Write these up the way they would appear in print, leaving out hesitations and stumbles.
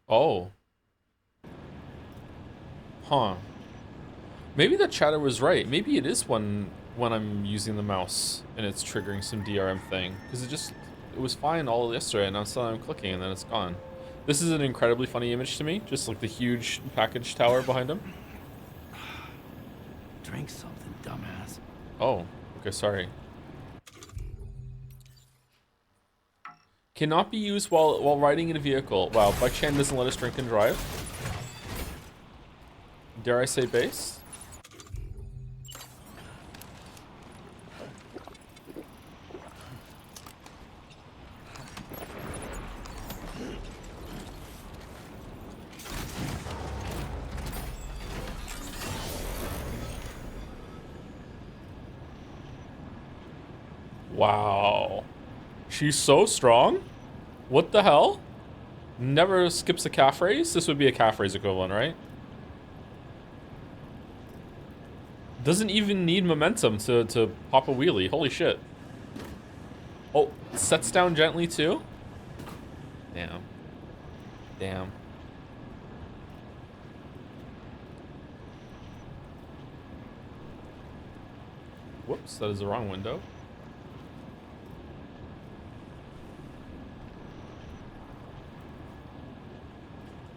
Oh. Huh. Maybe the chatter was right. Maybe it is when I'm using the mouse and it's triggering some DRM thing. Because it was fine all yesterday and now suddenly I'm clicking and then it's gone. This is an incredibly funny image to me. Just like the huge package tower behind him. Drink something, dumbass. Oh, okay, sorry. Cannot be used while riding in a vehicle. Wow, Bike Chan doesn't let us drink and drive. Dare I say base? Wow. She's so strong? What the hell? Never skips a calf raise? This would be a calf raise equivalent, right? Doesn't even need momentum to pop a wheelie. Holy shit. Oh, sets down gently too? Damn. Damn. Whoops, that is the wrong window.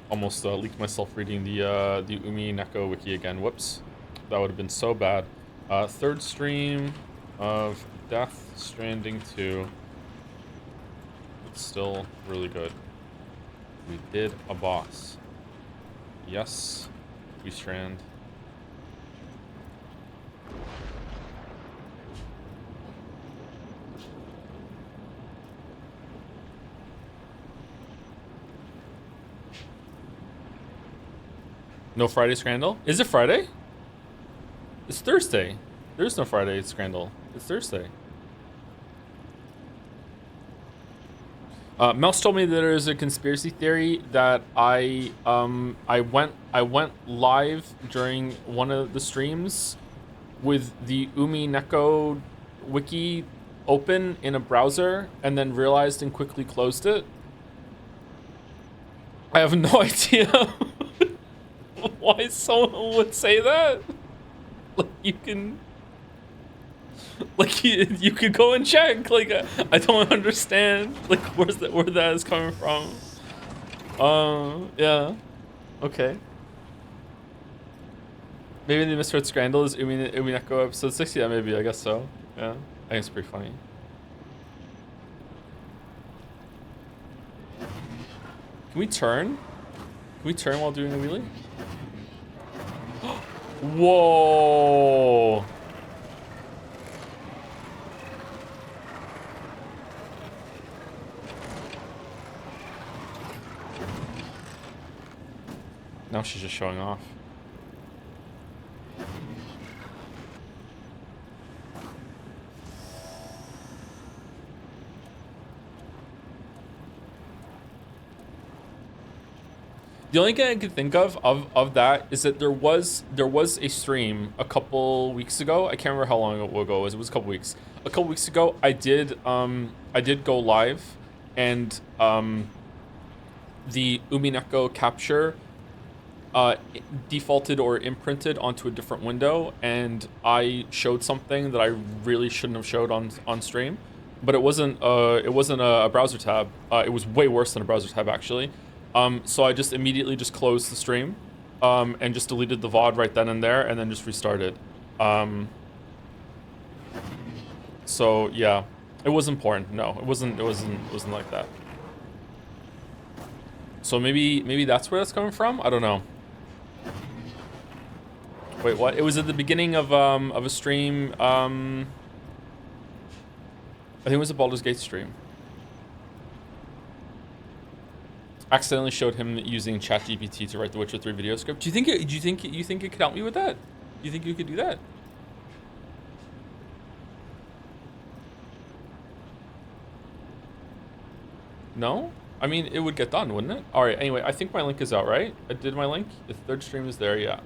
Almost leaked myself reading the Umi Neko wiki again. Whoops. That would have been so bad. Third stream of Death Stranding 2. It's still really good. We did a boss. Yes, we Strand. No Friday Scrandal? Is it Friday? It's Thursday. There's no Friday Scrandal. It's Thursday. Mouse told me that there is a conspiracy theory that I went live during one of the streams with the Umi Neko wiki open in a browser and then realized and quickly closed it. I have no idea why someone would say that. Like you can go and check. Like I don't understand like where that is coming from. Yeah. Okay. Maybe the misread Scrandal is Umineko episode 6. Yeah, maybe. I guess so. Yeah. I think it's pretty funny. Can we turn? Can we turn while doing a wheelie? Whoa. Now she's just showing off. The only thing I could think of that is that there was a stream a couple weeks ago. I can't remember how long ago it was. It was a couple weeks. A couple weeks ago, I did go live, and the Umineko capture defaulted or imprinted onto a different window, and I showed something that I really shouldn't have showed on stream. But it wasn't a browser tab. It was way worse than a browser tab actually. So I just immediately just closed the stream, and just deleted the VOD right then and there, and then just restarted. So yeah, it was important. No, it wasn't like that. So maybe that's where that's coming from. I don't know. Wait, what? It was at the beginning of a stream. I think it was a Baldur's Gate stream. Accidentally showed him using ChatGPT to write the Witcher 3 video script. Do you think it could help me with that? Do you think you could do that? No? I mean, it would get done, wouldn't it? All right, anyway, I think my link is out, right? I did my link. The third stream is there, yeah.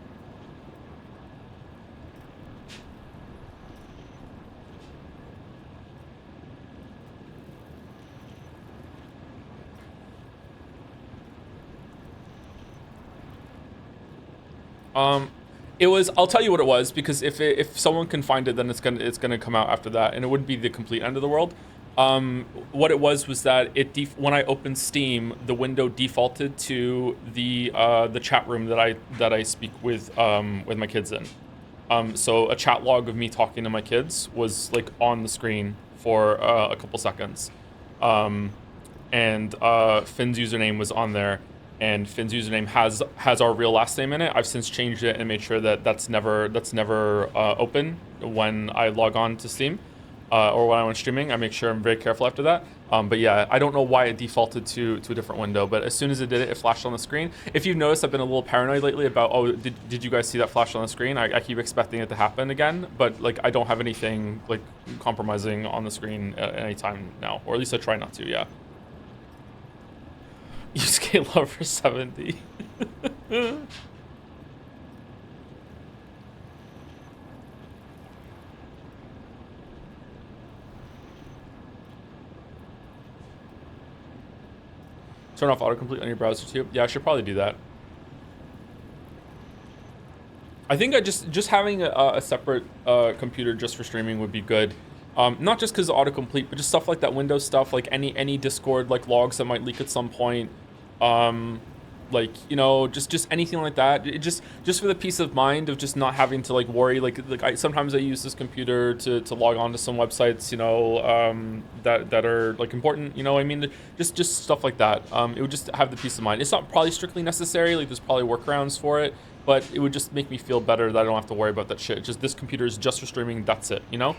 It was. I'll tell you what it was, because if someone can find it, then it's gonna come out after that, and it wouldn't be the complete end of the world. What it was that when I opened Steam, the window defaulted to the chat room that I speak with my kids in. So a chat log of me talking to my kids was like on the screen for a couple seconds, and Finn's username was on there. And Finn's username has our real last name in it. I've since changed it and made sure that that's never open when I log on to Steam, or when I'm streaming. I make sure I'm very careful after that. But yeah, I don't know why it defaulted to a different window, but as soon as it did it flashed on the screen. If you've noticed, I've been a little paranoid lately about, oh, did you guys see that flash on the screen? I keep expecting it to happen again, but like I don't have anything like compromising on the screen at any time now, or at least I try not to. You scale up for 70. Turn off autocomplete on your browser too. Yeah, I should probably do that. I think just having a separate computer just for streaming would be good. Not just because of autocomplete, but just stuff like that Windows stuff, like any Discord like logs that might leak at some point. Like, you know, just anything like that. It just for the peace of mind of just not having to like worry. Like sometimes I use this computer to log on to some websites, you know, that are like important. You know, I mean, just stuff like that. It would just have the peace of mind. It's not probably strictly necessary. Like there's probably workarounds for it, but it would just make me feel better that I don't have to worry about that shit. Just this computer is just for streaming. That's it. You know.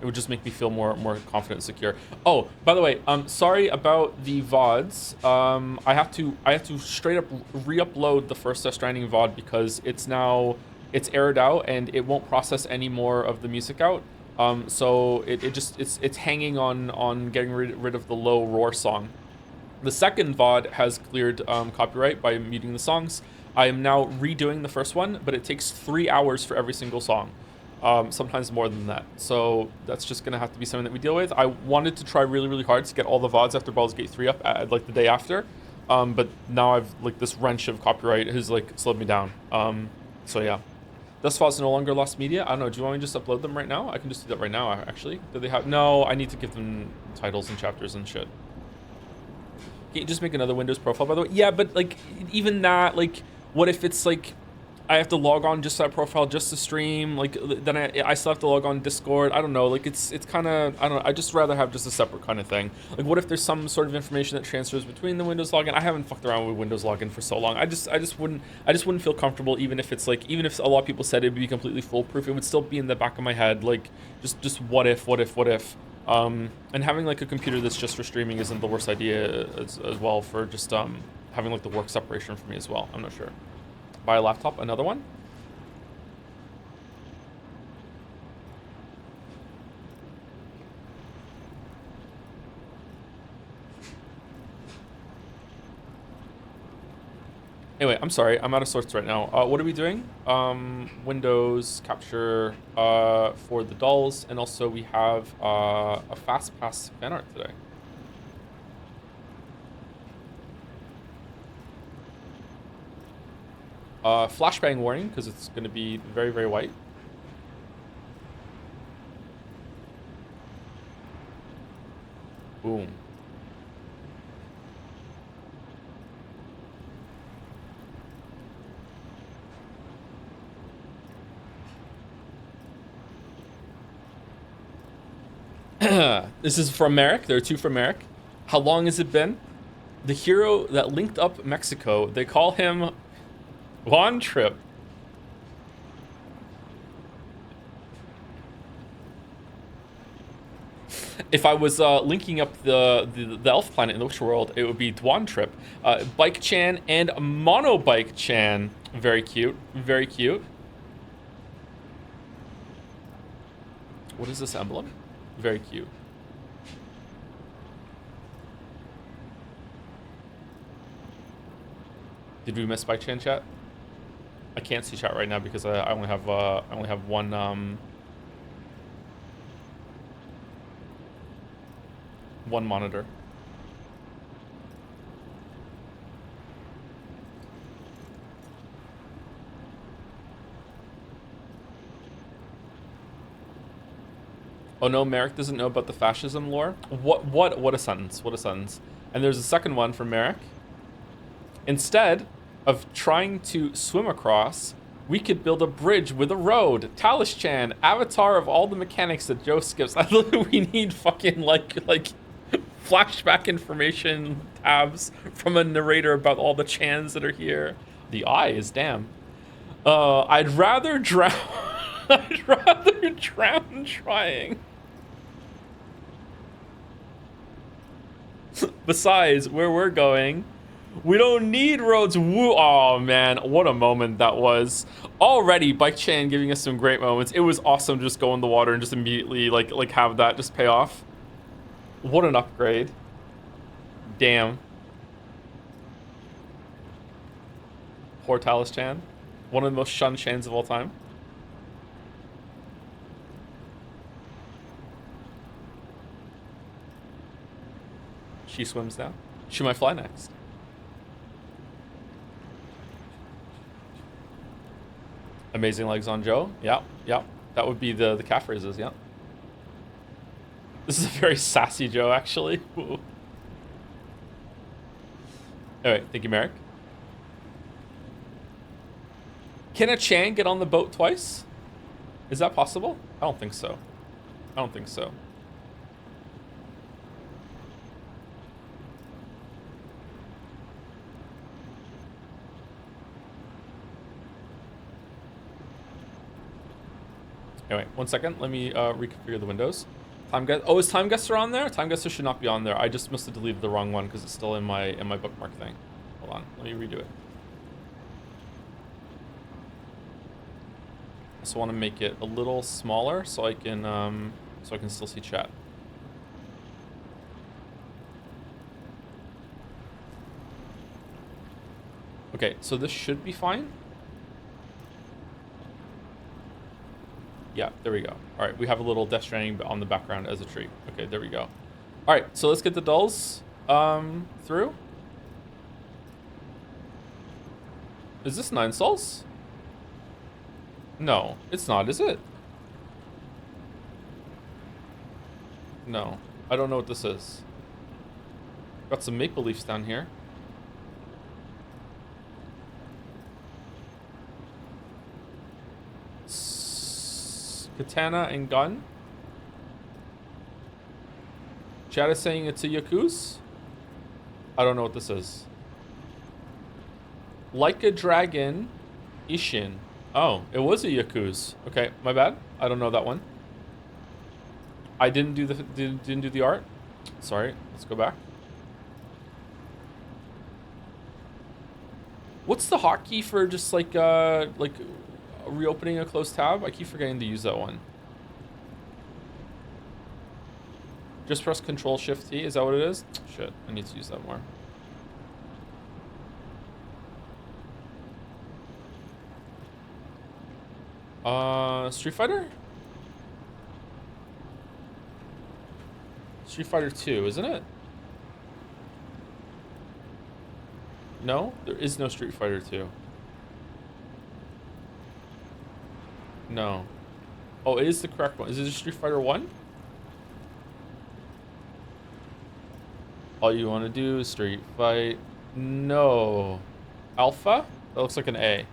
It would just make me feel more confident and secure. Oh, by the way, sorry about the VODs. I have to straight up re-upload the first Death Stranding VOD because it's aired out and it won't process any more of the music out. So it's hanging on getting rid of the low roar song. The second VOD has cleared copyright by muting the songs. I am now redoing the first one, but it takes 3 hours for every single song. Sometimes more than that. So that's just gonna have to be something that we deal with. I wanted to try really hard to get all the VODs after Baldur's Gate 3 up at like the day after. But now I've like this wrench of copyright has like slowed me down. So yeah. Thus far, it's no longer lost media. I don't know. Do you want me to just upload them right now? I can just do that right now, actually. Do they have... No, I need to give them titles and chapters and shit. Can you just make another Windows profile, by the way? Yeah, but like, even that, like, what if it's like... I have to log on just to that profile just to stream, like then I still have to log on Discord. I don't know, like it's kind of, I don't know, I just rather have just a separate kind of thing. Like what if there's some sort of information that transfers between the Windows login? I haven't fucked around with Windows login for so long. I just wouldn't feel comfortable even if it's like, even if a lot of people said it'd be completely foolproof, it would still be in the back of my head, like just what if. And having like a computer that's just for streaming isn't the worst idea as well for just having like the work separation for me as well. I'm not sure. Buy a laptop, another one? Anyway, I'm sorry, I'm out of sorts right now. What are we doing? Windows capture for the dolls, and also we have a fast pass fan art today. Flashbang warning, because it's going to be very white. Boom. This is from Merrick. There are two from Merrick. How long has it been? The hero that linked up Mexico. They call him Juan Trip. If I was linking up the elf planet in the Wish World, it would be Dwan Trip. Bike Chan and Monobike Chan. Very cute. Very cute. What is this emblem? Very cute. Did we miss Bike Chan chat? I can't see chat right now because I only have one one monitor. Oh no, Merrick doesn't know about the fascism lore. What a sentence. What a sentence. And there's a second one from Merrick. Instead of trying to swim across, we could build a bridge with a road. Talish-chan, avatar of all the mechanics that Joe skips. I love that we need fucking like flashback information tabs from a narrator about all the Chans that are here. The eye is damn. I'd rather drown. I'd rather drown trying. Besides, where we're going, we don't need roads. Woo! Oh man, what a moment that was. Already, Bike Chan giving us some great moments. It was awesome to just go in the water and just immediately like have that just pay off. What an upgrade. Damn. Poor Talus Chan. One of the most shunned Chans of all time. She swims now. She might fly next. Amazing legs on Joe. Yeah, yeah. That would be the calf raises, yeah. This is a very sassy Joe, actually. Ooh. Alright, thank you, Merrick. Can a Chan get on the boat twice? Is that possible? I don't think so. I don't think so. Anyway, 1 second. Let me reconfigure the windows. Time guest. Oh, is time guesser on there? Time guesser should not be on there. I just must have deleted the wrong one because it's still in my bookmark thing. Hold on. Let me redo it. I just want to make it a little smaller so I can still see chat. Okay, so this should be fine. Yeah, there we go. All right, we have a little Death Stranding on the background as a tree. Okay, there we go. All right, so let's get the dulls through. Is this 9 souls? No, it's not, is it? No, I don't know what this is. Got some maple leaves down here. Katana and gun. Chat is saying it's a Yakuz. I don't know what this is. Like a dragon, Ishin. Oh, it was a Yakuz. Okay, my bad. I don't know that one. I didn't do the art. Sorry. Let's go back. What's the hotkey for just like reopening a closed tab? I keep forgetting to use that one. Just press Control Shift T. Is that what it is? Shit, I need to use that more. Street Fighter? Street Fighter 2, isn't it? No, there is no Street Fighter 2. No. Oh, it is the correct one. Is it Street Fighter 1? All you want to do is Street Fight. No. Alpha? That looks like an A.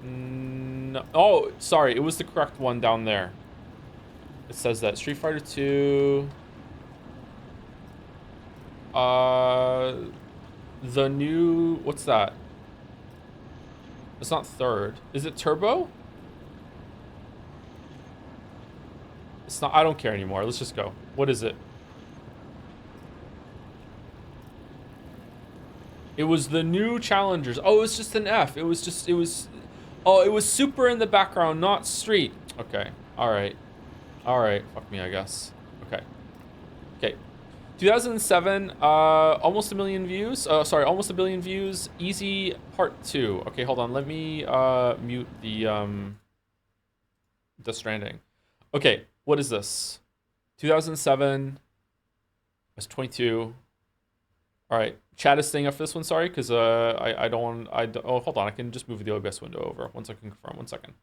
No. Oh, sorry. It was the correct one down there. It says that. Street Fighter 2. The new... What's that? It's not third. Is it Turbo? It's not... I don't care anymore. Let's just go. What is it? It was the new challengers. Oh, it was just an F. It was just... It was... Oh, it was super in the background, not street. Okay. Alright. Alright. Fuck me, I guess. Okay. Okay. 2007, almost a million views. Sorry, almost a billion views. Easy part 2. Okay, hold on. Let me mute the Death Stranding. Okay, what is this? 2007. I was 22. All right, chat is staying up for this one. Sorry, because I don't want oh, hold on, I can just move the OBS window over once I can confirm. 1 second.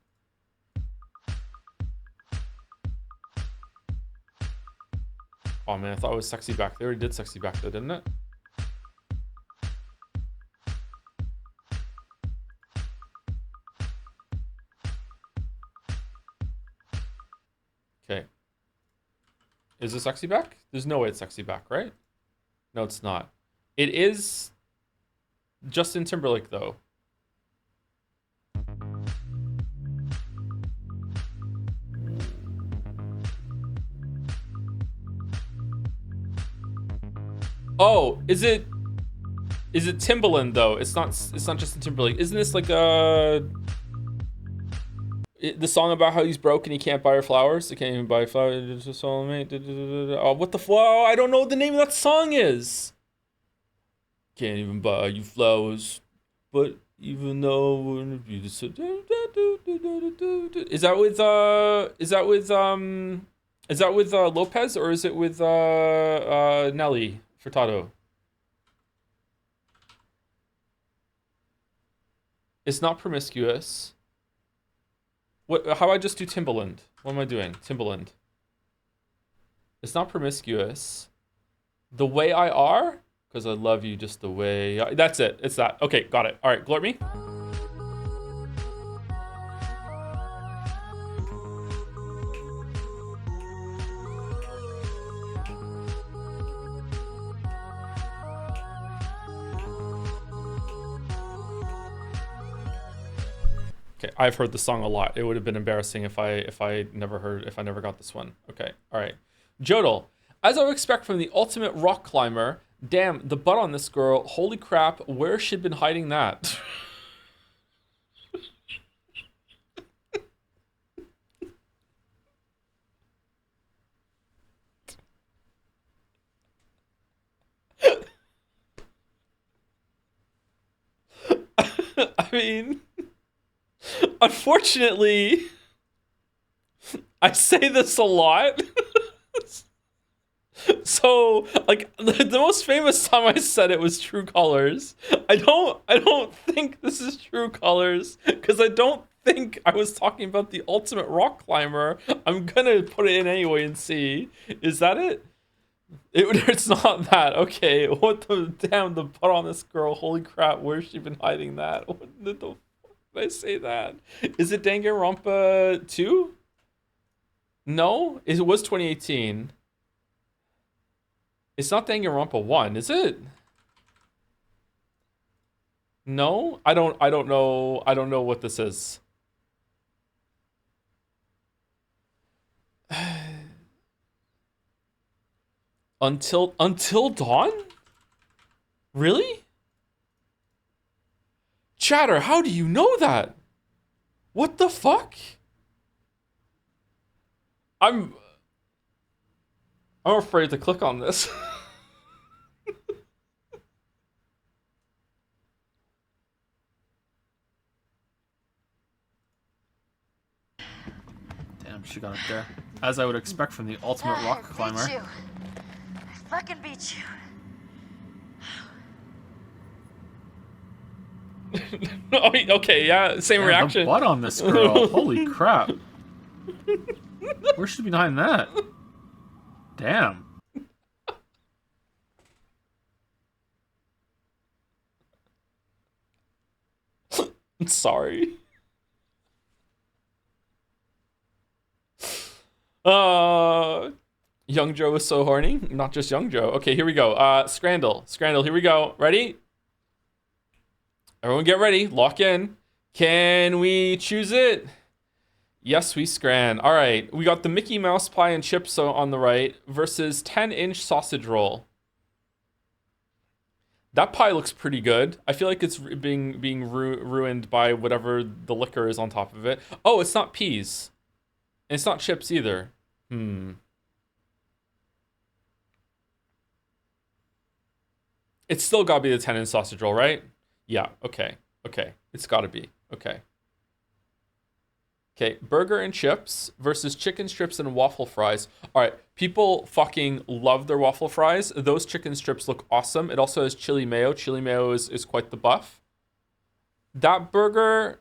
Oh man, I thought it was sexy back. They already did sexy back though, didn't it? Okay. Is it sexy back? There's no way it's sexy back, right? No, it's not. It is Justin Timberlake though. Oh, is it Timbaland though? It's not Justin Timberlake. Isn't this like the song about how he's broke and he can't buy her flowers? He can't even buy flowers. It's a soulmate. Oh, what the flower? I don't know what the name of that song is. Can't even buy you flowers, but even though you just is that with Lopez or is it with Nelly Furtado? It's not promiscuous. What? How do I just do Timbaland? What am I doing? Timbaland. It's not promiscuous. The way I are, because I love you just the way. That's it. It's that. Okay, got it. All right, glort me. Okay, I've heard the song a lot. It would have been embarrassing if I never got this one. Okay, all right. Jodel, as I would expect from the ultimate rock climber, damn, the butt on this girl, holy crap, where she been hiding that? I mean, unfortunately, I say this a lot. So, like, the most famous time I said it was True Colors. I don't think this is True Colors, because I don't think I was talking about the ultimate rock climber. I'm gonna put it in anyway and see. Is that it? It's not that. Okay, what the damn, the butt on this girl, holy crap, where's she been hiding that? What the fuck did I say that? Is it Danganronpa 2? No, it was 2018. It's not Danganronpa 1, is it? No? I don't know. I don't know what this is. Until Dawn? Really? Chatter, how do you know that? What the fuck? I'm afraid to click on this. Damn, she got it there. As I would expect from the ultimate rock climber. Beat you. I fucking beat you. Oh, okay, yeah, same reaction. The butt on this girl. Holy crap. Where should be behind that? Damn. Sorry. Young Joe is so horny. Not just Young Joe. Okay, here we go. Scrandle, here we go. Ready? Everyone get ready. Lock in. Can we choose it? Yes, we scran. All right, we got the Mickey Mouse pie and chips on the right versus 10-inch sausage roll. That pie looks pretty good. I feel like it's being ruined by whatever the liquor is on top of it. Oh, it's not peas. And it's not chips either. It's still gotta be the 10-inch sausage roll, right? Yeah, okay. Okay, it's gotta be. Okay. Okay, burger and chips versus chicken strips and waffle fries. All right, people fucking love their waffle fries. Those chicken strips look awesome. It also has chili mayo. Chili mayo is quite the buff. That burger,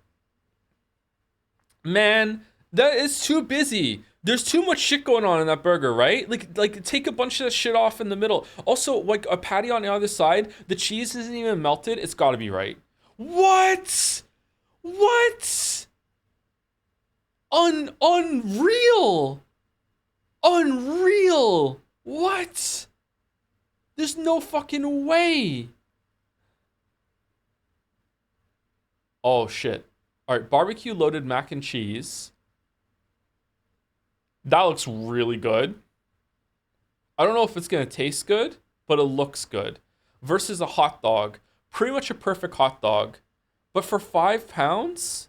man, that is too busy. There's too much shit going on in that burger, right? Like take a bunch of that shit off in the middle. Also, like a patty on the other side, the cheese isn't even melted. It's got to be right. What? What? Unreal. Unreal. What? There's no fucking way. Oh shit. All right, barbecue loaded mac and cheese. That looks really good. I don't know if it's going to taste good, but it looks good. Versus a hot dog. Pretty much a perfect hot dog. But for £5,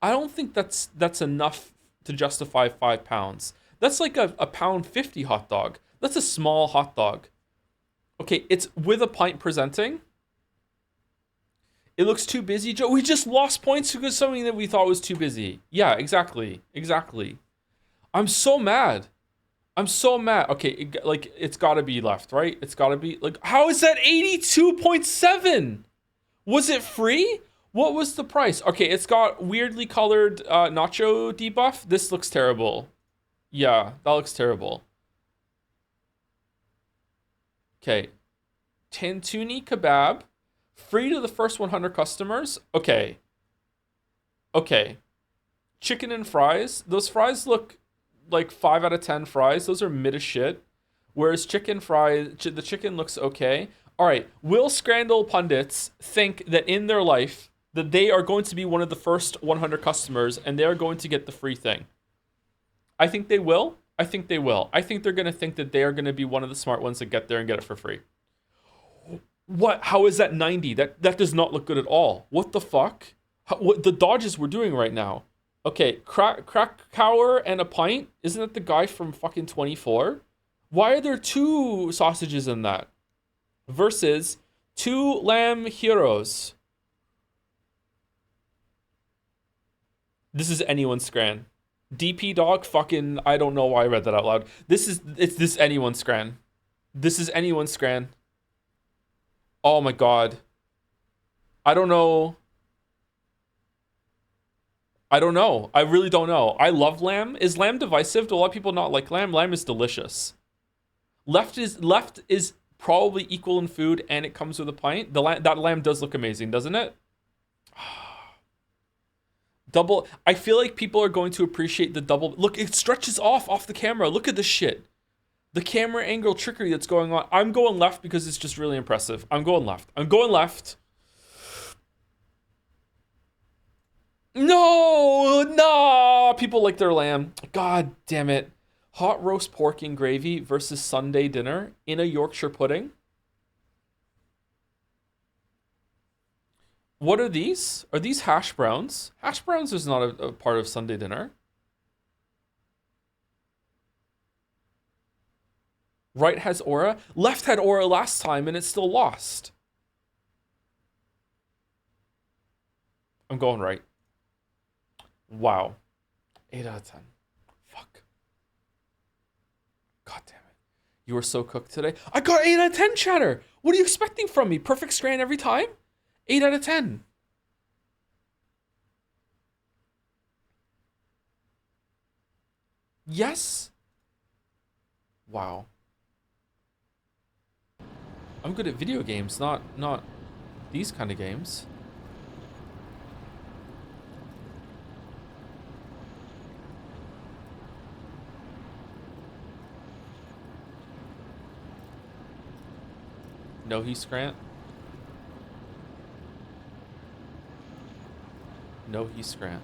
I don't think that's enough to justify £5. That's like a £1.50 hot dog. That's a small hot dog. Okay, it's with a pint presenting. It looks too busy, Joe. We just lost points because something that we thought was too busy. Yeah, exactly. Exactly. I'm so mad. I'm so mad. Okay, it's got to be left, right? It's got to be like, how is that 82.7? Was it free? What was the price? Okay, it's got weirdly colored nacho debuff. This looks terrible. Yeah, that looks terrible. Okay, Tantuni kebab, free to the first 100 customers. Okay. Okay. Chicken and fries. Those fries look like 5 out of 10 fries. Those are mid as shit. Whereas chicken fries, the chicken looks okay. All right. Will Scrandal pundits think that in their life that they are going to be one of the first 100 customers and they are going to get the free thing? I think they will. I think they will. I think they're going to think that they are going to be one of the smart ones that get there and get it for free. What? How is that 90? That does not look good at all. What the fuck? What the dodges we're doing right now? Okay, Krakauer and a pint? Isn't that the guy from fucking 24? Why are there 2 sausages in that? Versus 2 lamb heroes. This is anyone's scran. DP dog fucking, I don't know why I read that out loud. It's anyone's scran. This is anyone's scran. Oh my god. I don't know. I don't know. I really don't know. I love lamb. Is lamb divisive? Do a lot of people not like lamb? Lamb is delicious. Left is probably equal in food, and it comes with a pint. That lamb does look amazing, doesn't it? Double. I feel like people are going to appreciate the double. Look, it stretches off the camera. Look at this shit. The camera angle trickery that's going on. I'm going left because it's just really impressive. I'm going left. I'm going left. No. People like their lamb. God damn it. Hot roast pork and gravy versus Sunday dinner in a Yorkshire pudding. What are these? Are these hash browns? Hash browns is not a part of Sunday dinner. Right has aura. Left had aura last time and it still lost. I'm going right. Wow. 8 out of 10. Fuck. God damn it. You were so cooked today. I got 8 out of 10, chatter. What are you expecting from me? Perfect scran every time? 8 out of 10. Yes? Wow. I'm good at video games, not these kind of games. No, he's Grant. No, he's Grant.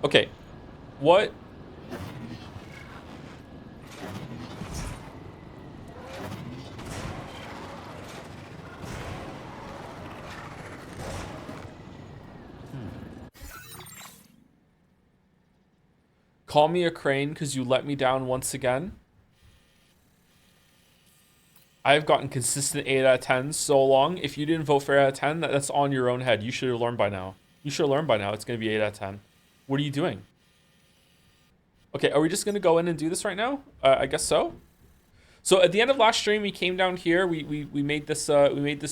Okay. What? Call me a crane because you let me down once again. I've gotten consistent 8 out of 10 so long. If you didn't vote for 8 out of 10, that's on your own head. You should have learned by now. You should have learned by now. It's going to be 8 out of 10. What are you doing? Okay, are we just going to go in and do this right now? I guess so. So at the end of last stream, we came down here. We made this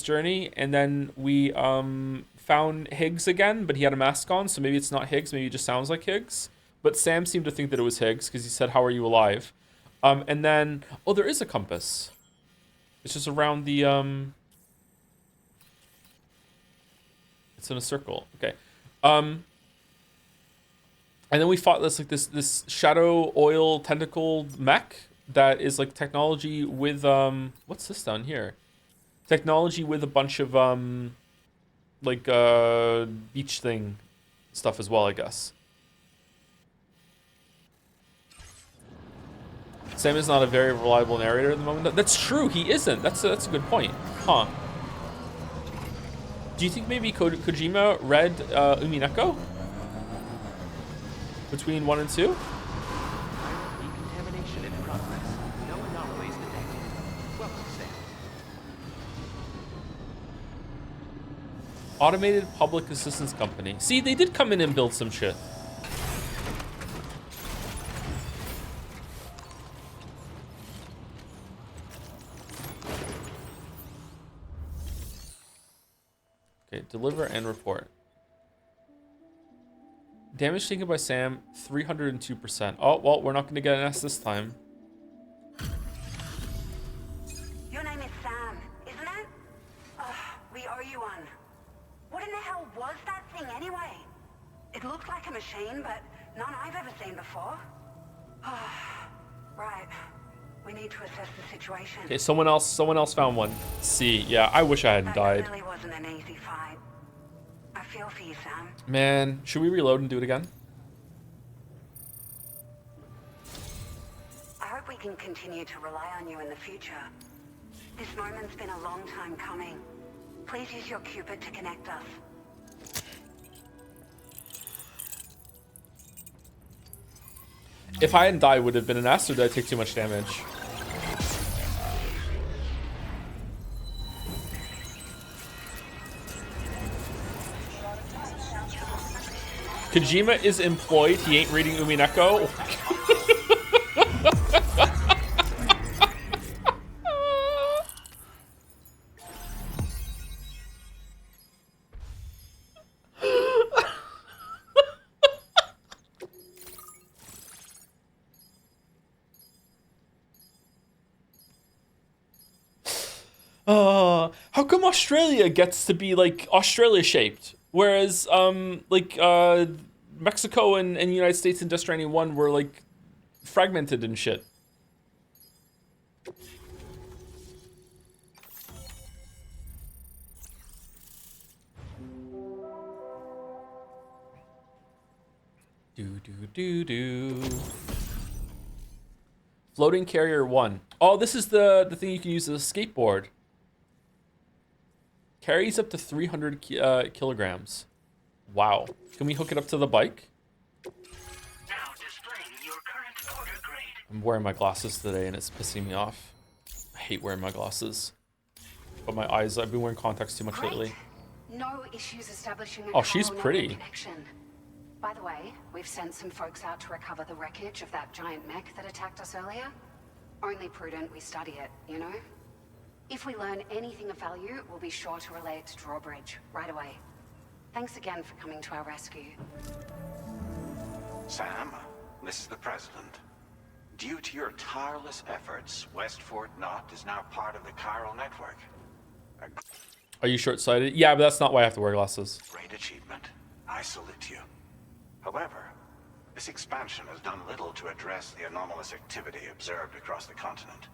journey, and then we found Higgs again, but he had a mask on, so maybe it's not Higgs. Maybe it just sounds like Higgs. But Sam seemed to think that it was Higgs because he said, "How are you alive?" And then, oh, there is a compass. It's just around the It's in a circle. Okay. And then we fought this shadow oil tentacle mech that is like technology with what's this down here? Technology with a bunch of beach thing stuff as well, I guess. Sam is not a very reliable narrator at the moment. That's true, he isn't. That's a good point. Huh. Do you think maybe Kojima read Umineko? Between 1 and 2? Decontamination in progress. No anomalies detected. Welcome, Sam. Automated Public Assistance Company. See, they did come in and build some shit. Okay, deliver and report. Damage taken by Sam, 302%. Oh, well, we're not going to get an S this time. Your name is Sam, isn't it? We owe you one. What in the hell was that thing anyway? It looked like a machine, but none I've ever seen before. Right. We need to assess the situation. Okay, someone else found one. C. Yeah, I wish I hadn't died. That really wasn't an easy fight. I feel for you, Sam. Man, should we reload and do it again? I hope we can continue to rely on you in the future. This moment's been a long time coming. Please use your Cupid to connect us. If I hadn't died, would it have been an S, or did I take too much damage? Kojima is employed. He ain't reading Umineko. How come Australia gets to be like Australia shaped, whereas Mexico and United States in Death Stranding 1 were like fragmented and shit. Do. Floating Carrier 1. Oh, this is the thing you can use as a skateboard. Carries up to 300 kilograms. Wow. Can we hook it up to the bike? Now displaying your current order grade. I'm wearing my glasses today and it's pissing me off. I hate wearing my glasses. But my eyes, I've been wearing contacts too much lately. No issues establishing a Oh, she's coral pretty. network connection. By the way, we've sent some folks out to recover the wreckage of that giant mech that attacked us earlier. Only prudent we study it, you know? If we learn anything of value, we'll be sure to relay it to Drawbridge right away. Thanks again for coming to our rescue. Sam, this is the President. Due to your tireless efforts, West Fort Knot is now part of the chiral network. A Are you short-sighted? Yeah, but that's not why I have to wear glasses. great achievement. I salute you. However, this expansion has done little to address the anomalous activity observed across the continent.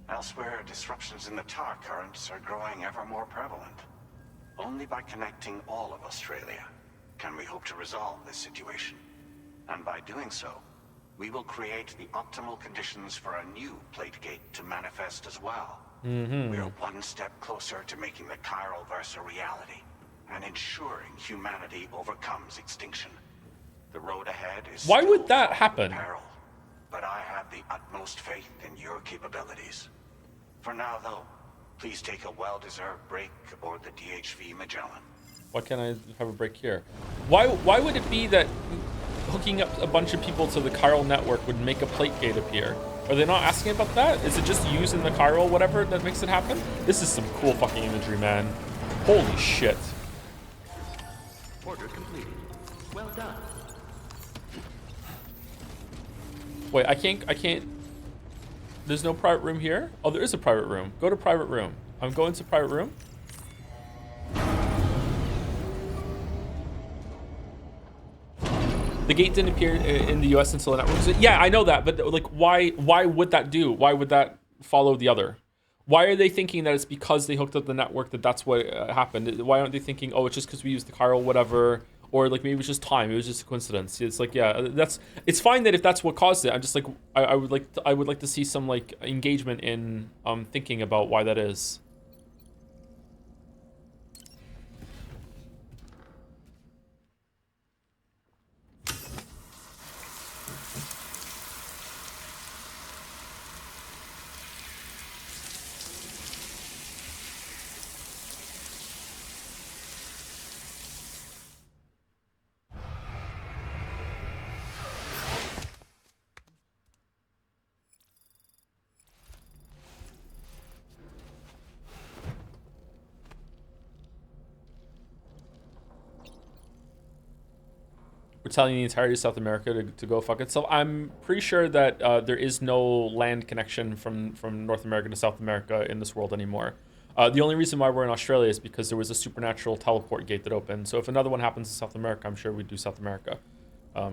Elsewhere, disruptions in the tar currents are growing ever more prevalent. Only by connecting all of Australia can we hope to resolve this situation. And by doing so, we will create the optimal conditions for a new Plategate to manifest as well. We are one step closer to making the chiral verse a reality and ensuring humanity overcomes extinction. The road ahead is Why still would that fraught with happen? peril, but I have the utmost faith in your capabilities. For now, though, please take a well-deserved break aboard the DHV Magellan. Why can't I have a break here? Why would it be that hooking up a bunch of people to the chiral network would make a plate gate appear? Are they not asking about that? Is it just using the chiral whatever that makes it happen? This is some cool fucking imagery, man. Holy shit. Order completed. Well done. Wait, I can't. There's no private room here? Oh, there is a private room. Go to private room. I'm going to private room. The gate didn't appear in the US until the network. Yeah, I know that, but like, why would that do? Why would that follow the other? Why are they thinking that it's because they hooked up the network that's what happened? Why aren't they thinking, oh, it's just because we used the chiral whatever? Or like maybe it was just time. It was just a coincidence. It's like, yeah, it's fine that if that's what caused it. I'm just like, I would like to see some like engagement in thinking about why that is. We're telling the entirety of South America to go fuck itself. I'm pretty sure that there is no land connection from North America to South America in this world anymore. The only reason why we're in Australia is because there was a supernatural teleport gate that opened. So if another one happens in South America, I'm sure we'd do South America.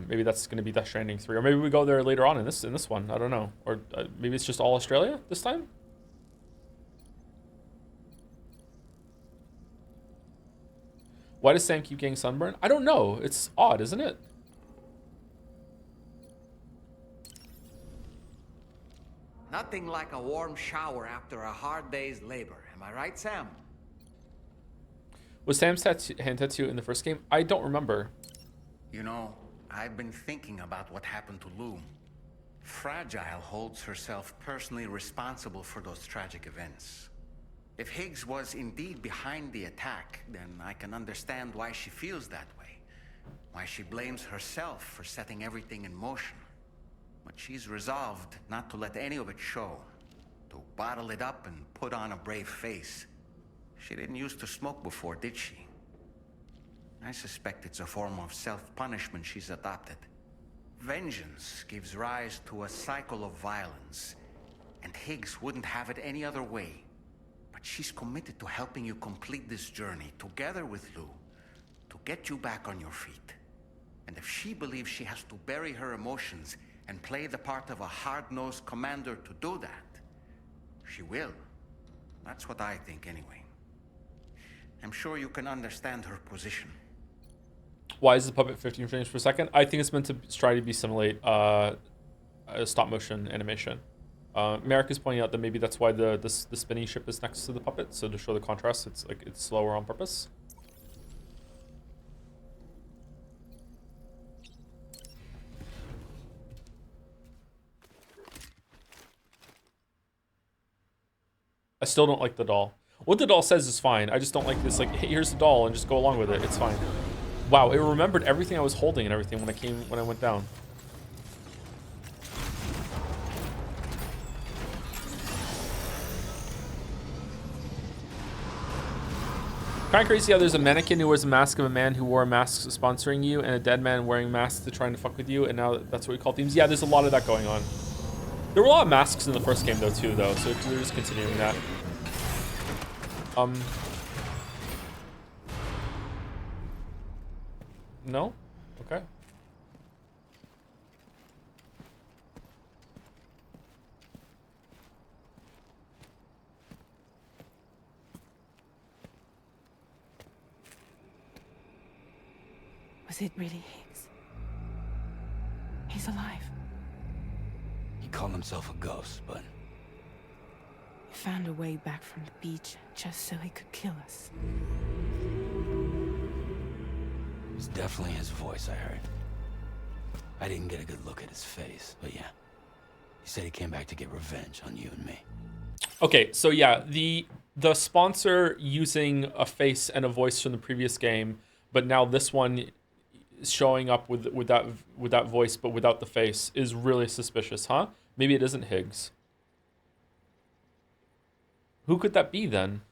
Maybe that's going to be Death Stranding 3. Or maybe we go there later on in this one. I don't know. Or maybe it's just all Australia this time? Why does Sam keep getting sunburn? I don't know. It's odd, isn't it? Nothing like a warm shower after a hard day's labor. Am I right, Sam? Was Sam's hand tattoo in the first game? I don't remember. You know, I've been thinking about what happened to Lou. Fragile holds herself personally responsible for those tragic events. If Higgs was indeed behind the attack, then I can understand why she feels that way. Why she blames herself for setting everything in motion. But she's resolved not to let any of it show. To bottle it up and put on a brave face. She didn't used to smoke before, did she? I suspect it's a form of self-punishment she's adopted. Vengeance gives rise to a cycle of violence. And Higgs wouldn't have it any other way. But she's committed to helping you complete this journey, together with Lou, to get you back on your feet. And if she believes she has to bury her emotions and play the part of a hard-nosed commander to do that, she will. That's what I think, anyway. I'm sure you can understand her position. Why is the puppet 15 frames per second? I think it's meant to try to be simulate a stop-motion animation. Merrick is pointing out that maybe that's why the spinning ship is next to the puppet, so to show the contrast, it's slower on purpose. I still don't like the doll. What the doll says is fine. I just don't like this, like, hey, here's the doll and just go along with it. It's fine. Wow, it remembered everything I was holding and everything when I went down. Kind of crazy how there's a mannequin who wears a mask of a man who wore a mask sponsoring you, and a dead man wearing masks to trying to fuck with you, and now that's what we call themes. Yeah, there's a lot of that going on. There were a lot of masks in the first game though too, so we're just continuing that. No? Okay. Was it really Higgs? He's alive. He called himself a ghost, but... He found a way back from the beach just so he could kill us. It was definitely his voice I heard. I didn't get a good look at his face, but yeah. He said he came back to get revenge on you and me. Okay, so yeah, the sponsor using a face and a voice from the previous game, but now this one is showing up with that voice but without the face is really suspicious, huh? Maybe it isn't Higgs. Who could that be then?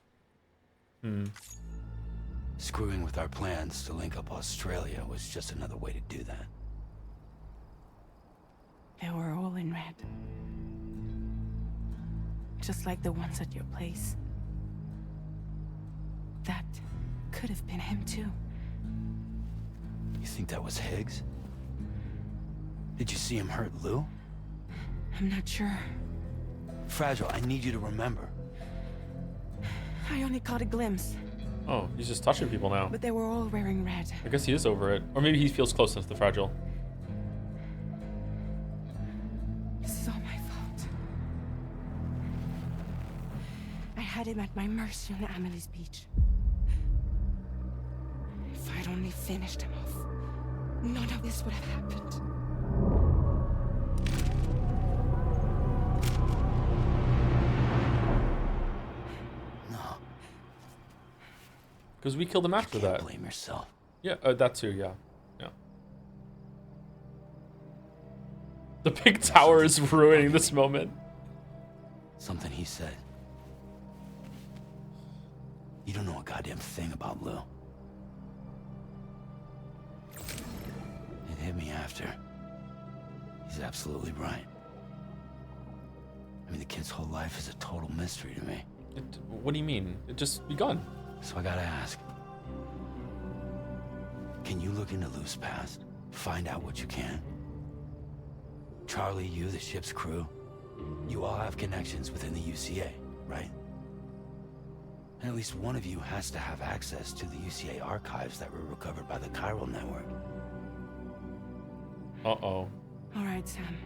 Screwing with our plans to link up Australia was just another way to do that. They were all in red. Just like the ones at your place. That could have been him too. You think that was Higgs? Did you see him hurt Lou? I'm not sure. Fragile, I need you to remember. I only caught a glimpse, Oh, he's just touching people now. but they were all wearing red. I guess he is over it. Or maybe he feels close enough to Fragile. This is all my fault. I had him at my mercy on Amelie's beach. If I'd only finished him off, none of this would have happened. No, Because we killed him after can't that. blame yourself. Yeah, that too, yeah. Yeah. The big tower is ruining this moment. Something he said. You don't know a goddamn thing about Lou. It hit me after. He's absolutely right. I mean, the kid's whole life is a total mystery to me. What do you mean? It just begun. So I gotta ask. Can you look into Lou's past? Find out what you can? Charlie, you, the ship's crew, you all have connections within the UCA, right? And at least one of you has to have access to the UCA archives that were recovered by the Chiral Network. Uh-oh. All right, Sam.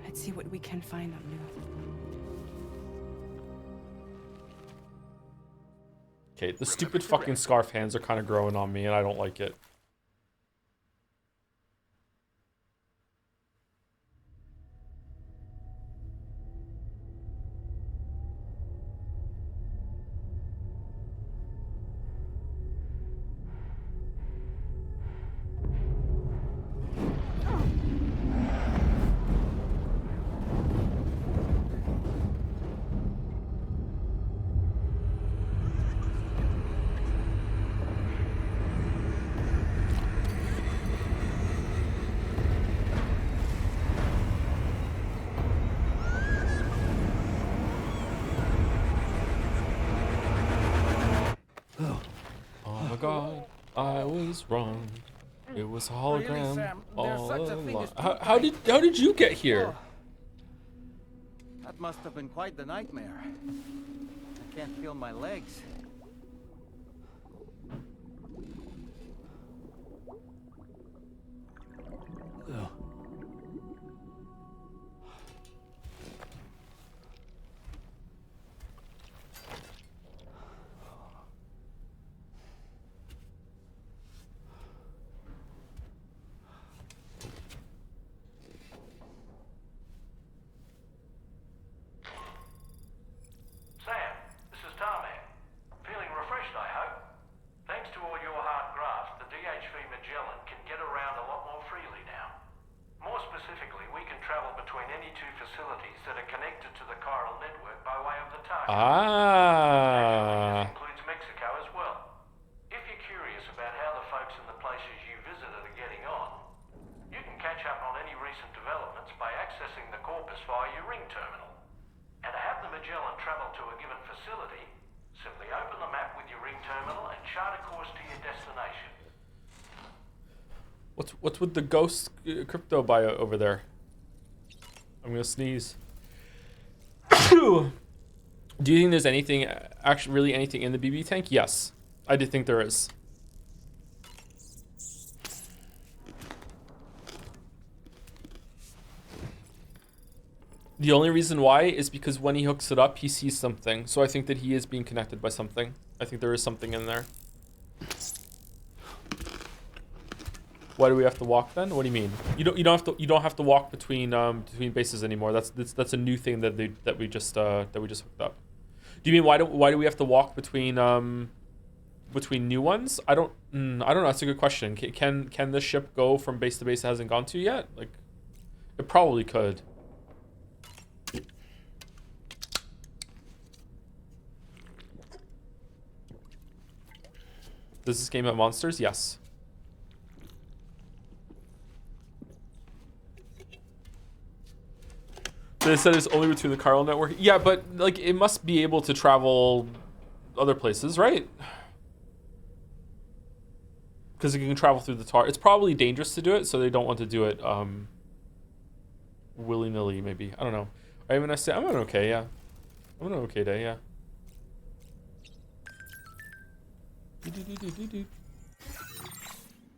Let's see what we can find on Lou. Okay, the stupid fucking scarf hands are kind of growing on me, and I don't like it. Oh my god, I was wrong. It was a hologram Sam, all there's such a thing along. as How did you get here? That must have been quite the nightmare. I can't feel my legs. Lou. Sam, this is Tarmac. Feeling refreshed, I hope. Thanks to all your hard graft, the DHV Magellan can get around a lot more freely now. More specifically, we can travel between any two facilities that are connected to the chiral network by way of the target. This includes Mexico as well. If you're curious about how the folks in the places you visited are getting on, you can catch up on any recent developments by accessing the corpus via your ring terminal. And to have the Magellan travel to a given facility, simply open the map with your ring terminal and chart a course to your destination. What's with the ghost crypto bio over there? I'm gonna sneeze. Do you think there's anything, actually really anything in the BB tank? Yes, I do think there is. The only reason why is because when he hooks it up, he sees something. So I think that he is being connected by something. I think there is something in there. Why do we have to walk then? What do you mean? You don't have to walk between bases anymore. That's a new thing that we just hooked up. Do you mean why do we have to walk between new ones? I don't know. That's a good question. Can this ship go from base to base it hasn't gone to yet? Like, it probably could. Does this game have monsters? Yes. They said it's only between the chiral network. Yeah, but like it must be able to travel other places, right? Because it can travel through the tar. It's probably dangerous to do it, so they don't want to do it willy-nilly, maybe. I don't know. I'm an okay, yeah. I'm an okay day, yeah.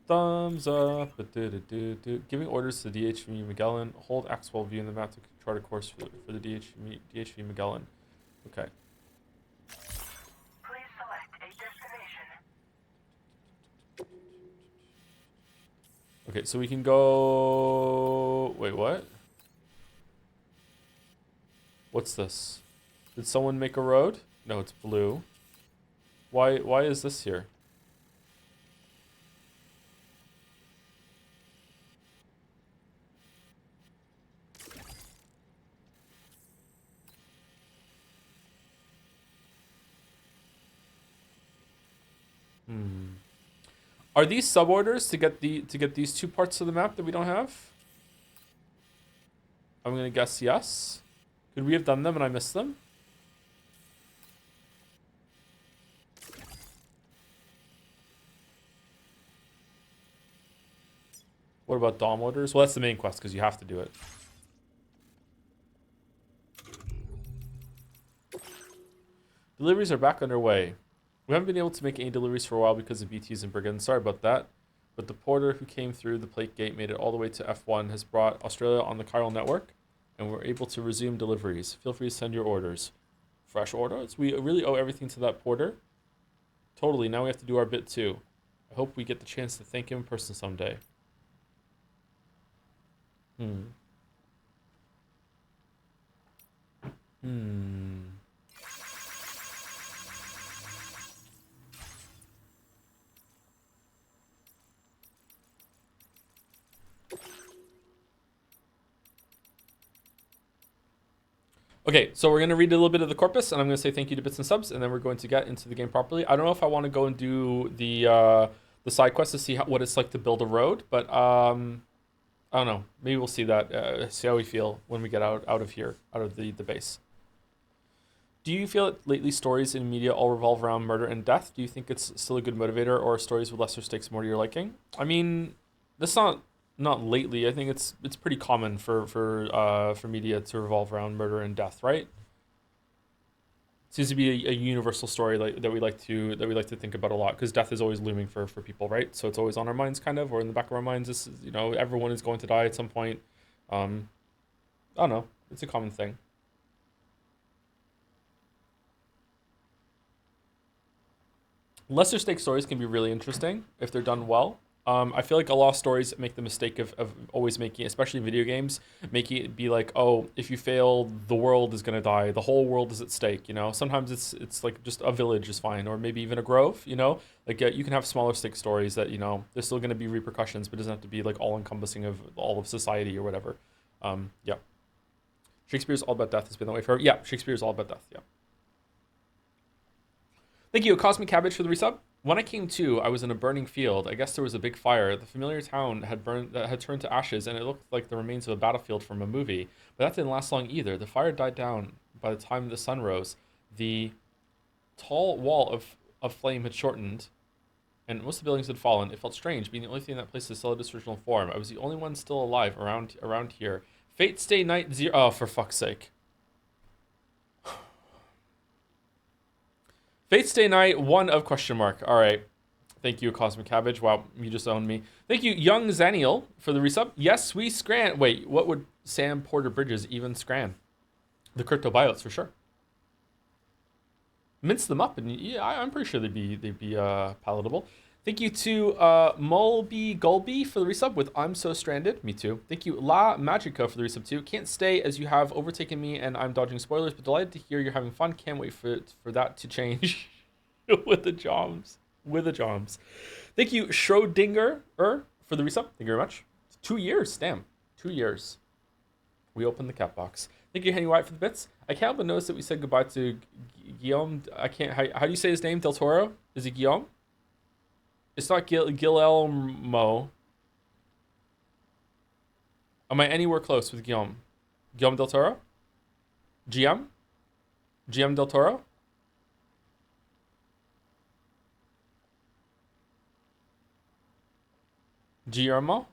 Thumbs up. Giving orders to DHV Magellan. Hold X12 view in the map to chart a course for the DHV Magellan. Okay. Please select a destination. Okay, so we can go... Wait, what? What's this? Did someone make a road? No, it's blue. Why is this here? Are these suborders to get these two parts of the map that we don't have? I'm gonna guess yes. Could we have done them and I missed them? What about dom orders? Well, that's the main quest because you have to do it. Deliveries are back underway. We haven't been able to make any deliveries for a while because of BTs and brigands. Sorry about that. But the porter who came through the plate gate made it all the way to F1 has brought Australia on the chiral network, and we're able to resume deliveries. Feel free to send your orders. Fresh orders? We really owe everything to that porter? Totally. Now we have to do our bit too. I hope we get the chance to thank him in person someday. Okay, so we're going to read a little bit of the corpus, and I'm going to say thank you to bits and subs, and then we're going to get into the game properly. I don't know if I want to go and do the side quest to see what it's like to build a road, but I don't know. Maybe we'll see that, see how we feel when we get out of here, out of the base. Do you feel that lately stories in media all revolve around murder and death? Do you think it's still a good motivator, or stories with lesser stakes more to your liking? I mean, that's not lately. I think it's pretty common for media to revolve around murder and death, right? Seems to be a universal story that we like to think about a lot, because death is always looming for people, right? So it's always on our minds, kind of, or in the back of our minds. This is, everyone is going to die at some point. I don't know. It's a common thing. Lesser stake stories can be really interesting if they're done well. I feel like a lot of stories make the mistake of always making, especially in video games, making it be like, oh, if you fail, the world is gonna die, the whole world is at stake. Sometimes it's like just a village is fine, or maybe even a grove. Like you can have smaller stake stories that there's still gonna be repercussions, but it doesn't have to be like all encompassing of all of society or whatever. Yeah. Shakespeare's All About Death has been that way forever. Yeah, Shakespeare's All About Death. Yeah. Thank you, Cosmic Cabbage, for the resub. When I came to, I was in a burning field. I guess there was a big fire. The familiar town had turned to ashes, and it looked like the remains of a battlefield from a movie. But that didn't last long either. The fire died down by the time the sun rose. The tall wall of flame had shortened, and most of the buildings had fallen. It felt strange, being the only thing in that place is still in its original form. I was the only one still alive around here. Fate stay night 0. Oh, for fuck's sake. Fate Stay Night 1 of question mark. All right. Thank you, Cosmic Cabbage. Wow, you just owned me. Thank you, Young Zaniel, for the resub. Yes, we scran. Wait, what would Sam Porter Bridges even scran? The cryptobiotes, for sure. Mince them up, and yeah, I'm pretty sure they'd be palatable. Thank you to Mulby Gulby for the resub with I'm So Stranded. Me too. Thank you, La Magica, for the resub too. Can't stay as you have overtaken me and I'm dodging spoilers, but delighted to hear you're having fun. Can't wait for that to change with the joms. With the joms. Thank you, Schrodinger for the resub. Thank you very much. 2 years, damn. 2 years. We opened the cat box. Thank you, Henny White, for the bits. I can't help but notice that we said goodbye to Guillaume. I can't. How do you say his name? Del Toro? Is it Guillaume? It's not Guillermo. Am I anywhere close with Guillaume? Guillaume Del Toro? GM? GM Del Toro? Guillermo?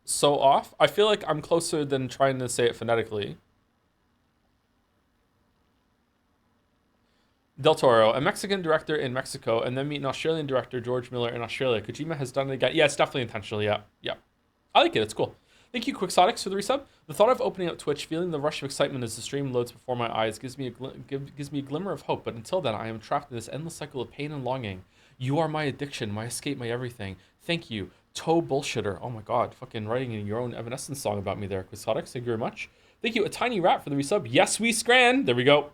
So off? I feel like I'm closer than trying to say it phonetically. Del Toro, a Mexican director in Mexico, and then meet an Australian director, George Miller, in Australia. Kojima has done it again. Yeah, it's definitely intentional. Yeah. I like it. It's cool. Thank you, Quixotics, for the resub. The thought of opening up Twitch, feeling the rush of excitement as the stream loads before my eyes, gives me a glimmer of hope. But until then, I am trapped in this endless cycle of pain and longing. You are my addiction, my escape, my everything. Thank you, Toe Bullshitter. Oh my God, fucking writing in your own Evanescence song about me there, Quixotics. Thank you very much. Thank you, A Tiny Rat, for the resub. Yes, we Strand. There we go.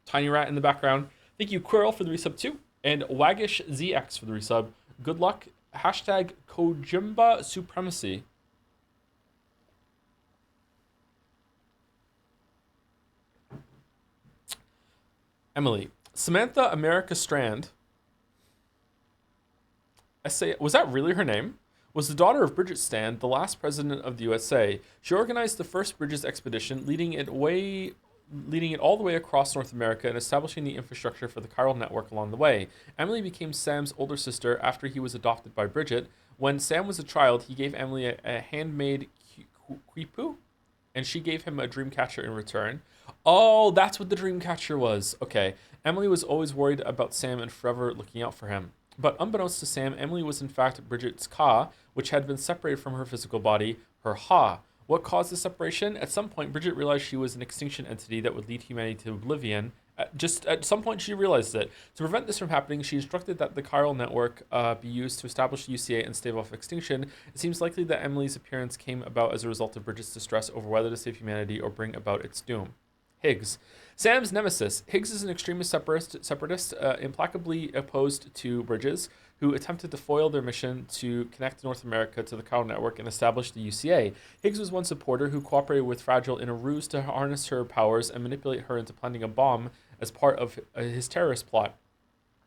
Tiny Rat in the background. Thank you, Quirrell, for the resub too. And Waggish ZX for the resub. Good luck. Hashtag Kojimba Supremacy. Emily. Samantha America Strand. Was that really her name? Was the daughter of Bridget Strand, the last president of the USA. She organized the first Bridges expedition, leading it all the way across North America and establishing the infrastructure for the chiral network along the way. Emily became Sam's older sister after he was adopted by Bridget. When Sam was a child, he gave Emily a handmade quipu, and she gave him a dream catcher in return. Oh, that's what the dream catcher was. Okay. Emily was always worried about Sam and forever looking out for him. But unbeknownst to Sam, Emily was in fact Bridget's Ka, which had been separated from her physical body, her Ha. What caused the separation? At some point, Bridget realized she was an extinction entity that would lead humanity to oblivion. Just at some point, she realized it. To prevent this from happening, she instructed that the chiral network be used to establish the UCA and stave off extinction. It seems likely that Emily's appearance came about as a result of Bridget's distress over whether to save humanity or bring about its doom. Higgs. Sam's nemesis. Higgs is an extremist separatist implacably opposed to Bridges, who attempted to foil their mission to connect North America to the chiral network and establish the UCA. Higgs was one supporter who cooperated with Fragile in a ruse to harness her powers and manipulate her into planting a bomb as part of his terrorist plot.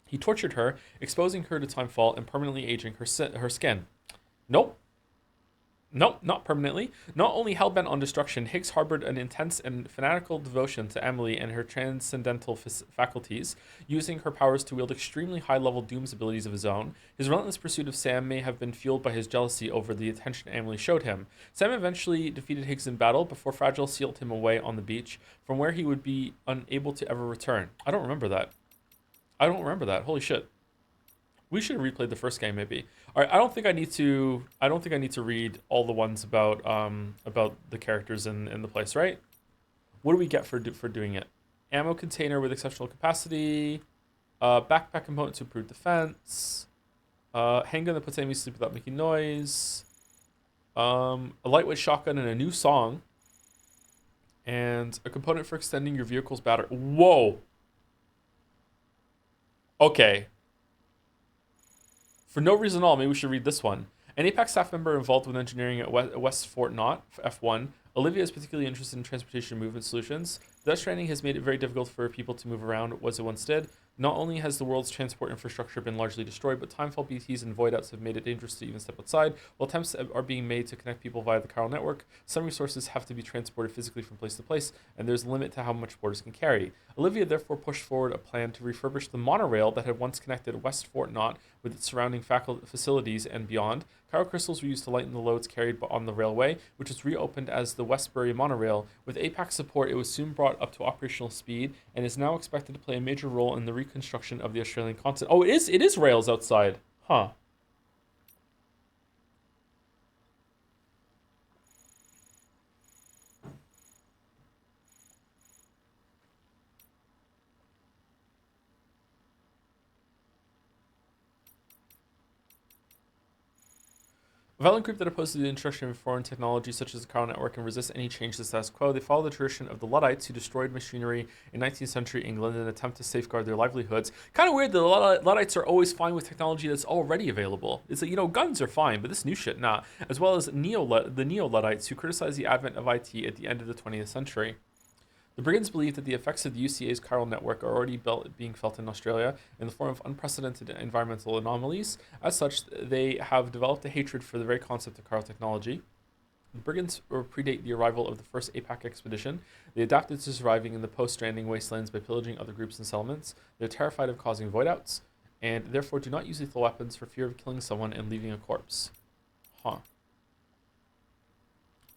He tortured her, exposing her to timefall and permanently aging her skin. Nope, not permanently. Not only hellbent on destruction, Higgs harbored an intense and fanatical devotion to Emily and her transcendental faculties, using her powers to wield extremely high-level dooms abilities of his own. His relentless pursuit of Sam may have been fueled by his jealousy over the attention Emily showed him. Sam eventually defeated Higgs in battle before Fragile sealed him away on the beach, from where he would be unable to ever return. I don't remember that. Holy shit. We should have replayed the first game, maybe. All right, I don't think I need to read all the ones about the characters in the place, right? What do we get for doing it? Ammo container with exceptional capacity, backpack component to improve defense, handgun that puts enemies to sleep without making noise, a lightweight shotgun and a new song, and a component for extending your vehicle's battery. Whoa. Okay. For no reason at all, maybe we should read this one. An APAC staff member involved with engineering at West Fort Knott, F1, Olivia is particularly interested in transportation movement solutions. Death Stranding has made it very difficult for people to move around as it once did. Not only has the world's transport infrastructure been largely destroyed, but timefall BTs and void outs have made it dangerous to even step outside. While attempts are being made to connect people via the chiral network, some resources have to be transported physically from place to place, and there's a limit to how much borders can carry. Olivia therefore pushed forward a plan to refurbish the monorail that had once connected West Fort Knott with its surrounding facilities and beyond. Chiral crystals were used to lighten the loads carried on the railway, which was reopened as the Westbury monorail. With APAC support, it was soon brought up to operational speed and is now expected to play a major role in the reconstruction of the Australian continent. Oh, it is rails outside. Huh. violent group that opposes the introduction of foreign technology such as the Chiral network and resists any change to the status quo. They follow the tradition of the Luddites who destroyed machinery in 19th century England in an attempt to safeguard their livelihoods. Kind of weird that the Luddites are always fine with technology that's already available. It's like, guns are fine, but this new shit, nah. As well as the Neo-Luddites who criticize the advent of IT at the end of the 20th century. The Brigands believe that the effects of the UCA's chiral network are already being felt in Australia in the form of unprecedented environmental anomalies. As such, they have developed a hatred for the very concept of chiral technology. The Brigands predate the arrival of the first APAC expedition. They adapted to surviving in the post-stranding wastelands by pillaging other groups and settlements. They're terrified of causing void-outs, and therefore do not use lethal weapons for fear of killing someone and leaving a corpse. Huh.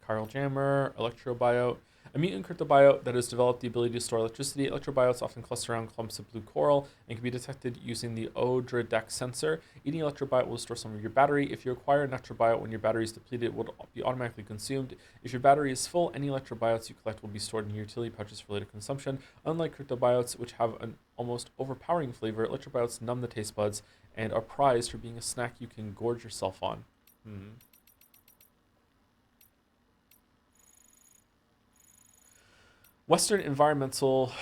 Chiral jammer, electrobiote. A mutant cryptobiote that has developed the ability to store electricity. Electrobiotes often cluster around clumps of blue coral and can be detected using the Odra-Dex sensor. Eating electrobiote will store some of your battery. If you acquire an electrobiote when your battery is depleted, it will be automatically consumed. If your battery is full, any electrobiotes you collect will be stored in your utility pouches for later consumption. Unlike cryptobiotes, which have an almost overpowering flavor, electrobiotes numb the taste buds and are prized for being a snack you can gorge yourself on. Western Environmental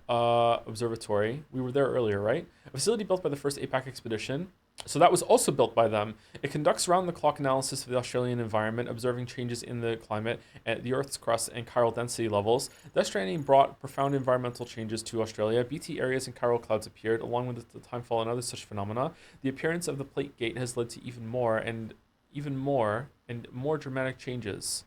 Observatory. We were there earlier, right? A facility built by the first APAC expedition. So that was also built by them. It conducts round-the-clock analysis of the Australian environment, observing changes in the climate, at the Earth's crust, and chiral density levels. Death Stranding brought profound environmental changes to Australia. BT areas and chiral clouds appeared, along with the timefall and other such phenomena. The appearance of the plate gate has led to even more dramatic changes.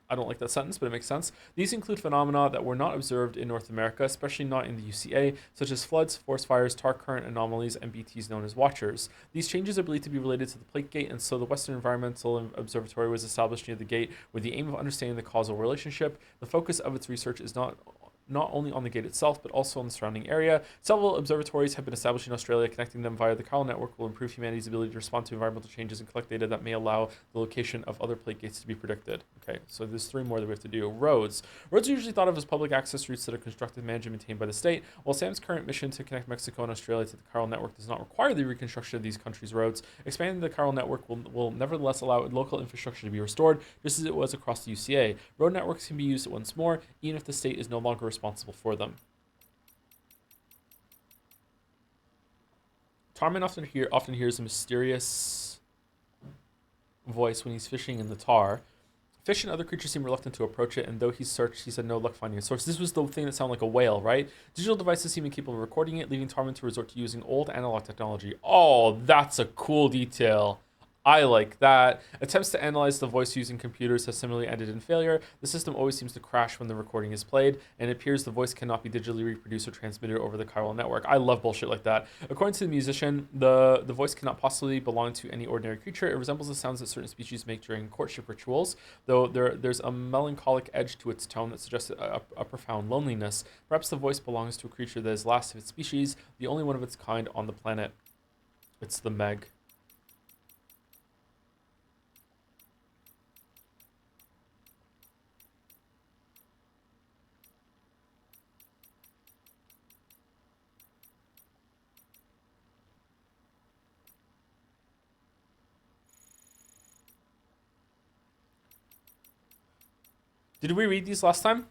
I don't like that sentence, but it makes sense. These include phenomena that were not observed in North America, especially not in the UCA, such as floods, forest fires, tar current anomalies, and BTs known as watchers. These changes are believed to be related to the plate gate, and so the Western Environmental Observatory was established near the gate with the aim of understanding the causal relationship. The focus of its research is not only on the gate itself, but also on the surrounding area. Several observatories have been established in Australia. Connecting them via the chiral network will improve humanity's ability to respond to environmental changes and collect data that may allow the location of other plate gates to be predicted. Okay, so there's 3 more that we have to do. Roads. Roads are usually thought of as public access routes that are constructed, managed, and maintained by the state. While SAM's current mission to connect Mexico and Australia to the chiral network does not require the reconstruction of these countries' roads, expanding the chiral network will nevertheless allow local infrastructure to be restored, just as it was across the UCA. Road networks can be used once more, even if the state is no longer responsible for them. Tarman often hears a mysterious voice when he's fishing in the tar. Fish and other creatures seem reluctant to approach it, and though he searched, he said no luck finding a source. This was the thing that sounded like a whale, right? Digital devices seem incapable of recording it, leaving Tarman to resort to using old analog technology. Oh, that's a cool detail. I like that. Attempts to analyze the voice using computers has similarly ended in failure. The system always seems to crash when the recording is played, and it appears the voice cannot be digitally reproduced or transmitted over the chiral network. I love bullshit like that. According to the musician, the voice cannot possibly belong to any ordinary creature. It resembles the sounds that certain species make during courtship rituals, though there's a melancholic edge to its tone that suggests a profound loneliness. Perhaps the voice belongs to a creature that is last of its species, the only one of its kind on the planet. It's the Meg. Did we read these last time?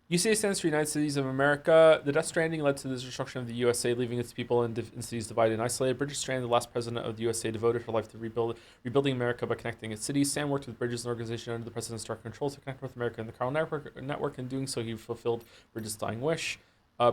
USAA stands for United Cities of America. The Death Stranding led to the destruction of the USA, leaving its people in cities divided and isolated. Bridget Strand, the last president of the USA, devoted her life to rebuilding America by connecting its cities. Sam worked with Bridges, an organization under the president's direct control, to connect North America and the chiral network. In doing so, he fulfilled Bridges' dying wish.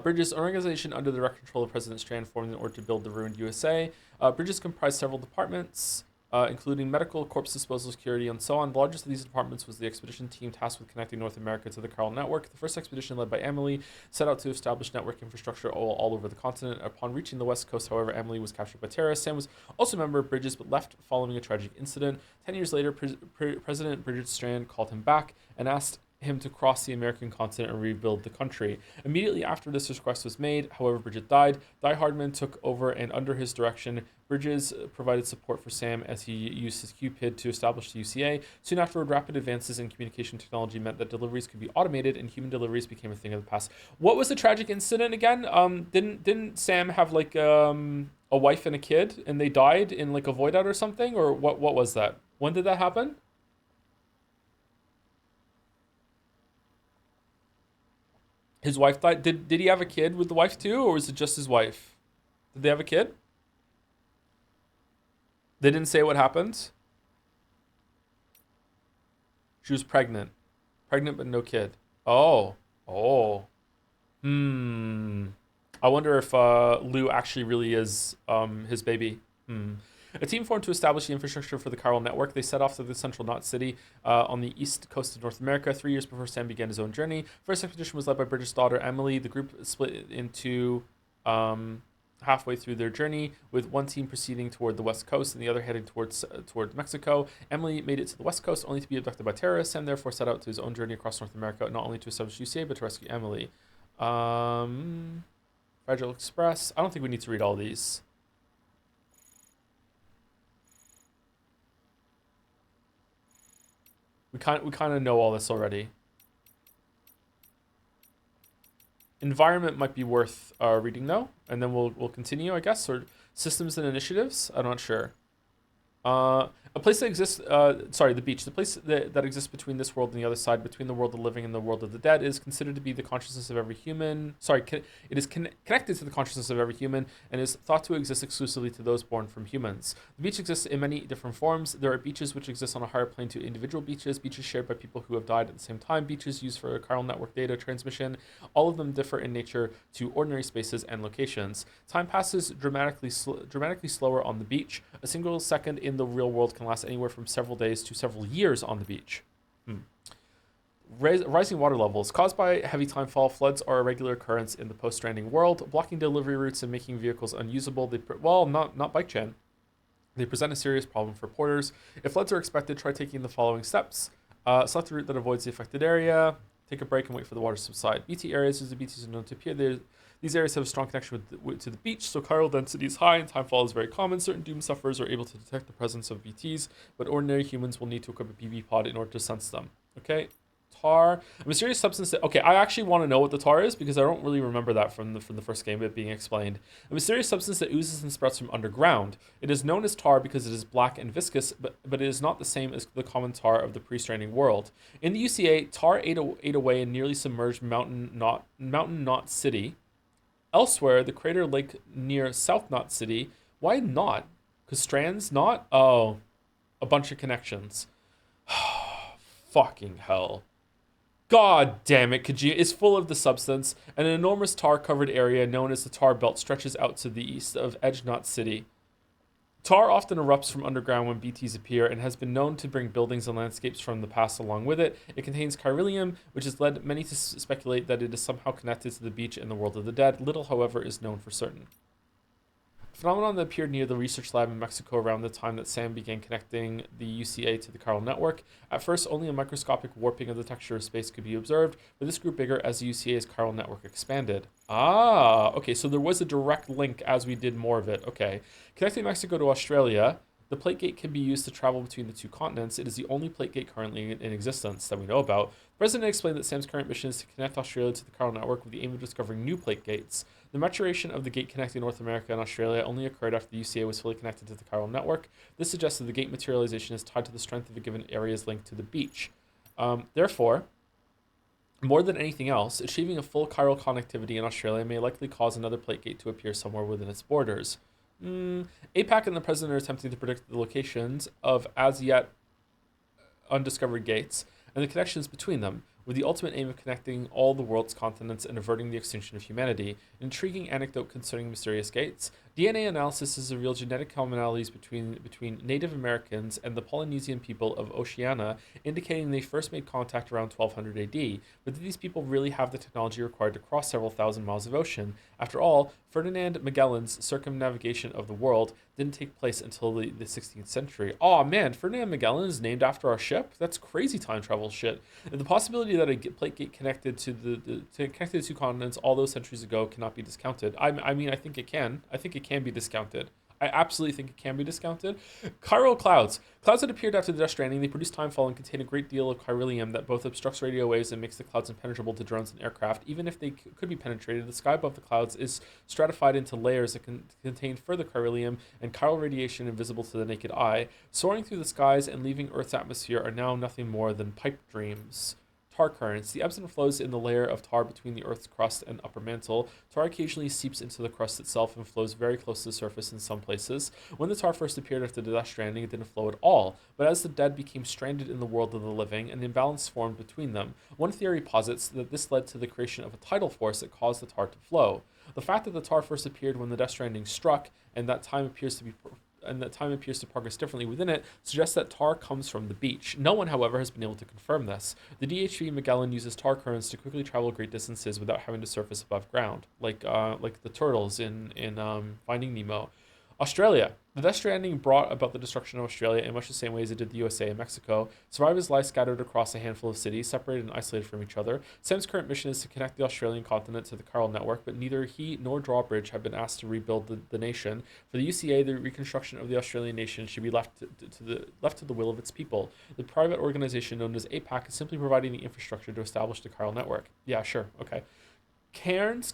Bridges, an organization under the direct control of President Strand, formed in order to build the ruined USA. Bridges comprised several departments, including medical, corpse disposal, security, and so on. The largest of these departments was the expedition team tasked with connecting North America to the chiral network. The first expedition, led by Emily, set out to establish network infrastructure all over the continent. Upon reaching the west coast, however, Emily was captured by terrorists. Sam was also a member of Bridges, but left following a tragic incident. 10 years later, President Bridget Strand called him back and asked him to cross the American continent and rebuild the country. Immediately after this request was made, however, Bridget died. Di Hardman took over, and under his direction, Bridges provided support for Sam as he used his Cupid to establish the UCA. Soon afterward, rapid advances in communication technology meant that deliveries could be automated, and human deliveries became a thing of the past. What was the tragic incident again? Didn't Sam have like a wife and a kid, and they died in like a void out or something, or what? What was that? When did that happen? His wife died. Did he have a kid with the wife too, or was it just his wife? Did they have a kid? They didn't say what happened. She was pregnant. Pregnant but no kid. Oh. Oh. I wonder if Lou actually really is his baby. A team formed to establish the infrastructure for the chiral network. They set off to the central knot city on the east coast of North America 3 years before Sam began his own journey. First expedition was led by Bridget's daughter, Emily. The group split into halfway through their journey, with one team proceeding toward the west coast and the other heading towards Mexico. Emily made it to the west coast only to be abducted by terrorists. Sam therefore set out to his own journey across North America, not only to establish UCA, but to rescue Emily. Fragile Express. I don't think we need to read all these. We kind of know all this already. Environment might be worth reading though, and then we'll continue, I guess. Or systems and initiatives. I'm not sure. A place that exists, the beach. The place that exists between this world and the other side, between the world of the living and the world of the dead, is considered to be the consciousness of every human. It is connected to the consciousness of every human and is thought to exist exclusively to those born from humans. The beach exists in many different forms. There are beaches which exist on a higher plane to individual beaches, beaches shared by people who have died at the same time, beaches used for chiral network data transmission. All of them differ in nature to ordinary spaces and locations. Time passes dramatically slower on the beach. A single second in the real world can last anywhere from several days to several years on the beach. Rising water levels caused by heavy timefall. Floods are a regular occurrence in the post-stranding world, blocking delivery routes and making vehicles unusable. Not bike chain. They present a serious problem for porters. If floods are expected, try taking the following steps. Select a route that avoids the affected area. Take a break and wait for the water to subside. BT areas, as the BTs are known to appear, these areas have a strong connection to the beach, so chiral density is high and timefall is very common. Certain doom sufferers are able to detect the presence of BTs, but ordinary humans will need to equip a BB pod in order to sense them. Okay, tar, a mysterious substance that, okay, I actually want to know what the tar is because I don't really remember that from the first game, it being explained. A mysterious substance that oozes and sprouts from underground. It is known as tar because it is black and viscous, but it is not the same as the common tar of the pre-stranding world. In the UCA, tar ate away a nearly submerged mountain knot city. Elsewhere, the crater lake near South Knot City. Why not? Because Strand's not? Oh, a bunch of connections. Fucking hell. God damn it, Kojima is full of the substance. An enormous tar-covered area known as the Tar Belt stretches out to the east of Edge Knot City. Tar often erupts from underground when BTs appear and has been known to bring buildings and landscapes from the past along with it. It contains chiralium, which has led many to speculate that it is somehow connected to the beach and the world of the dead. Little, however, is known for certain. A phenomenon that appeared near the research lab in Mexico around the time that Sam began connecting the UCA to the chiral network. At first, only a microscopic warping of the texture of space could be observed, but this grew bigger as the UCA's chiral network expanded. Ah, okay, so there was a direct link as we did more of it. Okay. Connecting Mexico to Australia, the plate gate can be used to travel between the two continents. It is the only plate gate currently in existence that we know about. The president explained that Sam's current mission is to connect Australia to the chiral network with the aim of discovering new plate gates. The maturation of the gate connecting North America and Australia only occurred after the UCA was fully connected to the chiral network. This suggests that the gate materialization is tied to the strength of a given area's link to the beach. Therefore, more than anything else, achieving a full chiral connectivity in Australia may likely cause another plate gate to appear somewhere within its borders. APAC and the president are attempting to predict the locations of as yet undiscovered gates and the connections between them, with the ultimate aim of connecting all the world's continents and averting the extinction of humanity. An intriguing anecdote concerning mysterious gates. DNA analysis has revealed genetic commonalities between Native Americans and the Polynesian people of Oceania, indicating they first made contact around 1200 AD. But did these people really have the technology required to cross several thousand miles of ocean? After all, Ferdinand Magellan's circumnavigation of the world didn't take place until the 16th century. Oh man, Ferdinand Magellan is named after our ship? That's crazy time travel shit. And the possibility that a plate gate connected to the two continents all those centuries ago cannot be discounted. I mean, I think it can. I think it can be discounted. I absolutely think it can be discounted. Chiral clouds. Clouds that appeared after the Death Stranding, they produce timefall and contain a great deal of chiralium that both obstructs radio waves and makes the clouds impenetrable to drones and aircraft. Even if they could be penetrated, the sky above the clouds is stratified into layers that contain further chiralium and chiral radiation invisible to the naked eye. Soaring through the skies and leaving Earth's atmosphere are now nothing more than pipe dreams. Tar currents. The ebbs and flows in the layer of tar between the Earth's crust and upper mantle. Tar occasionally seeps into the crust itself and flows very close to the surface in some places. When the tar first appeared after the Death Stranding, it didn't flow at all. But as the dead became stranded in the world of the living, an imbalance formed between them. One theory posits that this led to the creation of a tidal force that caused the tar to flow. The fact that the tar first appeared when the Death Stranding struck, and that time appears to progress differently within it, suggests that tar comes from the beach. No one, however, has been able to confirm this. The DHV Magellan uses tar currents to quickly travel great distances without having to surface above ground, like the turtles in Finding Nemo. Australia. The Death Stranding brought about the destruction of Australia in much the same way as it did the USA and Mexico. Survivors lie scattered across a handful of cities, separated and isolated from each other. Sam's current mission is to connect the Australian continent to the chiral network, but neither he nor Drawbridge have been asked to rebuild the nation. For the UCA, the reconstruction of the Australian nation should be left to the will of its people. The private organization known as APAC is simply providing the infrastructure to establish the chiral network. Yeah, sure, okay. Cairns,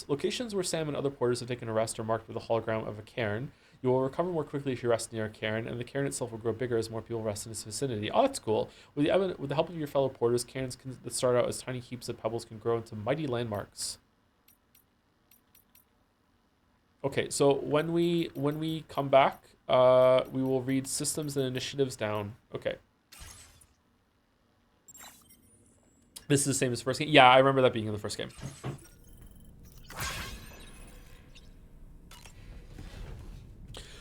locations where Sam and other porters have taken a rest are marked with a hologram of a cairn. You will recover more quickly if you rest near a cairn, and the cairn itself will grow bigger as more people rest in its vicinity. Oh, that's cool. With the help of your fellow porters, cairns that start out as tiny heaps of pebbles can grow into mighty landmarks. Okay, so when we come back, we will read systems and initiatives down. Okay. This is the same as the first game? Yeah, I remember that being in the first game.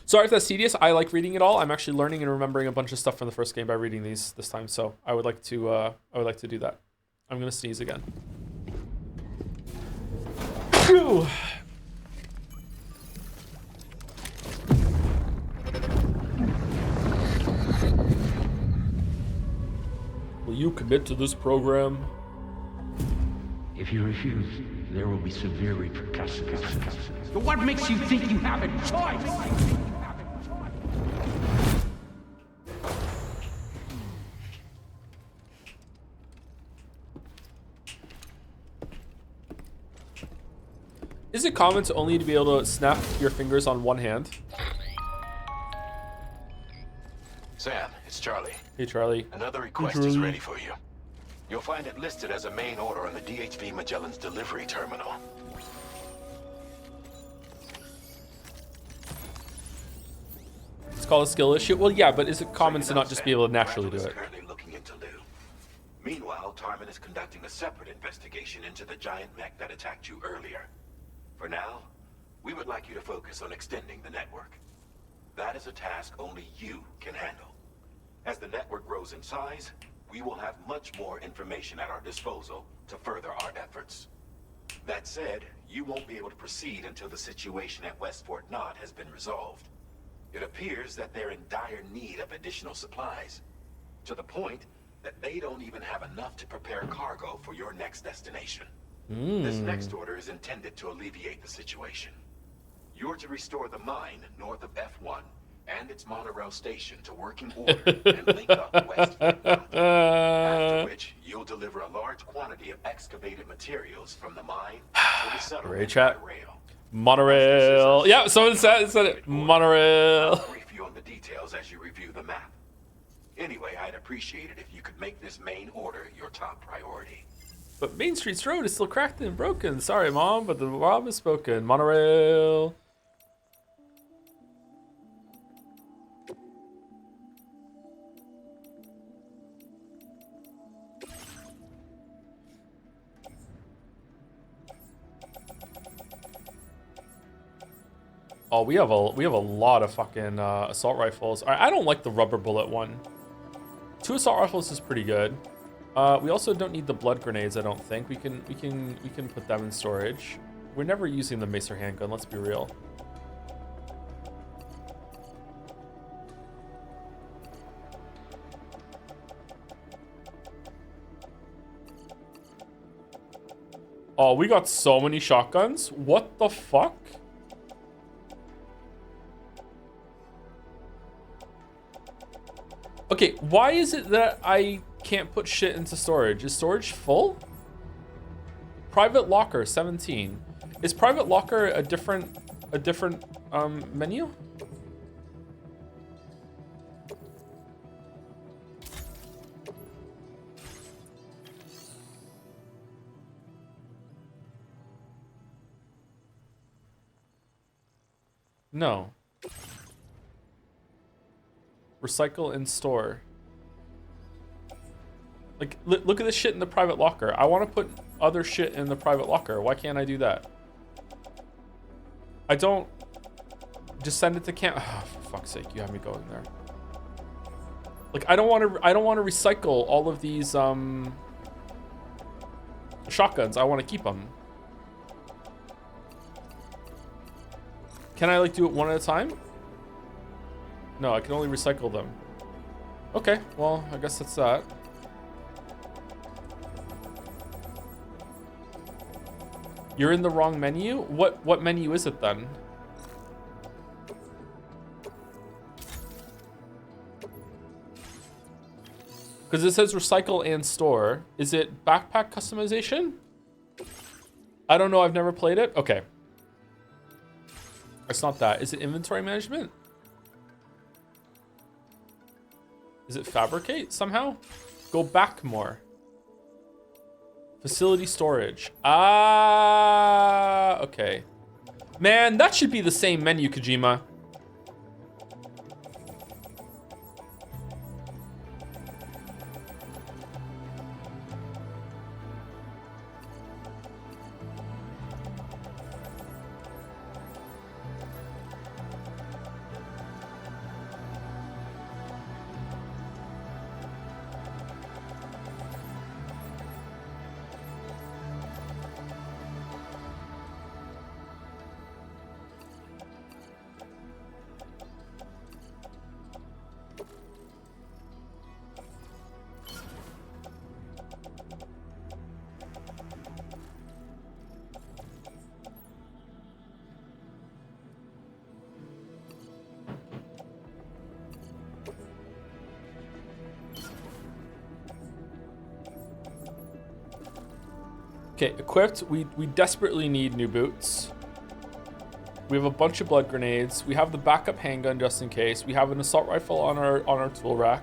Sorry if that's tedious. I like reading it all. I'm actually learning and remembering a bunch of stuff from the first game by reading these this time, so I would like to do that. I'm gonna sneeze again. Phew. Will you commit to this program? If you refuse, there will be severe repercussions. But what makes you think you have a choice? Is it common to only to be able to snap your fingers on one hand? Sam, it's Charlie. Hey, Charlie. Another request is ready for you. You'll find it listed as a main order on the DHV Magellan's delivery terminal. It's called a skill issue? Well, yeah, but is it common to not just be able to naturally do it? Currently looking into Lou. Meanwhile, Tarman is conducting a separate investigation into the giant mech that attacked you earlier. For now, we would like you to focus on extending the network. That is a task only you can handle. As the network grows in size, we will have much more information at our disposal to further our efforts. That said, you won't be able to proceed until the situation at West Fort Knott has been resolved. It appears that they're in dire need of additional supplies, to the point that they don't even have enough to prepare cargo for your next destination. This next order is intended to alleviate the situation. You're to restore the mine north of F1 and its monorail station to working order and link up West Fort Knott. After which, you'll deliver a large quantity of excavated materials from the mine to the settlement by rail. Monorail. Yeah, someone said it. Monorail. I'll brief you on the details as you review the map. Anyway, I'd appreciate it if you could make this main order your top priority. But Main Street's road is still cracked and broken. Sorry, Mom, but the Rob has spoken. Monorail. Oh, we have a lot of fucking assault rifles. I don't like the rubber bullet one. 2 assault rifles is pretty good. We also don't need the blood grenades, I don't think. We can put them in storage. We're never using the macer handgun, let's be real. Oh, we got so many shotguns. What the fuck? Okay, why is it that I can't put shit into storage? Is storage full? Private locker 17. Is private locker a different menu? No. Recycle and store. Like, look at this shit in the private locker. I want to put other shit in the private locker. Why can't I do that? I don't... Just send it to camp... Oh, for fuck's sake, you have me going there. Like, I don't want to recycle all of these, shotguns. I want to keep them. Can I, like, do it one at a time? No, I can only recycle them. Okay, well, I guess that's that. You're in the wrong menu? What menu is it then? Because it says recycle and store. Is it backpack customization? I don't know, I've never played it. Okay. It's not that. Is it inventory management? Is it fabricate somehow? Go back more. Facility storage. Ah, okay. Man, that should be the same menu, Kojima. Okay, equipped. We desperately need new boots. We have a bunch of blood grenades. We have the backup handgun just in case. We have an assault rifle on our tool rack.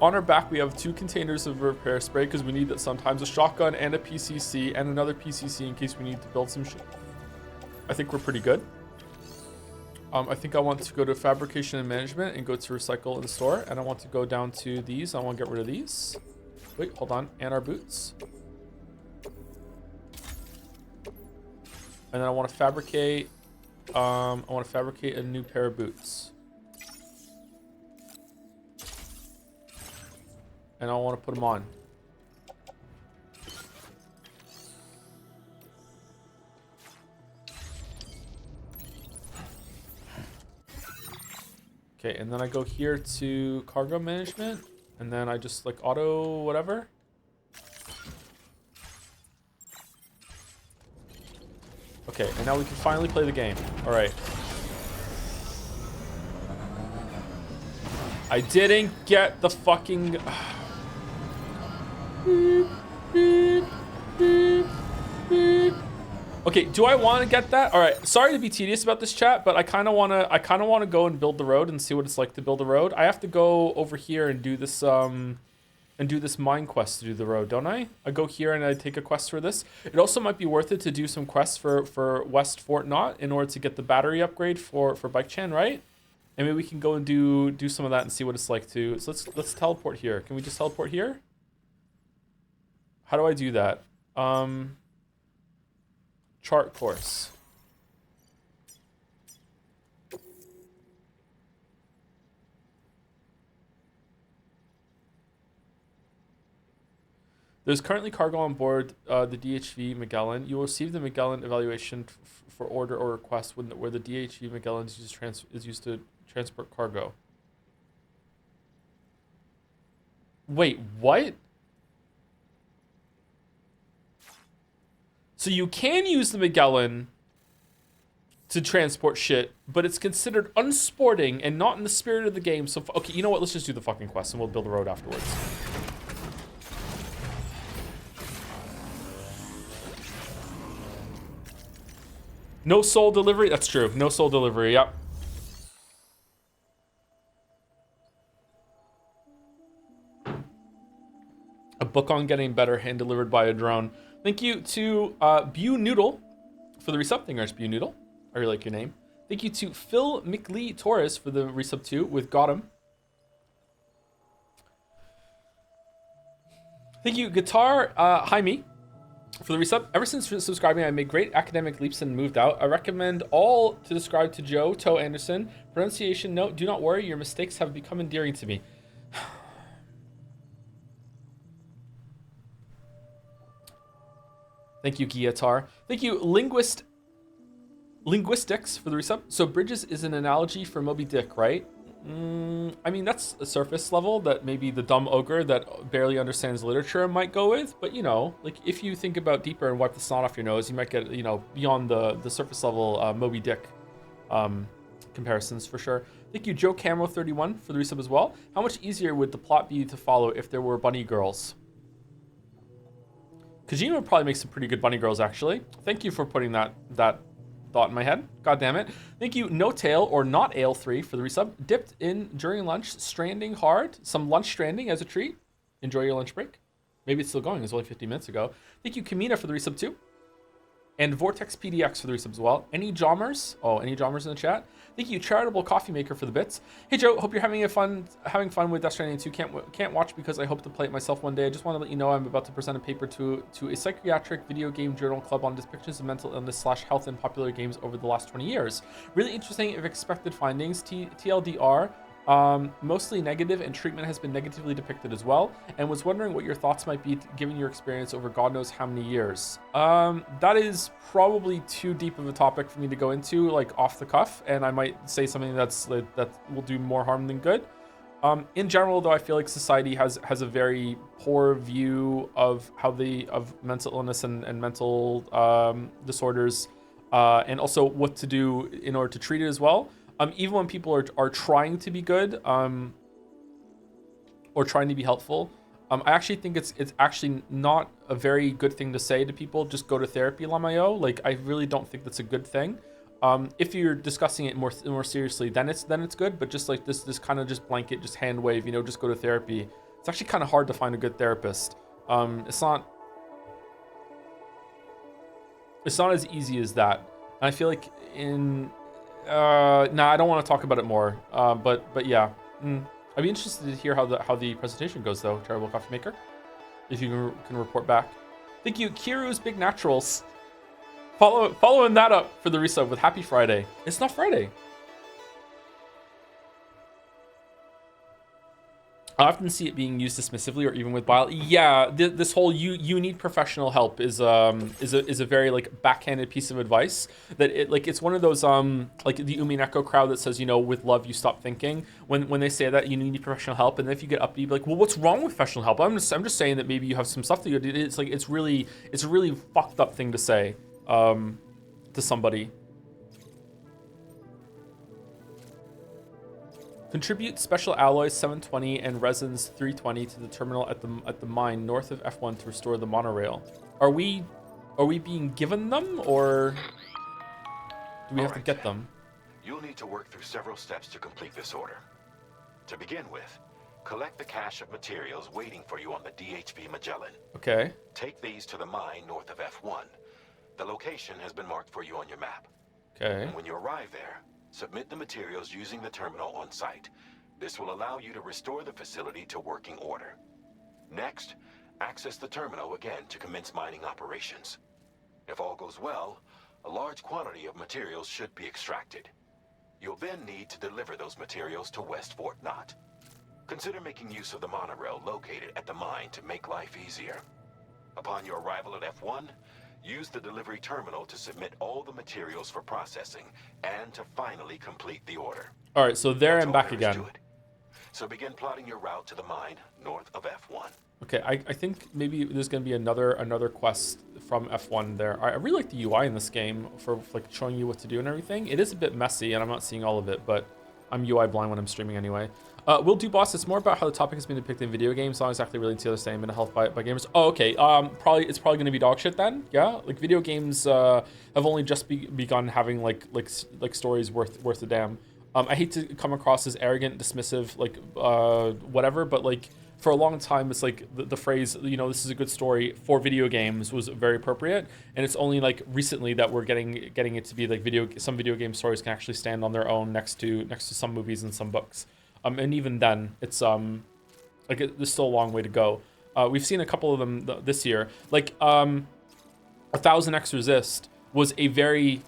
On our back, we have 2 containers of repair spray because we need that sometimes, a shotgun and a PCC and another PCC in case we need to build some shit. I think we're pretty good. I think I want to go to fabrication and management and go to recycle and store. And I want to go down to these. I want to get rid of these. Wait, hold on. And our boots. And then I want to fabricate. I want to fabricate a new pair of boots. And I want to put them on. Okay, and then I go here to cargo management, and then I just like auto whatever. Okay, and now we can finally play the game. All right. I didn't get the fucking... Okay, do I want to get that? All right, sorry to be tedious about this, chat, but I kind of want to go and build the road and see what it's like to build a road. I have to go over here and do this mine quest to do the road, don't I? I go here and I take a quest for this. It also might be worth it to do some quests for West Fort Knott in order to get the battery upgrade for Bike Chan, right? And maybe we can go and do some of that and see what it's like to. So let's teleport here. Can we just teleport here? How do I do that? Chart course. There's currently cargo on board the DHV Magellan. You will receive the Magellan evaluation for order or request where the DHV Magellan is used to transport cargo. Wait, what? So you can use the Magellan to transport shit, but it's considered unsporting and not in the spirit of the game. So, okay, you know what? Let's just do the fucking quest and we'll build a road afterwards. No soul delivery? That's true. No soul delivery, yep. A book on getting better, hand delivered by a drone. Thank you to Bew Noodle for the resub. Thank you, Bew Noodle. I really like your name. Thank you to Phil McLee Torres for the resub too with Gotham. Thank you, Guitar Jaime, for the resub. Ever since subscribing, I made great academic leaps and moved out. I recommend all to subscribe to Joe Toe Anderson. Pronunciation note, do not worry, your mistakes have become endearing to me. Thank you, Guitar. Thank you, Linguistics for the resub. So Bridges is an analogy for Moby Dick, right? I mean, that's a surface level that maybe the dumb ogre that barely understands literature might go with. But, you know, like if you think about deeper and wipe the snot off your nose, you might get, you know, beyond the surface level Moby Dick comparisons for sure. Thank you, Joe Camo 31 for the resub as well. How much easier would the plot be to follow if there were bunny girls? Kojima would probably make some pretty good bunny girls, actually. Thank you for putting that thought in my head. God damn it. Thank you, No Tail or Not Ale 3 for the resub. Dipped in during lunch, stranding hard. Some lunch stranding as a treat. Enjoy your lunch break. Maybe it's still going. It was only 15 minutes ago. Thank you, Kamina, for the resub too. And Vortex PDX for the resub as well. Any Jommers? Oh, any Jommers in the chat? Thank you, Charitable Coffee Maker, for the bits. Hey Joe, hope you're having fun with Death Stranding 2. Can't watch because I hope to play it myself one day. I just want to let you know I'm about to present a paper to a psychiatric video game journal club on depictions of mental illness / health in popular games over the last 20 years. Really interesting if expected findings. TLDR. Mostly negative, and treatment has been negatively depicted as well, and was wondering what your thoughts might be given your experience over God knows how many years. That is probably too deep of a topic for me to go into, like off the cuff, and I might say something that will do more harm than good. In general, though, I feel like society has a very poor view of of mental illness and mental disorders, and also what to do in order to treat it as well. Even when people are trying to be good, or trying to be helpful, I actually think it's actually not a very good thing to say to people, just go to therapy, Lamayo. Like, I really don't think that's a good thing. If you're discussing it more seriously, then it's good. But just like this kind of just blanket, just hand wave, you know, just go to therapy. It's actually kind of hard to find a good therapist. It's not as easy as that. And I feel like I don't want to talk about it more. But yeah, I'd be interested to hear how the presentation goes, though. Terrible Coffee Maker, if you can report back. Thank you, Kiru's Big Naturals. Following that up for the resub with Happy Friday. It's not Friday. I often see it being used dismissively or even with bile. Yeah, this whole you need professional help is a very like backhanded piece of advice that it's one of those like the Umineko crowd that says, you know, with love you stop thinking. When they say that you need professional help, and then if you get up, you be like, well, what's wrong with professional help? I'm just saying that maybe you have some stuff that you do. It's like it's a really fucked up thing to say to somebody. Contribute special alloys 720 and resins 320 to the terminal at the mine north of F1 to restore the monorail. Are we being given them, or do we have to get them? You'll need to work through several steps to complete this order. To begin with, collect the cache of materials waiting for you on the DHV Magellan. Okay. Take these to the mine north of F1. The location has been marked for you on your map. Okay. And when you arrive there, submit the materials using the terminal on site. This will allow you to restore the facility to working order. Next, access the terminal again to commence mining operations. If all goes well, a large quantity of materials should be extracted. You'll then need to deliver those materials to West Fort Knott. Consider making use of the monorail located at the mine to make life easier. Upon your arrival at F1, use the delivery terminal to submit all the materials for processing and to finally complete the order. All right, so there That's I'm all back there is again. to it. So begin plotting your route to the mine north of F1. Okay, I think maybe there's gonna be another quest from F1 there. I really like the UI in this game for like showing you what to do and everything. It is a bit messy, and I'm not seeing all of it, but I'm UI blind when I'm streaming anyway. Will do, boss. It's more about how the topic has been depicted in video games, not exactly related to the same mental health by gamers. Oh, okay. It's probably going to be dog shit then. Yeah, like video games have only just begun having like stories worth a damn. I hate to come across as arrogant, dismissive, like whatever, but like for a long time, it's like the phrase, you know, this is a good story for video games was very appropriate, and it's only like recently that we're getting it to be like some video game stories can actually stand on their own next to some movies and some books. And even then, it's there's still a long way to go. We've seen a couple of them this year. Like 1000X Resist was a very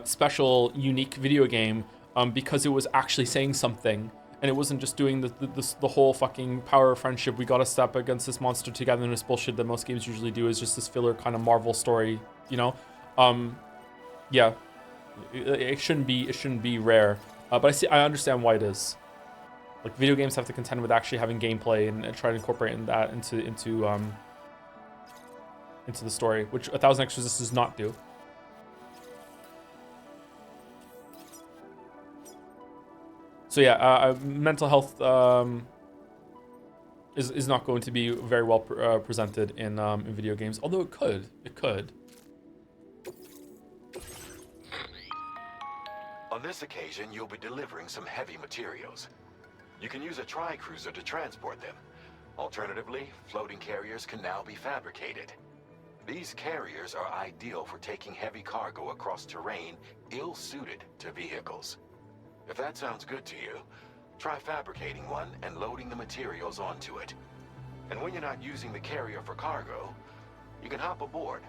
special, unique video game because it was actually saying something, and it wasn't just doing the whole fucking power of friendship. We got to step against this monster together, and this bullshit that most games usually do is just this filler kind of Marvel story, you know. Yeah, it shouldn't be rare, but I understand why it is. Like video games have to contend with actually having gameplay and try to incorporate that into the story, which 1000X Resist does not do. So yeah, mental health is not going to be very well presented in video games, although it could. On this occasion, you'll be delivering some heavy materials. You can use a tri-cruiser to transport them. Alternatively, floating carriers can now be fabricated. These carriers are ideal for taking heavy cargo across terrain ill-suited to vehicles. If that sounds good to you, try fabricating one and loading the materials onto it. And when you're not using the carrier for cargo, you can hop aboard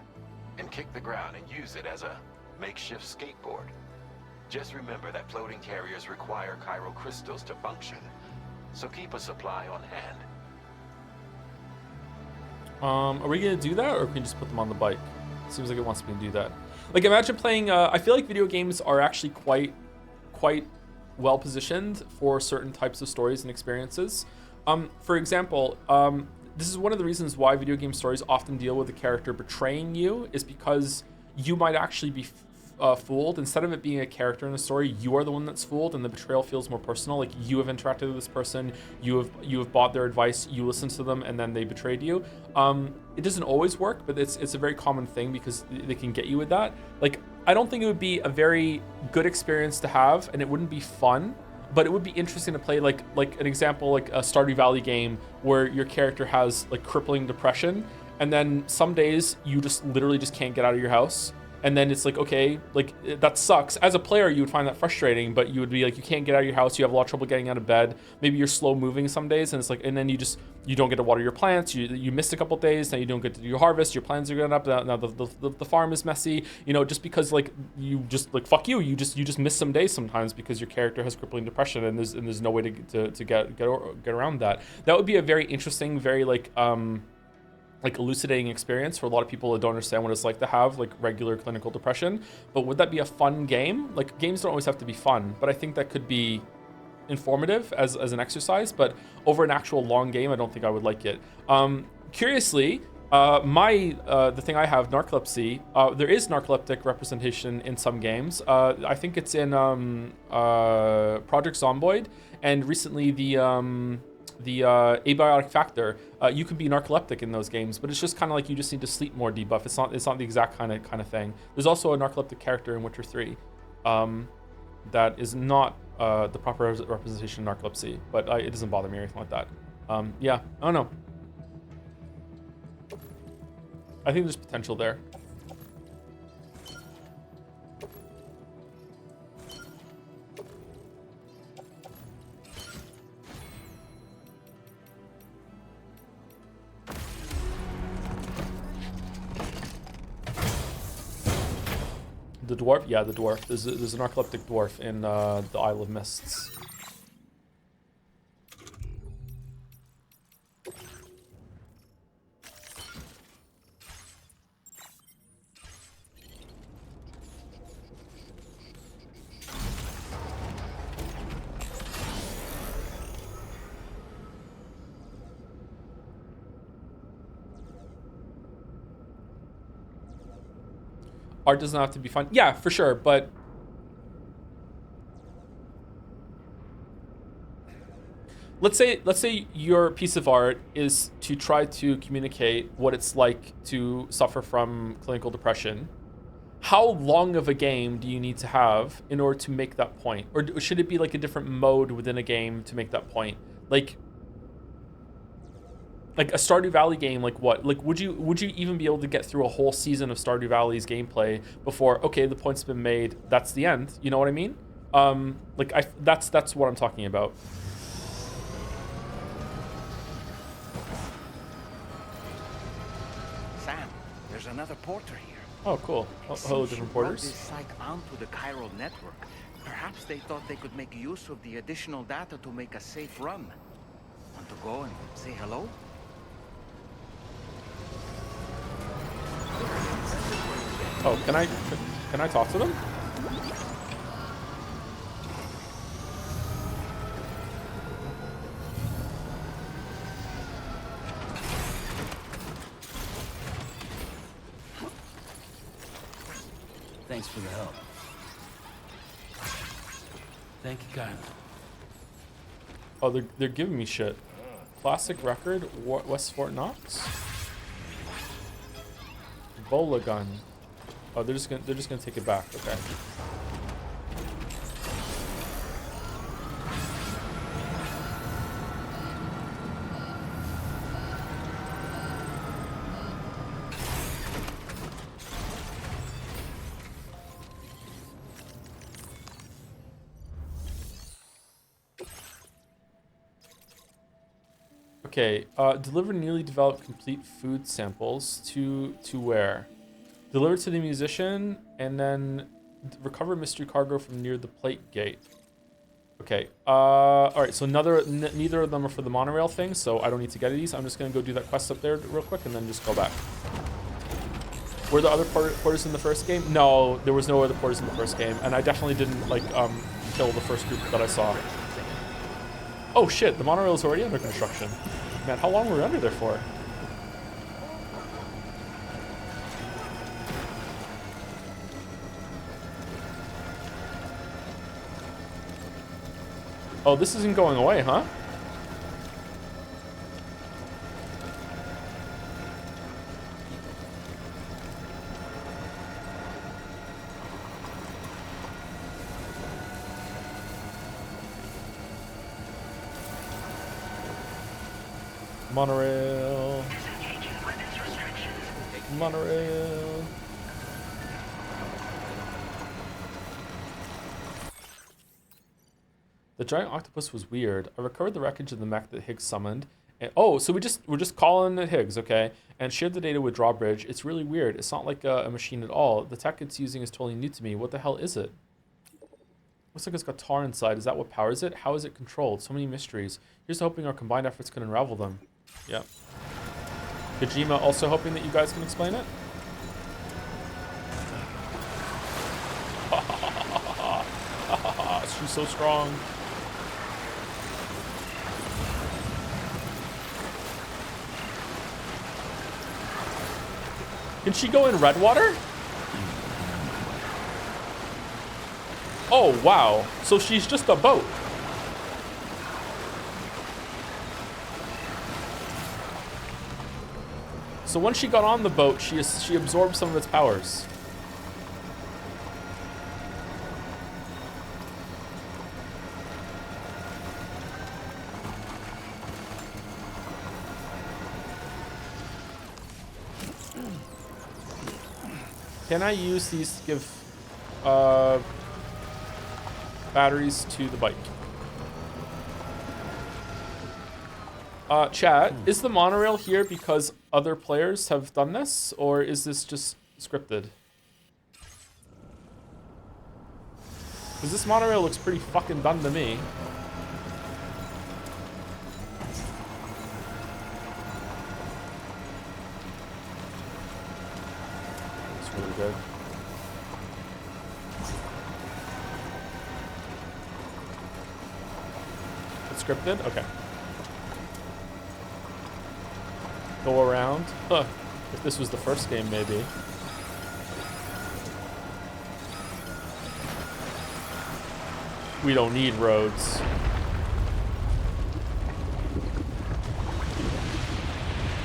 and kick the ground and use it as a makeshift skateboard. Just remember that floating carriers require chiral crystals to function, so keep a supply on hand. Are we gonna do that, or can we just put them on the bike? Seems like it wants me to do that. Like, imagine playing. I feel like video games are actually quite well positioned for certain types of stories and experiences. For example, this is one of the reasons why video game stories often deal with a character betraying you, is because you might actually be fooled. Instead of it being a character in the story, you are the one that's fooled, and the betrayal feels more personal. Like, you have interacted with this person, you have bought their advice, you listened to them, and then they betrayed you. It doesn't always work, but it's a very common thing because they can get you with that. Like, I don't think it would be a very good experience to have, and it wouldn't be fun, but it would be interesting to play like an example, like a Stardew Valley game where your character has like crippling depression, and then some days you just literally just can't get out of your house. And then it's like, okay, like that sucks. As a player, you would find that frustrating, but you would be like, you can't get out of your house. You have a lot of trouble getting out of bed. Maybe you're slow moving some days, and it's like, and then you don't get to water your plants. You missed a couple days. Now you don't get to do your harvest. Your plants are going up. Now the farm is messy. You know, just because like you just like fuck you. You just miss some days sometimes because your character has crippling depression, and there's no way to get around that. That would be a very interesting, very like elucidating experience for a lot of people that don't understand what it's like to have like regular clinical depression. But would that be a fun game? Like, games don't always have to be fun, but I think that could be informative as an exercise. But over an actual long game, I don't think I would like it. Curiously, the thing I have, narcolepsy, there is narcoleptic representation in some games. I think it's in Project Zomboid, and recently the abiotic factor. You can be narcoleptic in those games, but it's just kind of like you just need to sleep more debuff. It's not the exact kind of thing. There's also a narcoleptic character in Witcher 3 that is not the proper representation of narcolepsy, but it doesn't bother me or anything like that. Yeah, I don't know. I think there's potential there. The dwarf? Yeah, the dwarf. There's a narcoleptic dwarf in the Isle of Mists. art doesn't have to be fun. Yeah, for sure, but let's say your piece of art is to try to communicate what it's like to suffer from clinical depression. How long of a game do you need to have in order to make that point? Or should it be like a different mode within a game to make that point? Like a Stardew Valley game, like what? Like would you even be able to get through a whole season of Stardew Valley's gameplay before, okay, the point's been made, that's the end? You know what I mean? That's what I'm talking about. Sam, there's another porter here. Oh, cool. Hello, different porters. This site onto the chiral network. Perhaps they thought they could make use of the additional data to make a safe run. Want to go and say hello? Oh, can I talk to them? Thanks for the help. Thank you, kindly. Oh, they're giving me shit. Classic record, West Fort Knox. Bola gun. Oh, they're just gonna take it back. Okay. Okay, deliver newly developed complete food samples to where? Deliver to the musician and then recover mystery cargo from near the plate gate. Okay, all right, so neither of them are for the monorail thing, so I don't need to get these. I'm just gonna go do that quest up there real quick and then just go back. Were the other porters in the first game? No, there was no other porters in the first game, and I definitely didn't like kill the first group that I saw. Oh shit, the monorail is already under construction. Man, how long were we under there for? Oh, this isn't going away, huh? Monorail. Monorail. The giant octopus was weird. I recovered the wreckage of the mech that Higgs summoned. And, oh, so we're just calling it Higgs, okay? And shared the data with Drawbridge. It's really weird. It's not like a machine at all. The tech it's using is totally new to me. What the hell is it? Looks like it's got tar inside. Is that what powers it? How is it controlled? So many mysteries. Here's hoping our combined efforts can unravel them. Yep. Kojima also hoping that you guys can explain it? She's so strong. Can she go in red water? Oh, wow. So she's just a boat. So once she got on the boat, she absorbed some of its powers. Can I use these to give batteries to the bike? Chat, is the monorail here because other players have done this, or is this just scripted? Because this monorail looks pretty fucking done to me. It's really good. It's scripted? Okay. Go around. Huh. If this was the first game, maybe. We don't need roads.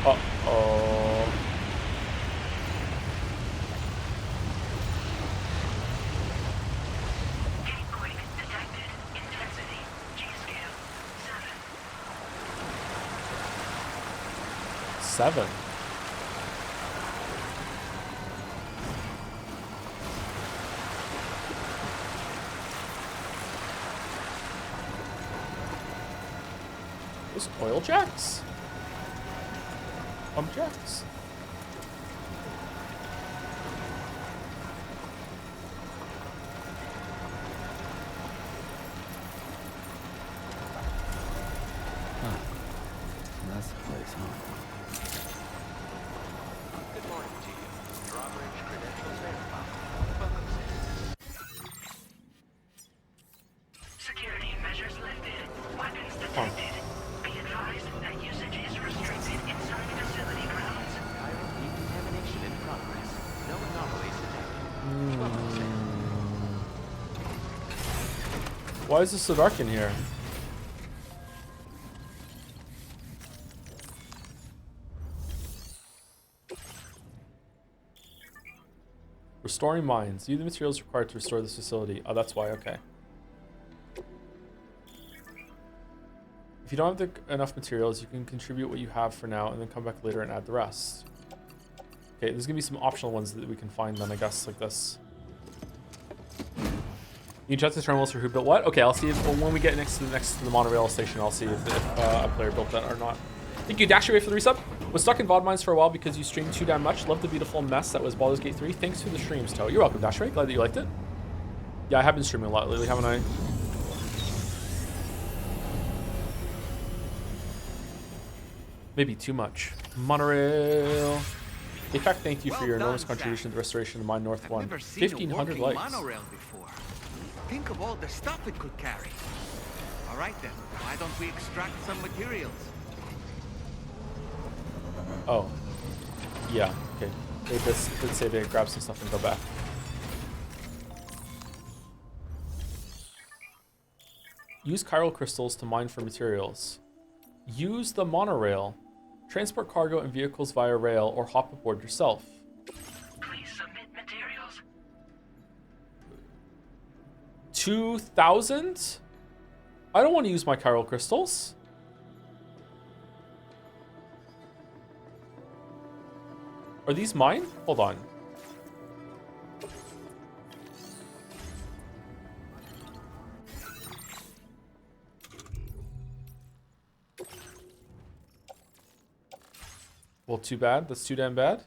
Uh-oh. Seven. Those oil jacks? Pump jacks? Huh. That's the place, huh? Good morning to you. Drawbridge credentials verified. Welcome, Security measures lifted. Weapons detected. Be advised that usage is restricted inside facility grounds. Decontamination in progress. No anomalies detected. Welcome, Sam. Why is it so dark in here? Restoring mines. Use the materials required to restore this facility. Oh, that's why. Okay. If you don't have enough materials, you can contribute what you have for now and then come back later and add the rest. Okay, there's gonna be some optional ones that we can find then, I guess, like this. You check the terminals for who built what? Okay, I'll see if when we get next to the monorail station, I'll see if a player built that or not. Thank you, Dashaway, for the resub. Was stuck in VOD mines for a while because you streamed too damn much. Love the beautiful mess that was Baldur's Gate 3. Thanks for the streams, Toe. You're welcome, Dashaway. Glad that you liked it. Yeah, I have been streaming a lot lately, haven't I? Maybe too much. Monorail. In fact, thank you for your enormous contribution to the restoration of Mine North 1. 1,500 likes. Monorail before. Think of all the stuff it could carry. All right then, why don't we extract some materials? Oh. Yeah, okay. Let's save it, grab some stuff and go back. Use chiral crystals to mine for materials. Use the monorail. Transport cargo and vehicles via rail or hop aboard yourself. Please submit materials. 2,000? I don't want to use my chiral crystals. Are these mine? Hold on. Well, too bad. That's too damn bad.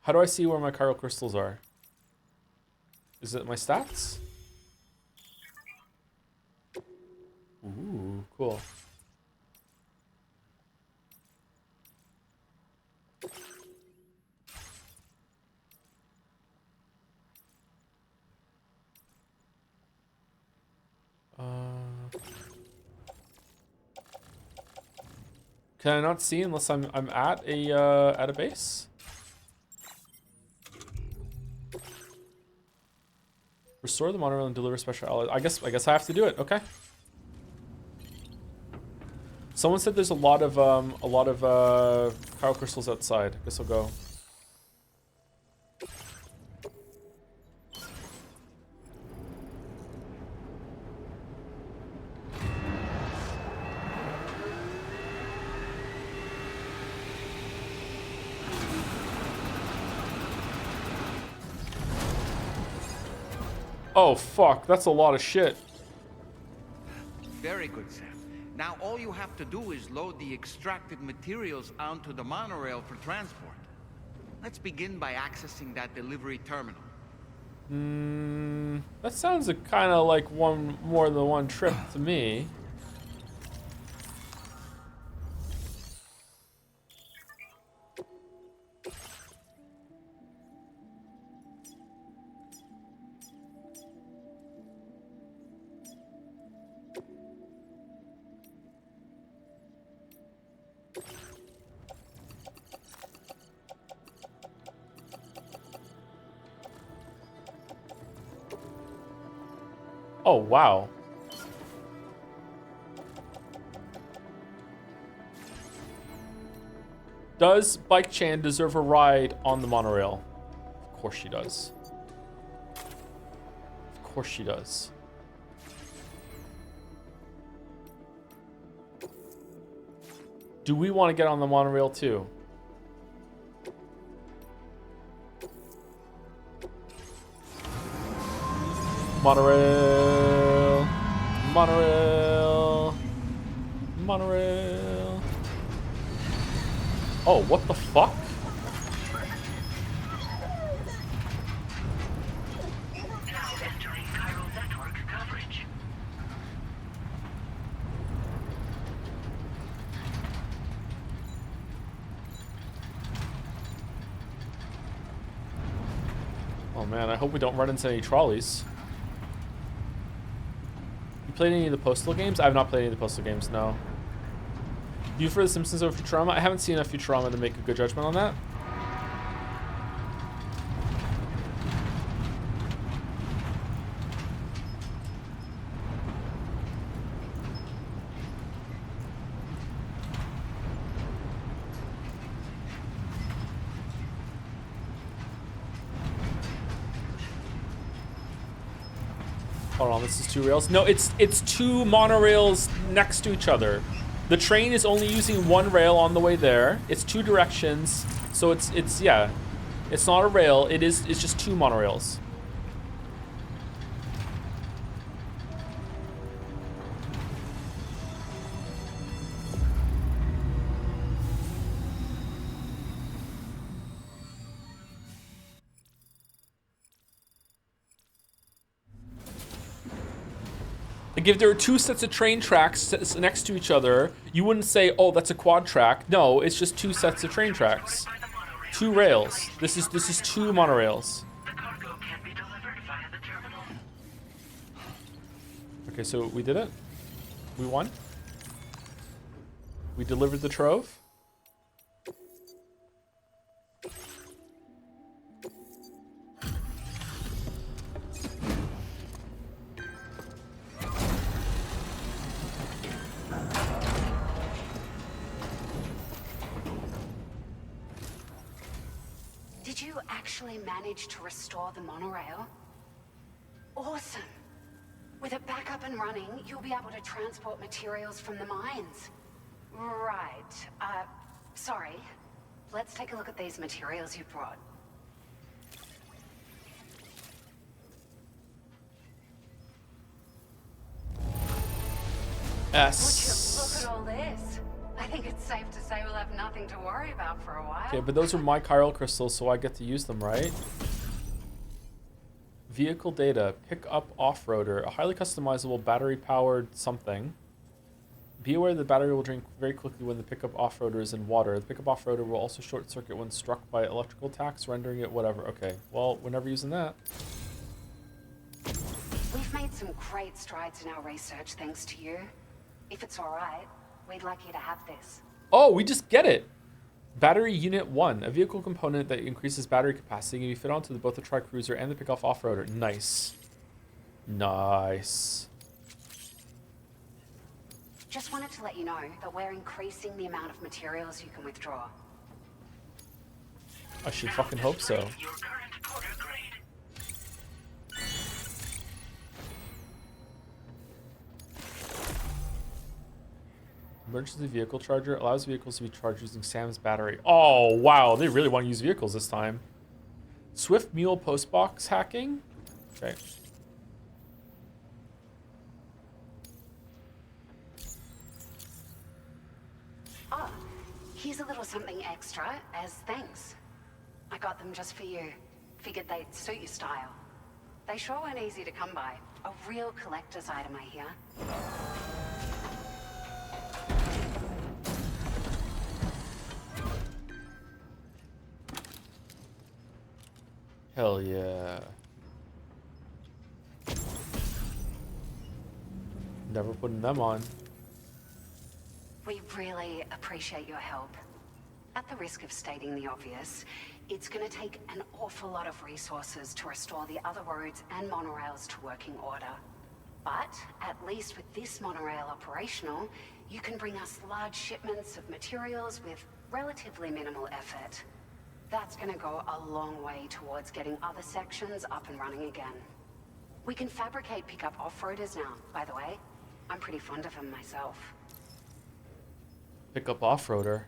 How do I see where my chiral crystals are? Is it my stats? Ooh, cool. Can I not see unless I'm at a base? Restore the monorail and deliver special alloys. I guess I have to do it. Okay. Someone said there's a lot of chiral crystals outside. Guess I'll go. Oh, fuck. That's a lot of shit. Very good, Sam. Now all you have to do is load the extracted materials onto the monorail for transport. Let's begin by accessing that delivery terminal. That sounds kind of like more than one trip to me. Oh, wow. Does Bike Chan deserve a ride on the monorail? Of course she does. Of course she does. Do we want to get on the monorail too? Monorail. Monorail. Monorail. Oh, what the fuck? Now entering chiral network coverage. Oh man, I hope we don't run into any trolleys. You played any of the Postal games? I have not played any of the Postal games, no. Do you prefer The Simpsons over Futurama? I haven't seen enough Futurama to make a good judgment on that. Hold on, this is 2 rails. No, it's 2 monorails next to each other. The train is only using 1 rail on the way there. It's 2 directions, so it's yeah, it's not a rail. It's just 2 monorails. Like if there were 2 sets of train tracks next to each other, you wouldn't say, "Oh, that's a quad track." No, it's just 2 sets of train tracks, 2 rails. This is 2 monorails. Okay, so we did it. We won. We delivered the trove. Did you actually manage to restore the monorail? Awesome. With it back up and running, you'll be able to transport materials from the mines. Right. Sorry. Let's take a look at these materials you brought. S. Would you look at all this? I think it's safe to say we'll have nothing to worry about for a while. Okay, but those are my chiral crystals, so I get to use them, right? Vehicle data. Pick up off-roader. A highly customizable battery-powered something. Be aware the battery will drain very quickly when the pickup off-roader is in water. The pickup off-roader will also short-circuit when struck by electrical attacks, rendering it whatever. Okay, well, we're never using that. We've made some great strides in our research thanks to you. If it's all right, we'd like you to have this. Oh, we just get it. Battery Unit 1, a vehicle component that increases battery capacity can be fit onto both the Tri-Cruiser and the pickup off-roader. Nice. Nice. Just wanted to let you know that we're increasing the amount of materials you can withdraw. I should fucking hope so. Your current quarter grade. Emergency vehicle charger allows vehicles to be charged using Sam's battery. Oh, wow. They really want to use vehicles this time. Swift Mule postbox hacking? Okay. Oh, here's a little something extra as thanks. I got them just for you. Figured they'd suit your style. They sure weren't easy to come by. A real collector's item, I hear. Hell yeah. Never putting them on. We really appreciate your help. At the risk of stating the obvious, it's going to take an awful lot of resources to restore the other roads and monorails to working order. But at least with this monorail operational, you can bring us large shipments of materials with relatively minimal effort. That's gonna go a long way towards getting other sections up and running again. We can fabricate pickup off-roaders now, by the way. I'm pretty fond of them myself. Pick up off-roader.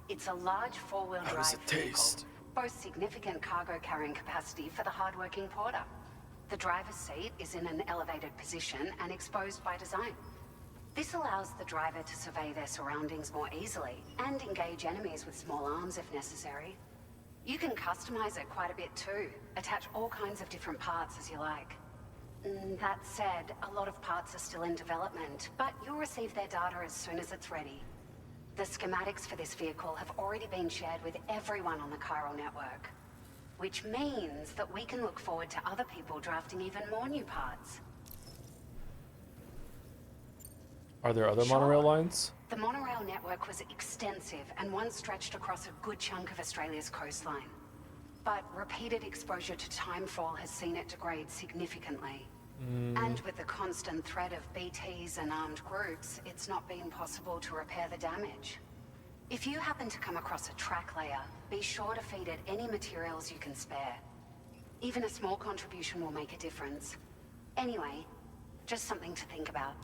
It's a large four-wheel How drive does it taste? vehicle, boasts significant cargo carrying capacity for the hard-working porter. The driver's seat is in an elevated position and exposed by design. This allows the driver to survey their surroundings more easily and engage enemies with small arms if necessary. You can customize it quite a bit too, attach all kinds of different parts as you like. That said, a lot of parts are still in development, but you'll receive their data as soon as it's ready. The schematics for this vehicle have already been shared with everyone on the chiral network, which means that we can look forward to other people drafting even more new parts. Are there other monorail lines? The monorail network was extensive and once stretched across a good chunk of Australia's coastline. But repeated exposure to timefall has seen it degrade significantly. And with the constant threat of BTs and armed groups, it's not been possible to repair the damage. If you happen to come across a track layer, be sure to feed it any materials you can spare. Even a small contribution will make a difference. Anyway, just something to think about.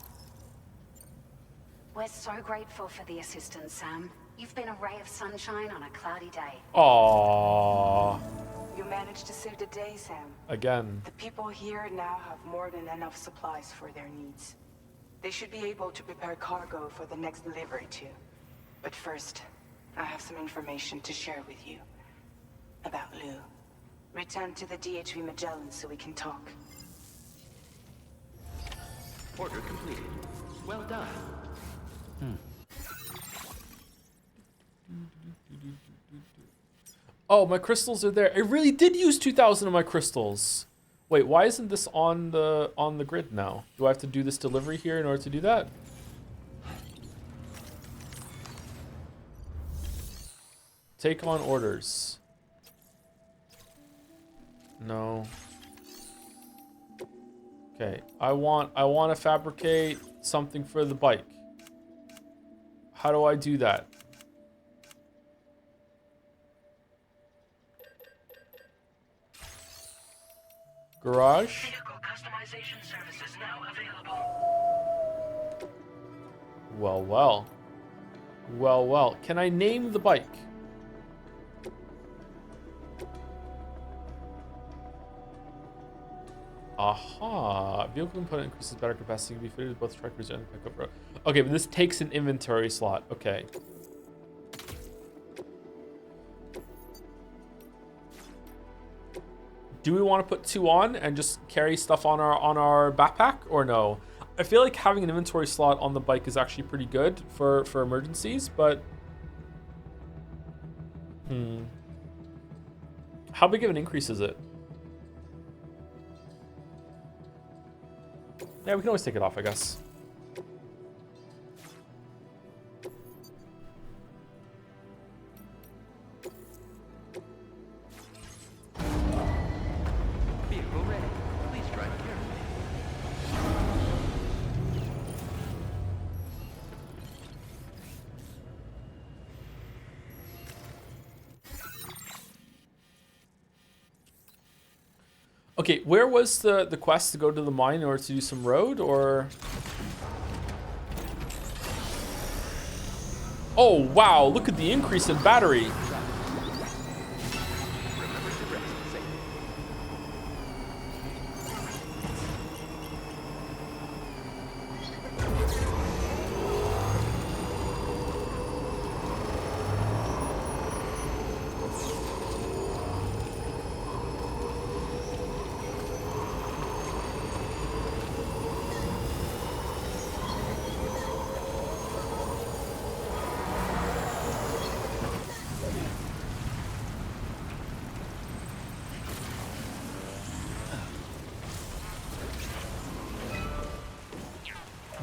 We're so grateful for the assistance, Sam. You've been a ray of sunshine on a cloudy day. Aww. You managed to save the day, Sam. Again. The people here now have more than enough supplies for their needs. They should be able to prepare cargo for the next delivery too. But first, I have some information to share with you. About Lou. Return to the DHV Magellan so we can talk. Order completed. Well done. Oh, my crystals are there. I really did use 2,000 of my crystals. Wait, why isn't this on the grid now? Do I have to do this delivery here in order to do that? Take on orders. No. Okay, I want to fabricate something for the bike. How do I do that? Garage? Vehicle customization services now available. Well, well. Well, well. Can I name the bike? Aha. Vehicle component increases battery capacity, can be fitted with both trackers and pickup road. Okay, but this takes an inventory slot. Okay. Do we want to put 2 on and just carry stuff on our backpack or no? I feel like having an inventory slot on the bike is actually pretty good for emergencies, but how big of an increase is it? Yeah, we can always take it off, I guess. Vehicle ready. Please drive carefully. Okay, where was the quest to go to the mine in order to do some road, or? Oh, wow, look at the increase in battery.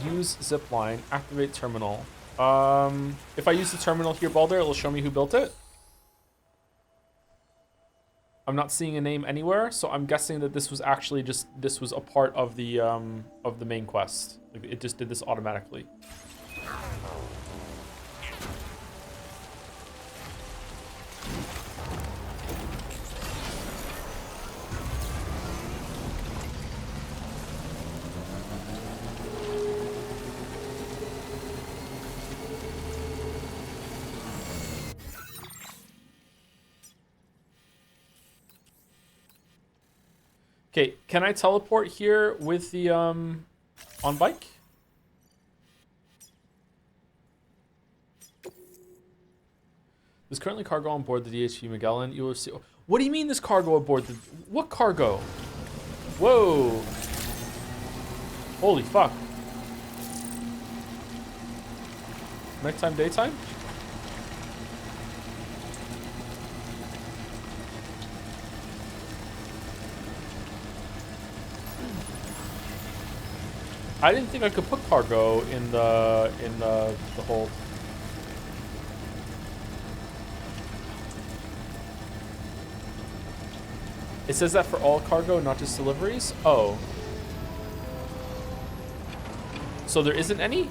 Use zipline, activate terminal. If I use the terminal here, Balder, it'll show me who built it. I'm not seeing a name anywhere, so I'm guessing that this was actually this was a part of the main quest. Like it just did this automatically. Okay, can I teleport here with the on bike? There's currently cargo on board the DHV Magellan. You will see. What do you mean there's cargo aboard the? What cargo? Whoa! Holy fuck! Nighttime, daytime? I didn't think I could put cargo in the hold. It says that for all cargo, not just deliveries? Oh. So there isn't any?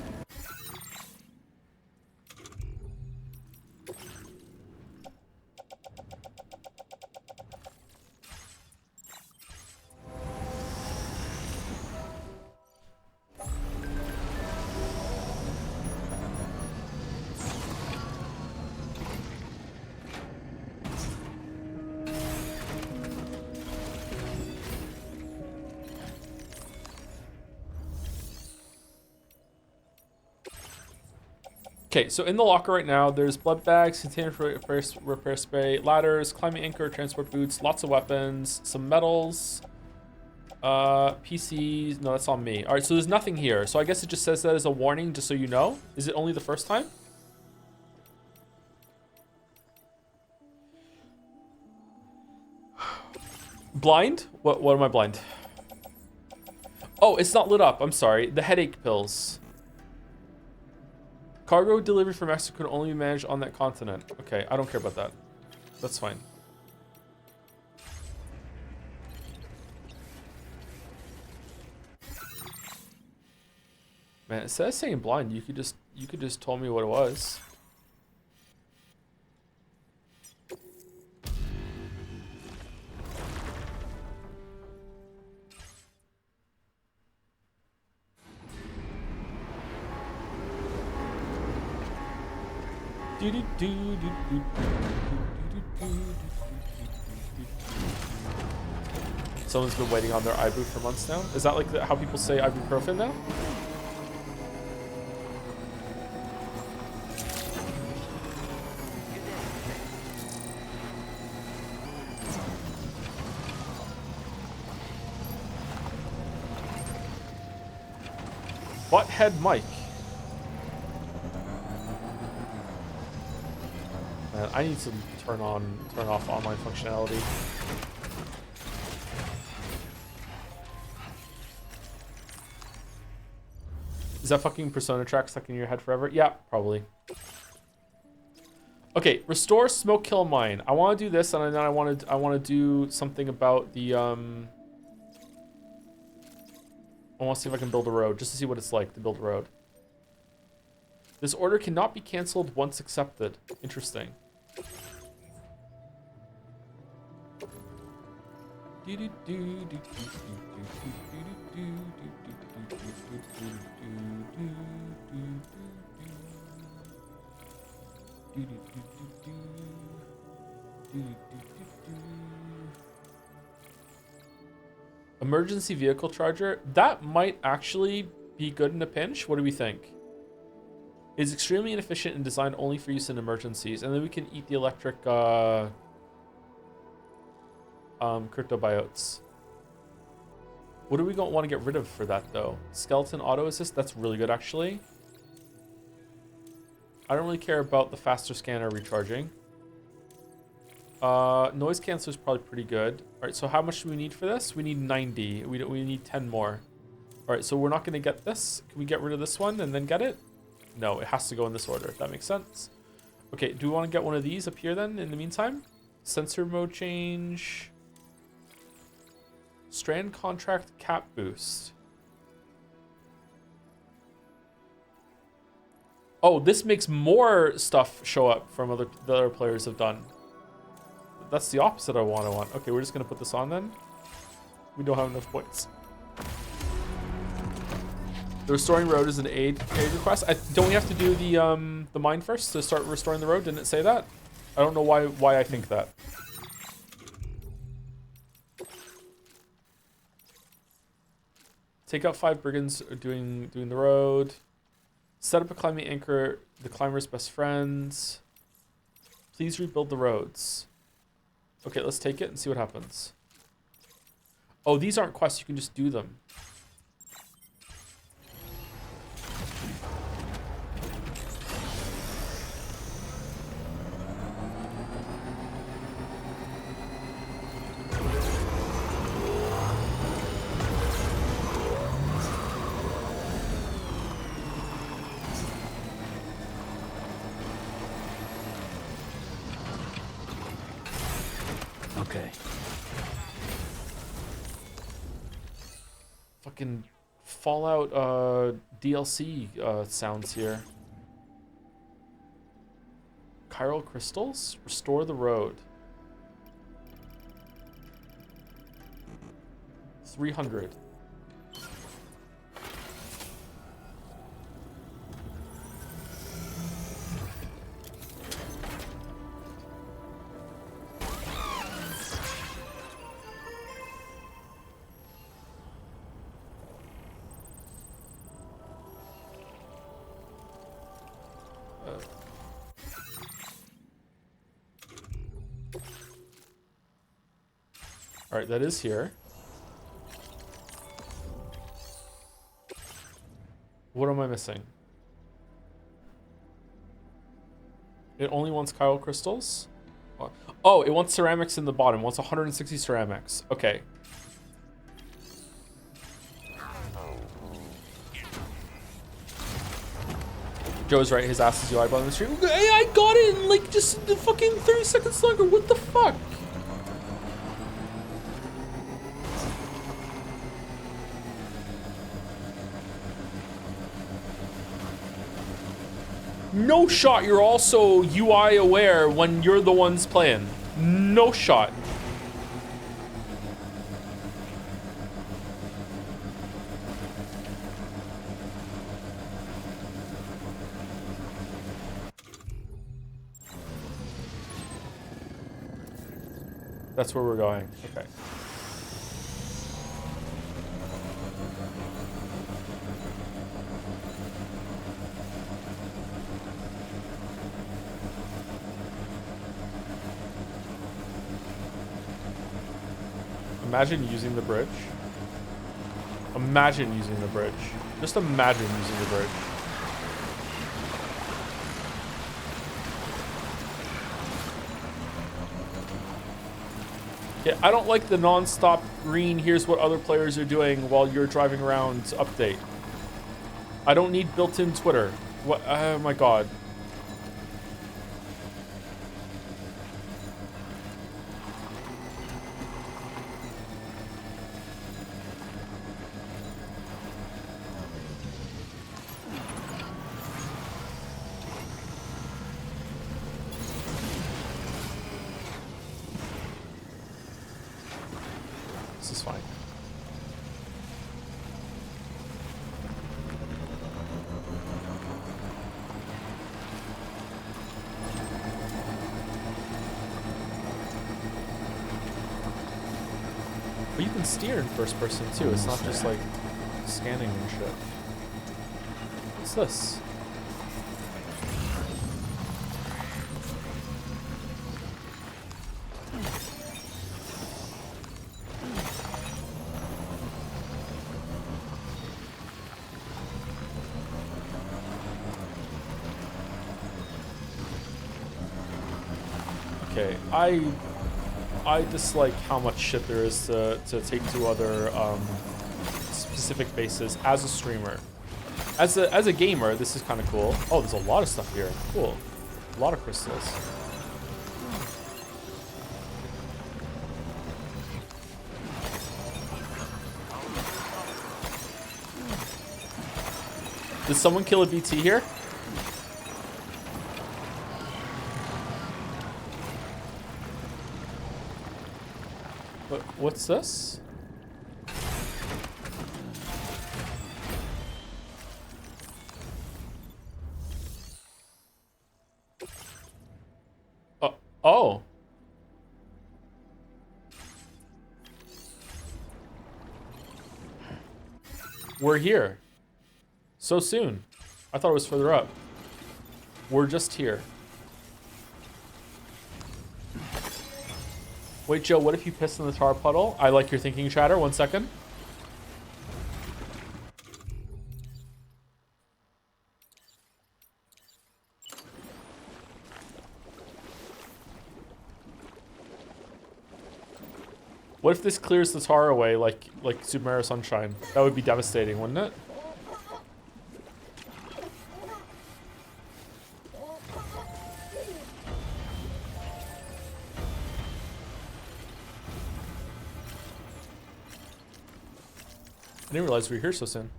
Okay, so in the locker right now, there's blood bags, container for repair spray, ladders, climbing anchor, transport boots, lots of weapons, some metals, PCs. No, that's on me. All right, so there's nothing here. So I guess it just says that as a warning, just so you know. Is it only the first time? Blind? What am I blind? Oh, it's not lit up. I'm sorry. The headache pills. Cargo delivery from Mexico can only be managed on that continent. Okay, I don't care about that. That's fine. Man, instead of saying blind, you could just tell me what it was. Someone's been waiting on their ibu for months now. Is that like how people say ibuprofen now? Butthead Mike. Man, I need to turn off online functionality. Is that fucking Persona track stuck in your head forever? Yeah, probably. Okay, restore smoke kill mine. I want to do this, and then I want to do something about the I want to see if I can build a road, just to see what it's like to build a road. This order cannot be canceled once accepted. Interesting. Emergency vehicle charger. That might actually be good in a pinch. What do we think? It's extremely inefficient and designed only for use in emergencies. And then we can eat the electric cryptobiotes. What do we want to get rid of for that though? Skeleton auto assist. That's really good actually. I don't really care about the faster scanner recharging. Noise cancel is probably pretty good. All right, so how much do we need for this? We need 90. We need 10 more. All right, so we're not going to get this. Can we get rid of this one and then get it? No, it has to go in this order, if that makes sense. Okay, do we want to get one of these up here then in the meantime? Sensor mode change. Strand contract cap boost. Oh, this makes more stuff show up from the other players have done. That's the opposite of what I want. Okay, we're just gonna put this on then. We don't have enough points. The restoring road is an aid request. Don't we have to do the mine first to start restoring the road? Didn't it say that? I don't know why I think that. Take out 5 brigands doing the road. Set up a climbing anchor, the climber's best friends. Please rebuild the roads. Okay, let's take it and see what happens. Oh, these aren't quests, you can just do them. Okay. Fucking Fallout DLC sounds here. Chiral crystals? Restore the road. 300. All right, that is here. What am I missing? It only wants chiral crystals? Oh, it wants ceramics in the bottom. It wants 160 ceramics. Okay. Joe's right, his ass is UI button on the stream. Hey, I got it in like just fucking 30 seconds longer. What the fuck? No shot you're also UI aware when you're the ones playing. No shot. That's where we're going. Okay. Imagine using the bridge. Imagine using the bridge. Just imagine using the bridge. Yeah, I don't like the non-stop green, here's what other players are doing while you're driving around update. I don't need built-in Twitter. What? Oh my god. This is fine. But you can steer in first person too. It's not just like scanning and shit. What's this? Okay, I dislike how much shit there is to take to other specific bases as a streamer. As a gamer, this is kind of cool. Oh, there's a lot of stuff here. Cool. A lot of crystals. Did someone kill a BT here? What's this? Oh. We're here. So soon. I thought it was further up. We're just here. Wait, Joe, what if you piss in the tar puddle? I like your thinking, chatter. 1 second. What if this clears the tar away like Super Mario Sunshine? That would be devastating, wouldn't it? I didn't realize we were here so soon.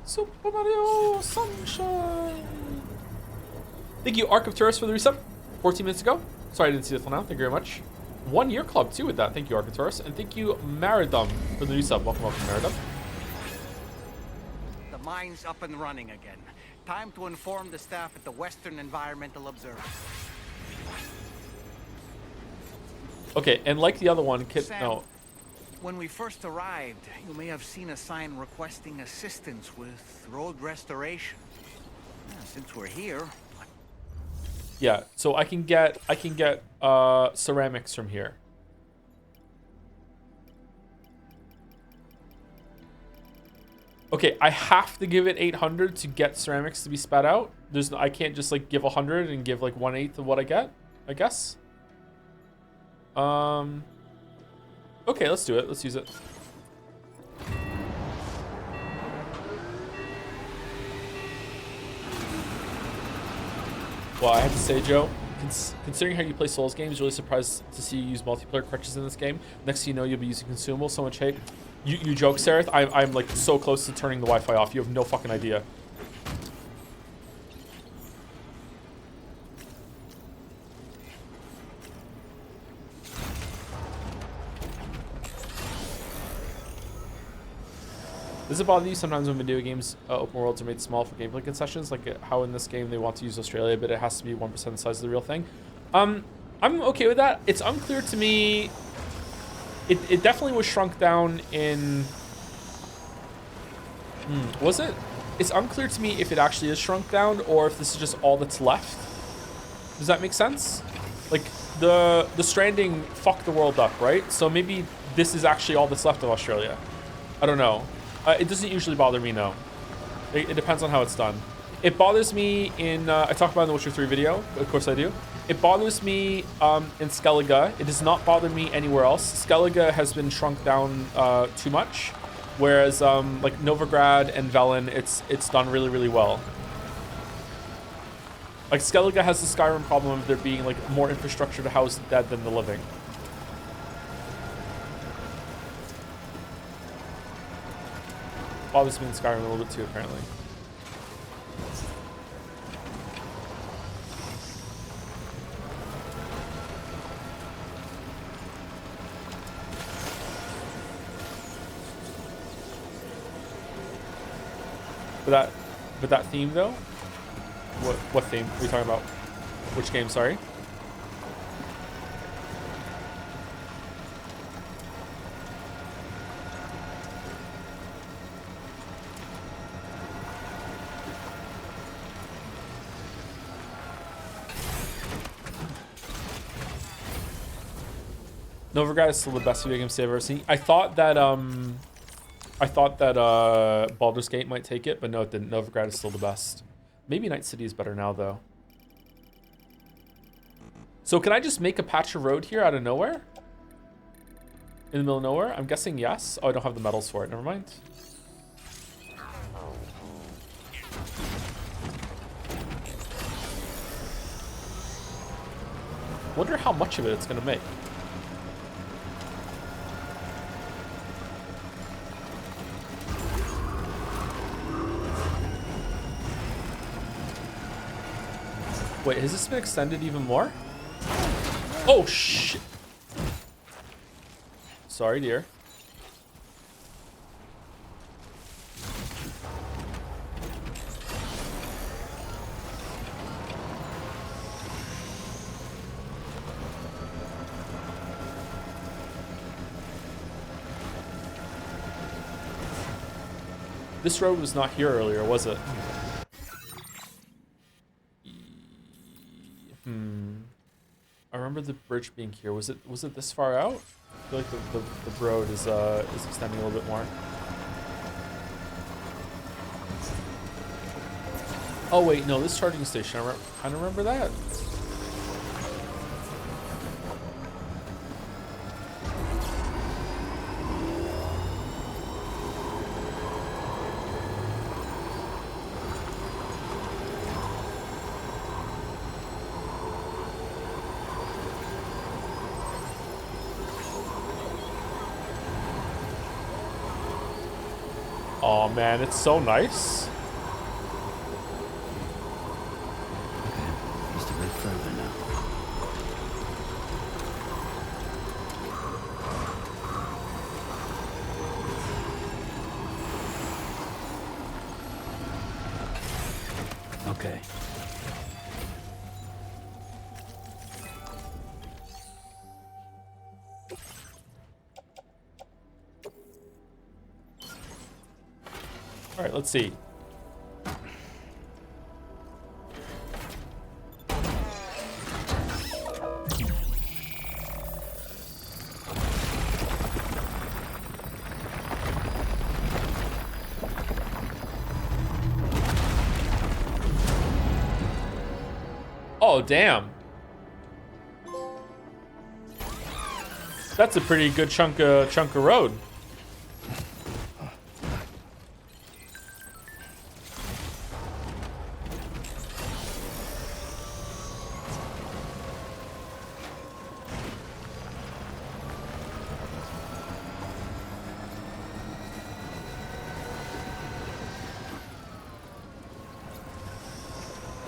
Super Mario Sunshine. Thank you, Arc of Tourists, for the resub 14 minutes ago. Sorry I didn't see that till now. Thank you very much. 1 year club too with that. Thank you, Arc of Tourists. And thank you, Maridum, for the resub. Welcome, Maridum. The mine's up and running again. Time to inform the staff at the Western Environmental Observatory. Okay, and like the other one, Sam, when we first arrived, you may have seen a sign requesting assistance with road restoration. Since we're here. Yeah, so I can get ceramics from here. Okay, I have to give it 800 to get ceramics to be spat out. I can't just like give 100 and give like 1/8 of what I get, I guess. Okay, let's do it. Let's use it. Well, I have to say, Joe, considering how you play Souls games, really surprised to see you use multiplayer crutches in this game. Next thing you know, you'll be using consumables. So much hate. You joke, Sareth. I'm like so close to turning the Wi-Fi off. You have no fucking idea. Does it bother you sometimes when video games open worlds are made small for gameplay concessions, like how in this game they want to use Australia, but it has to be 1% the size of the real thing? I'm okay with that. It's unclear to me. It definitely was shrunk down in. Was it? It's unclear to me if it actually is shrunk down or if this is just all that's left. Does that make sense? Like the Stranding fucked the world up, right? So maybe this is actually all that's left of Australia. I don't know. It doesn't usually bother me, no. It depends on how it's done. It bothers me in, I talked about in the Witcher 3 video, of course I do. It bothers me in Skellige. It does not bother me anywhere else. Skellige has been shrunk down too much, whereas like Novigrad and Velen, it's done really, really well. Like Skellige has the Skyrim problem of there being like more infrastructure to house the dead than the living. Bothers me in Skyrim a little bit too, apparently. But that theme though? What theme are you talking about? Which game, sorry? Novigrad is still the best video game save I've ever seen. I thought that Baldur's Gate might take it, but no, it didn't. Novigrad is still the best. Maybe Night City is better now, though. So can I just make a patch of road here out of nowhere? In the middle of nowhere? I'm guessing yes. Oh, I don't have the metals for it. Never mind. Wonder how much of it it's gonna make. Wait, has this been extended even more? Oh, shit. Sorry, dear. This road was not here earlier, was it? I remember the bridge being here. Was it this far out? I feel like the road is extending a little bit more. Oh wait, no, this charging station. I kind of remember that. Oh man, it's so nice. Okay, just a bit further now. Okay. All right, let's see. Oh, damn. That's a pretty good chunk of road.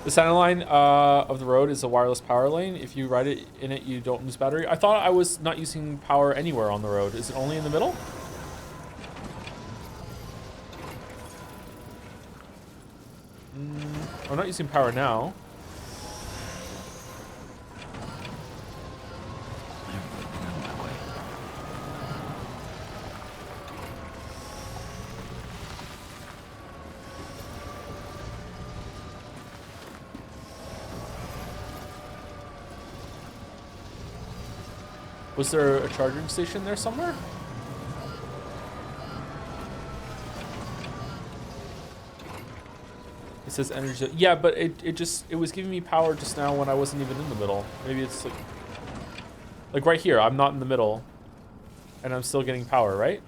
The center line of the road is a wireless power lane. If you ride it in it, you don't lose battery. I thought I was not using power anywhere on the road. Is it only in the middle? I'm not using power now. Was there a charging station there somewhere? It says energy. Yeah, but it was giving me power just now when I wasn't even in the middle. Maybe it's like right here. I'm not in the middle, and I'm still getting power, right?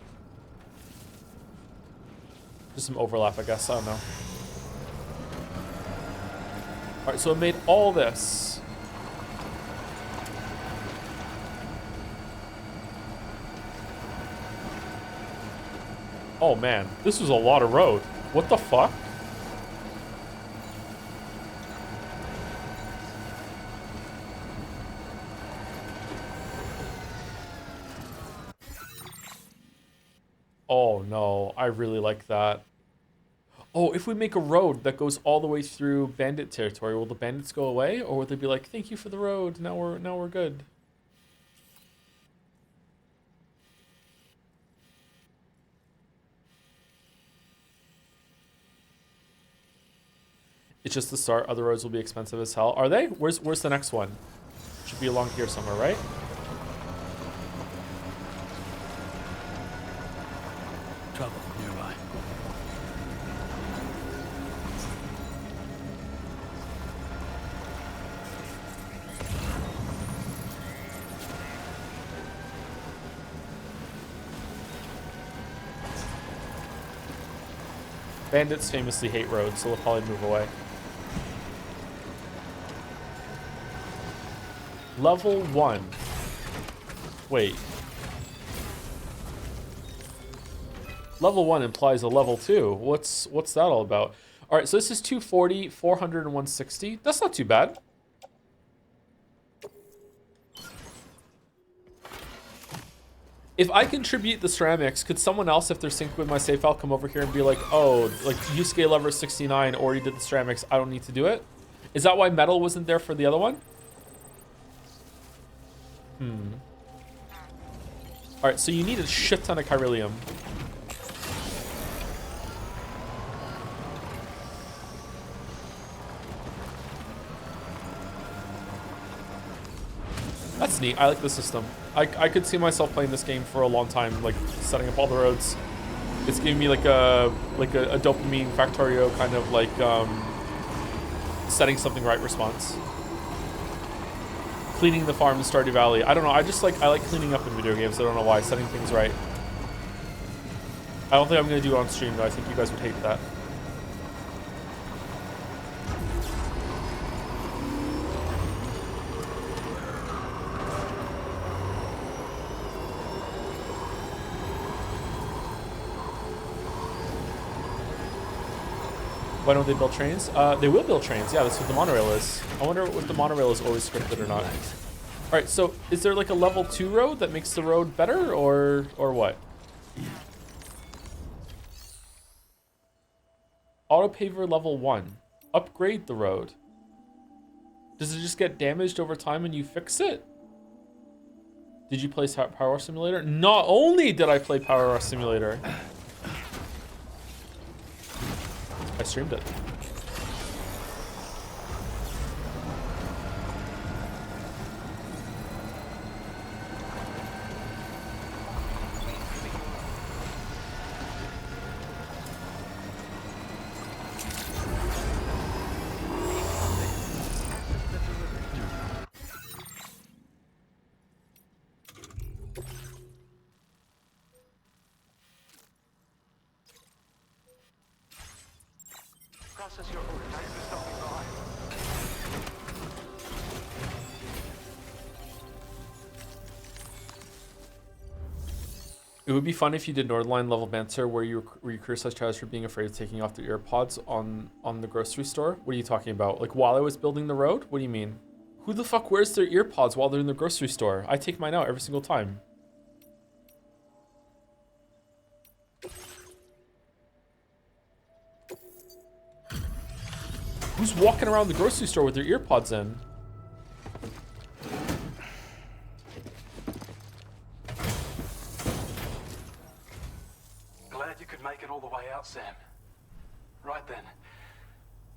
Just some overlap, I guess. I don't know. All right, so it made all this. Oh man, this was a lot of road. What the fuck? Oh no, I really like that. Oh, if we make a road that goes all the way through bandit territory, will the bandits go away, or will they be like, "Thank you for the road. Now we're good." It's just the start. Other roads will be expensive as hell. Are they? Where's the next one? Should be along here somewhere, right? Trouble nearby. Bandits famously hate roads, so they'll probably move away. Level 1. Wait. Level 1 implies a level 2. What's that all about? All right, so this is 240, 400, and 160. That's not too bad. If I contribute the ceramics, could someone else, if they're synced with my save file, come over here and be like, oh, like Yusuke Lover 69 already did the ceramics, I don't need to do it? Is that why metal wasn't there for the other one? Alright, so you need a shit ton of chiralium. That's neat. I like the system. I could see myself playing this game for a long time, like setting up all the roads. It's giving me like a dopamine Factorio kind of like setting something right response. Cleaning the farm in Stardew Valley. I don't know. I like cleaning up in video games. I don't know why. Setting things right. I don't think I'm gonna do it on stream though. I think you guys would hate that. Why don't they build trains? They will build trains. Yeah, that's what the monorail is. I wonder if the monorail is always scripted or not. All right, so is there like a level 2 road that makes the road better, or what? Auto paver level 1. Upgrade the road. Does it just get damaged over time when you fix it? Did you play Power Wash Simulator? Not only did I play Power Wash Simulator, I streamed it. Process your order. Thanks for stopping by. It would be fun if you did Nordline level banter where you criticize Chaz for being afraid of taking off their earpods on the grocery store. What are you talking about? Like while I was building the road? What do you mean? Who the fuck wears their earpods while they're in the grocery store? I take mine out every single time. Who's walking around the grocery store with their earpods in? Glad you could make it all the way out, Sam. Right then.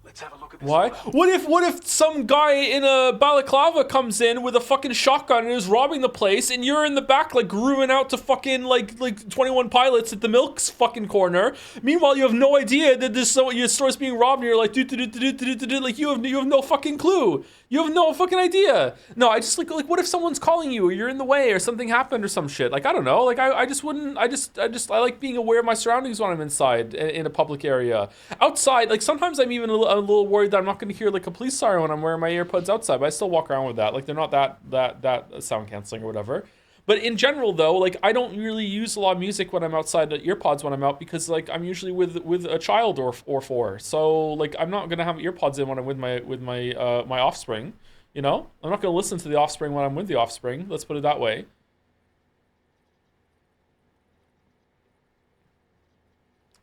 Let's have a look at this. Why? What if some guy in a balaclava comes in with a fucking shotgun and is robbing the place, and you're in the back like grooving out to fucking like 21 Pilots at the Milk's fucking corner. Meanwhile, you have no idea that your store's being robbed, and you're like like you have no fucking clue. You have no fucking idea. No, I just like what if someone's calling you, or you're in the way, or something happened, or some shit. Like I don't know. Like I just wouldn't. I like being aware of my surroundings when I'm inside in a public area. Outside, like sometimes I'm even a little worried that I'm not going to hear like a police siren when I'm wearing my AirPods outside. But I still walk around with that. Like they're not that sound canceling or whatever. But in general, though, like I don't really use a lot of music when I'm outside the earpods when I'm out because like I'm usually with a child or four. So like I'm not gonna have earpods in when I'm with my offspring. You know, I'm not gonna listen to the offspring when I'm with the offspring. Let's put it that way.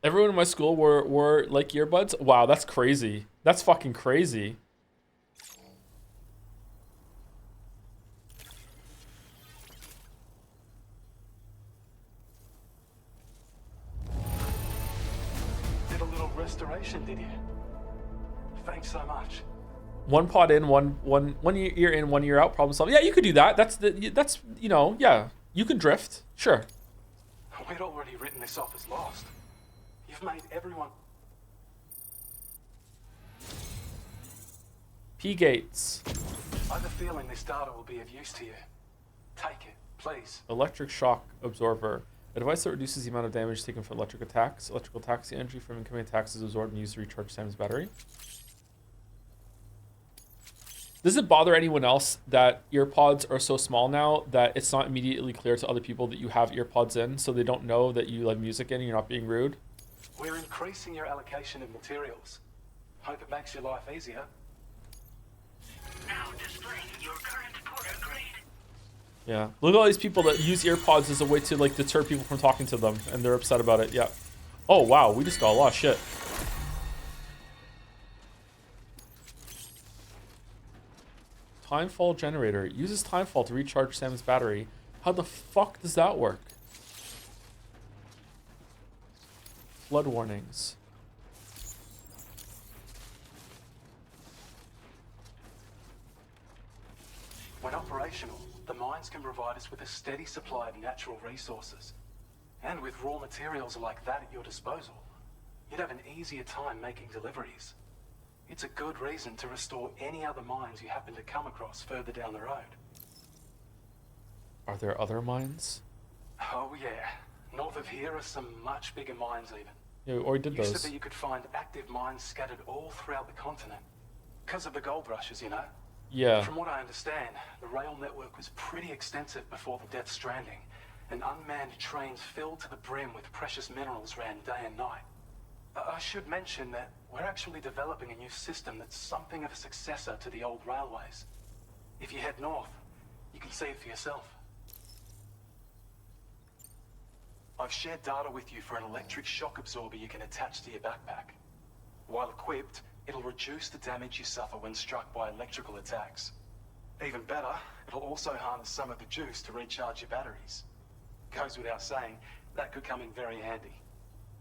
Everyone in my school wore like earbuds. Wow, that's crazy. That's fucking crazy. Restoration, did you? Thanks so much. One pod in, one ear in, 1 year out. Problem solved. Yeah, you could do that. That's you know, yeah. You can drift, sure. We'd already written this off as lost. You've made everyone. P gates. I have a feeling this data will be of use to you. Take it, please. Electric shock absorber. A device that reduces the amount of damage taken from electric attacks. Electrical attacks, the energy from incoming attacks is absorbed and used to recharge Sam's battery. Does it bother anyone else that earpods are so small now that it's not immediately clear to other people that you have earpods in, so they don't know that you have music in and you're not being rude? We're increasing your allocation of materials. Hope it makes your life easier. Now displaying your current porter grade. Yeah. Look at all these people that use earpods as a way to like deter people from talking to them, and they're upset about it. Yeah. Oh wow, we just got a lot of shit. Timefall generator. It uses timefall to recharge Sam's battery. How the fuck does that work? Flood warnings. When operational, the mines can provide us with a steady supply of natural resources. And with raw materials like that at your disposal, you'd have an easier time making deliveries. It's a good reason to restore any other mines you happen to come across further down the road. Are there other mines? Oh yeah. North of here are some much bigger mines even. Yeah, we already did Used those. to be you could find active mines scattered all throughout the continent. Because of the gold rushes, you know? Yeah. From what I understand, the rail network was pretty extensive before the Death Stranding, and unmanned trains filled to the brim with precious minerals ran day and night. I should mention that we're actually developing a new system that's something of a successor to the old railways. If you head north, you can see it for yourself. I've shared data with you for an electric shock absorber you can attach to your backpack. While equipped, it'll reduce the damage you suffer when struck by electrical attacks. Even better, it'll also harness some of the juice to recharge your batteries. Goes without saying, that could come in very handy.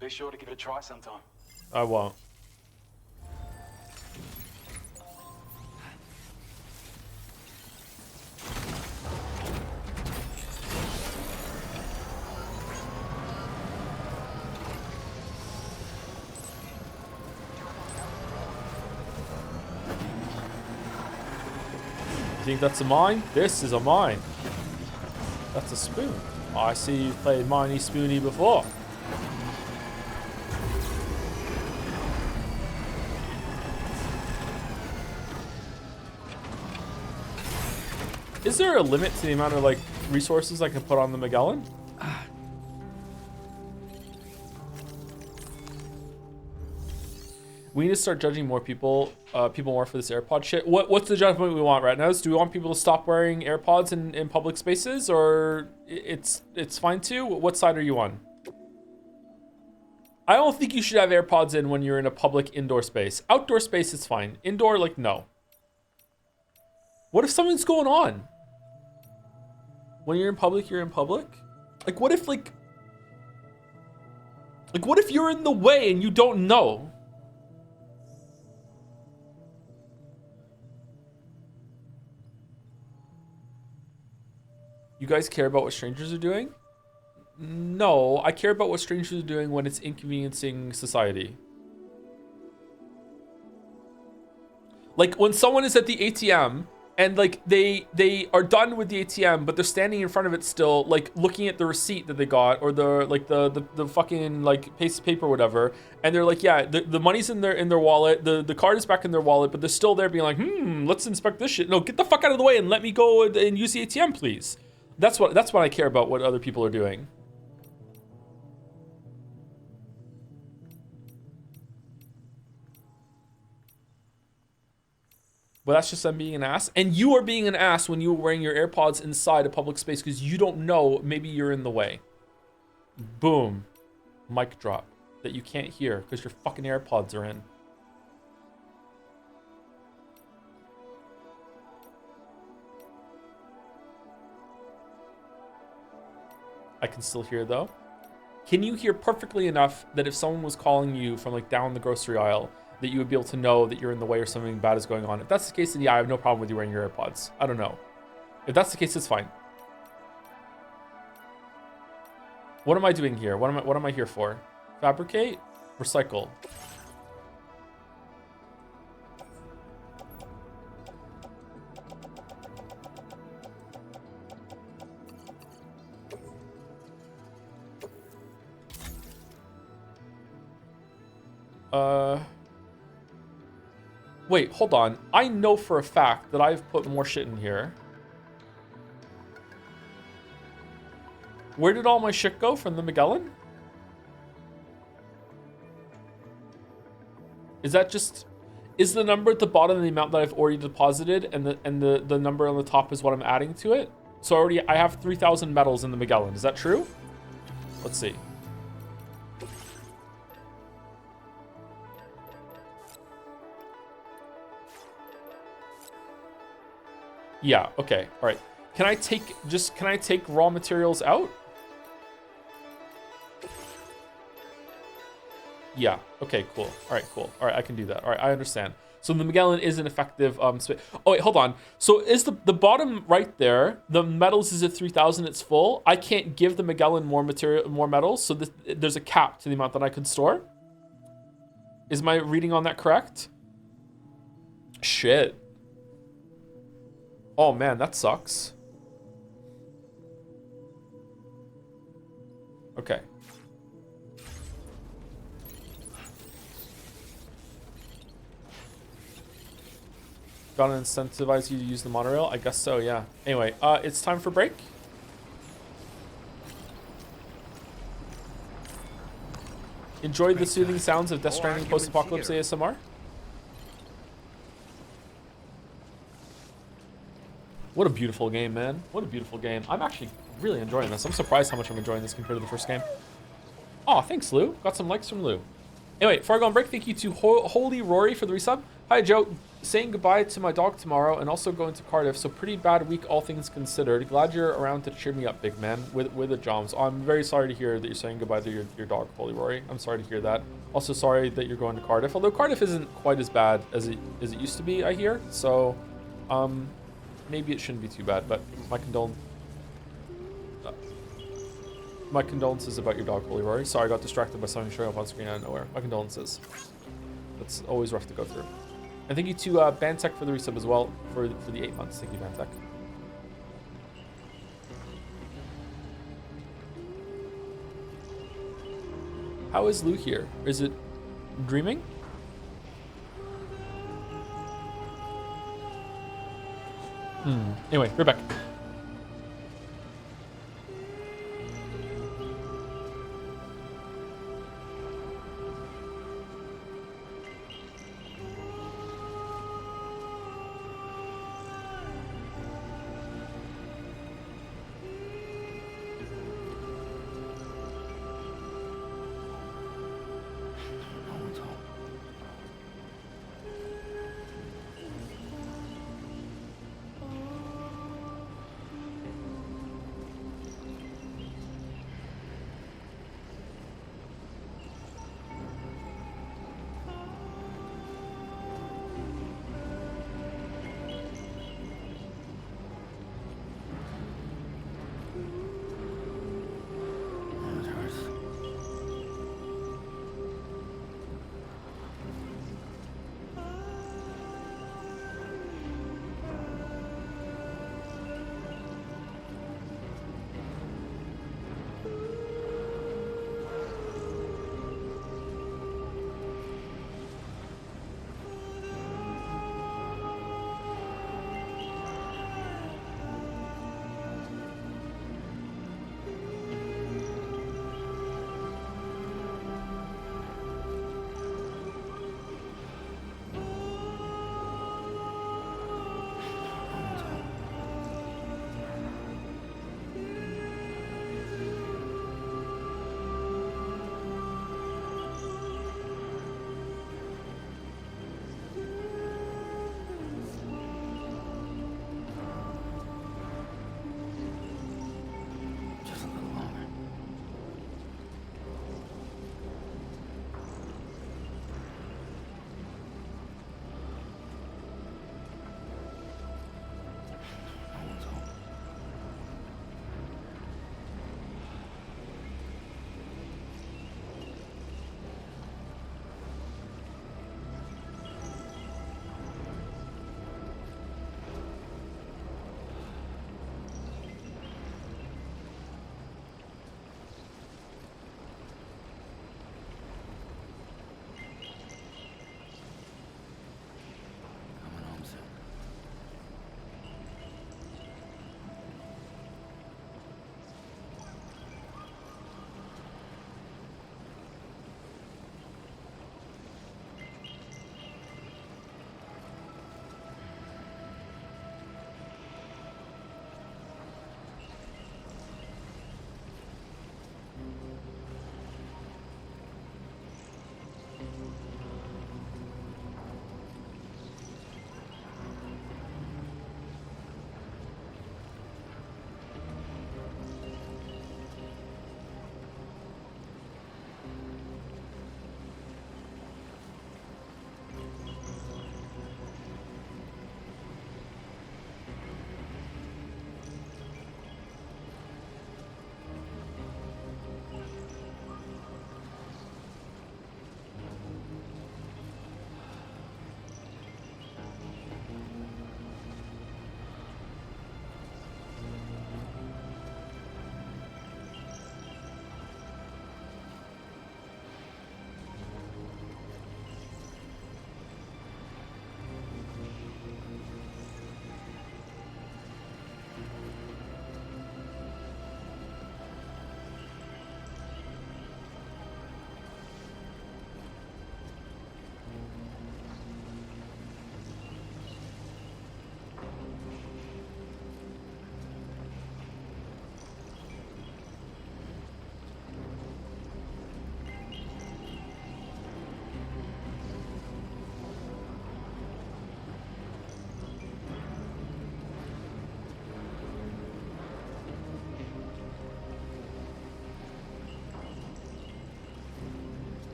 Be sure to give it a try sometime. I won't. You think that's a mine? This is a mine. That's a spoon. Oh, I see you've played Miney Spoony before. Is there a limit to the amount of like resources I can put on the Magellan? We need to start judging more people more for this AirPod shit. What's the judgment we want right now? Do we want people to stop wearing AirPods in public spaces, or it's fine too? What side are you on? I don't think you should have AirPods in when you're in a public indoor space. Outdoor space is fine. Indoor, like, no. What if something's going on? When you're in public, you're in public? Like, what if, like what if you're in the way and you don't know? You guys care about what strangers are doing? No, I care about what strangers are doing when it's inconveniencing society. Like when someone is at the ATM and like they are done with the ATM, but they're standing in front of it still, like looking at the receipt that they got or the fucking like piece of paper or whatever, and they're like, yeah, the money's in their wallet, the card is back in their wallet, but they're still there being like, let's inspect this shit. No, get the fuck out of the way and let me go and use the ATM, please. That's what I care about, what other people are doing. But that's just them being an ass. And you are being an ass when you are wearing your AirPods inside a public space because you don't know, maybe you're in the way. Boom. Mic drop that you can't hear because your fucking AirPods are in. I can still hear though. Can you hear perfectly enough that if someone was calling you from like down the grocery aisle, that you would be able to know that you're in the way or something bad is going on? If that's the case, then yeah, I have no problem with you wearing your AirPods. I don't know. If that's the case, it's fine. What am I doing here? What am I here for? Fabricate? Recycle. Wait, hold on. I know for a fact that I've put more shit in here. Where did all my shit go from the Magellan? Is that just... Is the number at the bottom the amount that I've already deposited and the number on the top is what I'm adding to it? So I have 3,000 metals in the Magellan. Is that true? Let's see. Yeah, okay. All right. Can I take raw materials out? Yeah. Okay, cool. All right, cool. All right, I can do that. All right, I understand. So the Magellan is an effective oh wait, hold on. So is the bottom right there, the metals is at 3,000, it's full. I can't give the Magellan more metals, so there's a cap to the amount that I could store. Is my reading on that correct? Shit. Oh man, that sucks. Okay. Gotta incentivize you to use the monorail? I guess so, yeah. Anyway, it's time for break. Enjoyed the soothing sounds of Death Stranding post-apocalypse ASMR. What a beautiful game, man. What a beautiful game. I'm actually really enjoying this. I'm surprised how much I'm enjoying this compared to the first game. Oh, thanks, Lou. Got some likes from Lou. Anyway, before I go on break, thank you to Holy Rory for the resub. Hi, Joe. Saying goodbye to my dog tomorrow and also going to Cardiff, so pretty bad week, all things considered. Glad you're around to cheer me up, big man, with the joms. I'm very sorry to hear that you're saying goodbye to your dog, Holy Rory. I'm sorry to hear that. Also sorry that you're going to Cardiff, although Cardiff isn't quite as bad as it used to be, I hear. So, maybe it shouldn't be too bad, but my condolences about your dog, Holy Rory. Sorry, I got distracted by something showing up on screen out of nowhere. My condolences. That's always rough to go through. And thank you to Bantech for the resub as well for the 8 months. Thank you, Bantech. How is Lou here? Is it dreaming? Anyway, we're back.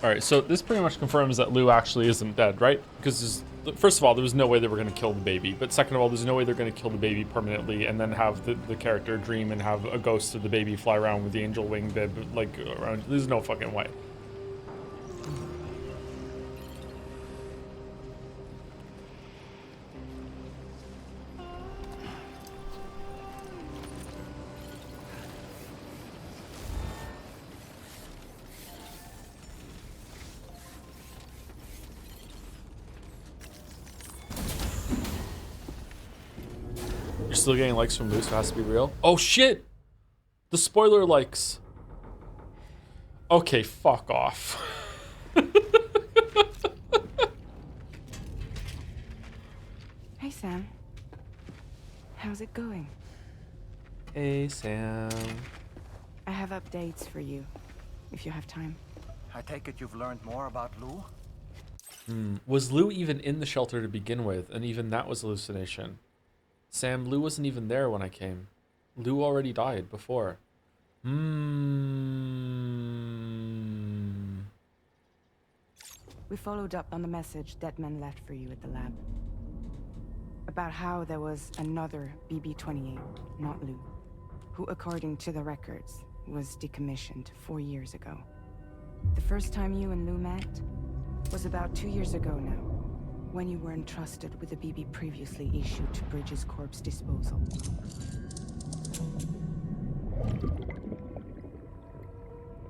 Alright, so this pretty much confirms that Lou actually isn't dead, right? Because, first of all, there was no way they were going to kill the baby. But second of all, there's no way they're going to kill the baby permanently and then have the character dream and have a ghost of the baby fly around with the angel wing bib, like, around. There's no fucking way. You're still getting likes from Lou, so it has to be real. Oh shit! The spoiler likes. Okay, fuck off. Hey, Sam. How's it going? Hey, Sam. I have updates for you, if you have time. I take it you've learned more about Lou? Was Lou even in the shelter to begin with? And even that was hallucination. Sam, Lou wasn't even there when I came. Lou already died before. We followed up on the message Deadman left for you at the lab. About how there was another BB-28, not Lou, who, according to the records, was decommissioned 4 years ago. The first time you and Lou met was about 2 years ago now, when you were entrusted with the BB previously issued to Bridges Corp's disposal.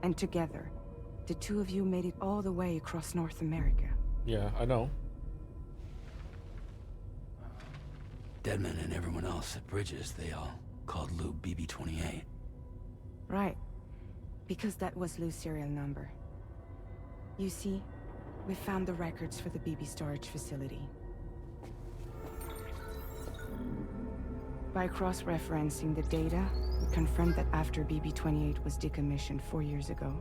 And together, the two of you made it all the way across North America. Yeah, I know. Deadman and everyone else at Bridges, they all called Lou BB-28. Right. Because that was Lou's serial number. You see, we found the records for the BB storage facility. By cross-referencing the data, we confirmed that after BB-28 was decommissioned 4 years ago,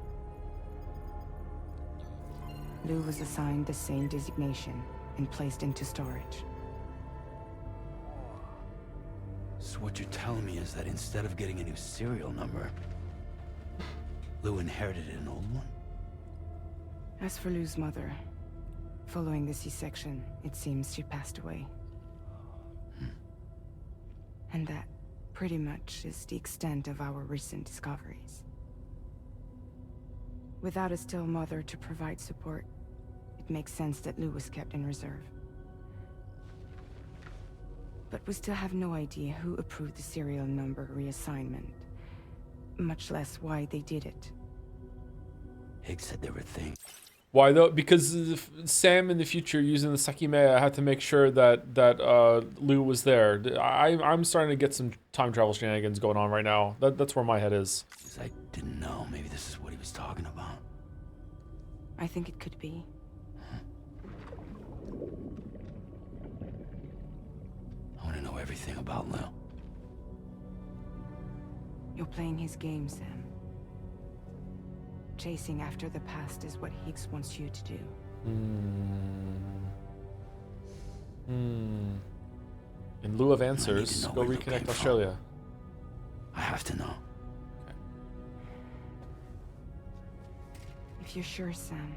Lou was assigned the same designation and placed into storage. So what you're telling me is that instead of getting a new serial number, Lou inherited an old one? As for Lou's mother, following the C-section, it seems she passed away. And that, pretty much, is the extent of our recent discoveries. Without a still mother to provide support, it makes sense that Lou was kept in reserve. But we still have no idea who approved the serial number reassignment, much less why they did it. Higgs said there were things. Why though? Because Sam in the future using the Sakimea had to make sure that Lou was there. I'm starting to get some time travel shenanigans going on right now. That's where my head is. I didn't know. Maybe this is what he was talking about. I think it could be. I want to know everything about Lou. You're playing his game, Sam. Chasing after the past is what Higgs wants you to do. In lieu of answers, go reconnect Australia. I have to know. If you're sure, Sam,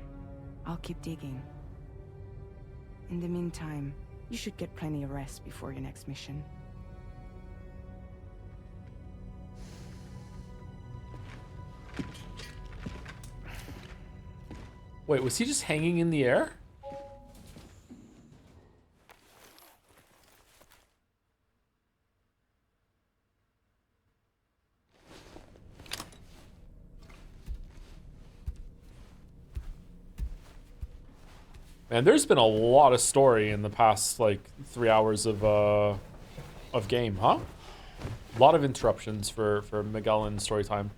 I'll keep digging. In the meantime, you should get plenty of rest before your next mission. Wait, was he just hanging in the air? Man, there's been a lot of story in the past, like, 3 hours of game, huh? A lot of interruptions for Magellan story time.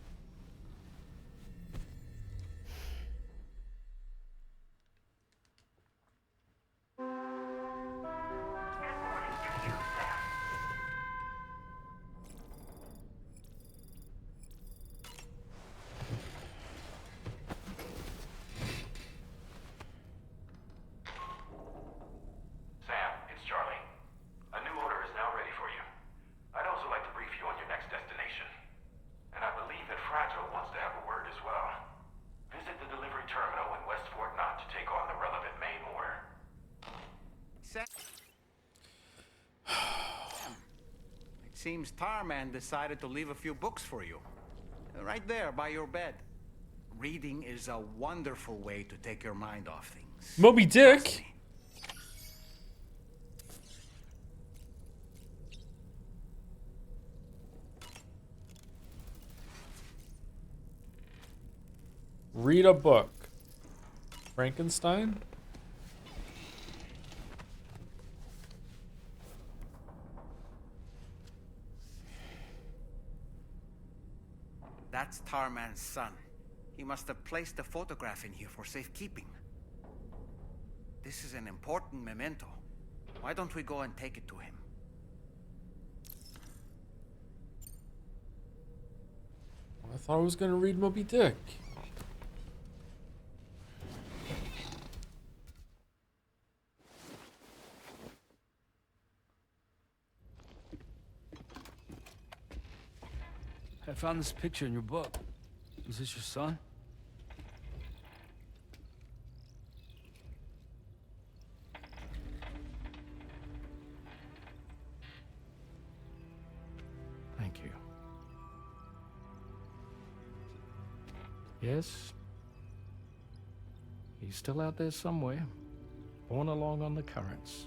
Sam, it's Charlie. A new order is now ready for you. I'd also like to brief you on your next destination. And I believe that Sam. It seems Tarman decided to leave a few books for you. Right there by your bed. Reading is a wonderful way to take your mind off things. Moby Dick. Read a book. Frankenstein? That's Tarman's son. He must have placed a photograph in here for safekeeping. This is an important memento. Why don't we go and take it to him? I thought I was gonna read Moby Dick. I found this picture in your book. Is this your son? Thank you. Yes. He's still out there somewhere, borne along on the currents.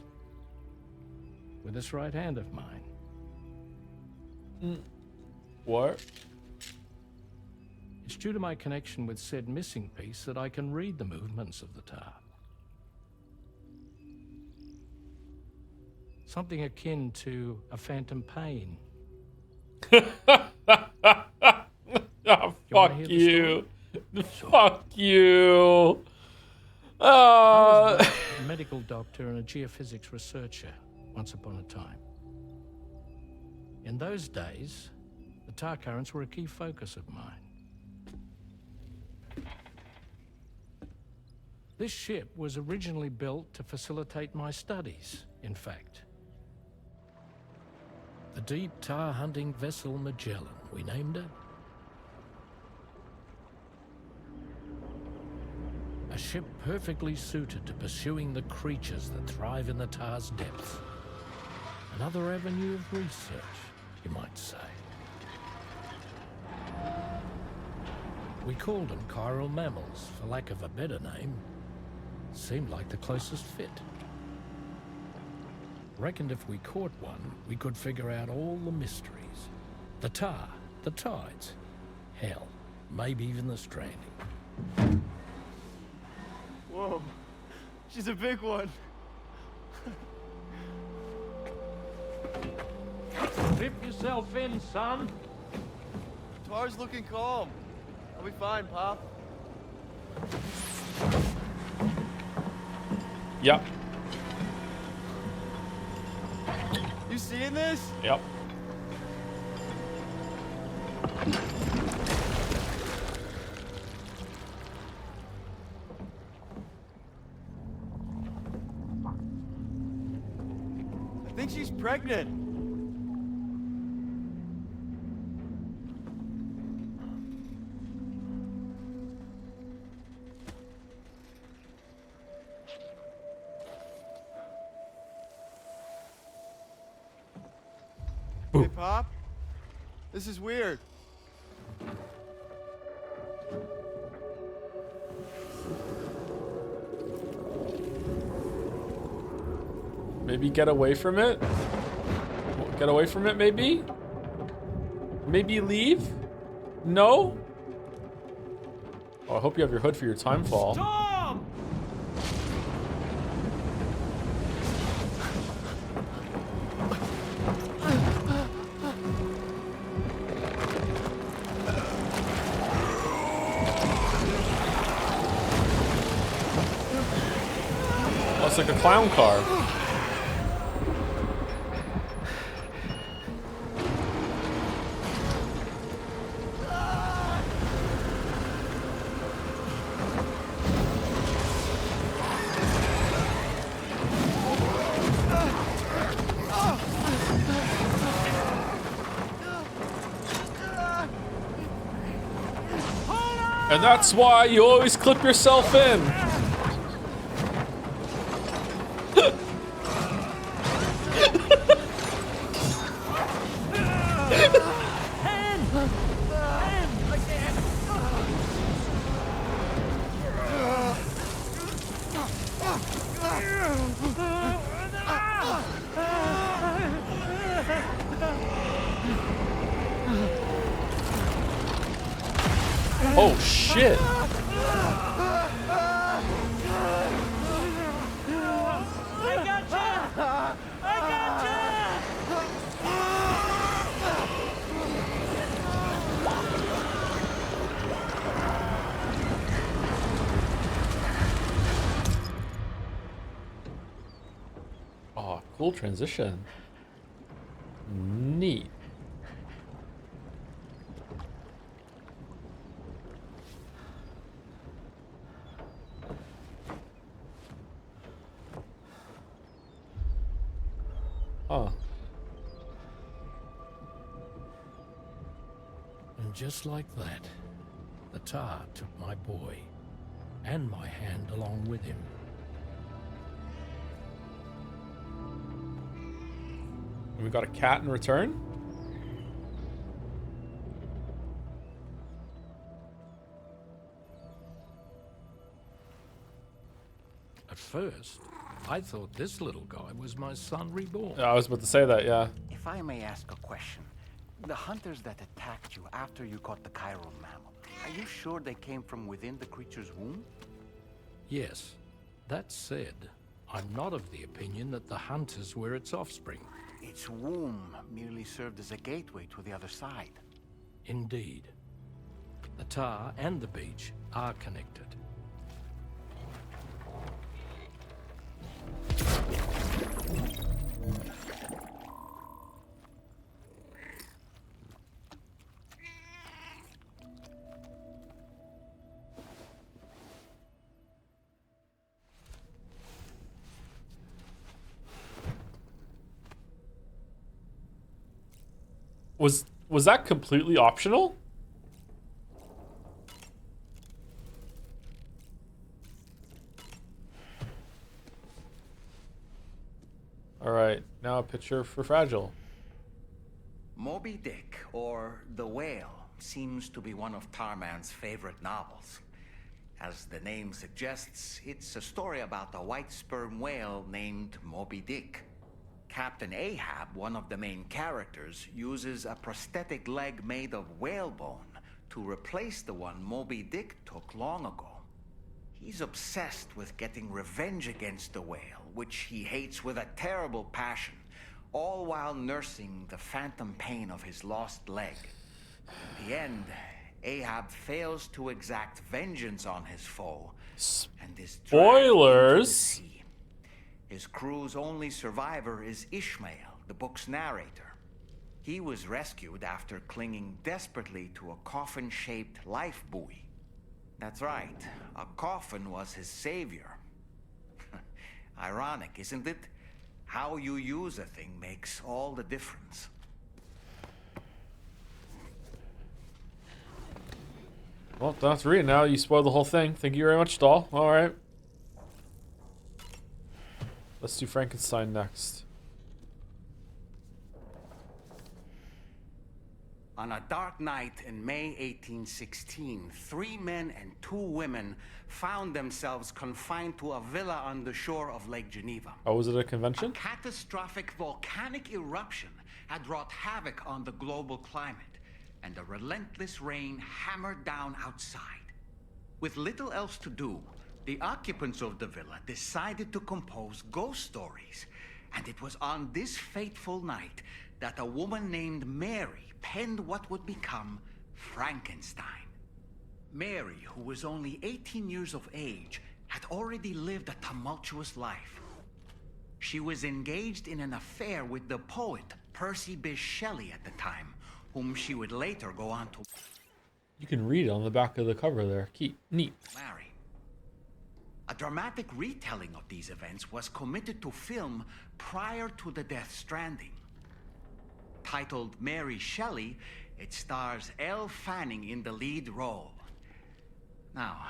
With this right hand of mine. What? It's due to my connection with said missing piece that I can read the movements of the tar. Something akin to a phantom pain. Oh, fuck you. Fuck you. I was a medical doctor and a geophysics researcher once upon a time. In those days, the tar currents were a key focus of mine. This ship was originally built to facilitate my studies, in fact. The deep tar hunting vessel Magellan, we named it. A ship perfectly suited to pursuing the creatures that thrive in the tar's depths. Another avenue of research, you might say. We called them chiral mammals, for lack of a better name. Seemed like the closest fit. Reckoned if we caught one, we could figure out all the mysteries. The tar, the tides, hell, maybe even the stranding. Whoa, she's a big one. Dip yourself in, son. Tar's looking calm. I'll be fine, Pop. Yep. You seeing this? Yep. I think she's pregnant. Hey, Pop. This is weird. Maybe get away from it? Get away from it, maybe? Maybe leave? No? Oh, I hope you have your hood for your time fall. Tom! Oh, it's like a clown car. And that's why you always clip yourself in. Oh shit! I gotcha! I gotcha! Oh, cool transition. Neat. Huh. And just like that, the tar took my boy and my hand along with him. And we got a cat in return? At first, I thought this little guy was my son reborn. Yeah, I was about to say that, yeah. If I may ask a question, the hunters that attacked you after you caught the chiral mammal, are you sure they came from within the creature's womb? Yes. That said, I'm not of the opinion that the hunters were its offspring. Its womb merely served as a gateway to the other side. Indeed. The tar and the beach are connected. Was that completely optional? All right, now a picture for Fragile. Moby Dick, or The Whale, seems to be one of Tarman's favorite novels. As the name suggests, it's a story about a white sperm whale named Moby Dick. Captain Ahab, one of the main characters, uses a prosthetic leg made of whalebone to replace the one Moby Dick took long ago. He's obsessed with getting revenge against the whale, which he hates with a terrible passion, all while nursing the phantom pain of his lost leg. In the end, Ahab fails to exact vengeance on his foe, and is dragged into the sea. His crew's only survivor is Ishmael, the book's narrator. He was rescued after clinging desperately to a coffin-shaped life buoy. That's right, a coffin was his savior. Ironic, isn't it? How you use a thing makes all the difference. Well, that's read now. You spoiled the whole thing. Thank you very much, doll. All right. Let's do Frankenstein next. On a dark night in May 1816, 3 men and 2 women found themselves confined to a villa on the shore of Lake Geneva. Oh, was it a convention? A catastrophic volcanic eruption had wrought havoc on the global climate, and a relentless rain hammered down outside. With little else to do, the occupants of the villa decided to compose ghost stories. And it was on this fateful night that a woman named Mary penned what would become Frankenstein. Mary, who was only 18 years of age, had already lived a tumultuous life. She was engaged in an affair with the poet Percy Bysshe Shelley at the time, whom she would later go on to You can read it on the back of the cover there. Neat. marry. A dramatic retelling of these events was committed to film prior to the Death Stranding. Titled Mary Shelley, it stars Elle Fanning in the lead role. Now,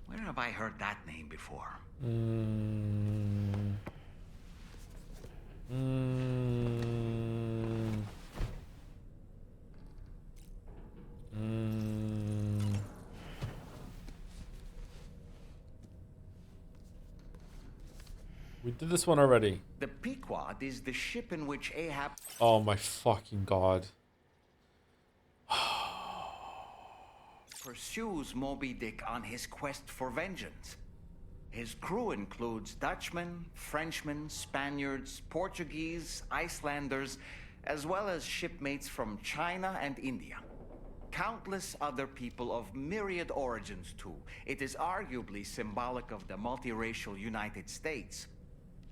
where have I heard that name before? We did this one already. The Pequod is the ship in which Ahab... Oh my fucking god. pursues Moby Dick on his quest for vengeance. His crew includes Dutchmen, Frenchmen, Spaniards, Portuguese, Icelanders, as well as shipmates from China and India. Countless other people of myriad origins, too. It is arguably symbolic of the multiracial United States.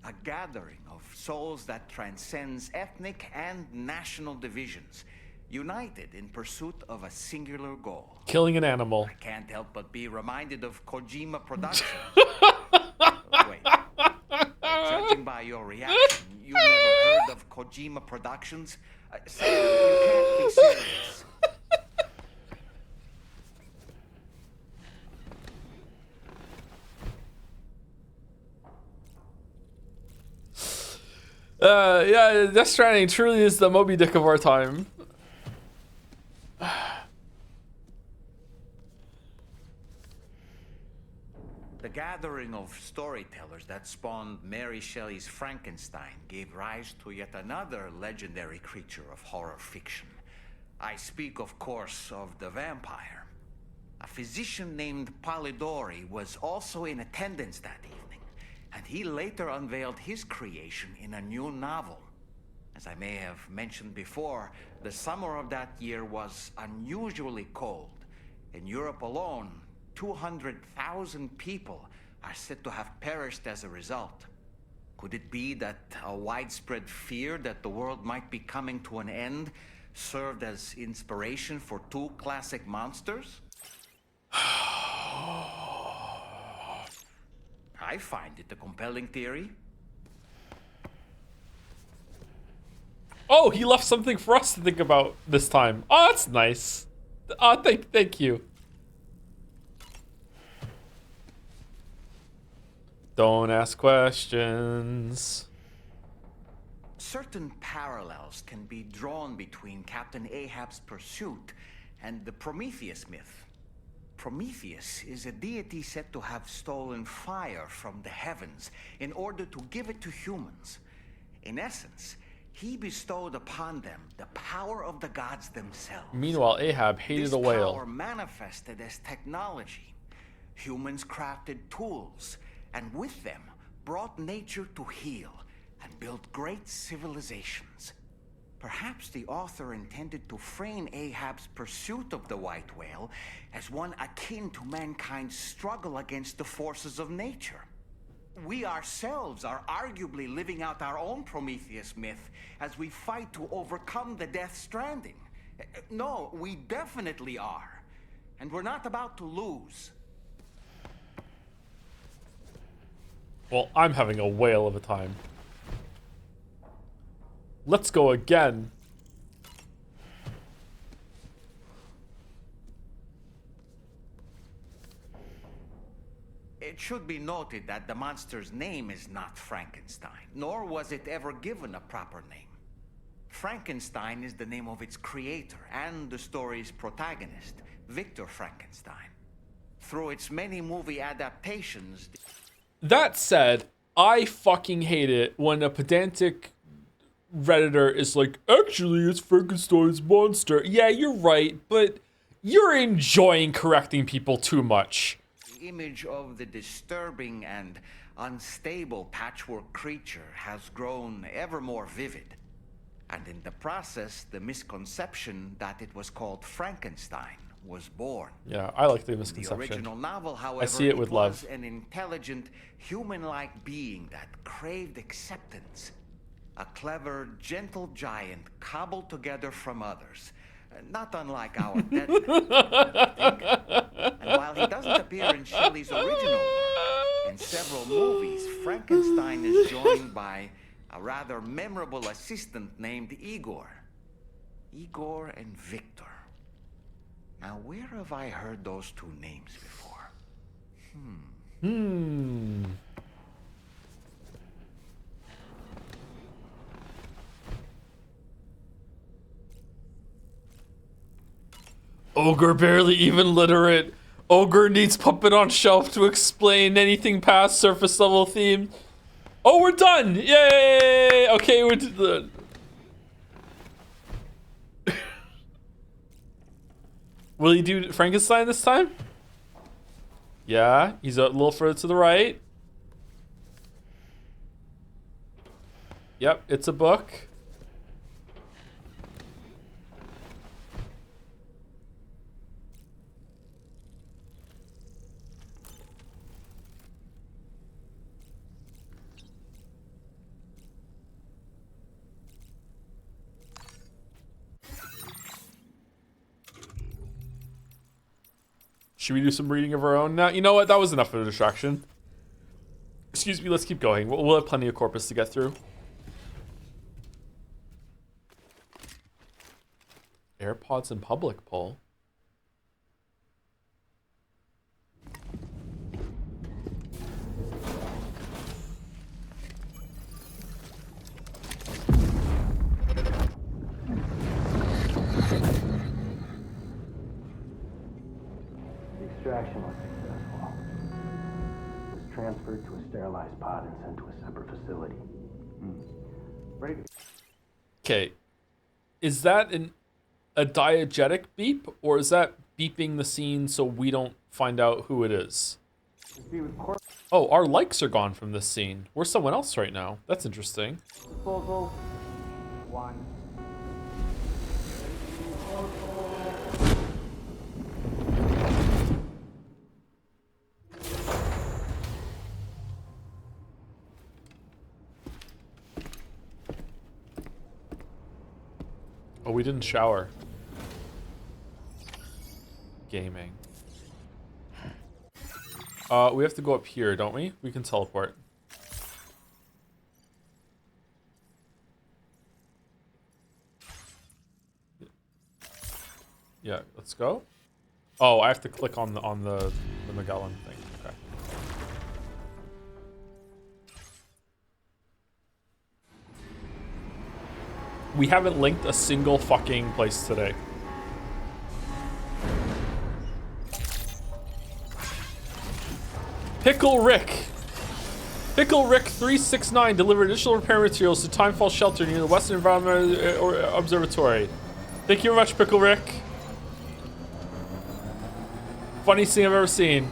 A gathering of souls that transcends ethnic and national divisions, united in pursuit of a singular goal. Killing an animal. I can't help but be reminded of Kojima Productions. Wait. Judging by your reaction, you never heard of Kojima Productions? Sam, you can't be serious. Yeah, Death Stranding truly is the Moby Dick of our time. The gathering of storytellers that spawned Mary Shelley's Frankenstein gave rise to yet another legendary creature of horror fiction. I speak, of course, of the vampire. A physician named Polidori was also in attendance that evening, and he later unveiled his creation in a new novel. As I may have mentioned before, the summer of that year was unusually cold. In Europe alone, 200,000 people are said to have perished as a result. Could it be that a widespread fear that the world might be coming to an end served as inspiration for two classic monsters? I find it a compelling theory. Oh, he left something for us to think about this time. Oh, that's nice. Oh, thank you. Don't ask questions. Certain parallels can be drawn between Captain Ahab's pursuit and the Prometheus myth. Prometheus is a deity said to have stolen fire from the heavens in order to give it to humans. In essence, he bestowed upon them the power of the gods themselves. Meanwhile, Ahab hated a This whale. power manifested as technology. Humans crafted tools, and with them brought nature to heal and built great civilizations. Perhaps the author intended to frame Ahab's pursuit of the white whale as one akin to mankind's struggle against the forces of nature. We ourselves are arguably living out our own Prometheus myth as we fight to overcome the Death Stranding. No, we definitely are. And we're not about to lose. Well, I'm having a whale of a time. Let's go again. It should be noted that the monster's name is not Frankenstein, nor was it ever given a proper name. Frankenstein is the name of its creator and the story's protagonist, Victor Frankenstein. Through its many movie adaptations... That said, I fucking hate it when a pedantic Redditor is like, actually, it's Frankenstein's monster. Yeah, you're right, but you're enjoying correcting people too much. The image of the disturbing and unstable patchwork creature has grown ever more vivid. And in the process, the misconception that it was called Frankenstein was born. Yeah, I like the misconception. The original novel, however, I see it with love. was an intelligent, human-like being that craved acceptance. A clever, gentle giant cobbled together from others. Not unlike our dead man, I think. And while he doesn't appear in Shelley's original work, in several movies, Frankenstein is joined by a rather memorable assistant named Igor. Igor and Victor. Now, where have I heard those two names before? Ogre barely even literate. Ogre needs puppet on shelf to explain anything past surface level theme. Oh, we're done! Yay! Okay, we're done. Will he do Frankenstein this time? Yeah, he's a little further to the right. Yep, it's a book. Should we do some reading of our own now? You know what? That was enough of a distraction. Excuse me, let's keep going. We'll have plenty of corpus to get through. AirPods in public, Paul. The extraction was successful. It was transferred to a sterilized pod and sent to a separate facility. Ready to... Okay. Is that a diegetic beep, or is that beeping the scene so we don't find out who it is? Oh, our likes are gone from this scene. We're someone else right now. That's interesting. Disposal 1. Oh, we didn't shower. Gaming. We have to go up here, don't we? We can teleport. Yeah, let's go. Oh, I have to click on the Magellan thing. Okay. We haven't linked a single fucking place today. Pickle Rick 369 delivered additional repair materials to Timefall Shelter near the Western Environmental Observatory. Thank you very much, Pickle Rick. Funniest thing I've ever seen.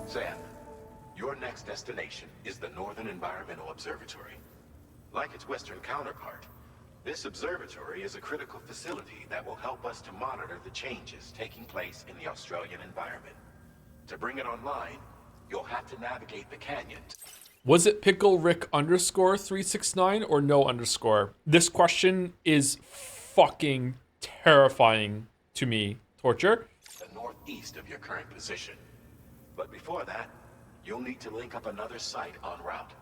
Sam, your next destination is the Northern Environmental Observatory. Like its Western counterpart, this observatory is a critical facility that will help us to monitor the changes taking place in the Australian environment. To bring it online, you'll have to navigate the canyon. Was it Pickle Rick underscore 369 or no underscore? This question is fucking terrifying to me. Torture? The northeast of your current position. But before that, you'll need to link up another site en route.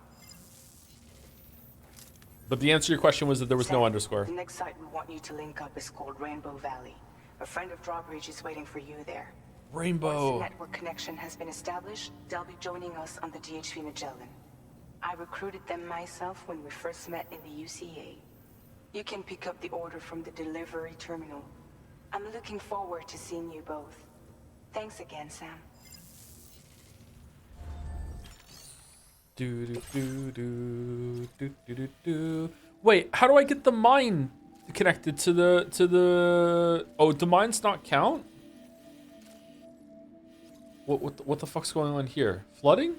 But the answer to your question was that there was no Sam, underscore. The next site we want you to link up is called Rainbow Valley. A friend of Drawbridge is waiting for you there. Rainbow. Once a network connection has been established, they'll be joining us on the DHV Magellan. I recruited them myself when we first met in the UCA. You can pick up the order from the delivery terminal. I'm looking forward to seeing you both. Thanks again, Sam. Do do do do do do do do. Wait, how do I get the mine connected to the? Oh, do mines not count? What the fuck's going on here? Flooding?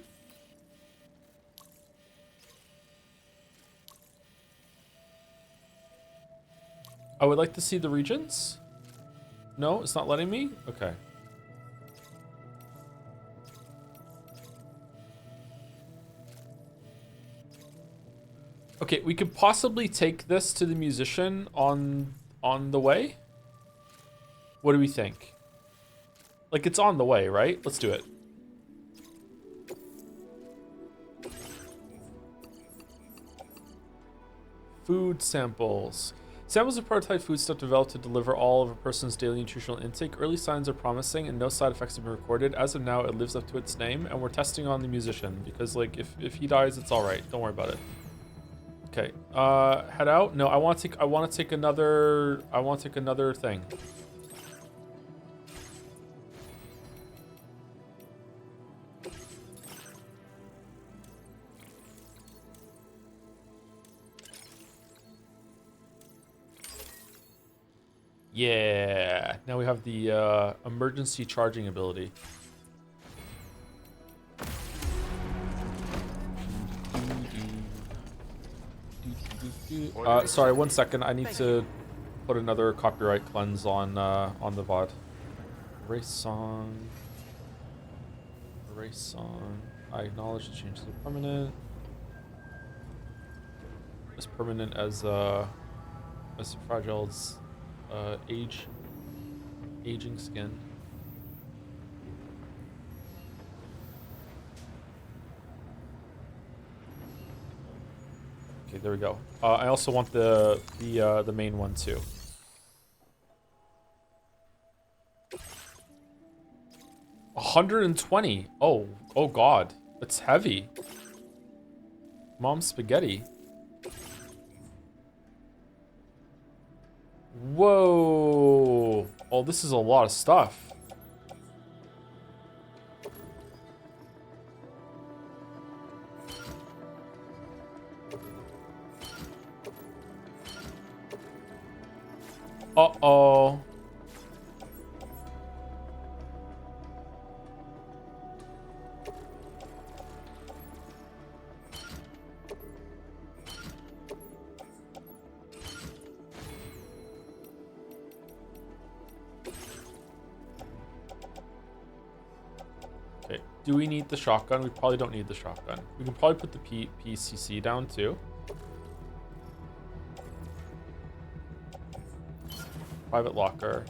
I would like to see the regions. No, it's not letting me. Okay. Okay, we could possibly take this to the musician on the way. What do we think? Like, it's on the way, right? Let's do it. Food samples. Samples of prototype foodstuff developed to deliver all of a person's daily nutritional intake. Early signs are promising and no side effects have been recorded. As of now, it lives up to its name, and we're testing on the musician because, like, if he dies, it's all right. Don't worry about it. Okay, head out. No, I want to take another thing. Yeah. Now we have the emergency charging ability. Sorry, 1 second. I need to put another copyright cleanse on the VOD. Erase song. Erase song. I acknowledge the change to permanent. As permanent as Fragile's aging skin. Okay, there we go. I also want the main one too. $120. Oh God, it's heavy. Mom spaghetti. Whoa. Oh, this is a lot of stuff. Uh-oh. Okay, do we need the shotgun? We probably don't need the shotgun. We can probably put the PCC down too. Private locker.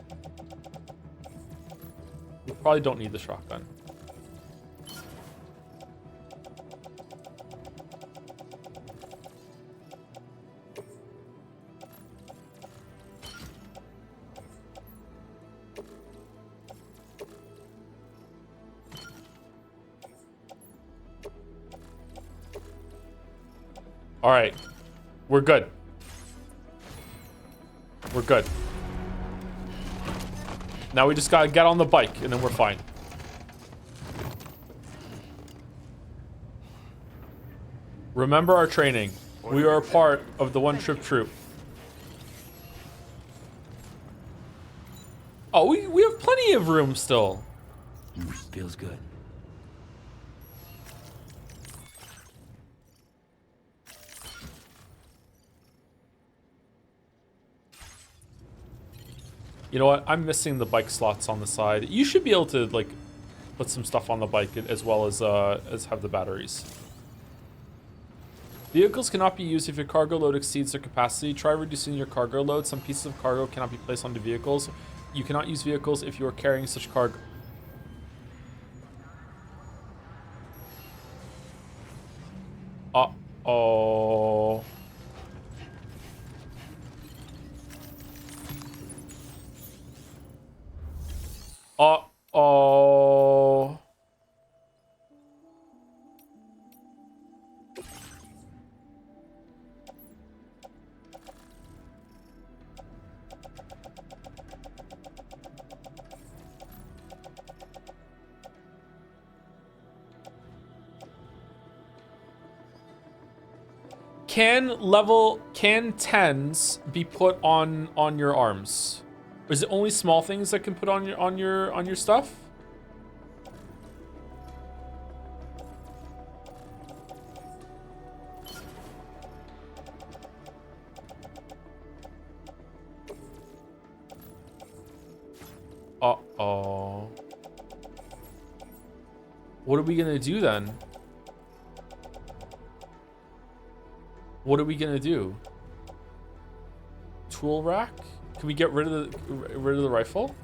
We probably don't need the shotgun. All right, we're good. We're good. Now we just gotta get on the bike and then we're fine. Remember our training. We are a part of the One Trip Troop. Oh, we have plenty of room still. Feels good. You know what? I'm missing the bike slots on the side. You should be able to like put some stuff on the bike as well as have the batteries. Vehicles cannot be used if your cargo load exceeds their capacity. Try reducing your cargo load. Some pieces of cargo cannot be placed onto vehicles. You cannot use vehicles if you are carrying such cargo. Uh-oh. Uh-oh. Can 10s be put on your arms? Or is it only small things that can put on your stuff? Uh-oh. What are we gonna do then? What are we gonna do? Tool rack? Can we get rid of the rifle?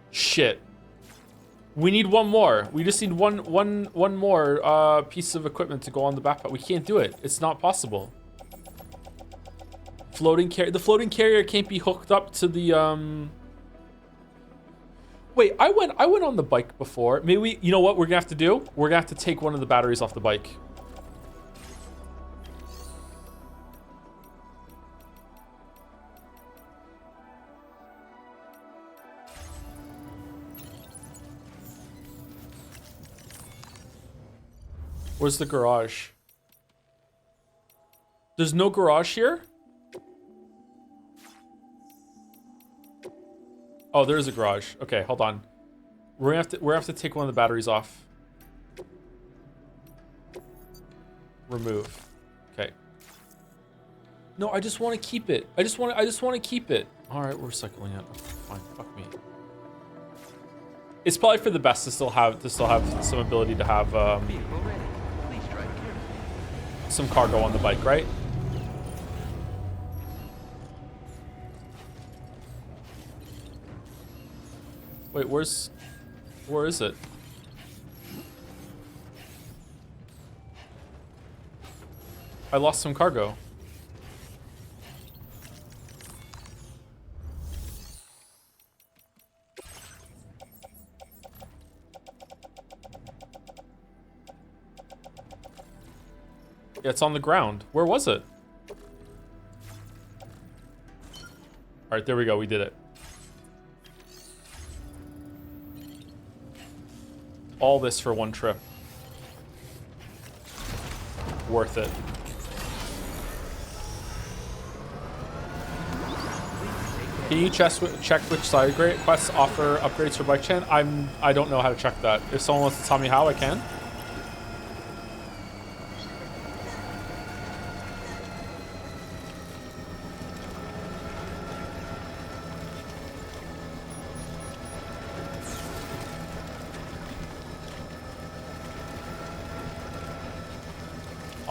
Shit. We need one more. We just need one more piece of equipment to go on the backpack. We can't do it. It's not possible. The floating carrier can't be hooked up to the Wait, I went on the bike before. Maybe you know what we're gonna have to do? We're gonna have to take one of the batteries off the bike. Where's the garage? There's no garage here? Oh, there is a garage. Okay, hold on. We're gonna have to take one of the batteries off. Remove. Okay. No, I just want to keep it. I just want to keep it. All right, we're recycling it. Fine. Fuck me. It's probably for the best to still have some ability to have some cargo on the bike, right? Wait, where is it? I lost some cargo. Yeah, it's on the ground. Where was it? All right, there we go. We did it. All this for one trip. Worth it. Can you check which side quests offer upgrades for bike chain? I don't know how to check that. If someone wants to tell me how, I can.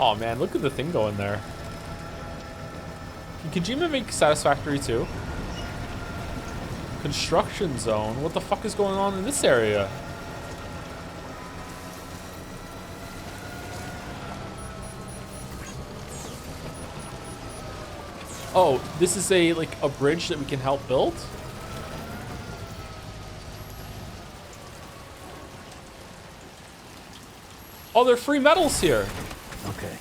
Oh man, look at the thing going there. Can Kojima make Satisfactory too? Construction zone? What the fuck is going on in this area? Oh, this is a bridge that we can help build? Oh, there are free metals here. Okay.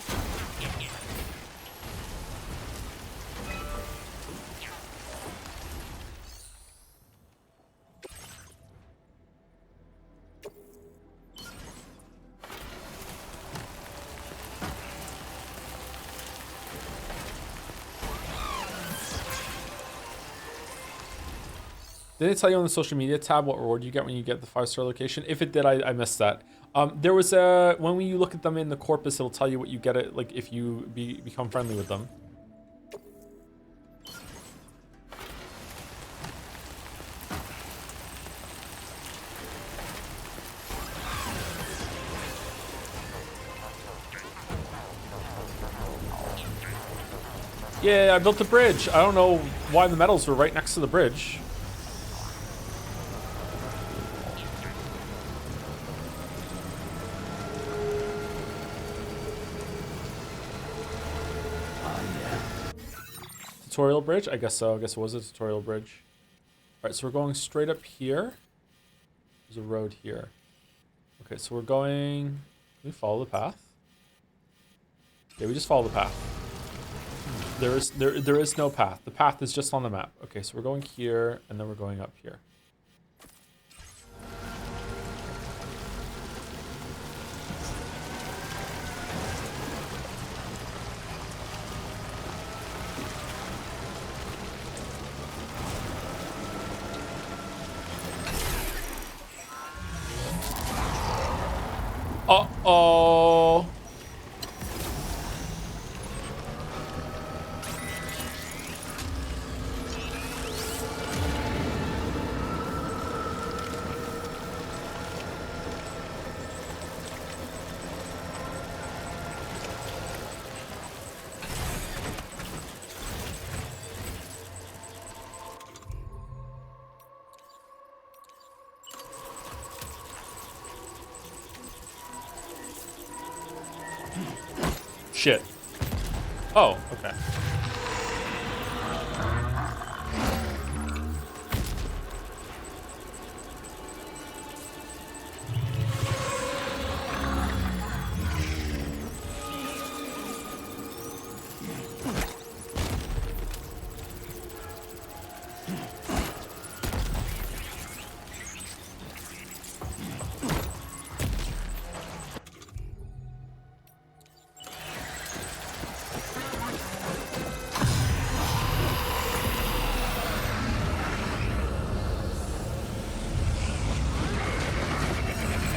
Did it tell you on the social media tab what reward you get when you get the 5-star location? If it did, I missed that. There was when you look at them in the corpus, it'll tell you what you get it like if you become friendly with them. Yeah, I built the bridge. I don't know why the metals were right next to the bridge. Tutorial bridge? I guess so. I guess it was a tutorial bridge. All right, so we're going straight up here. There's a road here. Okay, so we're going... Can we follow the path? Yeah, we just follow the path. There is no path. The path is just on the map. Okay, so we're going here, and then we're going up here. Uh-oh. Shit. Oh, okay.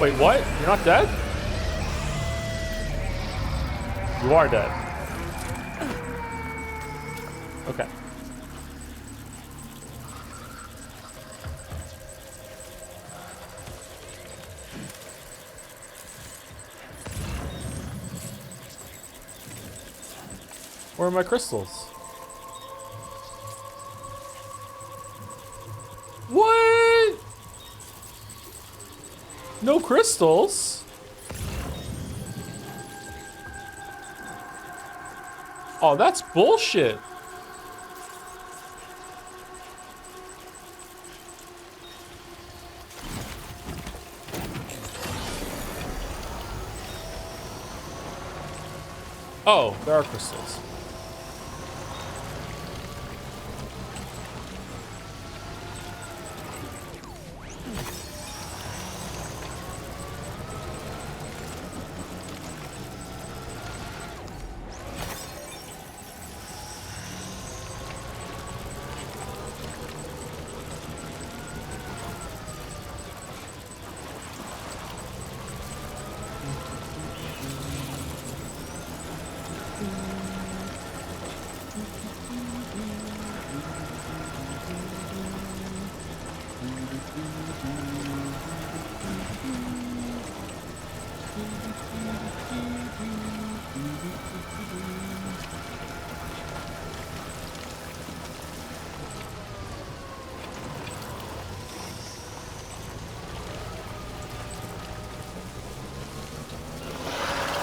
Wait, what? You're not dead? You are dead. Okay. Where are my crystals? What? No crystals? Oh, that's bullshit. Oh, there are crystals.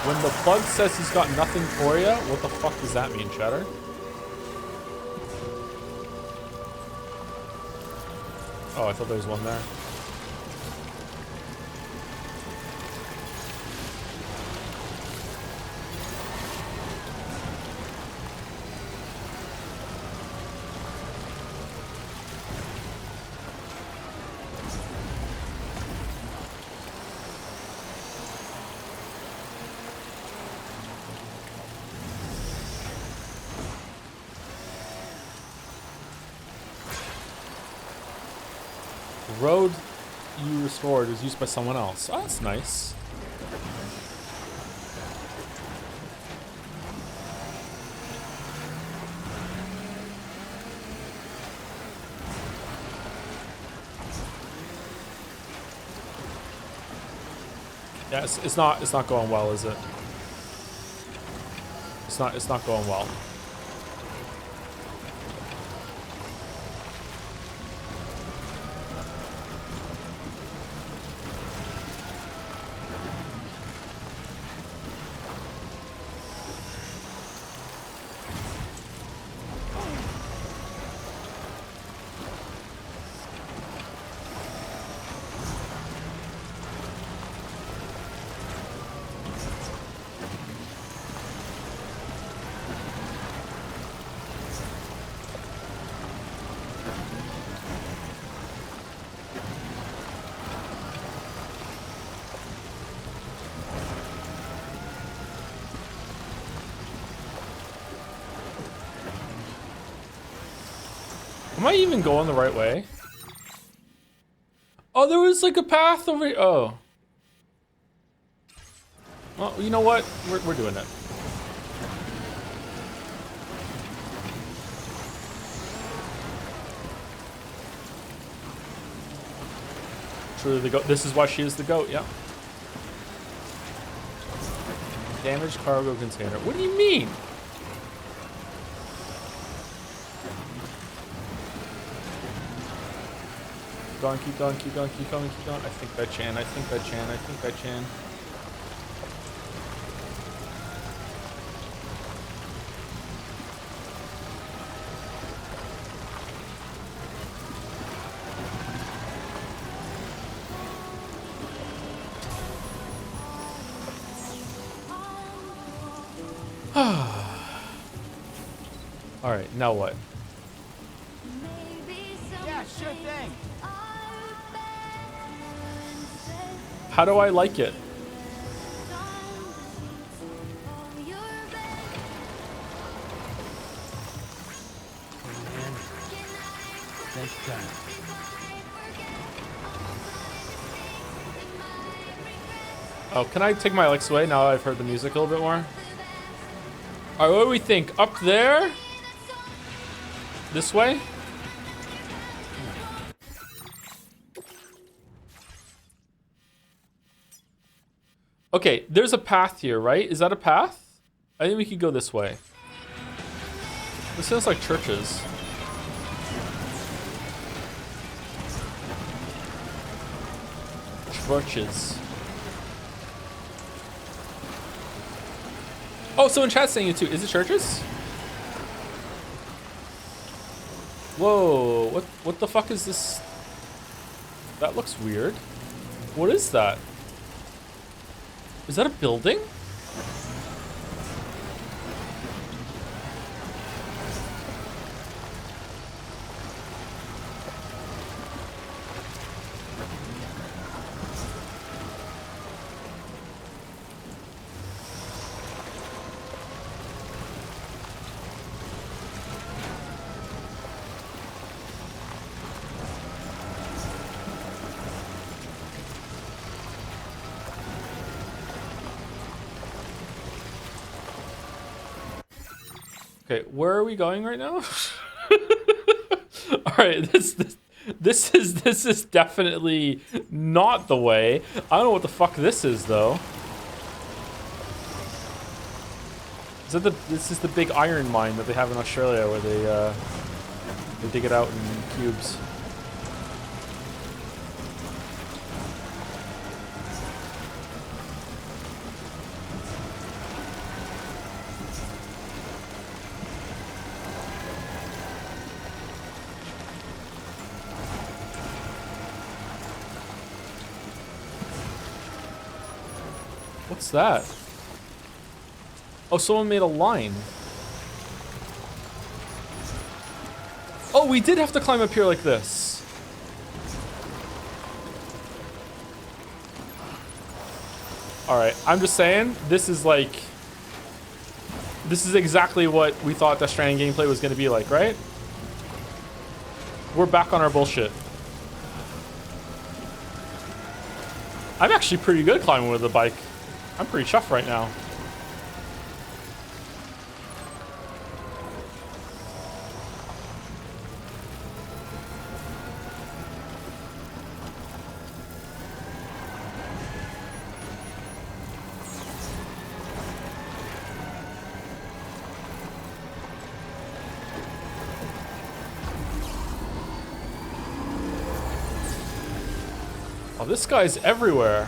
When the plug says he's got nothing for you, what the fuck does that mean, Cheddar? Oh, I thought there was one there. Road you restored was used by someone else. Oh, that's nice. Yeah, it's not going well, is it? It's not going well. Am I even going the right way? Oh, there was like a path over here. Oh. Well, you know what? We're doing it. Truly the goat. This is why she is the goat, yeah. Damaged cargo container. What do you mean? Keep going, keep going, keep going, keep going, keep going. I think that Chan, I think that Chan, I think that Chan. All right, now what? Yeah, sure thing. How do I like it? Next time. Oh, can I take my Alex away now that I've heard the music a little bit more? Alright, what do we think? Up there? This way? Okay, there's a path here, right? Is that a path? I think we could go this way. This sounds like churches. Churches. Oh, someone chat's saying it too. Is it churches? Whoa, what the fuck is this? That looks weird. What is that? Is that a building? Okay, where are we going right now? All right, this is definitely not the way. I don't know what the fuck this is though. Is that this is the big iron mine that they have in Australia where they dig it out in cubes. What's that? Oh, someone made a line. Oh, we did have to climb up here like this. Alright, I'm just saying, this is exactly what we thought Death Stranding gameplay was going to be like, right? We're back on our bullshit. I'm actually pretty good climbing with a bike. I'm pretty chuffed right now. Oh, this guy's everywhere.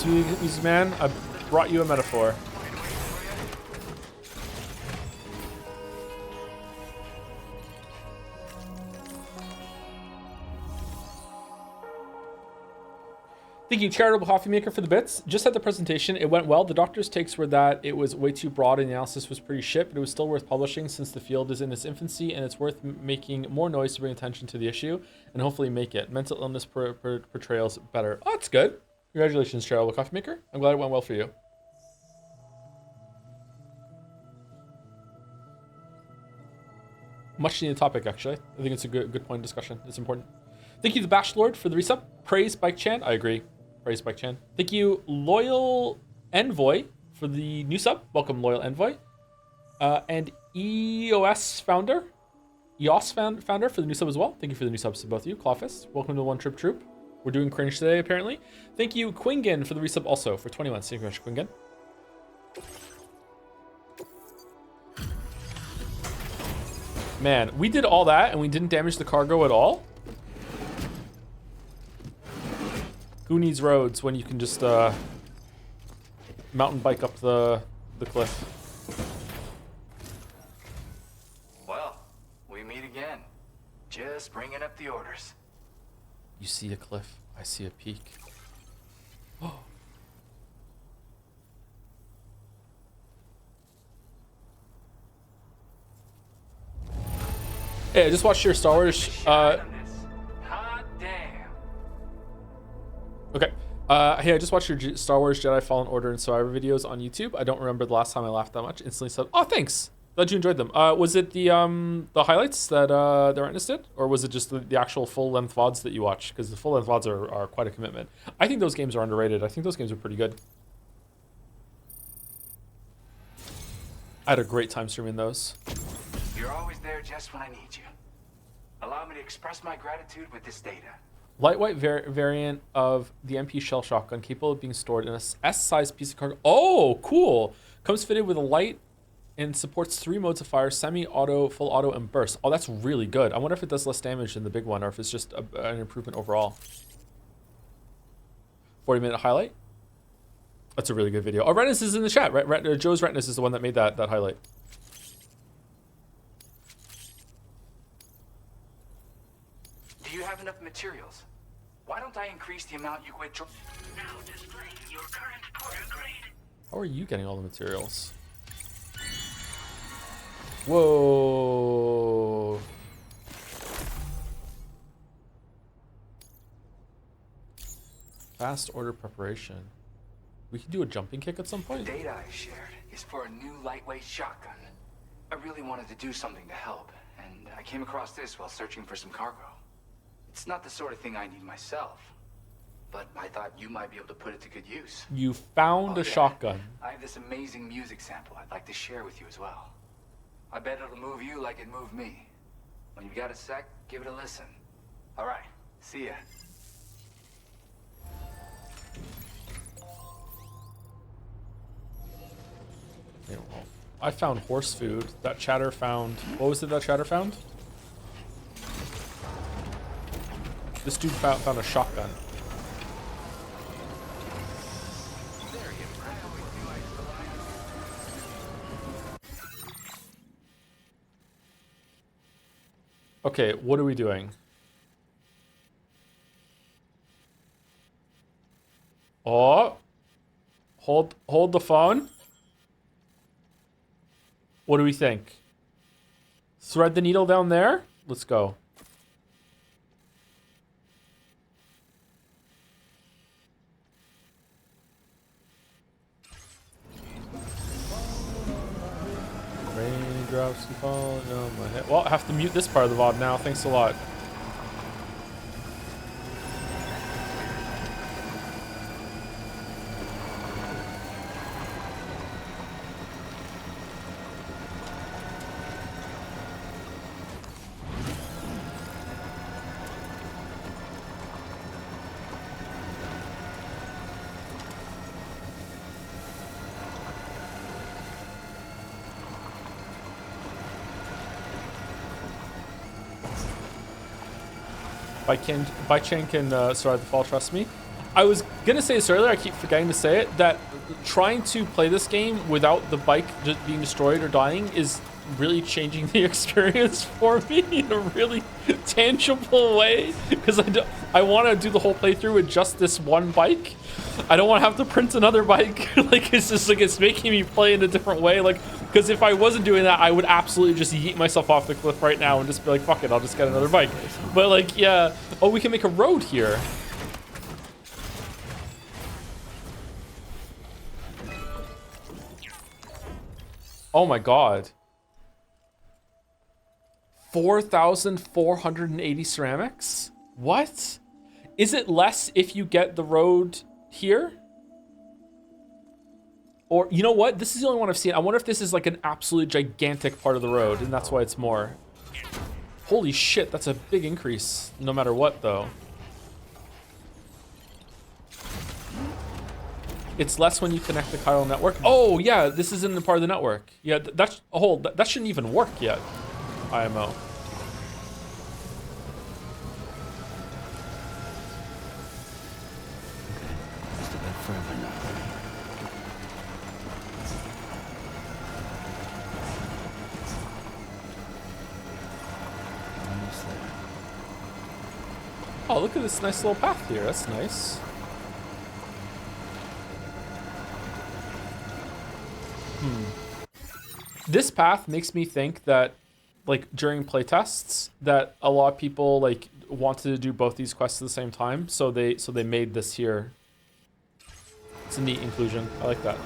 Greetings, man. I brought you a metaphor. Thank you, Charitable Coffee Maker, for the bits. Just had the presentation. It went well. The doctor's takes were that it was way too broad and the analysis was pretty shit, but it was still worth publishing since the field is in its infancy and it's worth making more noise to bring attention to the issue and hopefully make it. Mental illness portrayals better. Oh, that's good. Congratulations, Charitable Coffee Maker. I'm glad it went well for you. Much needed topic, actually. I think it's a good point of discussion. It's important. Thank you, the Bashlord, for the resub. Praise Bike Chan. I agree. Praise Bike Chan. Thank you, Loyal Envoy, for the new sub. Welcome, Loyal Envoy. And EOS Founder. EOS Founder for the new sub as well. Thank you for the new subs to both of you. Clawfist, welcome to One Trip Troop. We're doing cringe today, apparently. Thank you, Quingen, for the resub also for 21. Thank you very much, Quingen. Man, we did all that and we didn't damage the cargo at all? Who needs roads when you can just mountain bike up the cliff? Well, we meet again. Just bringing up the orders. You see a cliff, I see a peak. Oh. Hey, I just watched your Star Wars Okay. Hey, I just watched your Star Wars Jedi Fallen Order and Survivor videos on YouTube. I don't remember the last time I laughed that much. Instantly said, "Oh, thanks. Glad you enjoyed them." Was it the highlights that the Retinas did, or was it just the actual full length VODs that you watched? Because the full length VODs are quite a commitment. I think those games are underrated. I think those games are pretty good. I had a great time streaming those. You're always there just when I need you. Allow me to express my gratitude with this data. Lightweight variant of the MP shell shotgun, capable of being stored in a S-sized piece of cargo. Oh, cool! Comes fitted with a light and supports 3 modes of fire: semi-auto, full auto, and burst. Oh, that's really good. I wonder if it does less damage than the big one, or if it's just an improvement overall. 40-minute highlight. That's a really good video. Oh, Retinas is in the chat. Joe's Retinas is the one that made that highlight. Do you have enough materials? Why don't I increase the amount you quit? Now displaying your current porter grade. How are you getting all the materials? Whoa. Fast order preparation. We can do a jumping kick at some point. The data I shared is for a new lightweight shotgun. I really wanted to do something to help, and I came across this while searching for some cargo. It's not the sort of thing I need myself, but I thought you might be able to put it to good use. You found a shotgun. I have this amazing music sample I'd like to share with you as well. I bet it'll move you like it moved me. When you've got a sec, give it a listen. All right, see ya. I found horse food. That chatter found... What was it that chatter found? This dude found a shotgun. Okay, what are we doing? Oh. Hold the phone. What do we think? Thread the needle down there? Let's go. Raindrops keep falling on my head. Well, I have to mute this part of the VOD now. Thanks a lot. By Chen can survive the fall, trust me. I was gonna say this earlier, I keep forgetting to say it, that trying to play this game without the bike just being destroyed or dying is really changing the experience for me in a really tangible way, because I want to do the whole playthrough with just this one bike. I don't want to have to print another bike. Like, it's just like, it's making me play in a different way. Like, because if I wasn't doing that, I would absolutely just yeet myself off the cliff right now and just be like, fuck it, I'll just get another bike. But like, yeah. Oh, we can make a road here. Oh my god. 4,480 ceramics? What? Is it less if you get the road here? Or, you know what? This is the only one I've seen. I wonder if this is like an absolute gigantic part of the road, and that's why it's more. Holy shit, that's a big increase, no matter what, though. It's less when you connect the chiral network. Oh, yeah, this isn't a part of the network. Yeah, that's a whole... That shouldn't even work yet, IMO. Oh, look at this nice little path here. That's nice. This path makes me think that, like, during playtests, that a lot of people, like, wanted to do both these quests at the same time, so they made this here. It's a neat inclusion. I like that.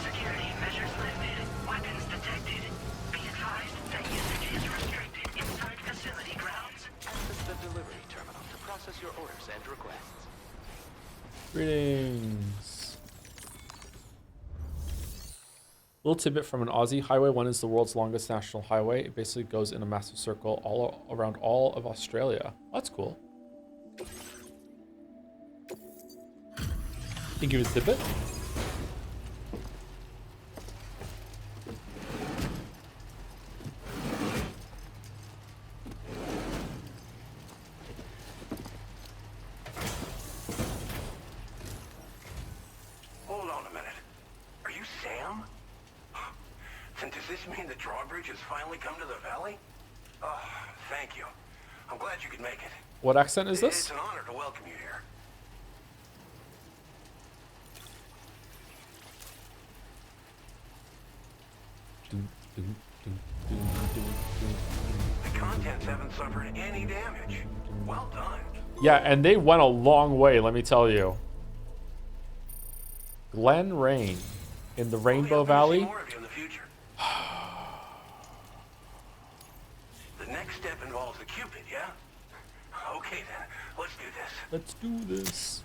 Security measures lifted. Weapons detected. Be advised that usage is restricted inside facility grounds. Access the delivery terminal to process your orders and requests. Greetings. Little tidbit from an Aussie. Highway 1 is the world's longest national highway. It basically goes in a massive circle all around all of Australia. That's cool. Can you give me a tidbit? Hold on a minute. Are you Sam? Then does this mean the drawbridge has finally come to the valley? Oh, thank you. I'm glad you could make it. What accent is this? It's an honor to welcome you here. The contents haven't suffered any damage. Well done. Yeah, and they went a long way, let me tell you. Glen Rain in the Rainbow Valley. More of you in the future. The next step involves the Cupid, yeah? Okay then, let's do this. Let's do this.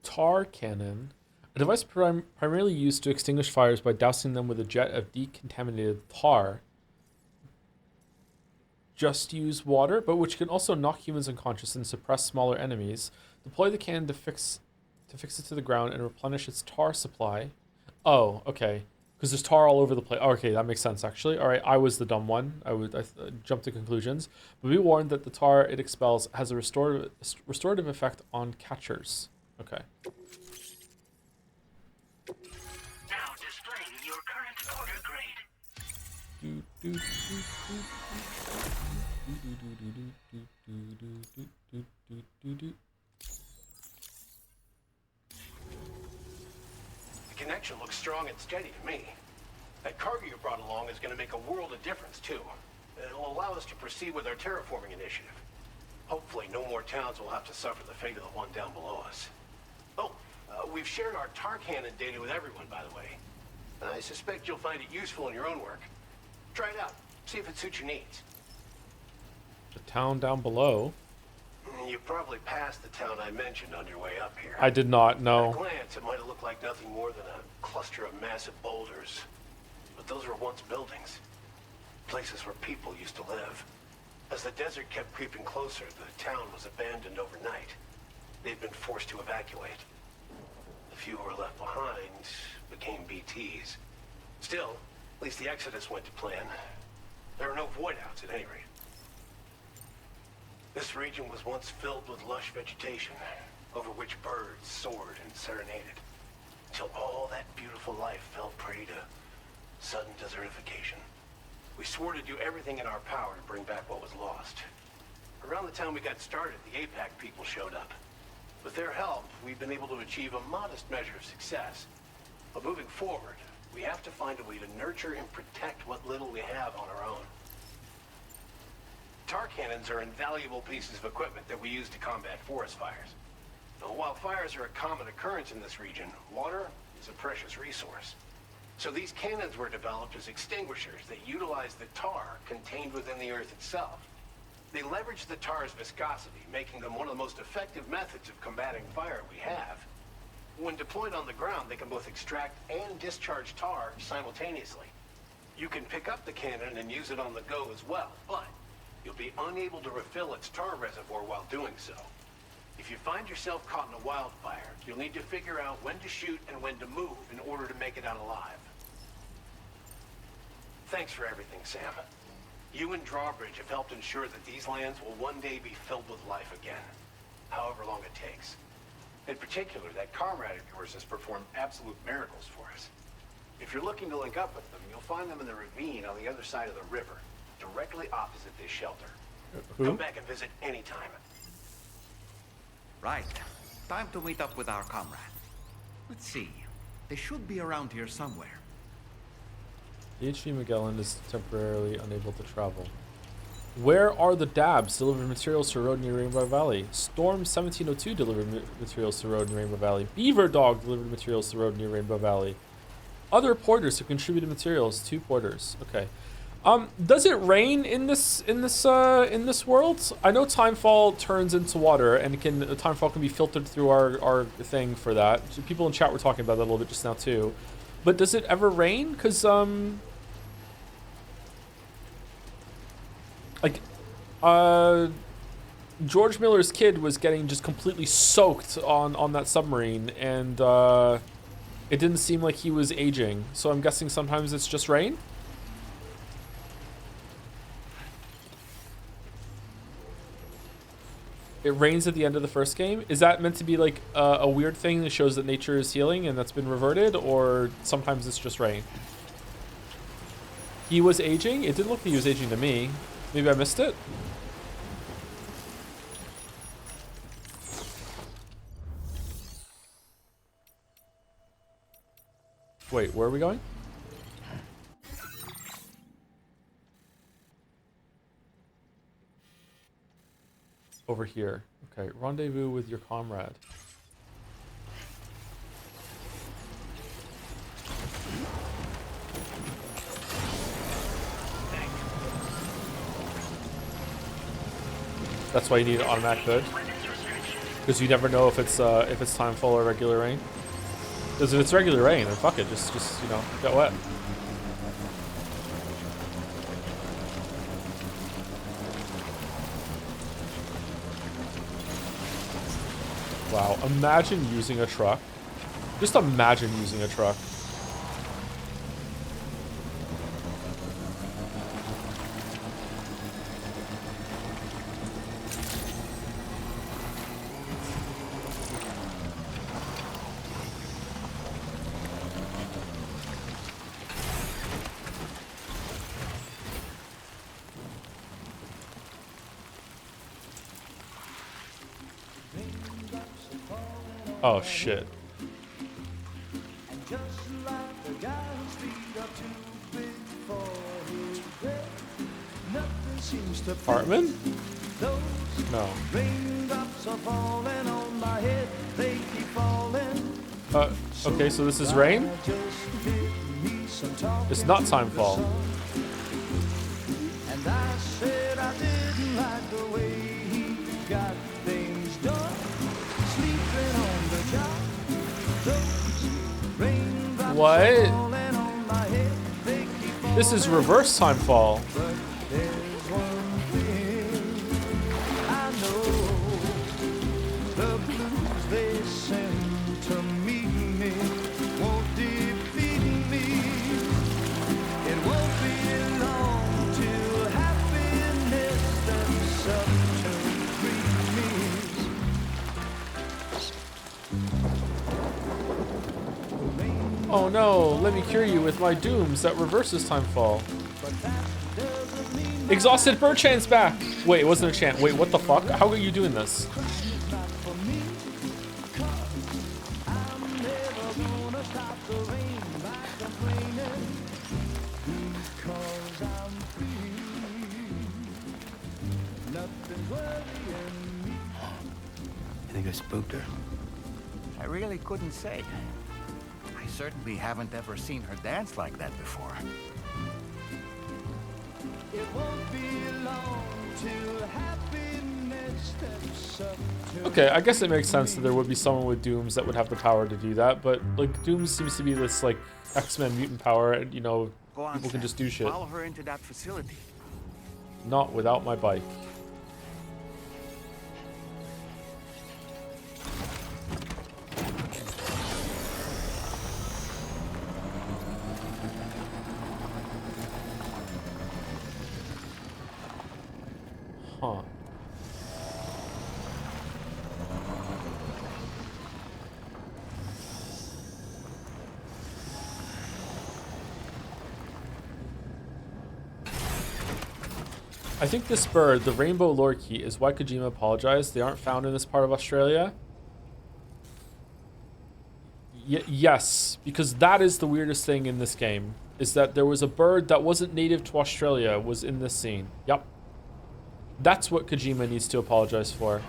Tar cannon, a device primarily used to extinguish fires by dousing them with a jet of decontaminated tar. Just use water, but which can also knock humans unconscious and suppress smaller enemies. Deploy the cannon to fix it to the ground and replenish its tar supply. Oh, okay. Because there's tar all over the place. Oh, okay, that makes sense, actually. All right, I was the dumb one. I jumped to conclusions. But be warned that the tar it expels has a restorative effect on catchers. Okay. Now displaying your current order grade. The connection looks strong and steady to me. That cargo you brought along is going to make a world of difference, too. It'll allow us to proceed with our terraforming initiative. Hopefully, no more towns will have to suffer the fate of the one down below us. Oh, we've shared our tar cannon data with everyone, by the way. I suspect you'll find it useful in your own work. Try it out. See if it suits your needs. The town down below. You probably passed the town I mentioned on your way up here. I did not, no. At a glance, it might have looked like nothing more than a cluster of massive boulders. But those were once buildings. Places where people used to live. As the desert kept creeping closer, the town was abandoned overnight. They'd been forced to evacuate. The few who were left behind became BTs. Still, at least the exodus went to plan. There are no void-outs at any rate. This region was once filled with lush vegetation, over which birds soared and serenaded, until all that beautiful life fell prey to sudden desertification. We swore to do everything in our power to bring back what was lost. Around the time we got started, the APAC people showed up. With their help, we've been able to achieve a modest measure of success. But moving forward, we have to find a way to nurture and protect what little we have on our own. Tar cannons are invaluable pieces of equipment that we use to combat forest fires. Now, while fires are a common occurrence in this region, water is a precious resource. So these cannons were developed as extinguishers that utilize the tar contained within the earth itself. They leverage the tar's viscosity, making them one of the most effective methods of combating fire we have. When deployed on the ground, they can both extract and discharge tar simultaneously. You can pick up the cannon and use it on the go as well, but you'll be unable to refill its tar reservoir while doing so. If you find yourself caught in a wildfire, you'll need to figure out when to shoot and when to move in order to make it out alive. Thanks for everything, Sam. You and Drawbridge have helped ensure that these lands will one day be filled with life again, however long it takes. In particular, that comrade of yours has performed absolute miracles for us. If you're looking to link up with them, you'll find them in the ravine on the other side of the river, directly opposite this shelter. Who? Come back and visit anytime. Right. Time to meet up with our comrade. Let's see. They should be around here somewhere. DHV Magellan is temporarily unable to travel. Where are the Dabs? Delivered materials to road near Rainbow Valley. Storm 1702 delivered materials to road near Rainbow Valley. Beaver Dog delivered materials to road near Rainbow Valley. Other porters have contributed materials. 2 porters. Okay. Does it rain in this world? I know timefall turns into water, and timefall can be filtered through our thing for that. People in chat were talking about that a little bit just now too. But does it ever rain? Cause George Miller's kid was getting just completely soaked on that submarine, and it didn't seem like he was aging. So I'm guessing sometimes it's just rain. It rains at the end of the first game. Is that meant to be like a weird thing that shows that nature is healing and that's been reverted, or sometimes it's just rain? He was aging? It didn't look like he was aging to me. Maybe I missed it? Wait, where are we going? Over here. Okay, rendezvous with your comrade. That's why you need an automatic hood, because you never know if it's timefall or regular rain. Because if it's regular rain, then fuck it, just you know, get wet. Wow, imagine using a truck. Just imagine using a truck. Oh shit. Hartman? No. Okay, so this is rain? It's not timefall. And I said I didn't like the way he got things done. Sleeping on the job. Those raindrops What? falling on my head. They keep This is reverse timefall. But there's one thing I know. The blues they send to meet me won't defeat me. It won't be long till happiness steps up to greet me. Oh no, let me cure you with my dooms that reverses timefall. Exhausted bird chant's back! Wait, it wasn't a chant. Wait, what the fuck? How are you doing this? You think I spooked her? I really couldn't say. I certainly haven't ever seen her dance like that before. It won't be long till happiness steps up Okay, I guess it makes sense that there would be someone with Dooms that would have the power to do that, but like Dooms seems to be this like X-Men mutant power, and you know, Go on, people can Sam. just do shit. Follow her into that facility. Not without my bike. Huh. I think this bird, the rainbow lorikeet, is why Kojima apologized. They aren't found in this part of Australia. Yes, because that is the weirdest thing in this game, is that there was a bird that wasn't native to Australia was in this scene. Yep. That's what Kojima needs to apologize for.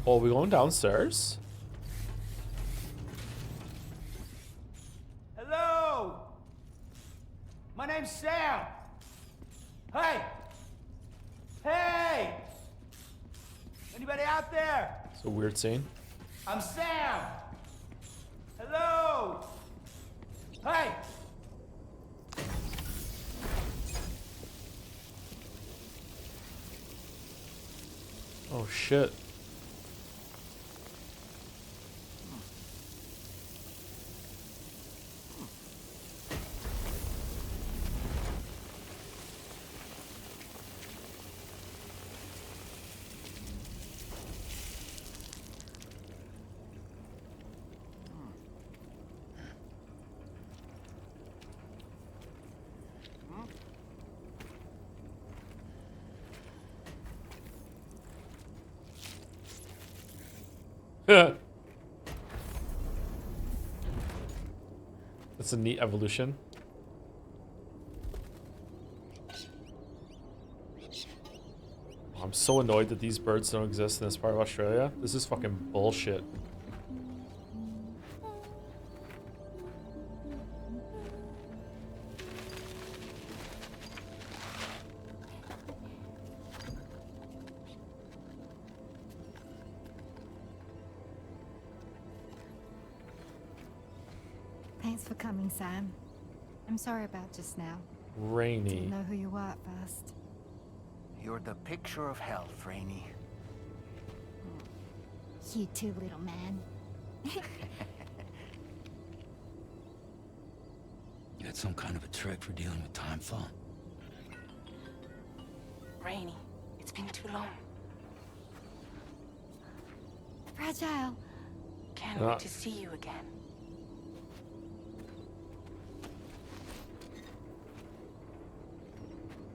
Oh, are we going downstairs? Hello! My name's Sam! Hey! Hey! Anybody out there? It's a weird scene. I'm Sam! Hello! Hey! Oh shit. That's a neat evolution. I'm so annoyed that these birds don't exist in this part of Australia. This is fucking bullshit. Thanks for coming, Sam. I'm sorry about just now. Rainy. Didn't know who you were at first. You're the picture of health, Rainey. You too, little man. You got some kind of a trick for dealing with time flow? Rainy, it's been too long. Fragile. Can't wait to see you again.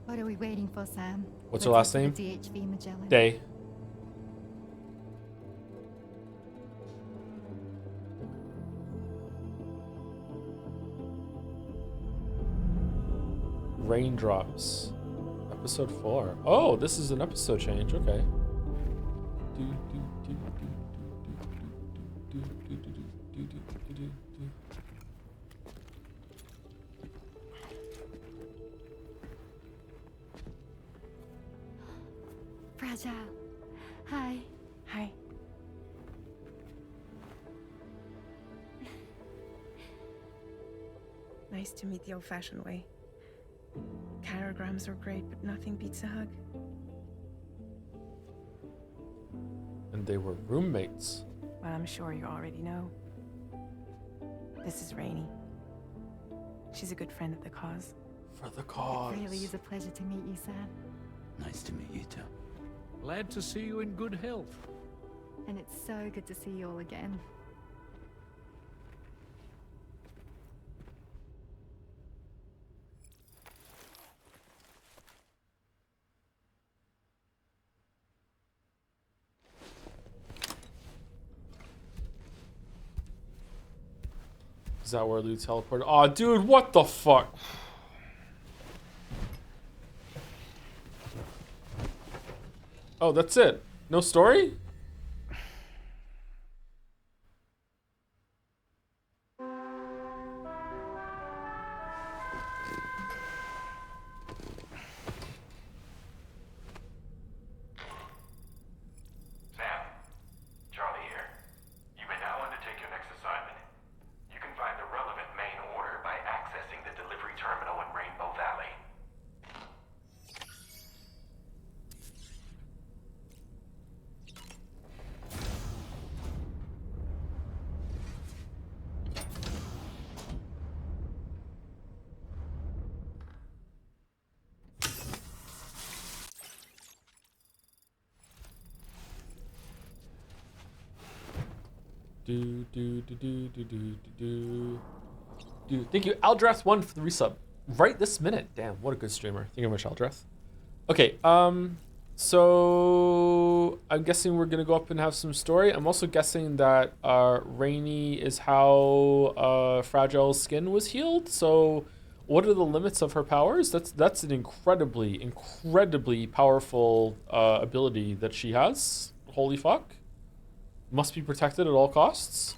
What are we waiting for, Sam? What's her last name? DHV Magellan. Day. Raindrops. Episode 4. Oh, this is an episode change. Okay. Fragile. Hi. Hi. Nice to meet the old-fashioned way. Carograms are great, but nothing beats a hug. And they were roommates. Well, I'm sure you already know. This is Rainey. She's a good friend of the cause. For the cause. It really is a pleasure to meet you, Sam. Nice to meet you too. Glad to see you in good health. And it's so good to see you all again. Is that where Lou teleported? Aw, dude, what the fuck? Oh, that's it. No story? Do do do do do do do do. Thank you, Aldrath1 for the resub. Right this minute. Damn, what a good streamer. Thank you very much, Aldrath. Okay, so I'm guessing we're gonna go up and have some story. I'm also guessing that Rainy is how Fragile's skin was healed. So what are the limits of her powers? That's an incredibly powerful ability that she has. Holy fuck. Must be protected at all costs.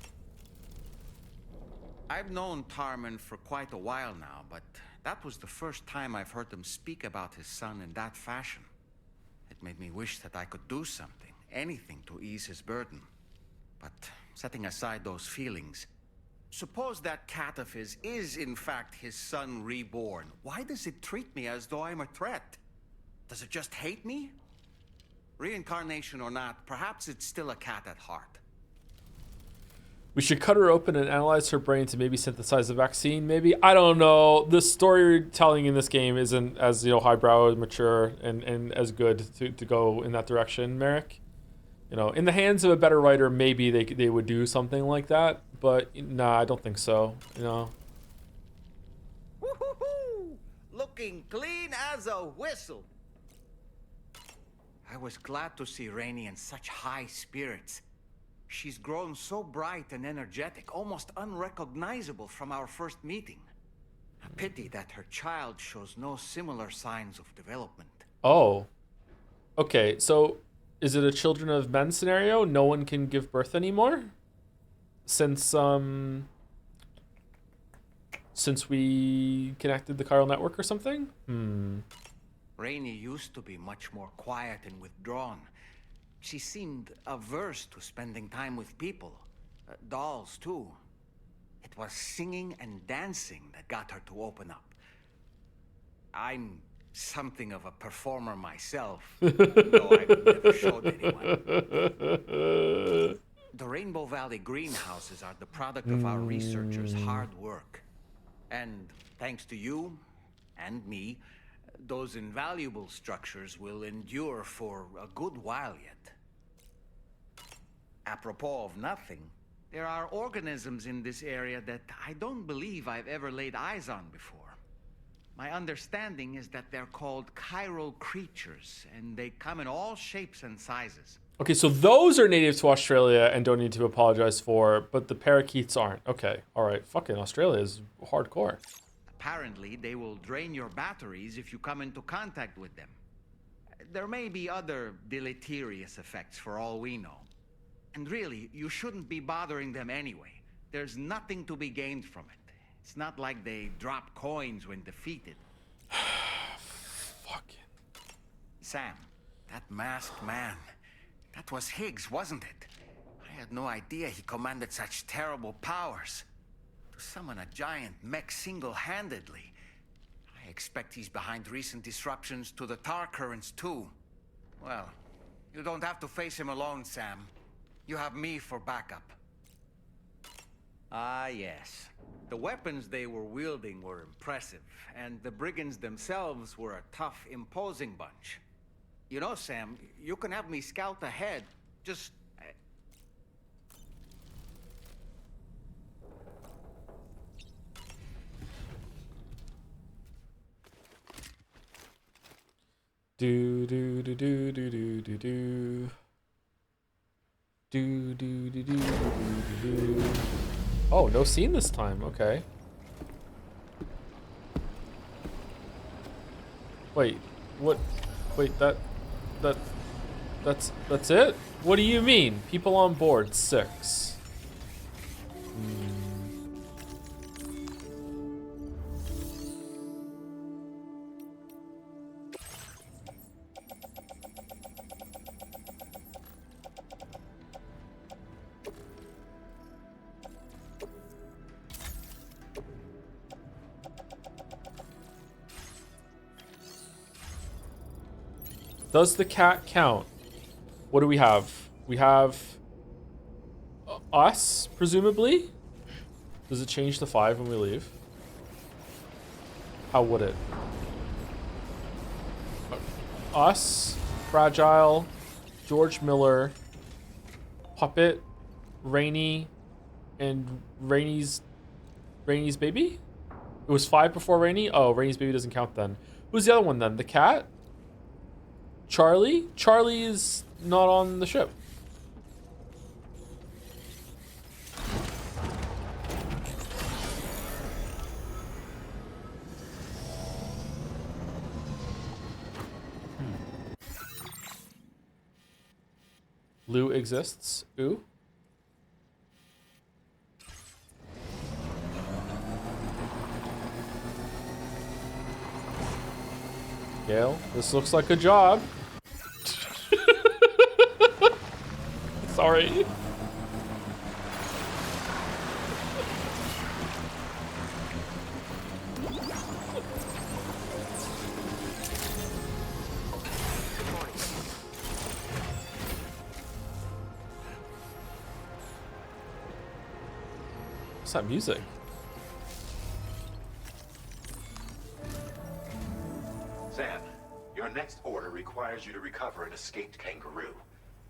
I've known Tarman for quite a while now, but that was the first time I've heard him speak about his son in that fashion. It made me wish that I could do something, anything to ease his burden. But setting aside those feelings, suppose that cat of his is in fact his son reborn. Why does it treat me as though I'm a threat? Does it just hate me? Reincarnation or not, perhaps it's still a cat at heart. We should cut her open and analyze her brain to maybe synthesize a vaccine, maybe? I don't know. The storytelling in this game isn't as, highbrow, mature, and as good to go in that direction, Merrick. In the hands of a better writer, maybe they would do something like that, but nah, I don't think so, Woo-hoo-hoo! Looking clean as a whistle. I was glad to see Rainey in such high spirits. She's grown so bright and energetic, almost unrecognizable from our first meeting. A pity that her child shows no similar signs of development. Oh. Okay, so is it a Children of Men scenario? No one can give birth anymore? Since we connected the chiral network or something? Rainey used to be much more quiet and withdrawn. She seemed averse to spending time with people. Dolls, too. It was singing and dancing that got her to open up. I'm something of a performer myself, though I've never showed anyone. The Rainbow Valley greenhouses are the product of our researchers' hard work. And thanks to you and me, those invaluable structures will endure for a good while yet. Apropos of nothing, there are organisms in this area that I don't believe I've ever laid eyes on before. My understanding is that they're called chiral creatures, and they come in all shapes and sizes. Okay, so those are native to Australia and don't need to apologize for, but the parakeets aren't. Okay, all right. Fucking Australia is hardcore. Apparently, they will drain your batteries if you come into contact with them. There may be other deleterious effects for all we know. And really, you shouldn't be bothering them anyway. There's nothing to be gained from it. It's not like they drop coins when defeated. Fucking. Sam, that masked man. That was Higgs, wasn't it? I had no idea he commanded such terrible powers. To summon a giant mech single-handedly. I expect he's behind recent disruptions to the tar currents too. Well, you don't have to face him alone, Sam. You have me for backup. Ah, yes. The weapons they were wielding were impressive, and the brigands themselves were a tough, imposing bunch. You know, Sam, you can have me scout ahead. Just... Do do do do do do do do. Do do do do do do do. Oh, no scene this time. Okay. Wait, what? Wait, that's it? What do you mean? People on board 6. Does the cat count? What do we have? We have us, presumably? Does it change to 5 when we leave? How would it? Us, Fragile, George Miller, Puppet, Rainy, and Rainy's baby? It was 5 before Rainy? Oh, Rainy's baby doesn't count then. Who's the other one then? The cat? Charlie? Charlie is not on the ship. Lou exists. Ooh. Gail, this looks like a job. Sorry. What's that music? Sam, your next order requires you to recover an escaped kangaroo,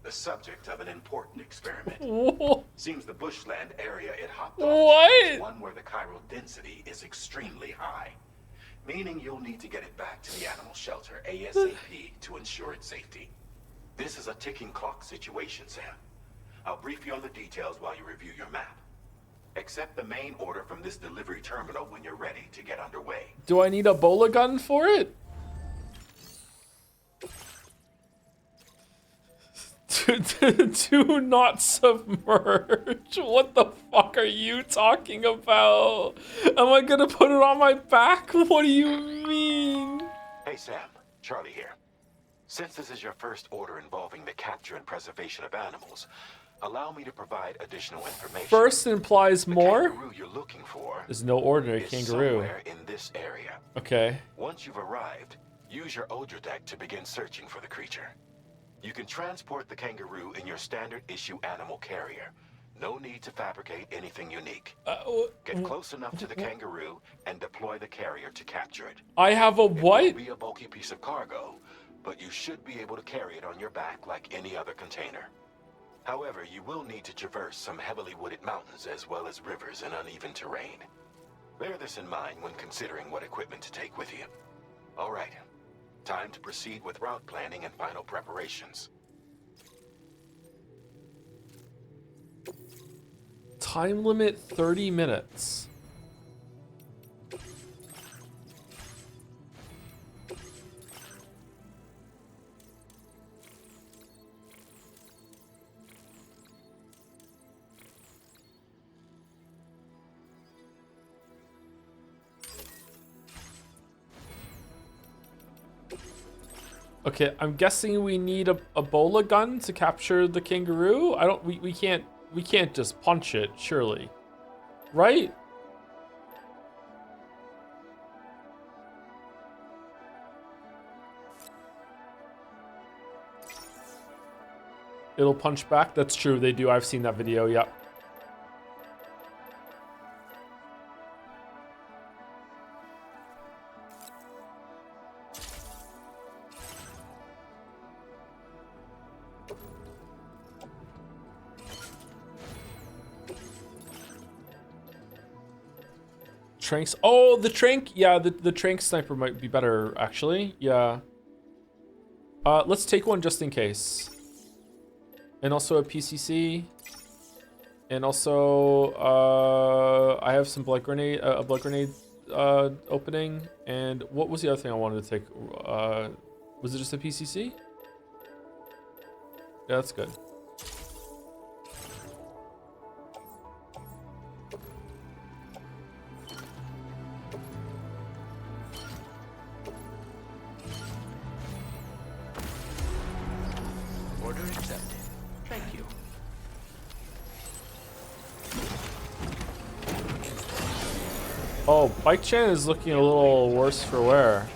the subject of an important experiment. Whoa. Seems the bushland area it hopped What? off is one where the chiral density is extremely high, meaning you'll need to get it back to the animal shelter ASAP to ensure its safety. This is a ticking clock situation, Sam. I'll brief you on the details while you review your map. Accept the main order from this delivery terminal when you're ready to get underway. Do I need a bola gun for it? Do not submerge. What the fuck are you talking about? Am I gonna put it on my back? What do you mean? Hey Sam, Charlie here. Since this is your first order involving the capture and preservation of animals, allow me to provide additional information. First implies more? The kangaroo you're looking for is no ordinary is kangaroo. Somewhere in this area. Okay. Once you've arrived, use your Odra deck to begin searching for the creature. You can transport the kangaroo in your standard issue animal carrier. No need to fabricate anything unique. Get close enough to the kangaroo and deploy the carrier to capture it. I have a what? It will be a bulky piece of cargo, but you should be able to carry it on your back like any other container. However, you will need to traverse some heavily wooded mountains as well as rivers and uneven terrain. Bear this in mind when considering what equipment to take with you. All right, time to proceed with route planning and final preparations. Time limit 30 minutes. Okay, I'm guessing we need a bola gun to capture the kangaroo. We can't just punch it, surely. Right? It'll punch back? That's true, they do. I've seen that video, yep. Tranks. Oh, the trank. Yeah, the trank sniper might be better, actually. Yeah. Let's take one just in case. And also a PCC. And also, I have some blood grenade, a blood grenade opening. And what was the other thing I wanted to take? Was it just a PCC? Yeah, that's good. Order accepted. Thank you. Oh, Bike Chan is looking a little worse for wear.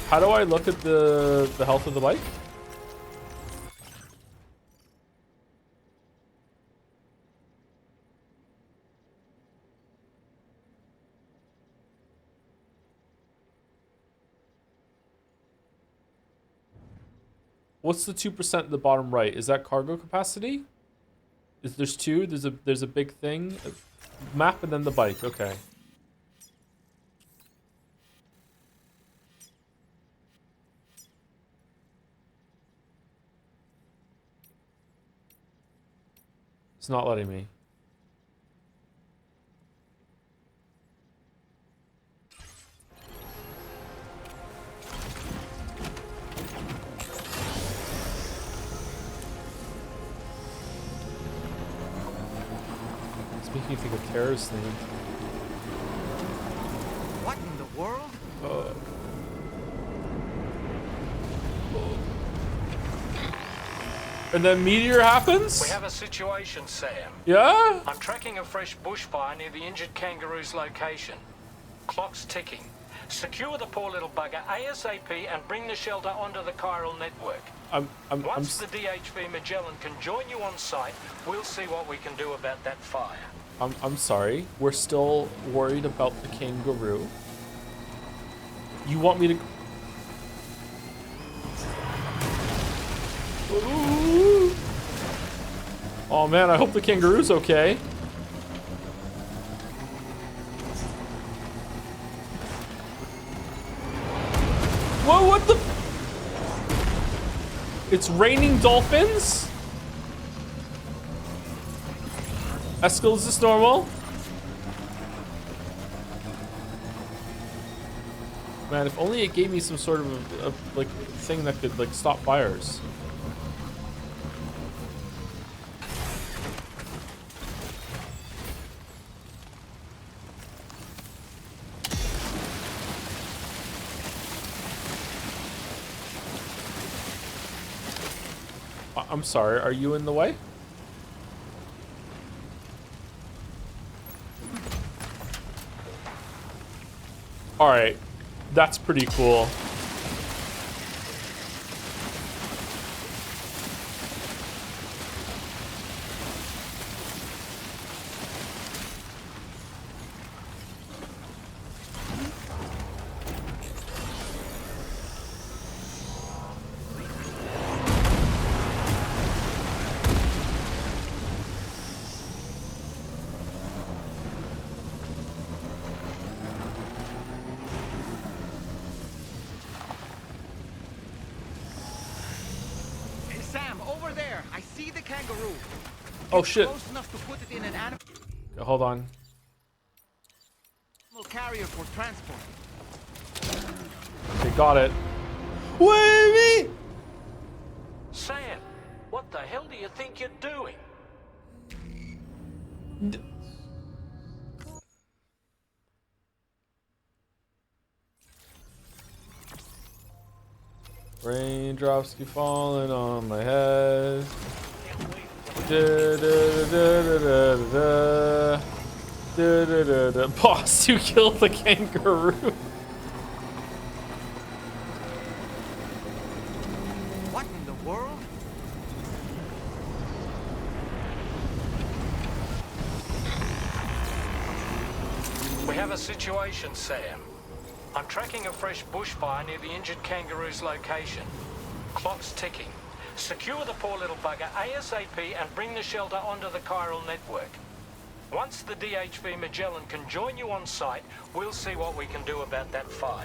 How do I look at the health of the bike? What's the 2% at the bottom right? Is that cargo capacity? There's two. There's a big thing, a map, and then the bike. Okay. It's not letting me. It's making me think of terrorist things. What in the world? And then meteor happens? We have a situation, Sam. Yeah? I'm tracking a fresh bushfire near the injured kangaroo's location. Clock's ticking. Secure the poor little bugger ASAP and bring the shelter onto the chiral network. Once the DHV Magellan can join you on site, we'll see what we can do about that fire. I'm sorry. We're still worried about the kangaroo. You want me to... Ooh. Oh man, I hope the kangaroo's okay. Whoa, what the... It's raining dolphins? Eskel, is this normal? Man, if only it gave me some sort of a like thing that could like stop fires. I'm sorry, are you in the way? Alright, that's pretty cool. Oh shit. Close enough to put it in an animal Hold on. carrier for transport. Okay, got it. Wavy! Sam, what the hell do you think you're doing? Raindrops keep falling on my head. Boss, you killed the kangaroo. What in the world? We have a situation, Sam. I'm tracking a fresh bushfire near the injured kangaroo's location. Clock's ticking. Secure the poor little bugger ASAP and bring the shelter onto the chiral network. Once the DHV Magellan can join you on site, we'll see what we can do about that fire.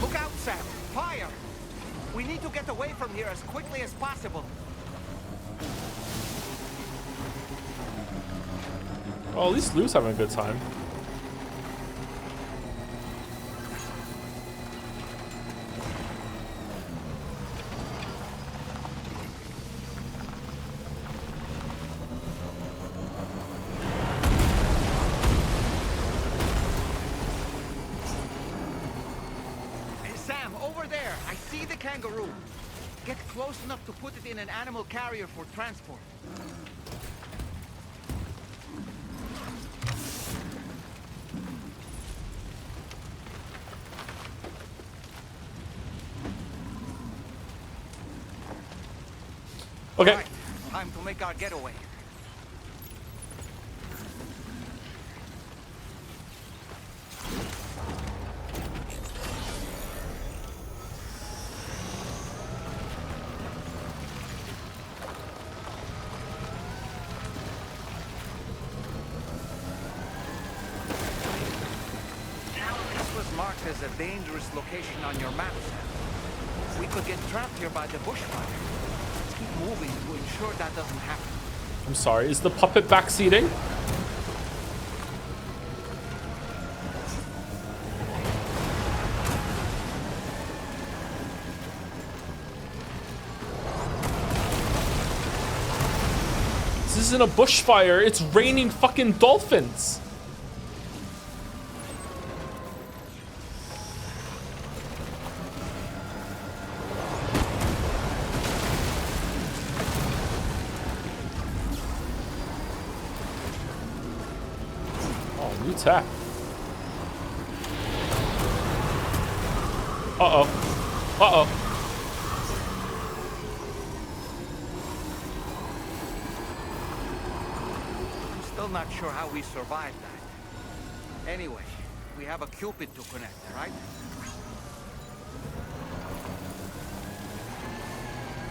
Look out, Sam! Fire! We need to get away from here as quickly as possible. Well, at least Lou's having a good time. Hey, Sam, over there! I see the kangaroo. Get close enough to put it in an animal carrier for transport. Okay. Right, time to make our getaway. a dangerous location on your map, Sam. We could get trapped here by the bushfire. Let's keep moving to ensure that doesn't happen. I'm sorry, is the puppet backseating? This isn't a bushfire, it's raining fucking dolphins. New tech. Uh-oh. Uh-oh. I'm still not sure how we survived that. Anyway, we have a Cupid to connect, right?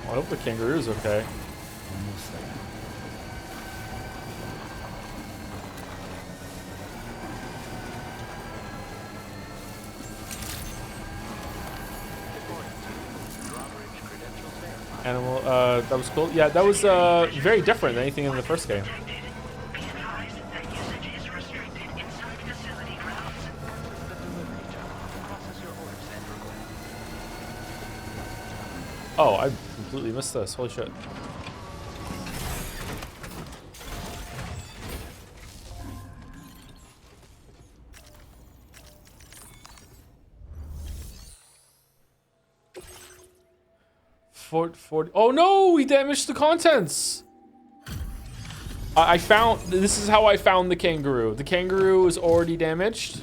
I hope the kangaroo's okay. Almost there. Animal, that was cool. Yeah, that was very different than anything in the first game. Oh, I completely missed this. Holy shit. Fort 40. Oh no, we damaged the contents. I found, this is how I found the kangaroo. The kangaroo is already damaged.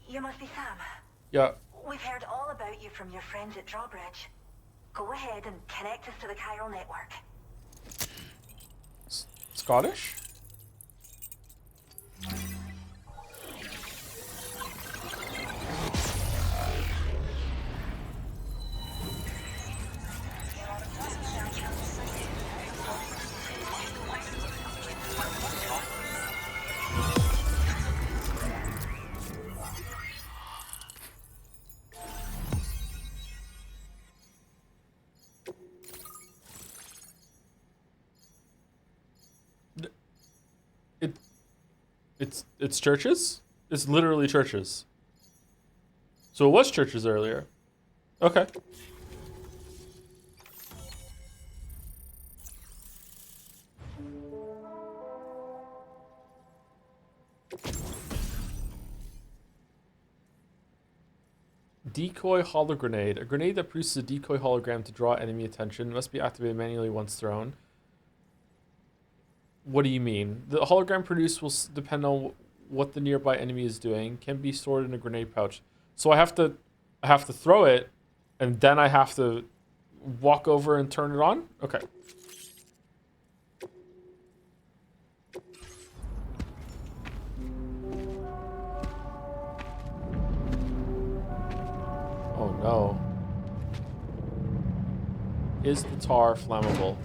You must be Sam. Yeah. We've heard all about you from your friends at Drawbridge. Go ahead and connect us to the chiral network. Scottish? It's churches? It's literally churches. So it was churches earlier. Okay. Decoy holo grenade. A grenade that produces a decoy hologram to draw enemy attention. Must be activated manually once thrown. What do you mean? The hologram produced will depend on what the nearby enemy is doing. Can be stored in a grenade pouch. So I have to throw it, and then I have to walk over and turn it on? Okay. Oh no. Is the tar flammable?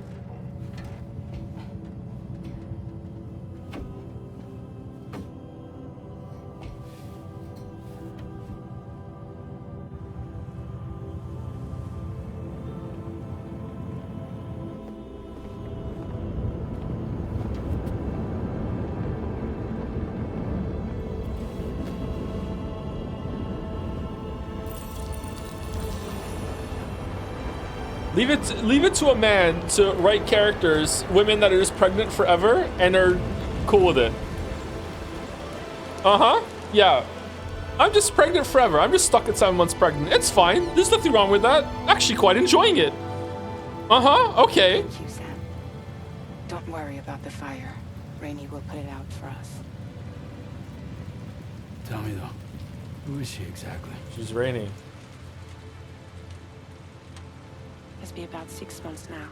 Leave it to a man to write characters, women that are just pregnant forever and are cool with it. Uh-huh. Yeah. I'm just pregnant forever. I'm just stuck at 7 months pregnant. It's fine. There's nothing wrong with that. Actually quite enjoying it. Uh-huh. Okay. Thank you, Sam. Don't worry about the fire. Rainey will put it out for us. Tell me though, who is she exactly? She's Rainey. It's been about 6 months now,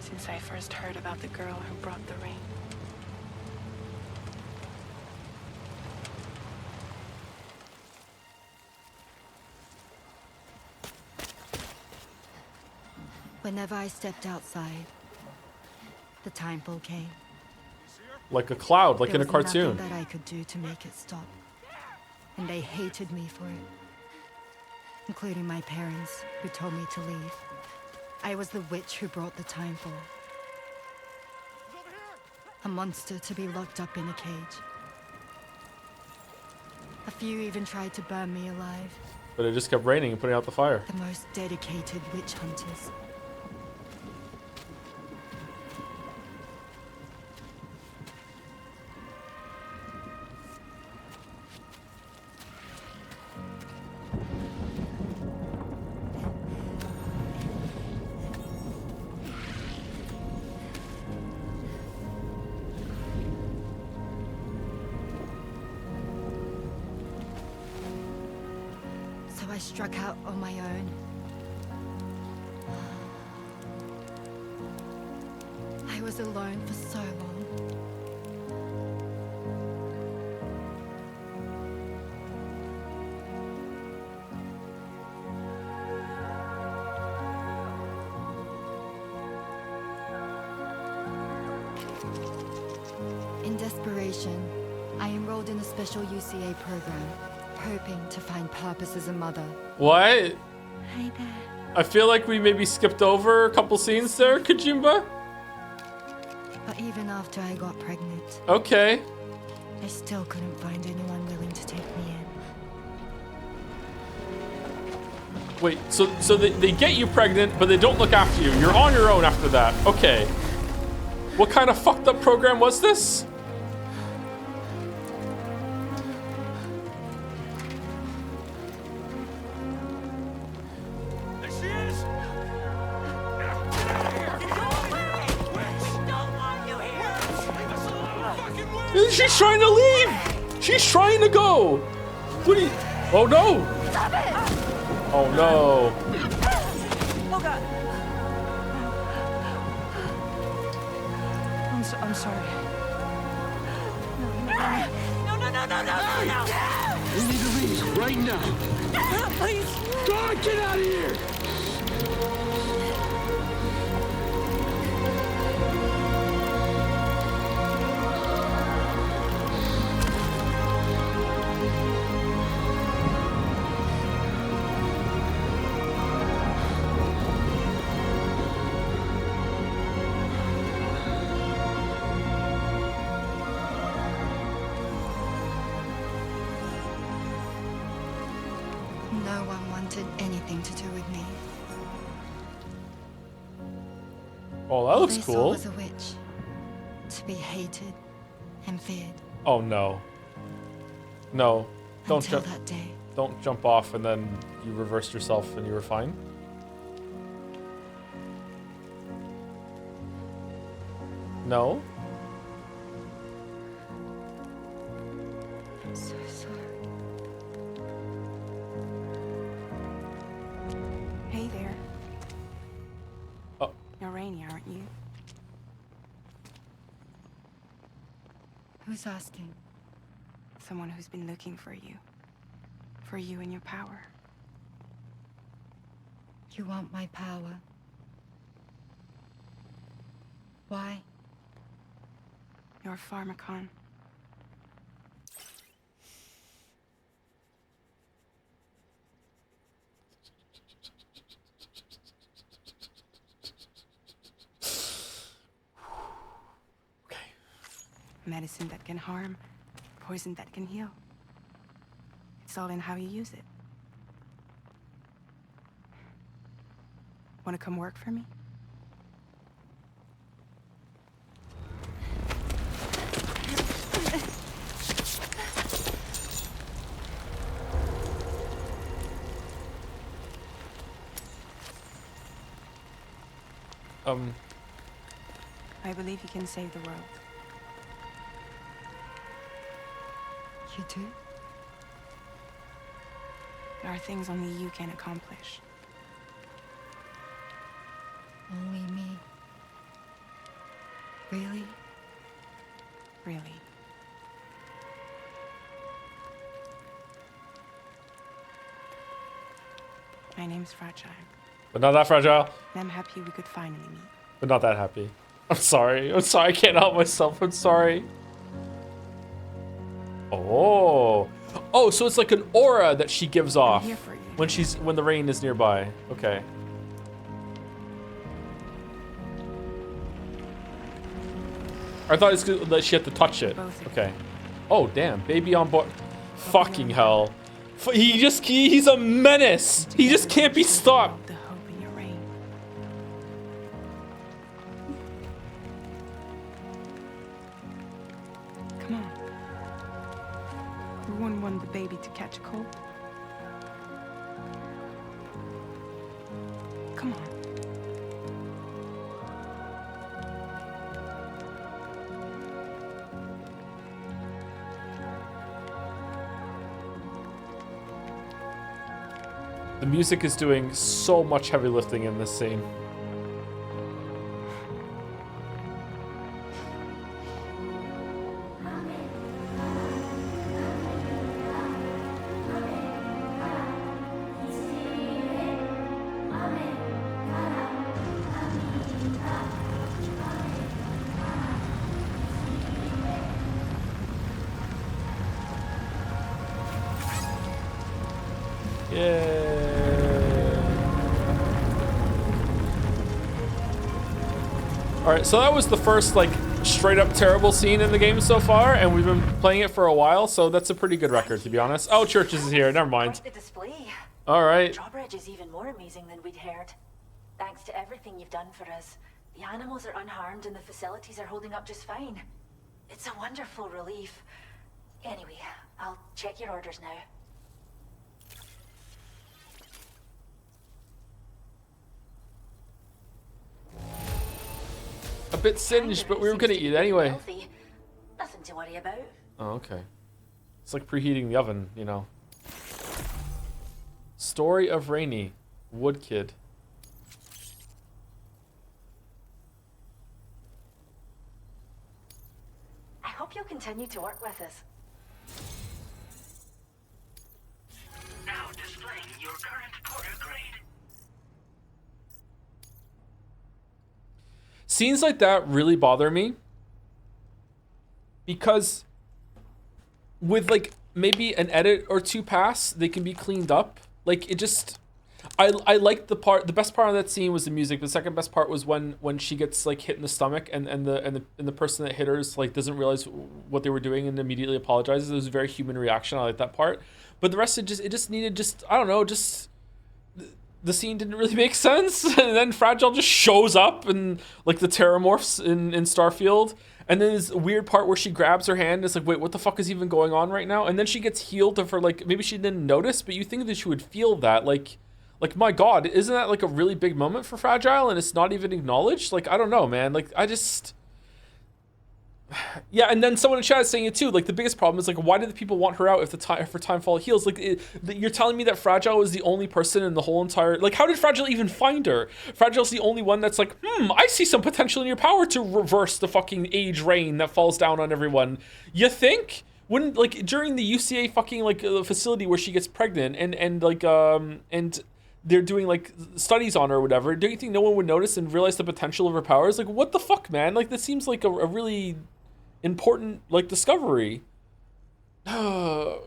since I first heard about the girl who brought the rain. Whenever I stepped outside, the timefall came. Like a cloud, like There in a was cartoon. nothing that I could do to make it stop. And they hated me for it. Including my parents, who told me to leave. I was the witch who brought the timefall. A monster to be locked up in a cage. A few even tried to burn me alive. But it just kept raining and putting out the fire. The most dedicated witch hunters. So I struck out on my own. I was alone for so long. In desperation, I enrolled in a special UCA program, hoping to find purpose as a mother. What? Hi there. I feel like we maybe skipped over a couple scenes there, Kojimba. But even after I got pregnant, Okay. I still couldn't find anyone willing to take me in. Wait, so they get you pregnant, but they don't look after you. You're on your own after that. Okay. What kind of fucked up program was this? There she is! She's trying to leave! She's trying to go! What are you... Oh no! Stop it! Oh no. Oh God. I'm sorry. No. We need to leave right now. Please. God, get out of here! No one wanted anything to do with me. Oh, that All looks they saw cool. was a witch, to be hated and feared. Oh no. No. Don't Until jump. that day. Don't jump off and then you reversed yourself and you were fine. No. I'm so sorry. Hey there. Oh. You're Rainy, aren't you? Who's asking? Someone who's been looking for you. For you and your power. You want my power? Why? You're a pharmacon. Medicine that can harm, poison that can heal. It's all in how you use it. Want to come work for me? I believe you can save the world. You do? There are things only you can accomplish. Only me. Really? Really. My name's Fragile. But not that fragile. And I'm happy we could finally meet. But not that happy. I'm sorry. I'm sorry. I can't help myself. I'm sorry. Oh. Oh, so it's like an aura that she gives off here for you. when the rain is nearby. Okay. I thought it's good that she had to touch it. Okay. Oh, damn. Baby on board. Fucking hell. He's a menace. He just can't be stopped. The hope in your rain. Come on. We wouldn't want the baby to catch a cold. Come on. The music is doing so much heavy lifting in this scene. Alright, so that was the first, like, straight up terrible scene in the game so far, and we've been playing it for a while, so that's a pretty good record, to be honest. Oh, Churches is here, never mind. Quite the display. Alright. Drawbridge is even more amazing than we'd heard. Thanks to everything you've done for us, the animals are unharmed and the facilities are holding up just fine. It's a wonderful relief. Anyway, I'll check your orders now. A bit singed, but we were gonna eat anyway. Healthy. Nothing to worry about. Oh, okay. It's like preheating the oven, you know. Story of Rainy, Wood Kid. I hope you'll continue to work with us. Now displaying your current porter grade. Scenes like that really bother me because with like maybe an edit or two pass, they can be cleaned up. Like it just, I like the best part of that scene was the music. The second best part was when she gets like hit in the stomach and the person that hit her is like doesn't realize what they were doing and immediately apologizes. It was a very human reaction. I like that part, but the rest it just needed I don't know, just. The scene didn't really make sense, and then Fragile just shows up and like the Terramorphs in Starfield, and then this weird part where she grabs her hand and it's like, wait, what the fuck is even going on right now? And then she gets healed for like, maybe she didn't notice, but you think that she would feel that, like my god, isn't that like a really big moment for Fragile and it's not even acknowledged? Like, I don't know, man, like I just... Yeah, and then someone in chat is saying it too. Like the biggest problem is like, why do the people want her out if Timefall heals? Like, you're telling me that Fragile is the only person in the whole entire. Like, how did Fragile even find her? Fragile's the only one that's like, I see some potential in your power to reverse the fucking age rain that falls down on everyone. You think? Wouldn't like during the UCA fucking like facility where she gets pregnant and like and they're doing like studies on her or whatever? Do you think no one would notice and realize the potential of her powers? Like, what the fuck, man? Like, this seems like a really important like discovery. I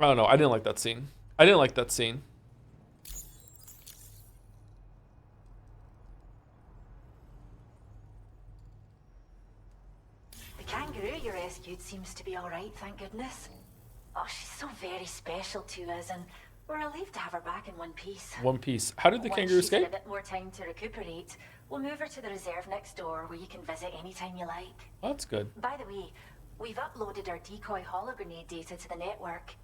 don't know. I didn't like that scene. The kangaroo you rescued seems to be alright, thank goodness. Oh, she's so very special to us, and we're relieved to have her back in one piece. One Piece. How did the kangaroo Once she's had escape? a bit more time to recuperate, we'll move her to the reserve next door where you can visit anytime you like. Oh, that's good. By the way, we've uploaded our decoy hologrenade data to the network.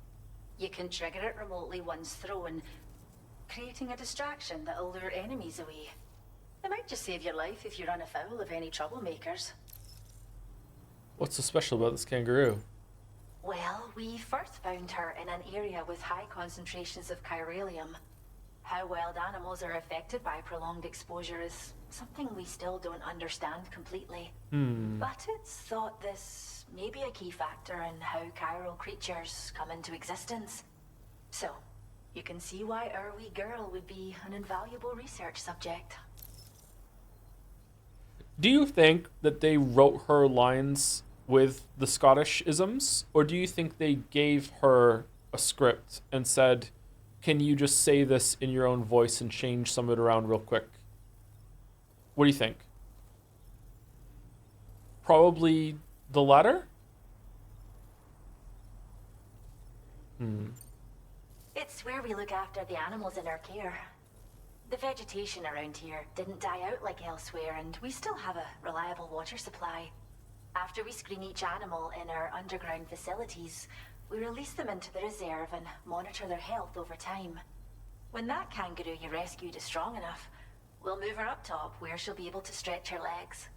You can trigger it remotely once thrown, creating a distraction that'll lure enemies away. It might just save your life if you run afoul of any troublemakers. What's so special about this kangaroo? Well, we first found her in an area with high concentrations of chiralium. How wild animals are affected by prolonged exposure is something we still don't understand completely. But it's thought this may be a key factor in how chiral creatures come into existence. So, you can see why our wee girl would be an invaluable research subject. Do you think that they wrote her lines with the Scottish isms, or do you think they gave her a script and said, can you just say this in your own voice and change some of it around real quick? What do you think? Probably the latter? It's where we look after the animals in our care. The vegetation around here didn't die out like elsewhere, and we still have a reliable water supply. After we screen each animal in our underground facilities, we release them into the reserve and monitor their health over time. When that kangaroo you rescued is strong enough, we'll move her up top where she'll be able to stretch her legs.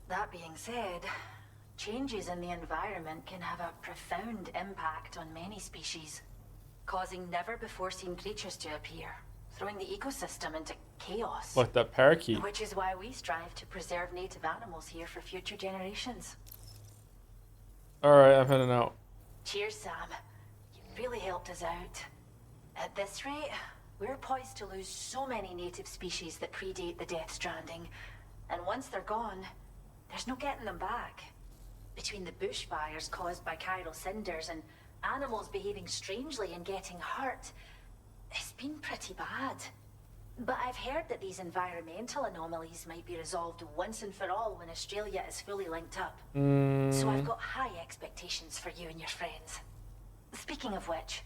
That being said, changes in the environment can have a profound impact on many species, causing never-before-seen creatures to appear, throwing the ecosystem into chaos. Like that parakeet. Which is why we strive to preserve native animals here for future generations. Alright, I'm heading out. Cheers, Sam. You really helped us out. At this rate, we're poised to lose so many native species that predate the Death Stranding. And once they're gone, there's no getting them back. Between the bushfires caused by chiral cinders and animals behaving strangely and getting hurt, it's been pretty bad. But I've heard that these environmental anomalies might be resolved once and for all when Australia is fully linked up. So I've got high expectations for you and your friends. Speaking of which,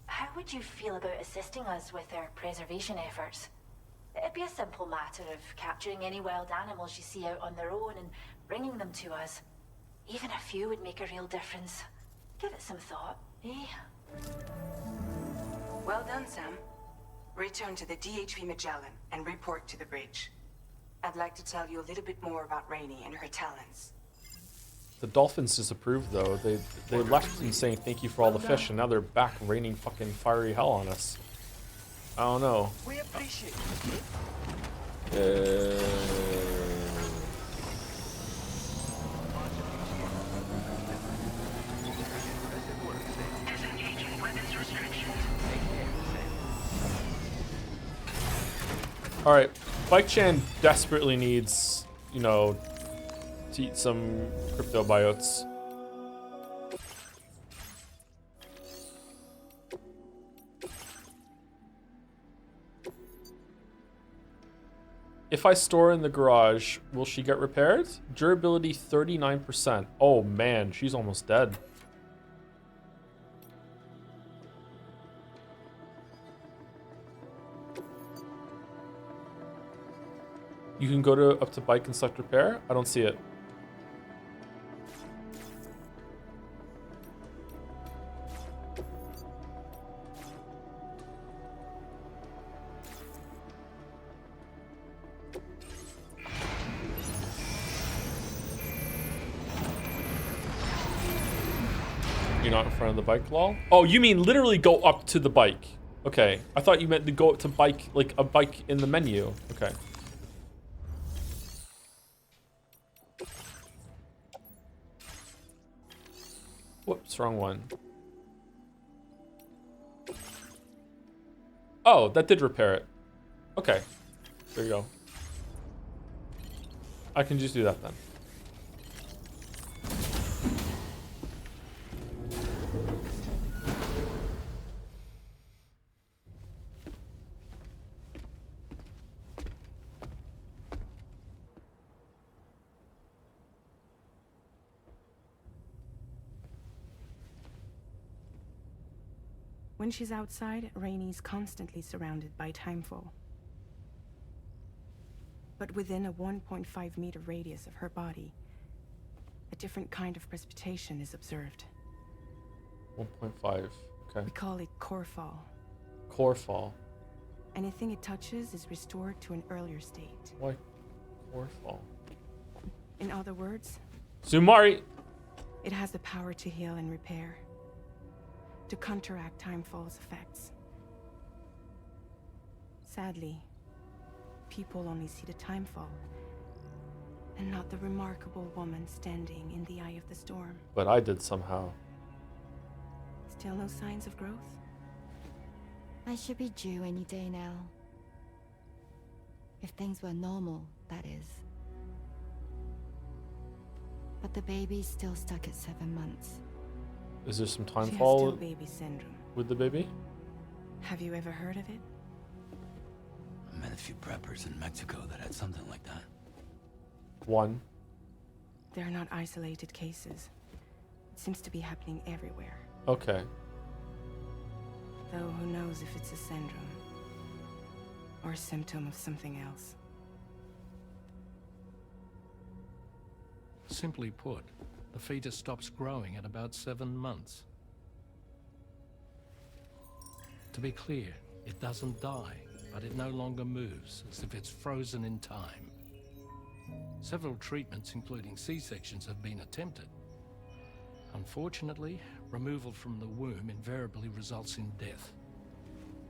how would you feel about assisting us with our preservation efforts? It'd be a simple matter of capturing any wild animals you see out on their own and bringing them to us. Even a few would make a real difference. Give it some thought, eh? Well done, Sam. Return to the DHV Magellan and report to the bridge. I'd like to tell you a little bit more about Rainey and her talents. The dolphins disapproved, though. They left and saying thank you for all the fish, and now they're back raining fucking fiery hell on us. I don't know. We appreciate Alright, Bike Chan desperately needs, you know, to eat some crypto biotes. If I store in the garage, will she get repaired? Durability 39%. Oh man, she's almost dead. You can go to up to bike and select repair. I don't see it. You're not in front of the bike, lol? Oh, you mean literally go up to the bike. Okay. I thought you meant to go up to bike, like a bike in the menu. Okay. Whoops, wrong one. Oh, that did repair it. Okay. There you go. I can just do that then. When she's outside, Rainey's constantly surrounded by timefall. But within a 1.5 meter radius of her body, a different kind of precipitation is observed. 1.5. Okay. We call it core fall. Core fall. Anything it touches is restored to an earlier state. Why core fall? In other words, Sumari! It has the power to heal and repair, to counteract timefall's effects. Sadly, people only see the timefall, and not the remarkable woman standing in the eye of the storm. But I did somehow. Still no signs of growth? I should be due any day now. If things were normal, that is. But the baby's still stuck at 7 months. Is there some She has timefall still baby syndrome. with the baby? Have you ever heard of it? I met a few preppers in Mexico that had something like that. One. They're not isolated cases. It seems to be happening everywhere. Okay. Though who knows if it's a syndrome or a symptom of something else. Simply put, the fetus stops growing at about 7 months. To be clear, it doesn't die, but it no longer moves, as if it's frozen in time. Several treatments, including C-sections, have been attempted. Unfortunately, removal from the womb invariably results in death.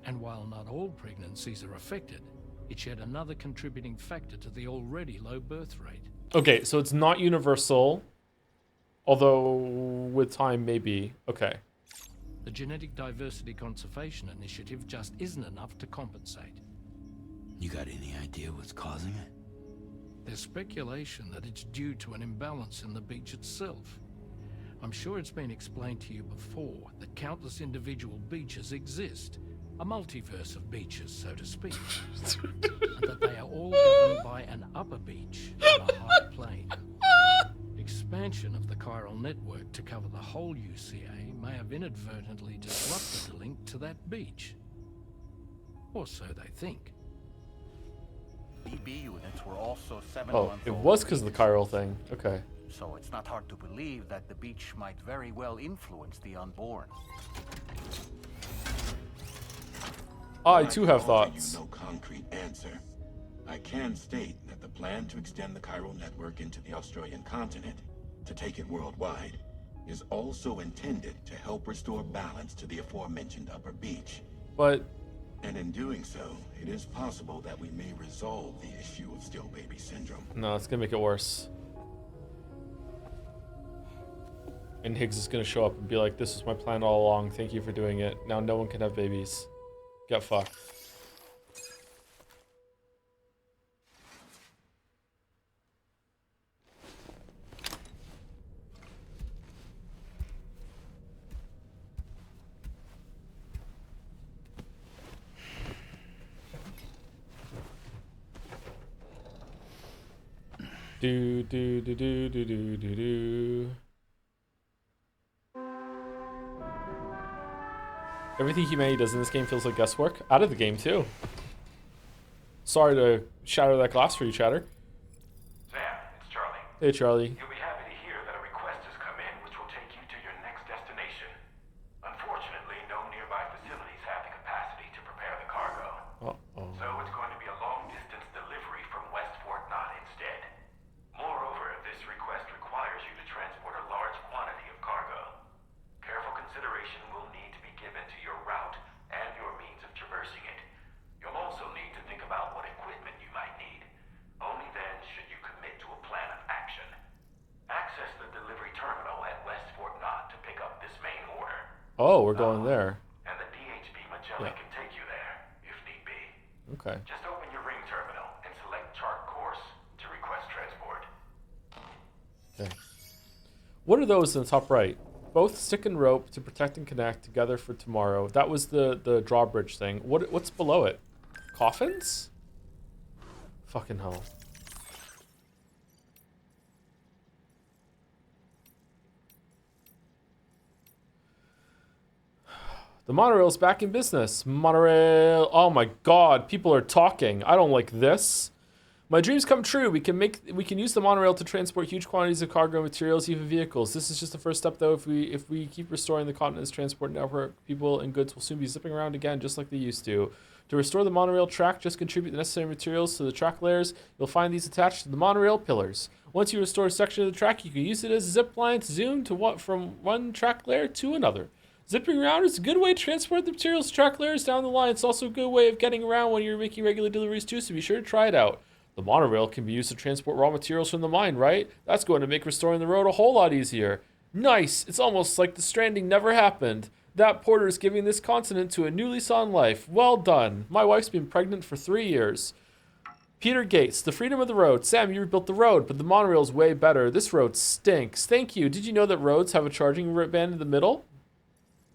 And while not all pregnancies are affected, it's yet another contributing factor to the already low birth rate. Okay, so it's not universal, although with time maybe. Okay. The Genetic Diversity Conservation Initiative just isn't enough to compensate. You got any idea what's causing it? There's speculation that it's due to an imbalance in the beach itself. I'm sure it's been explained to you before that countless individual beaches exist, a multiverse of beaches, so to speak, and that they are all governed by an upper beach on a high plane. Expansion of the chiral network to cover the whole UCA may have inadvertently disrupted the link to that beach. Or so they think. BB units were also 7 Oh, months it old. was because of the chiral thing. Okay. So it's not hard to believe that the beach might very well influence the unborn. I too have offer thoughts. You no concrete answer. I can state that the plan to extend the chiral network into the Australian continent, to take it worldwide, is also intended to help restore balance to the aforementioned upper beach. But... And in doing so, it is possible that we may resolve the issue of still baby syndrome. No, it's gonna make it worse. And Higgs is gonna show up and be like, this was my plan all along, thank you for doing it. Now no one can have babies. Get fucked. Do do do do do do do do. Everything humanity does in this game feels like guesswork. Out of the game too. Sorry to shatter that glass for you, Chatter. Sam, it's Charlie. Hey, Charlie. You'll be happy to hear that a request has come in which will take you to your next destination. Unfortunately, no nearby facilities have the capacity to prepare the cargo. Uh-oh. So it's going to be a long-distance delivery from West Fort Knott instead. Moreover, this request requires you to transport a large quantity of cargo. Careful consideration will need to be given to your route and your means of traversing it. You'll also need to think about what equipment you might need. Only then should you commit to a plan of action. Access the delivery terminal at West Fort Knott to pick up this main order. Oh, we're going there. And the DHB Magellan Yeah. can take you there, if need be. Okay. Just open your ring terminal and select chart course to request transport. Okay. What are those in the top right? Both stick and rope to protect and connect together for tomorrow. That was the drawbridge thing. What's below it? Coffins? Fucking hell. The monorail's back in business. Monorail. Oh my god, people are talking. I don't like this. My dreams come true. We can use the monorail to transport huge quantities of cargo, materials, even vehicles. This is just the first step, though. If we keep restoring the continent's transport network, people and goods will soon be zipping around again, just like they used to. To restore the monorail track, just contribute the necessary materials to the track layers. You'll find these attached to the monorail pillars. Once you restore a section of the track, you can use it as a zip line to zoom from one track layer to another. Zipping around is a good way to transport the materials to track layers down the line. It's also a good way of getting around when you're making regular deliveries too, so be sure to try it out. The monorail can be used to transport raw materials from the mine, right? That's going to make restoring the road a whole lot easier. Nice! It's almost like the stranding never happened. That porter is giving this continent to a new lease on life. Well done. My wife's been pregnant for 3 years. Peter Gates, the freedom of the road. Sam, you rebuilt the road, but the monorail's way better. This road stinks. Thank you. Did you know that roads have a charging band in the middle?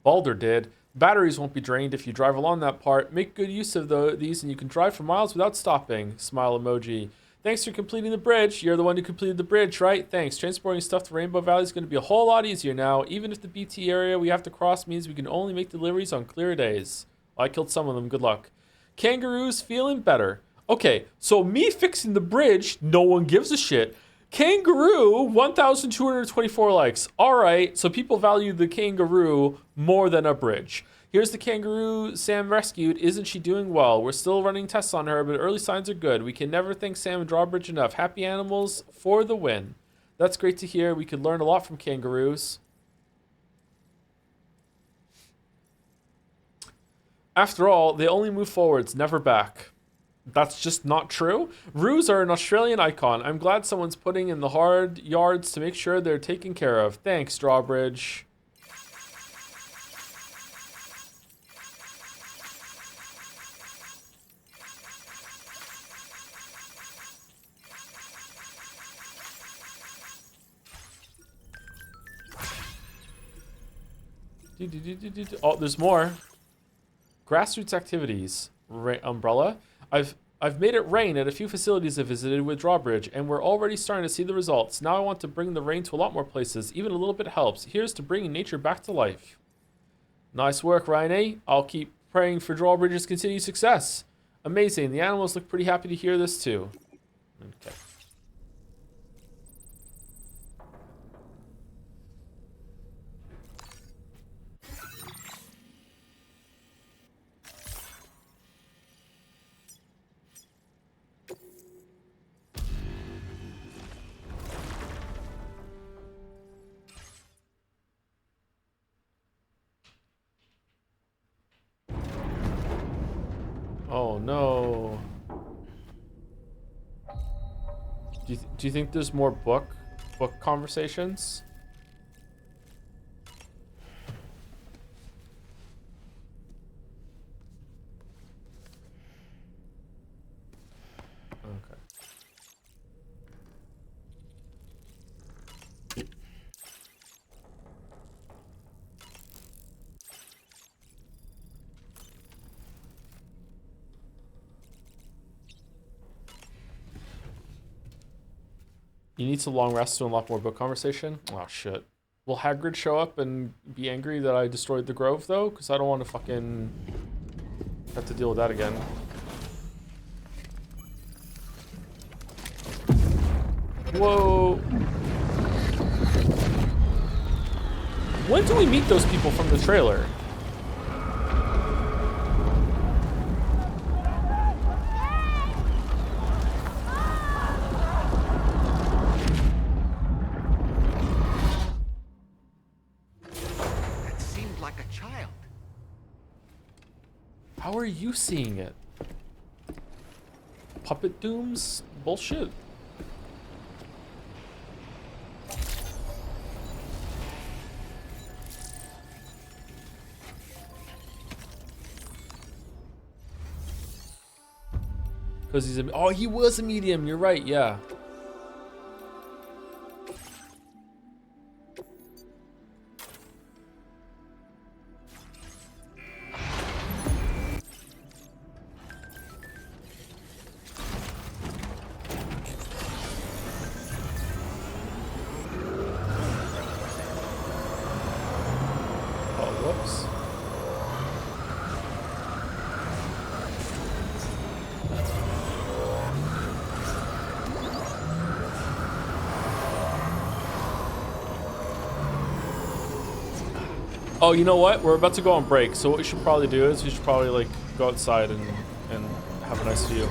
Balder did. Batteries won't be drained if you drive along that part. Make good use of these and you can drive for miles without stopping. Smile emoji. Thanks for completing the bridge. You're the one who completed the bridge, right? Thanks. Transporting stuff to Rainbow Valley is going to be a whole lot easier now. Even if the BT area we have to cross means we can only make deliveries on clear days. Well, I killed some of them. Good luck. Kangaroo's feeling better. Okay, so me fixing the bridge, no one gives a shit. Kangaroo, 1,224 likes. All right, so people value the kangaroo more than a bridge. Here's the kangaroo Sam rescued. Isn't she doing well? We're still running tests on her, but early signs are good. We can never thank Sam and Drawbridge enough. Happy animals for the win. That's great to hear. We could learn a lot from kangaroos. After all, they only move forwards, never back. That's just not true. Roos are an Australian icon. I'm glad someone's putting in the hard yards to make sure they're taken care of. Thanks, Drawbridge. Oh, there's more. Grassroots activities. Umbrella. I've made it rain at a few facilities I visited with Drawbridge, and we're already starting to see the results. Now I want to bring the rain to a lot more places. Even a little bit helps. Here's to bringing nature back to life. Nice work, Ryan. I'll keep praying for Drawbridge's continued success. Amazing. The animals look pretty happy to hear this too. Okay. Oh no. Do you think there's more book conversations? Okay. You need to long rest to unlock more book conversation? Oh, shit. Will Hagrid show up and be angry that I destroyed the Grove, though? Because I don't want to fucking have to deal with that again. Whoa. When do we meet those people from the trailer? How are you seeing it? Puppet Dooms? Bullshit. Because he's a... Oh, he was a medium. You're right, yeah. Oh, you know what? We're about to go on break, so what we should probably do is we should probably like go outside and have a nice view.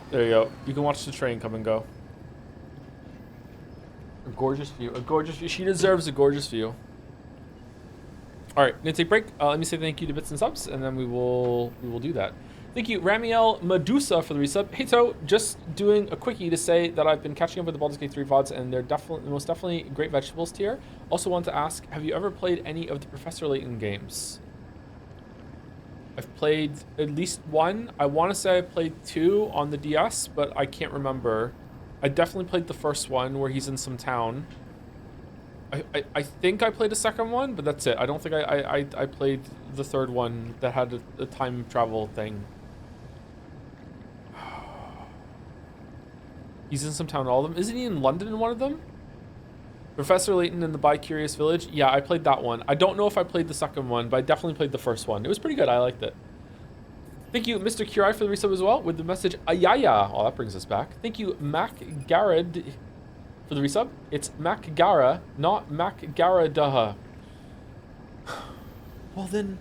There you go. You can watch the train come and go. A gorgeous view. A gorgeous view. She deserves a gorgeous view. All right, gonna take a break. Let me say thank you to Bits and Subs, and then we will do that. Thank you, Ramiel Medusa, for the resub. Hey, To, just doing a quickie to say that I've been catching up with the Baldur's Gate 3 VODs, and they're most definitely great vegetables tier. Also want to ask, have you ever played any of the Professor Layton games? I've played at least one. I want to say I played 2 on the DS, but I can't remember. I definitely played the first one where he's in some town. I think I played a second one, but that's it. I don't think I played the third one that had a time travel thing. He's in some town, all of them. Isn't he in London in one of them? Professor Layton in the Bi-Curious Village. Yeah, I played that one. I don't know if I played the second one, but I definitely played the first one. It was pretty good. I liked it. Thank you, Mr. Curie, for the resub as well, with the message Ayaya. Oh, that brings us back. Thank you, Mac Garrett, for the resub. It's Mac Gara, not Mac Garadaha. Well then,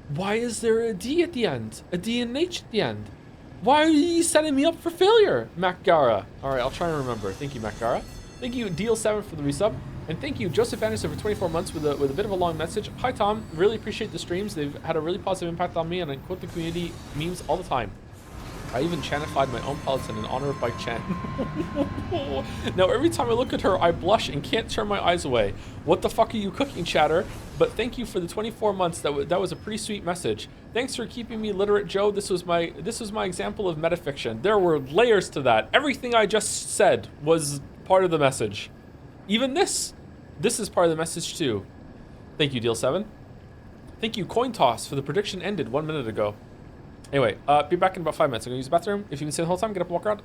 why is there a D at the end? A D and H at the end? Why are you setting me up for failure, Mac Gara? All right, I'll try and remember. Thank you, Mac Gara. Thank you, Deal7, for the resub. And thank you, Joseph Anderson, for 24 months with a bit of a long message. Hi, Tom. Really appreciate the streams. They've had a really positive impact on me, and I quote the community memes all the time. I even chanified my own peloton in honor of Bike Chan. Now, every time I look at her, I blush and can't turn my eyes away. What the fuck are you cooking, chatter? But thank you for the 24 months. That was a pretty sweet message. Thanks for keeping me literate, Joe. This was my example of metafiction. There were layers to that. Everything I just said was part of the message. Even this is part of the message too. Thank you, Deal7. Thank you, Coin Toss, for the prediction ended 1 minute ago. Anyway, be back in about 5 minutes. I'm gonna use the bathroom. If you've been sitting the whole time, get up and walk around.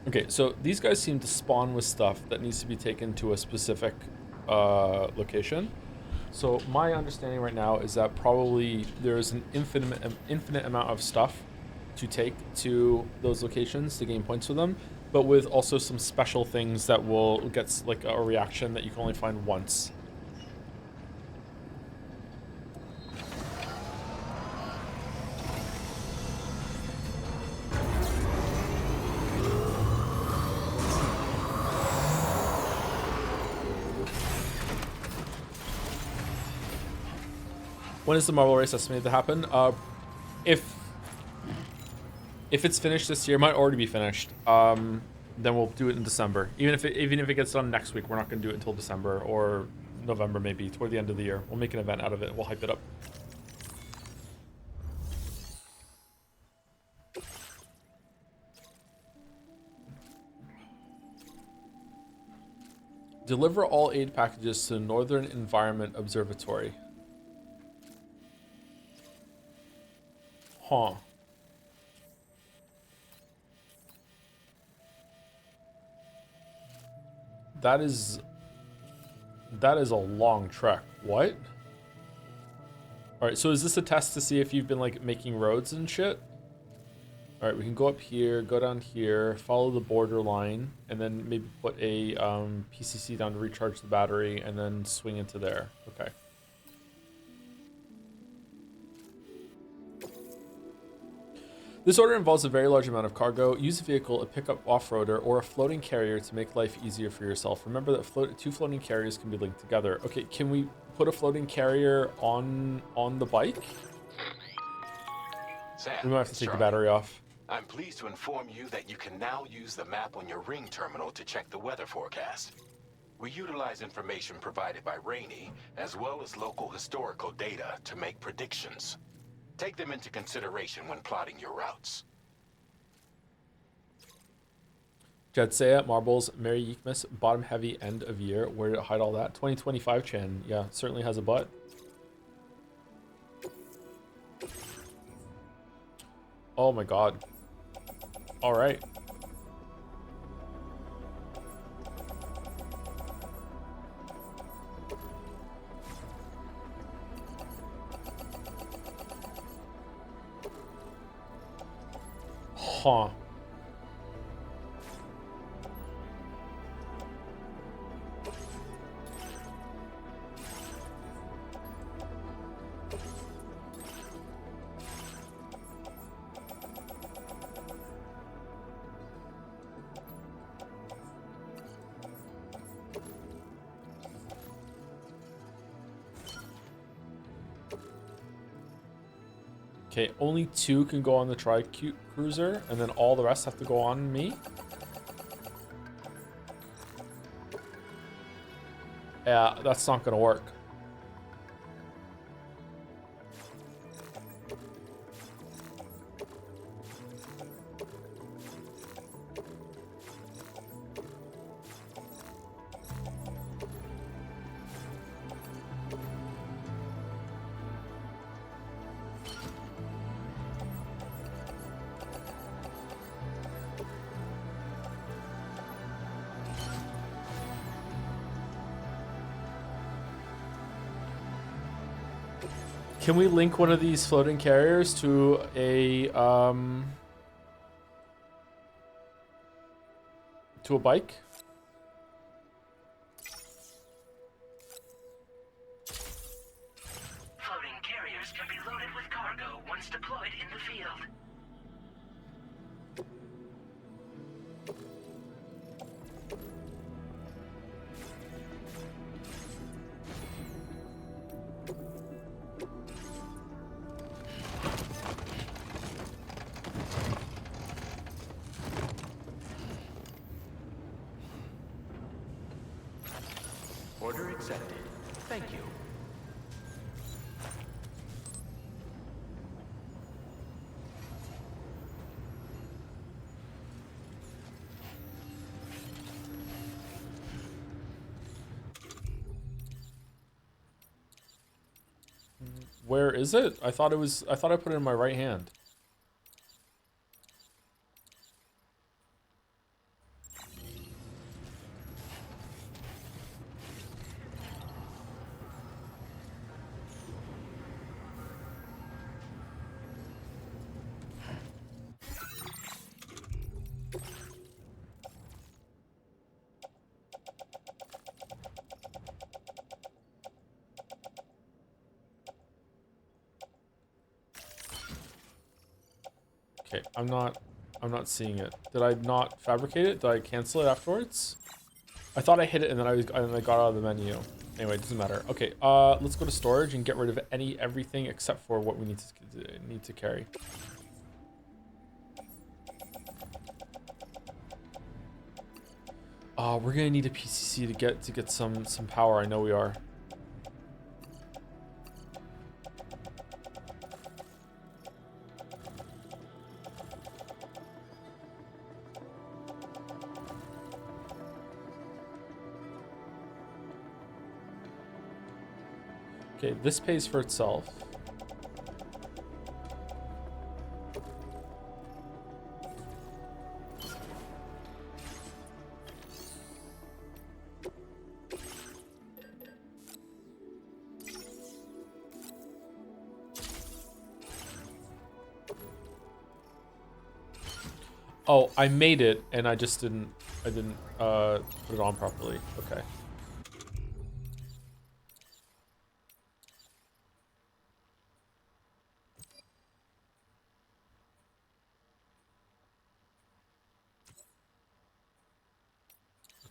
Okay, so these guys seem to spawn with stuff that needs to be taken to a specific location. So my understanding right now is that probably there's an infinite amount of stuff to take to those locations to gain points for them, but with also some special things that will get like a reaction that you can only find once. When is the marble race estimated to happen? If it's finished this year, it might already be finished. Then we'll do it in December. Even if it gets done next week, we're not going to do it until December or November, maybe toward the end of the year. We'll make an event out of it. We'll hype it up. Deliver all aid packages to Northern Environment Observatory. Huh. That is a long trek. What? Alright, so is this a test to see if you've been like making roads and shit? Alright, we can go up here, go down here, follow the border line, and then maybe put a PCC down to recharge the battery, and then swing into there. Okay. This order involves a very large amount of cargo. Use a vehicle, a pickup off-roader, or a floating carrier to make life easier for yourself. Remember that two floating carriers can be linked together. Okay, can we put a floating carrier on the bike? Sam, We might have to take the battery off. I'm pleased to inform you that you can now use the map on your ring terminal to check the weather forecast. We utilize information provided by Rainey, as well as local historical data to make predictions. Take them into consideration when plotting your routes. Jedsea, Marbles, Merry Yeekmas, bottom heavy end of year. Where did it hide all that? 2025 Chan. Yeah, certainly has a butt. Oh my god. Alright. Huh. Okay, only 2 can go on the tri-cruiser, and then all the rest have to go on me? Yeah, that's not gonna work. Can we link one of these floating carriers to a bike? Floating carriers can be loaded with cargo once deployed in the field. Order accepted. Thank you. Where is it? I thought I put it in my right hand. Okay, I'm not seeing it. Did I not fabricate it? Did I cancel it afterwards? I thought I hit it and then I got out of the menu. Anyway, it doesn't matter. Okay, let's go to storage and get rid of everything except for what we need to carry. We're gonna need a PCC to get some power. I know we are. Okay, this pays for itself. Oh, I made it and I didn't put it on properly. Okay.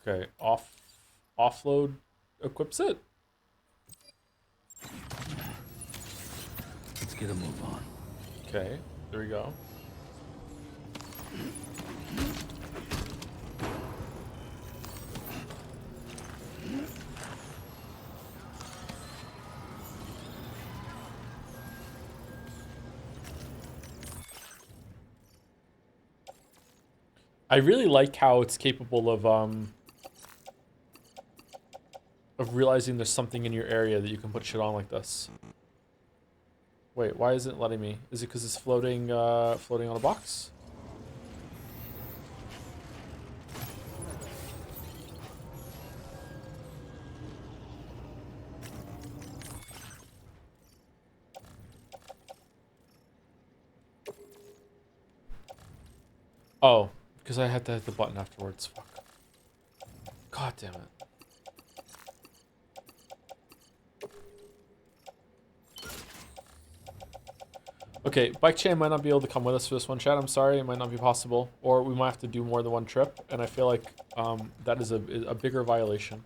Okay, offload equips it. Let's get a move on. Okay, there we go. I really like how it's capable of realizing there's something in your area that you can put shit on like this. Wait, why isn't it letting me? Is it because it's floating on a box? Oh, because I had to hit the button afterwards. Fuck. God damn it. Okay, Bike Chain might not be able to come with us for this one, chat. I'm sorry, it might not be possible. Or we might have to do more than one trip, and I feel like that is a bigger violation.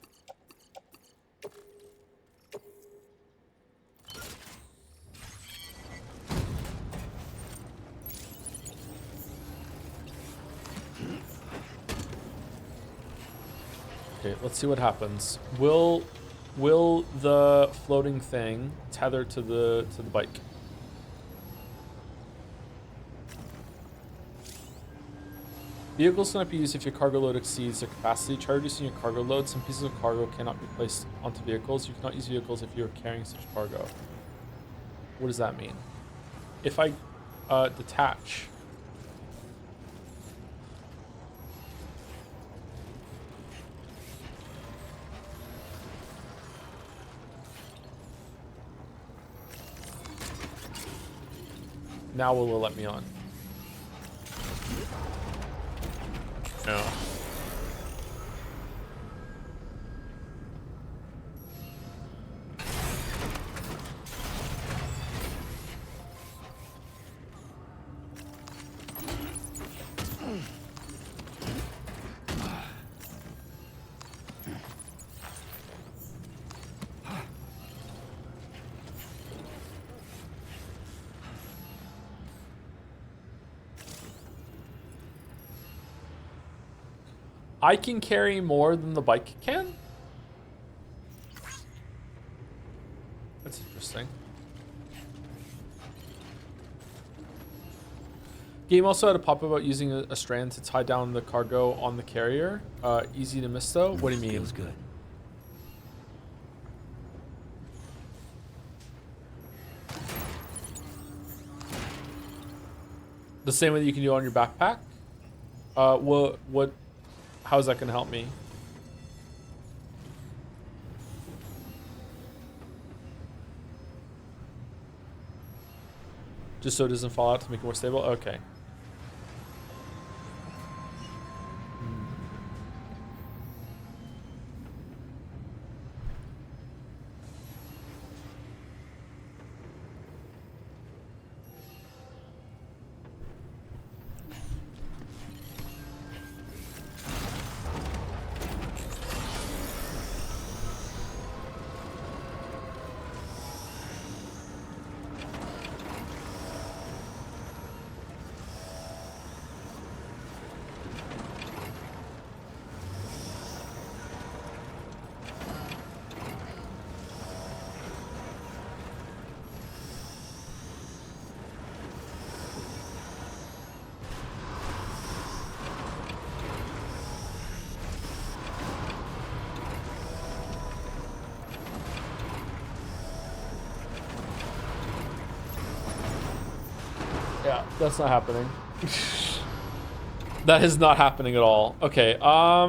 Okay, let's see what happens. Will the floating thing tether to the bike? Vehicles cannot be used if your cargo load exceeds their capacity. Try reducing your cargo load. Some pieces of cargo cannot be placed onto vehicles. You cannot use vehicles if you are carrying such cargo. What does that mean? If I detach. Now will it let me on? No. I can carry more than the bike can? That's interesting. Game also had a pop about using a strand to tie down the cargo on the carrier. Easy to miss though. What do you mean? Feels good. The same way that you can do on your backpack? How's that gonna help me? Just so it doesn't fall out to make it more stable? Okay. Yeah, that's not happening. That is not happening at all. Okay, huh.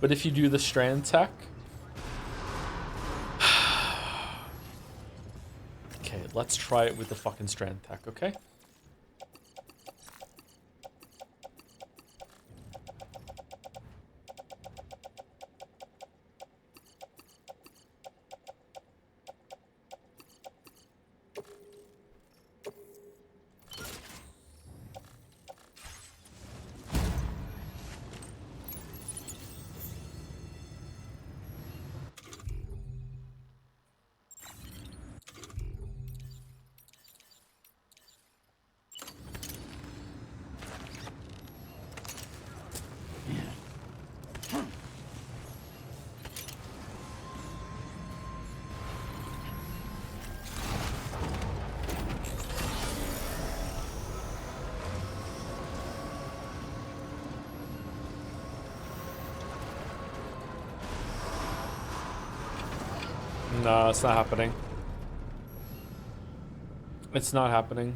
But if you do the Strand tech... Okay, let's try it with the fucking Strand tech, okay? No, it's not happening. It's not happening.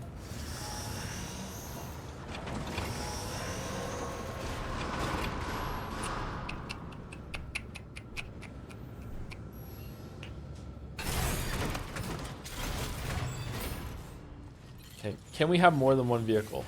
Okay, can we have more than one vehicle?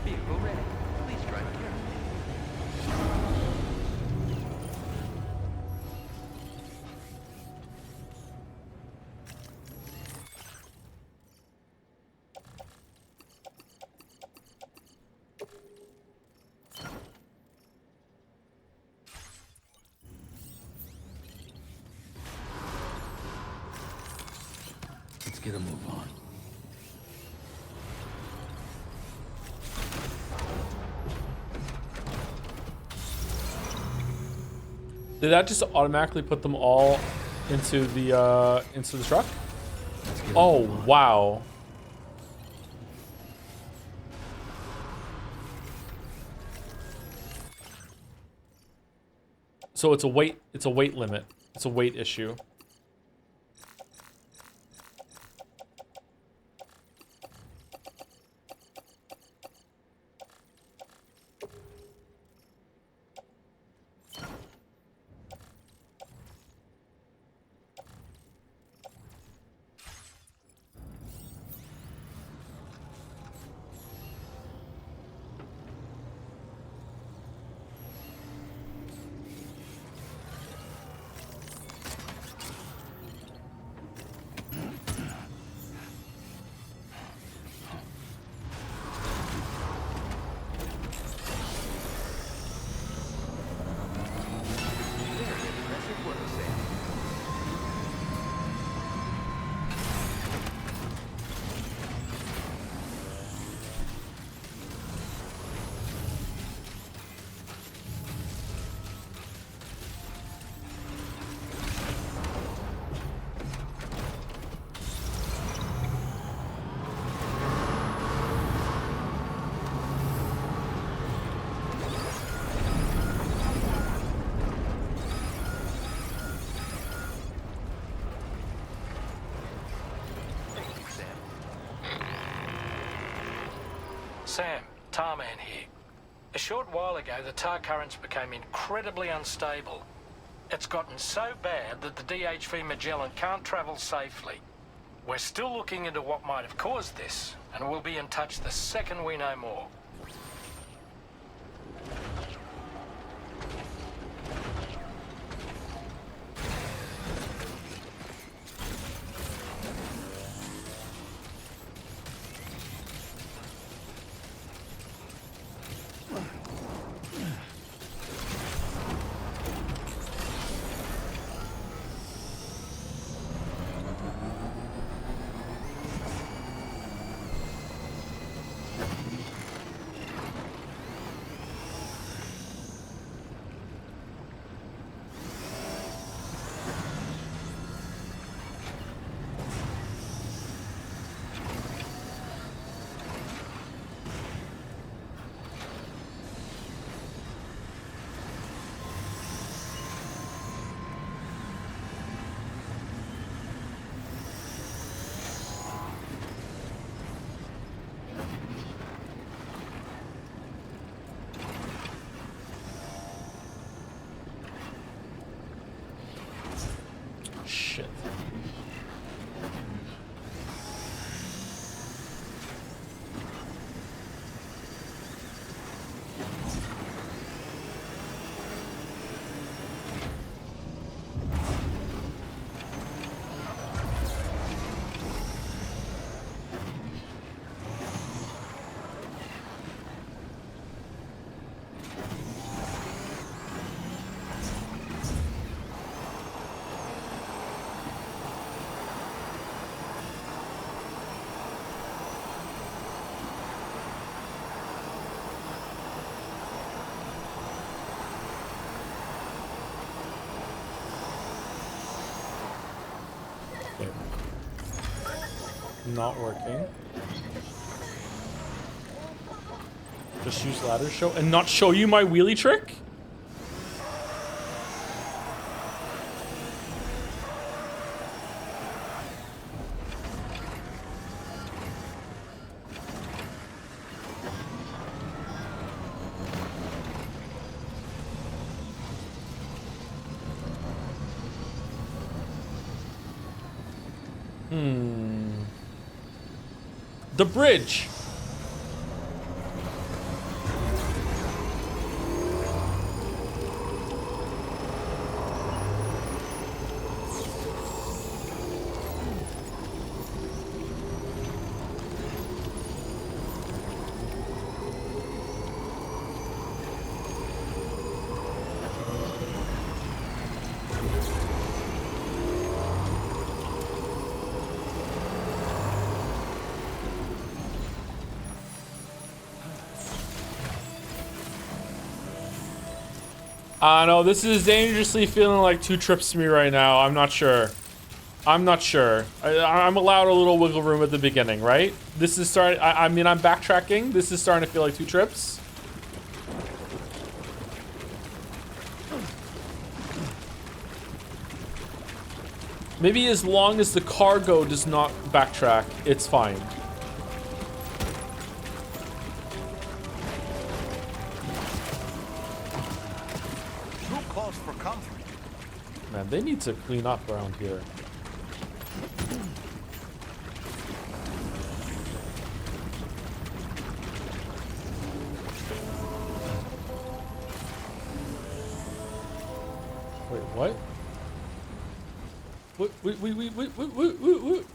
Vehicle ready. Please drive carefully. Let's get a move on. Did that just automatically put them all into the truck? Oh, wow. So it's a weight limit. It's a weight issue. Sam, Tarman here. A short while ago, the tar currents became incredibly unstable. It's gotten so bad that the DHV Magellan can't travel safely. We're still looking into what might have caused this, and we'll be in touch the second we know more. not working. Just use ladder show and not show you my wheelie trick? The bridge. No, this is dangerously feeling like 2 trips to me right now. I'm not sure. I'm not sure. I'm allowed a little wiggle room at the beginning, right? This is starting. I mean, I'm backtracking. This is starting to feel like 2 trips. Maybe as long as the cargo does not backtrack, it's fine. For comfort. Man, they need to clean up around here. Wait, what? Wait.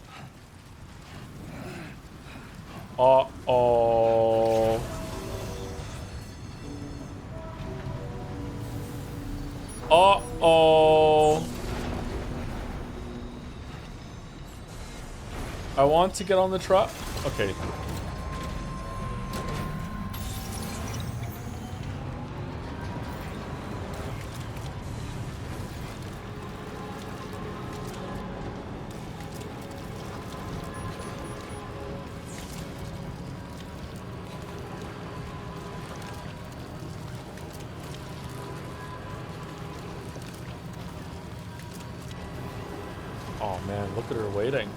Uh-oh. Uh-oh. I want to get on the truck. Okay. Oh man, look at her waiting.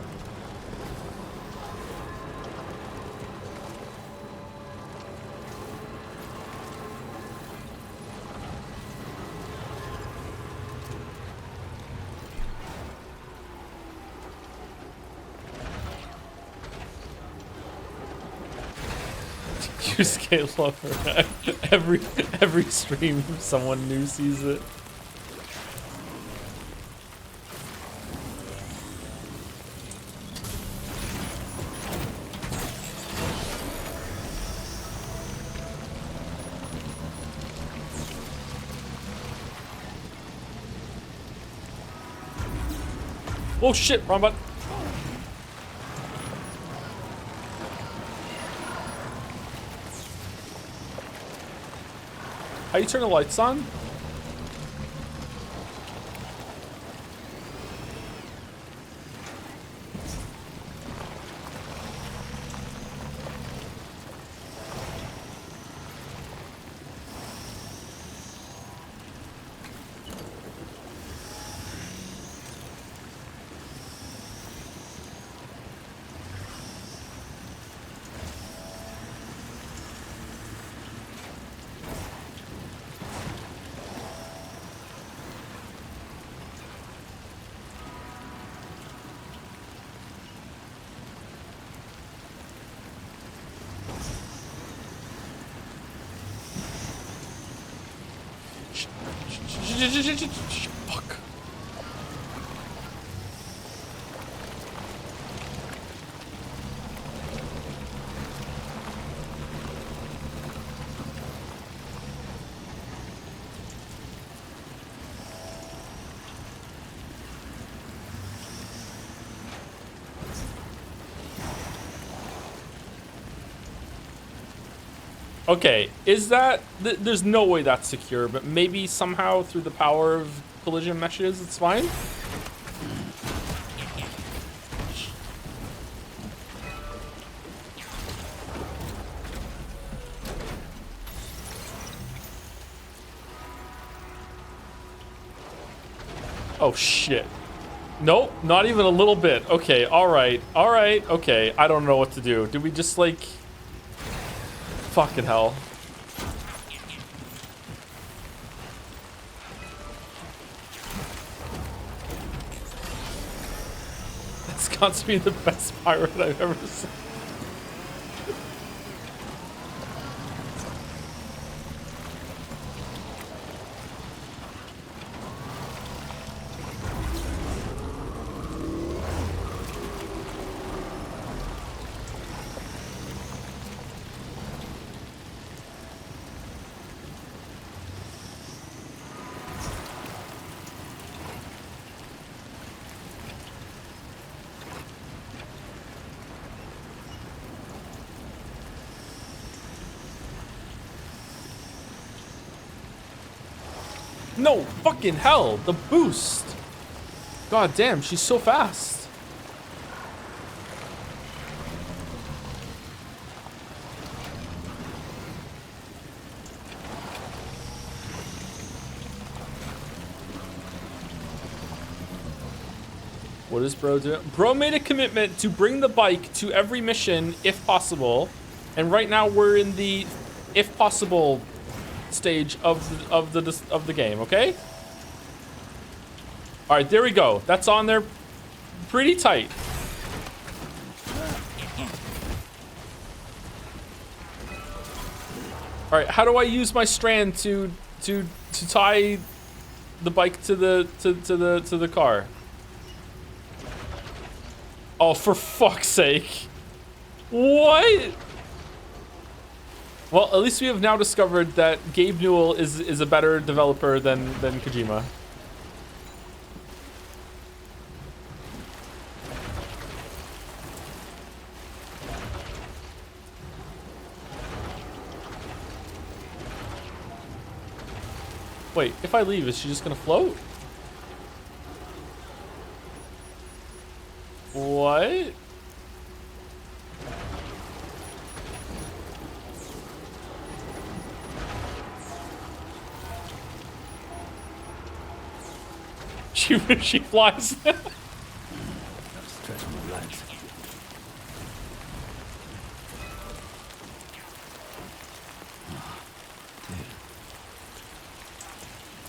You scale lover. Every stream someone new sees it. Oh shit, wrong button. How you turn the lights on? Fuck. Okay, is that... there's no way that's secure, but maybe somehow through the power of collision meshes, it's fine? Oh, shit. Nope, not even a little bit. Okay, alright. Alright, okay. I don't know what to do. Do we just, like... Fucking hell. That's got to be the best pirate I've ever seen. No, fucking hell, the boost. God damn, she's so fast. What is bro doing? Bro made a commitment to bring the bike to every mission if possible. And right now we're in the if possible stage of the game, okay? All right, there we go. That's on there pretty tight. All right, how do I use my strand to tie the bike to the car? Oh, for fuck's sake. What? Well, at least we have now discovered that Gabe Newell is a better developer than Kojima. Wait, if I leave, is she just gonna float? What? She flies. Stretch my legs.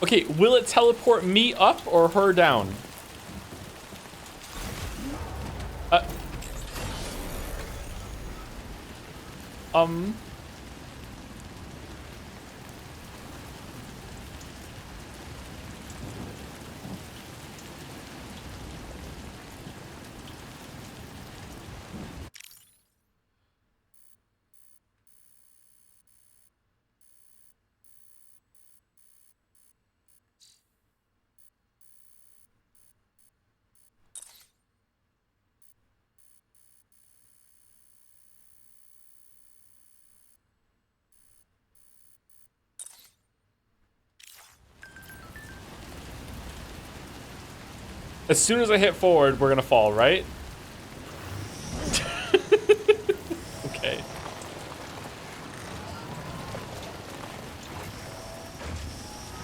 Okay, will it teleport me up or her down? As soon as I hit forward, we're gonna fall, right? Okay.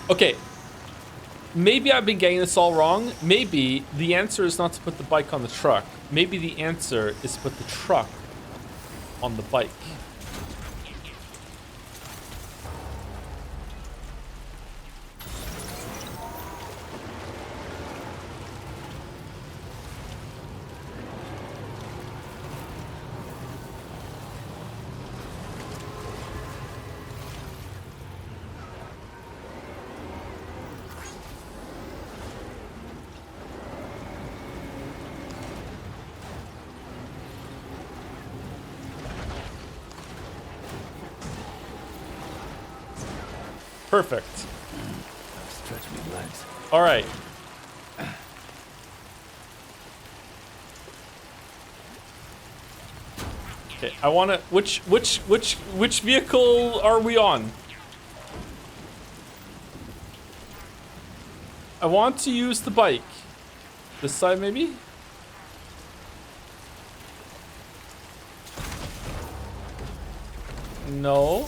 Okay. Maybe I've been getting this all wrong. Maybe the answer is not to put the bike on the truck. Maybe the answer is to put the truck on the bike. Perfect. Stretch my legs. All right. Okay, I want to. Which vehicle are we on? I want to use the bike. This side, maybe? No.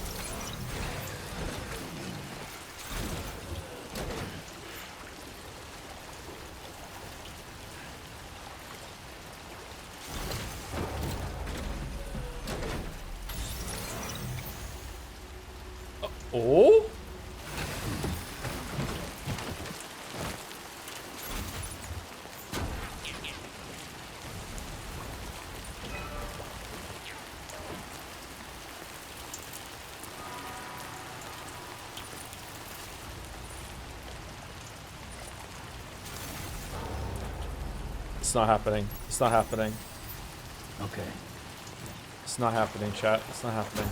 Oh? It's not happening. It's not happening. Okay. It's not happening, chat. It's not happening.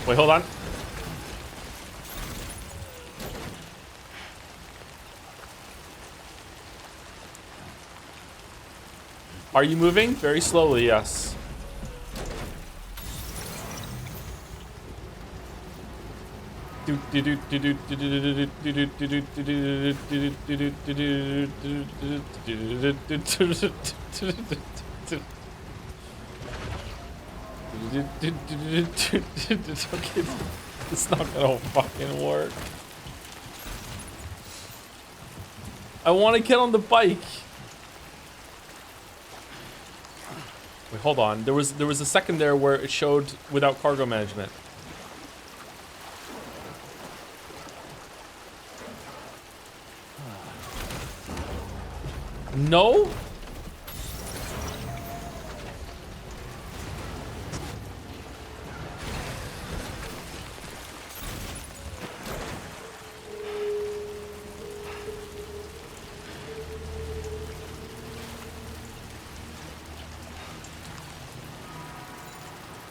Wait, hold on. Are you moving? Very slowly, yes. Okay, it's not gonna fucking work. I want to get on the bike. Wait, hold on. There was a second there where it showed without cargo management. No?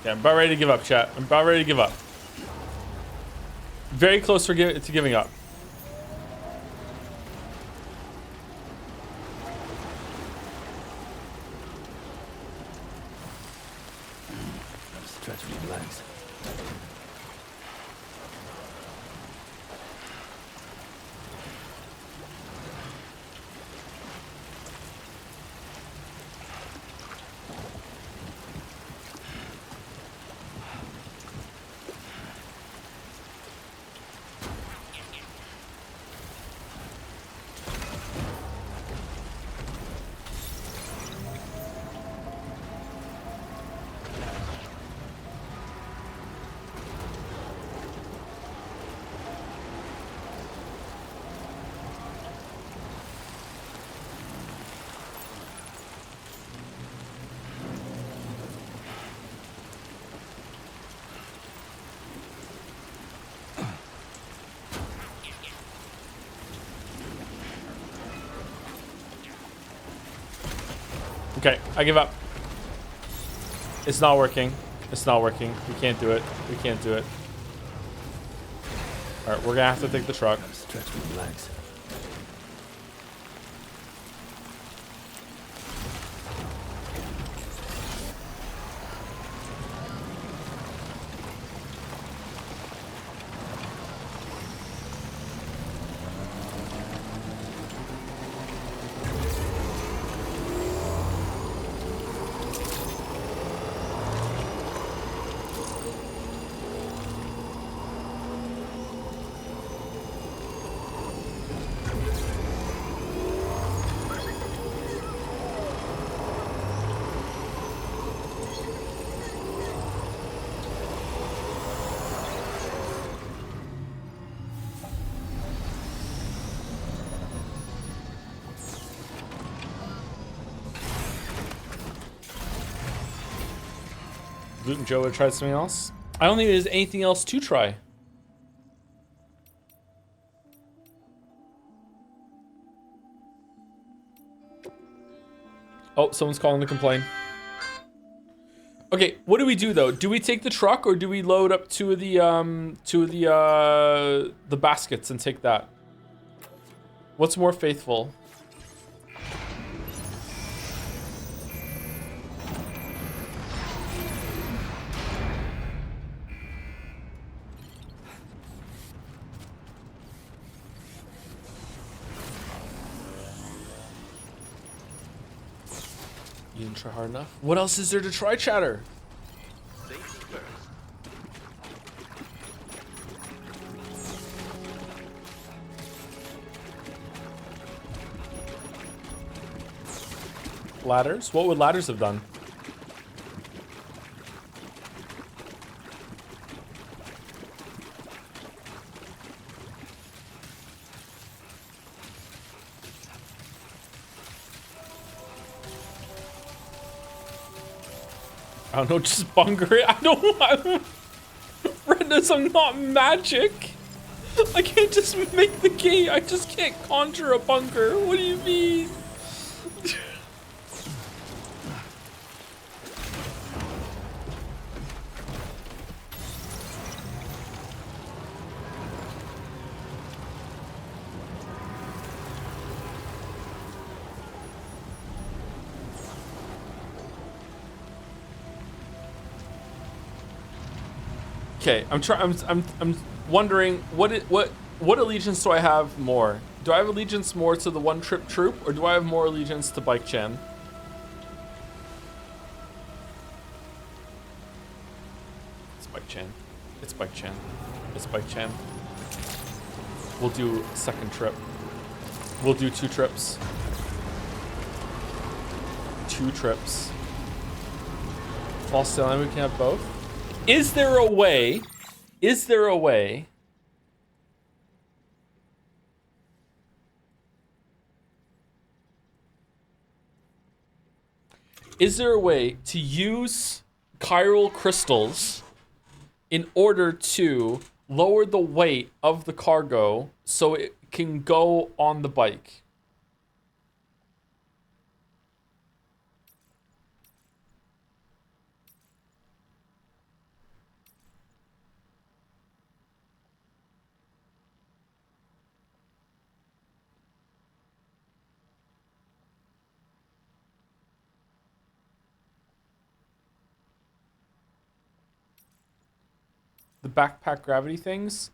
Yeah, I'm about ready to give up, chat. I'm about ready to give up. Very close to giving up. Stretch my legs. Okay, I give up. It's not working. It's not working. We can't do it. We can't do it. All right, we're gonna have to take the truck. Stretch my legs. Gluten Joe would try something else. I don't think there's anything else to try. Oh, someone's calling to complain. Okay, what do we do though? Do we take the truck or do we load up two of the baskets and take that? What's more faithful? You didn't try hard enough. What else is there to try, chatter? Ladders? What would ladders have done? I don't know, just bunker it. I don't Brenda's, I'm not magic. I can't just make the gate. I just can't conjure a bunker. What do you mean? Okay, I'm wondering what allegiance do I have more? Do I have allegiance more to the one trip troop, or do I have more allegiance to Bike Chan? It's Bike Chan. It's Bike Chan. It's Bike Chan. We'll do a second trip. We'll do 2 trips. 2 trips. False sailing, we can have both. Is there a way? Is there a way? Is there a way to use chiral crystals in order to lower the weight of the cargo so it can go on the bike? The backpack gravity things,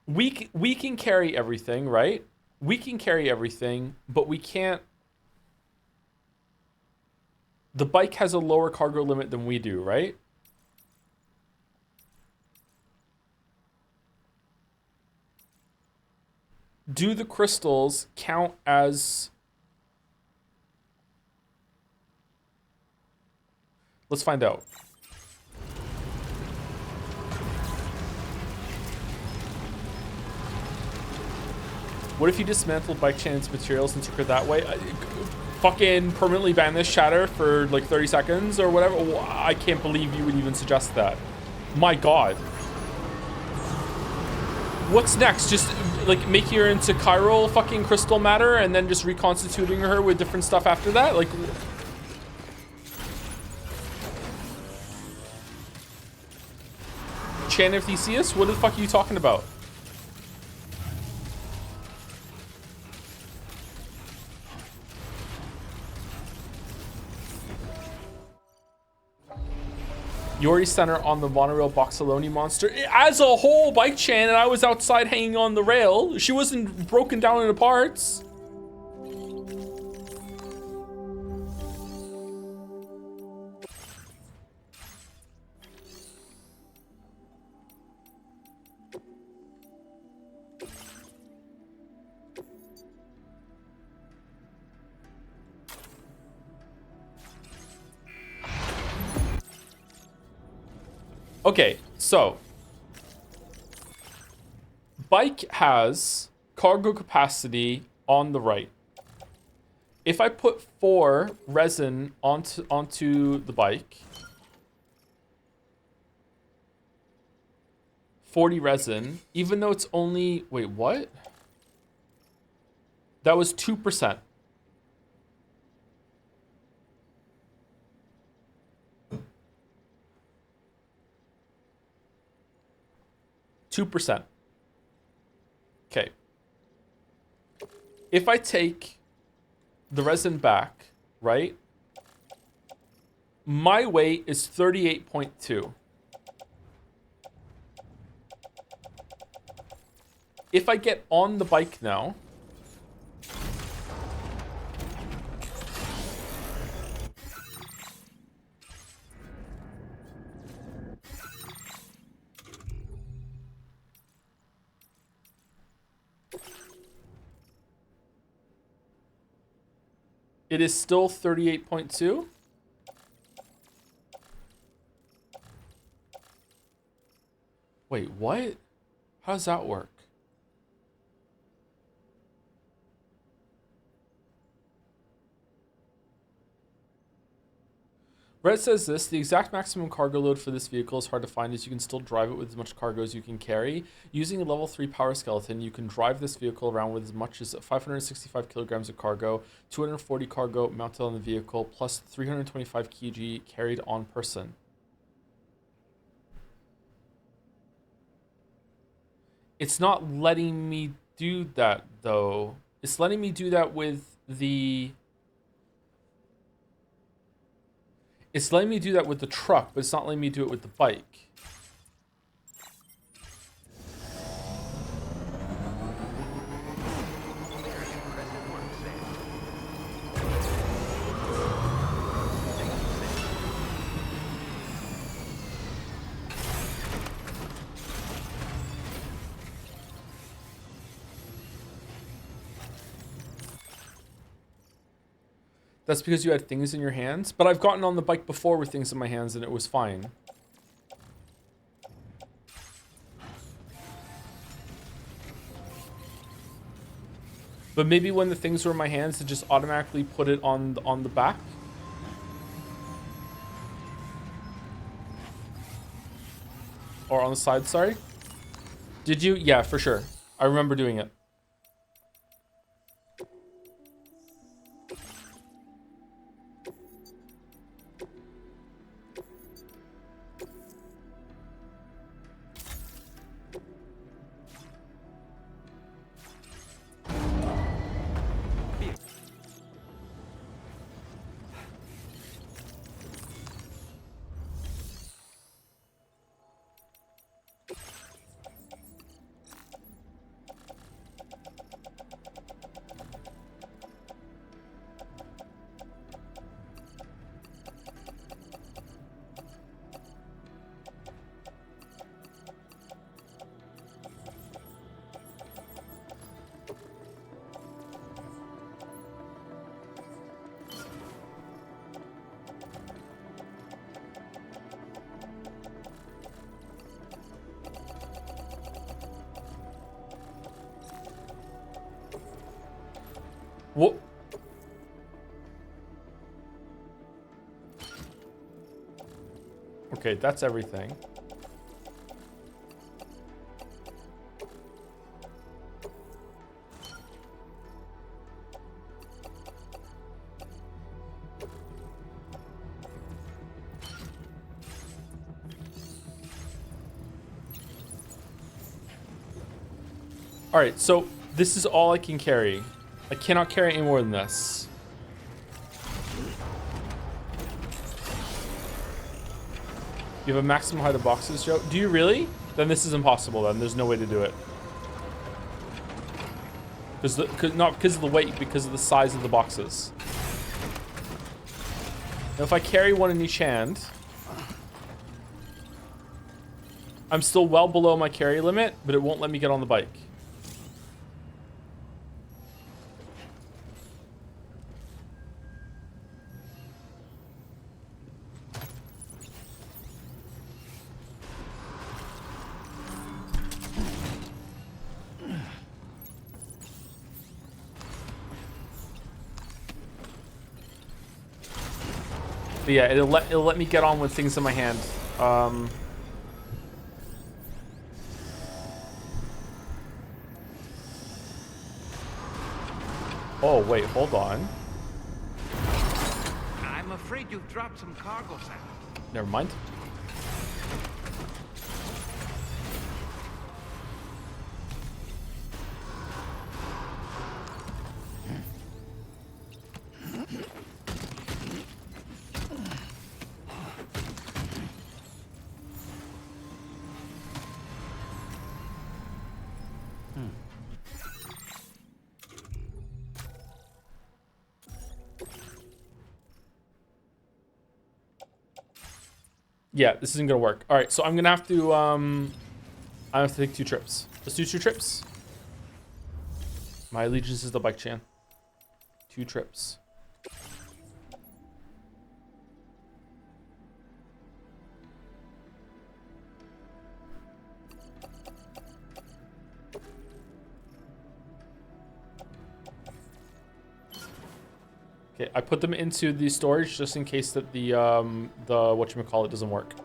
we can carry everything, right? We can carry everything, but we can't. The bike has a lower cargo limit than we do, right? Do the crystals count as... Let's find out. What if you dismantled Bike Chan's materials and took her that way? Fucking permanently ban this shatter for like 30 seconds or whatever? I can't believe you would even suggest that. My god. What's next? Just like making her into chiral fucking crystal matter and then just reconstituting her with different stuff after that? Like... Chan of Theseus? What the fuck are you talking about? You already sent her on the monorail Boxaloni monster. As a whole, Bike Chan, and I was outside hanging on the rail. She wasn't broken down into parts. Okay, so bike has cargo capacity on the right. If I put 4 resin onto the bike, 40 resin, even though it's only, wait, what? That was 2%. Okay. If I take the resin back, right? My weight is 38.2. If I get on the bike now, It is still 38.2. Wait, what? How does that work? Brett says this, the exact maximum cargo load for this vehicle is hard to find as you can still drive it with as much cargo as you can carry. Using a level 3 power skeleton, you can drive this vehicle around with as much as 565 kilograms of cargo, 240 cargo mounted on the vehicle, plus 325 kg carried on person. It's not letting me do that, though. It's letting me do that with the... It's letting me do that with the truck, but it's not letting me do it with the bike. That's because you had things in your hands. But I've gotten on the bike before with things in my hands and it was fine. But maybe when the things were in my hands, it just automatically put it on the back. Or on the side, sorry. Did you? Yeah, for sure. I remember doing it. What? Okay, that's everything. All right, so this is all I can carry. I cannot carry any more than this. You have a maximum height of boxes, Joe? Do you really? Then this is impossible then. There's no way to do it. Not because of the weight, because of the size of the boxes. Now if I carry one in each hand, I'm still well below my carry limit, but it won't let me get on the bike. But yeah, it'll let me get on with things in my hand. Oh wait, hold on. I'm afraid you've dropped some cargo, Sam. Never mind. Yeah, this isn't gonna work. All right, so I'm gonna have to I have to take 2 trips. Let's do 2 trips. My allegiance is the bike chan. 2 trips. Okay, I put them into the storage just in case that the whatchamacallit doesn't work.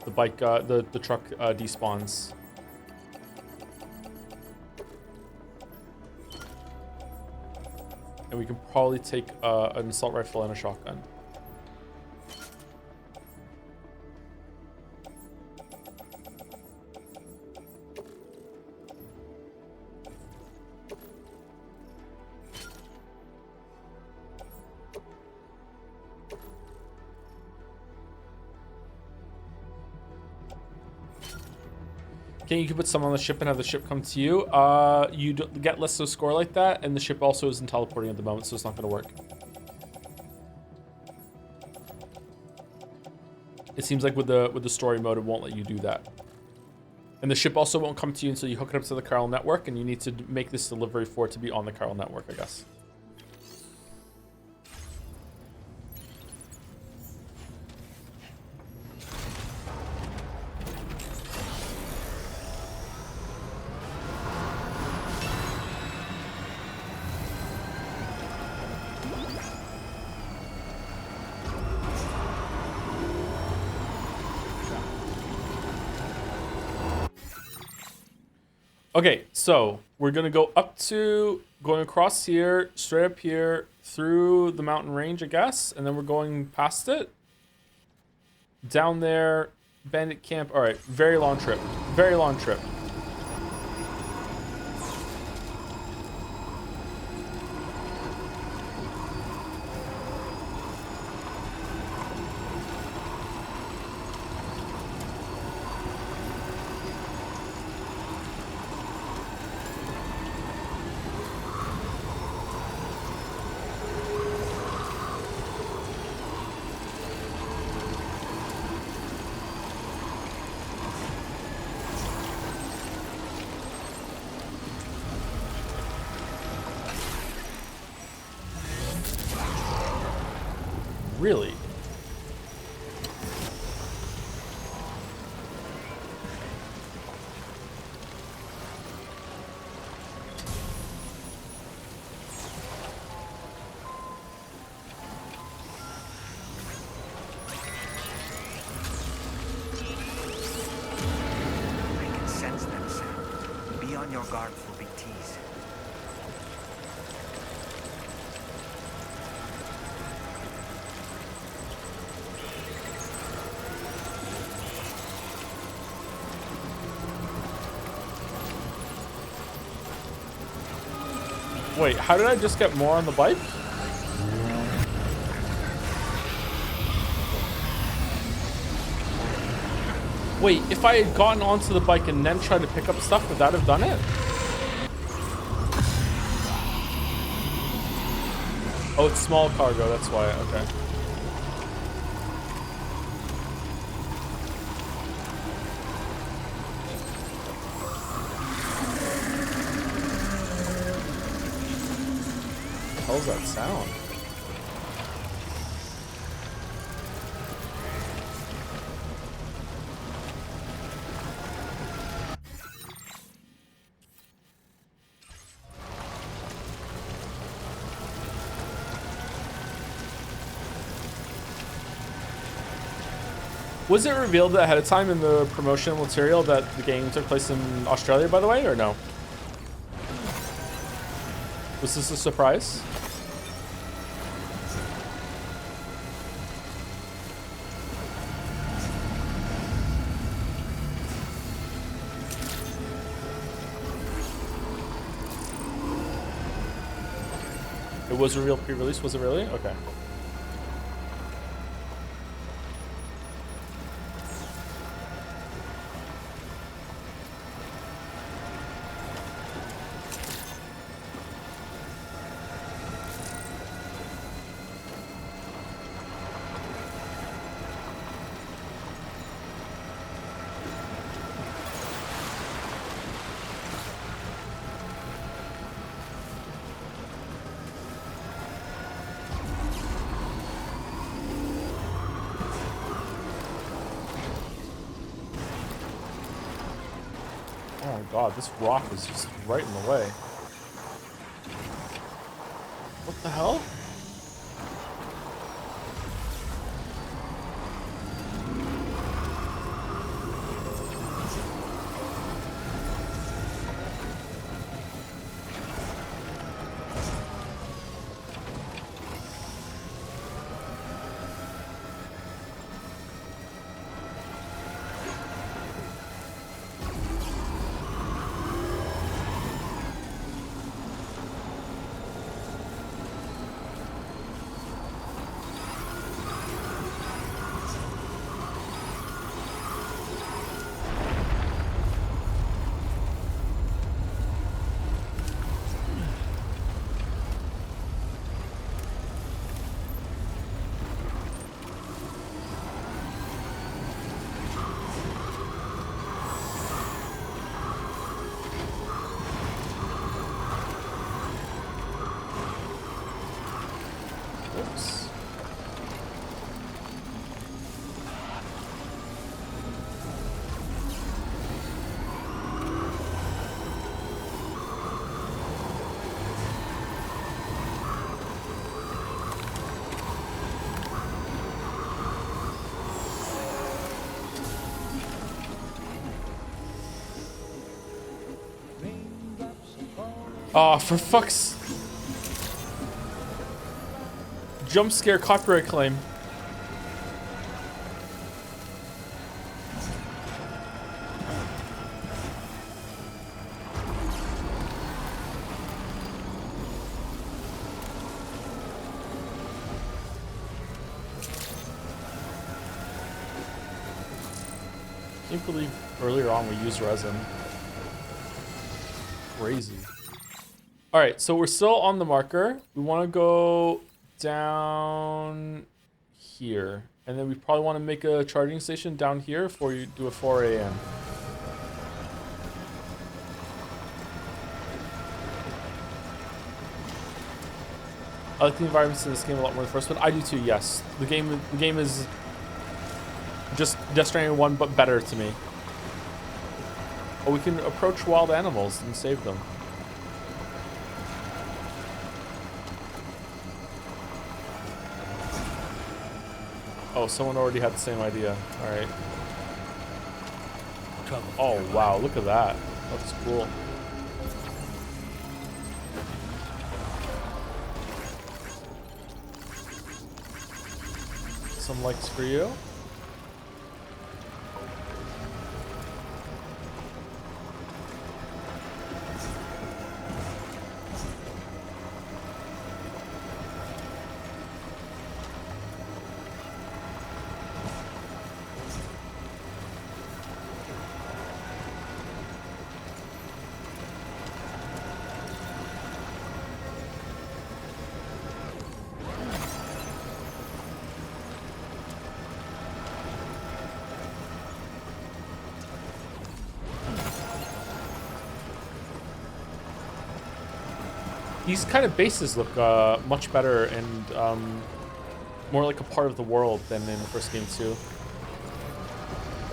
The bike, the truck despawns. And we can probably take an assault rifle and a shotgun. Okay, you can put some on the ship and have the ship come to you. You get less of a score like that, and the ship also isn't teleporting at the moment, so it's not going to work. It seems like with the story mode, it won't let you do that. And the ship also won't come to you until you hook it up to the chiral network, and you need to make this delivery for it to be on the chiral network, I guess. Okay, so we're gonna go going across here, straight up here, through the mountain range, I guess, and then we're going past it. Down there, bandit camp. All right, very long trip. Very long trip. Really? I can sense them, Sam. Be on your guard for big T's. Wait, how did I just get more on the bike? Wait, if I had gotten onto the bike and then tried to pick up stuff, would that have done it? Oh, it's small cargo, that's why, okay. What the hell's that sound? Was it revealed ahead of time in the promotional material that the game took place in Australia, by the way, or no? Was this a surprise? It was a real pre-release, was it really? Okay. Oh my god, this rock is just right in the way. The hell? Oops. Oh, for fuck's... Jump scare copyright claim. Can't believe earlier on we used resin. Crazy. All right, so we're still on the marker. We want to go down here, and then we probably want to make a charging station down here before you do a 4 a.m. I like the environments in this game a lot more than the first one. I do too, yes. The game is just Death Stranding 1, but better to me. Oh, we can approach wild animals and save them. Oh, someone already had the same idea. All right. Oh, wow. Look at that. That's cool. Some likes for you. These kind of bases look much better and more like a part of the world than in the first game too.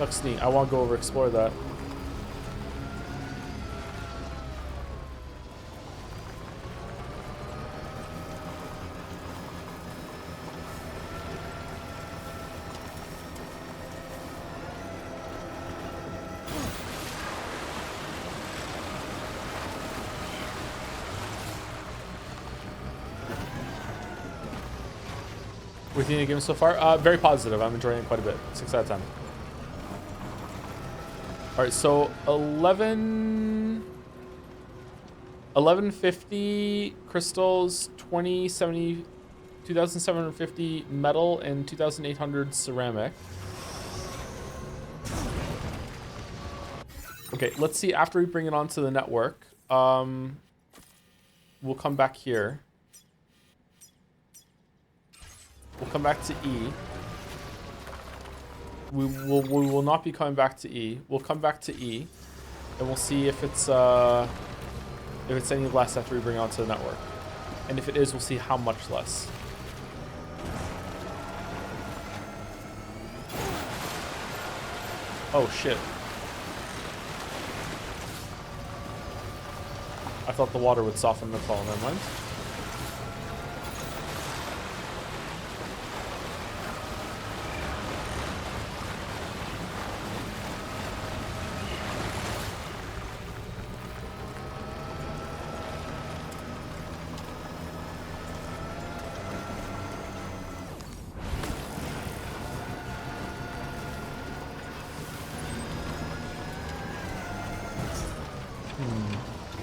Looks neat. I want to go over explore that. What do you think of the game so far? Very positive. I'm enjoying it quite a bit. 6 out of 10. All right, so 1150 crystals, 2,750 metal, and 2,800 ceramic. Okay, let's see after we bring it onto the network. We'll come back here. We'll come back to E. We will not be coming back to E. We'll come back to E, and we'll see if it's any less after we bring it onto the network. And if it is, we'll see how much less. Oh shit. I thought the water would soften the fall. Never mind.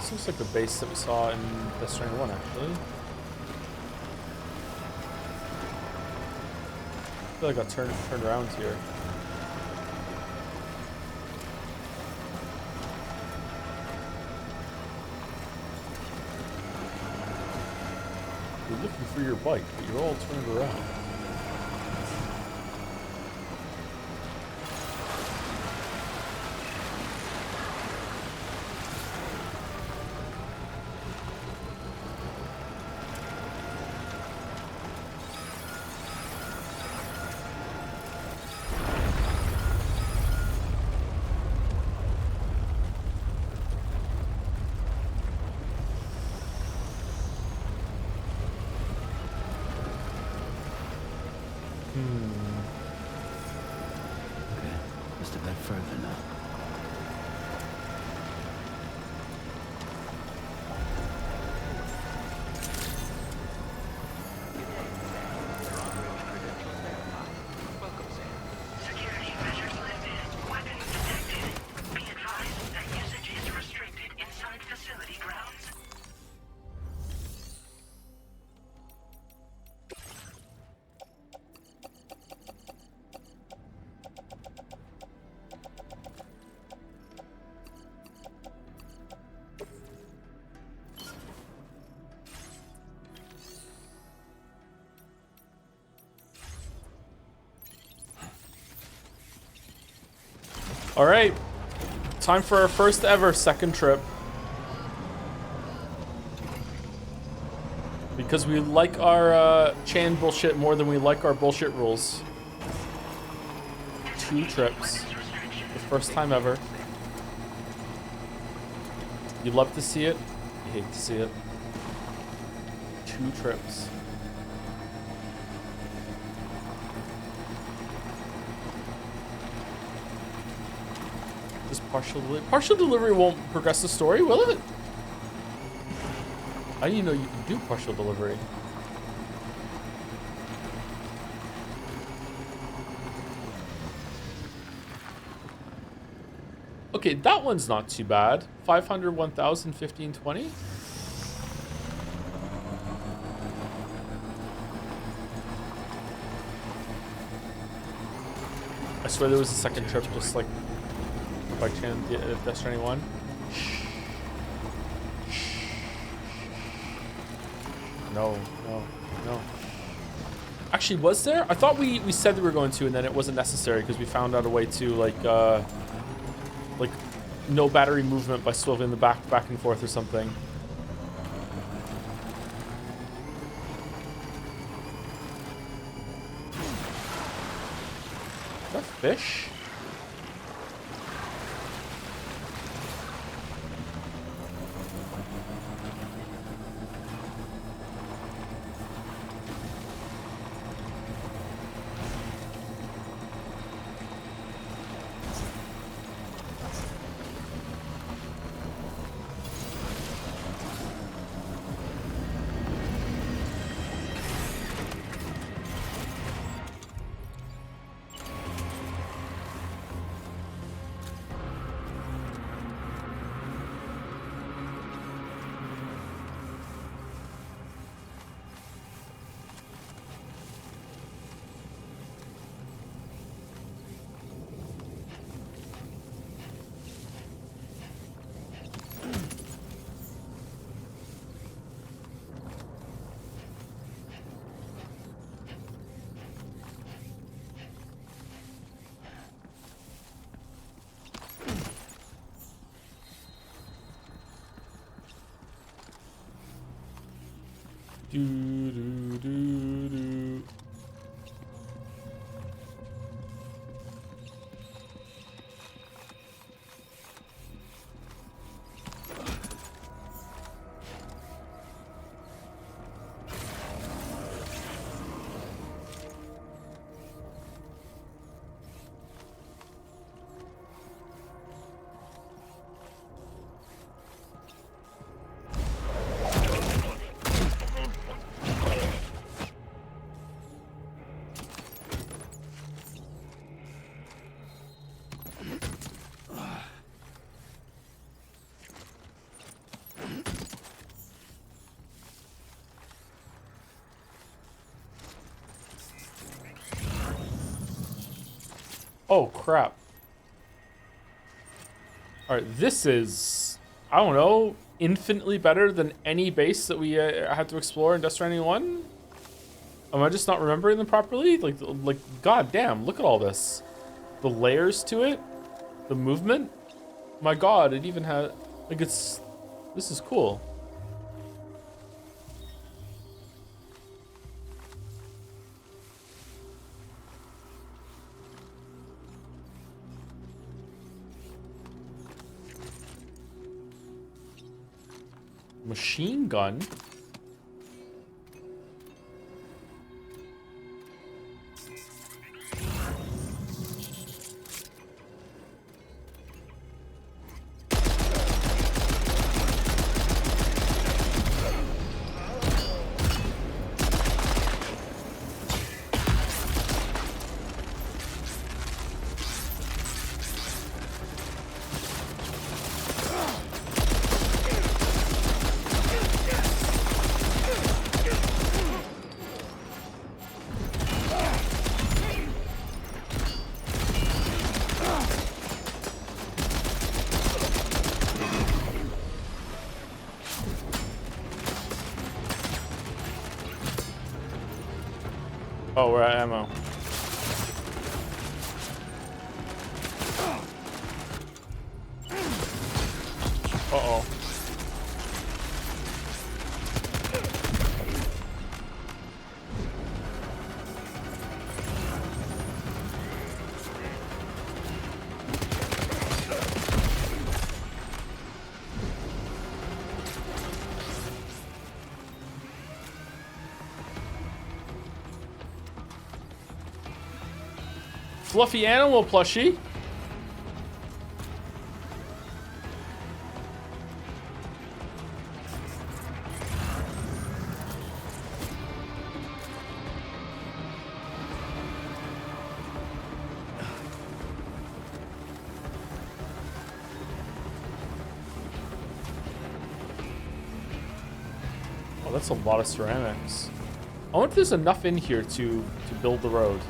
This looks like the base that we saw in Death Stranding 1, actually. I feel like I got turned around here. You're looking for your bike, but you're all turned around. Okay, just a bit further now. Security measures lifted. Weapons detected. Be advised that usage is restricted inside facility grounds. All right, time for our first ever second trip. Because we like our Chan bullshit more than we like our bullshit rules. 2 trips. The first time ever. You love to see it. You hate to see it. 2 trips. This partial delivery won't progress the story, will it? I didn't know you could do partial delivery. Okay, that one's not too bad. 500, 1,000, 15, 20. I swear there was a second trip just like by chance, Death Stranding 1. No. Actually, was there? I thought we said that we were going to, and then it wasn't necessary because we found out a way to like no battery movement by swiveling the back and forth or something. Is that fish? Do. Oh, crap. Alright, this is, I don't know, infinitely better than any base that we had to explore in Death Stranding 1? Am I just not remembering them properly? Like, god damn, look at all this. The layers to it, the movement. My god, it even had, like, this is cool. Machine gun? Oh, we're at ammo. Uh-oh. Fluffy animal plushie. Oh, that's a lot of ceramics. I wonder if there's enough in here to build the road.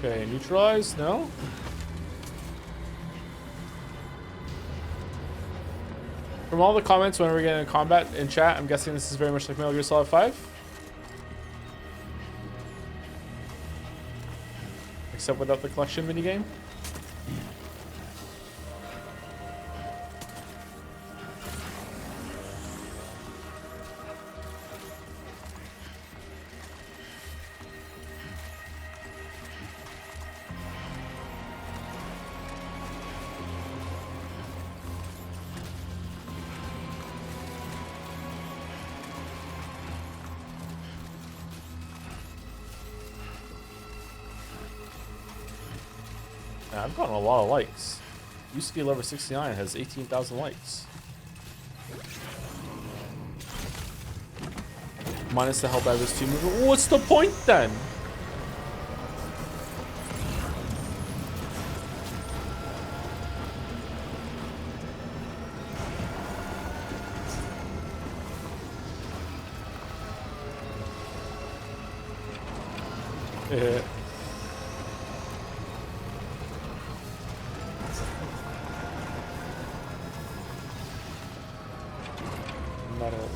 Okay, neutralize? No? From all the comments when we're getting in combat in chat, I'm guessing this is very much like Metal Gear Solid 5. Except without the collection minigame. I've gotten a lot of likes. USK Lover 69 has 18,000 likes. Minus the Helldivers 2 movie. What's the point then? Metals.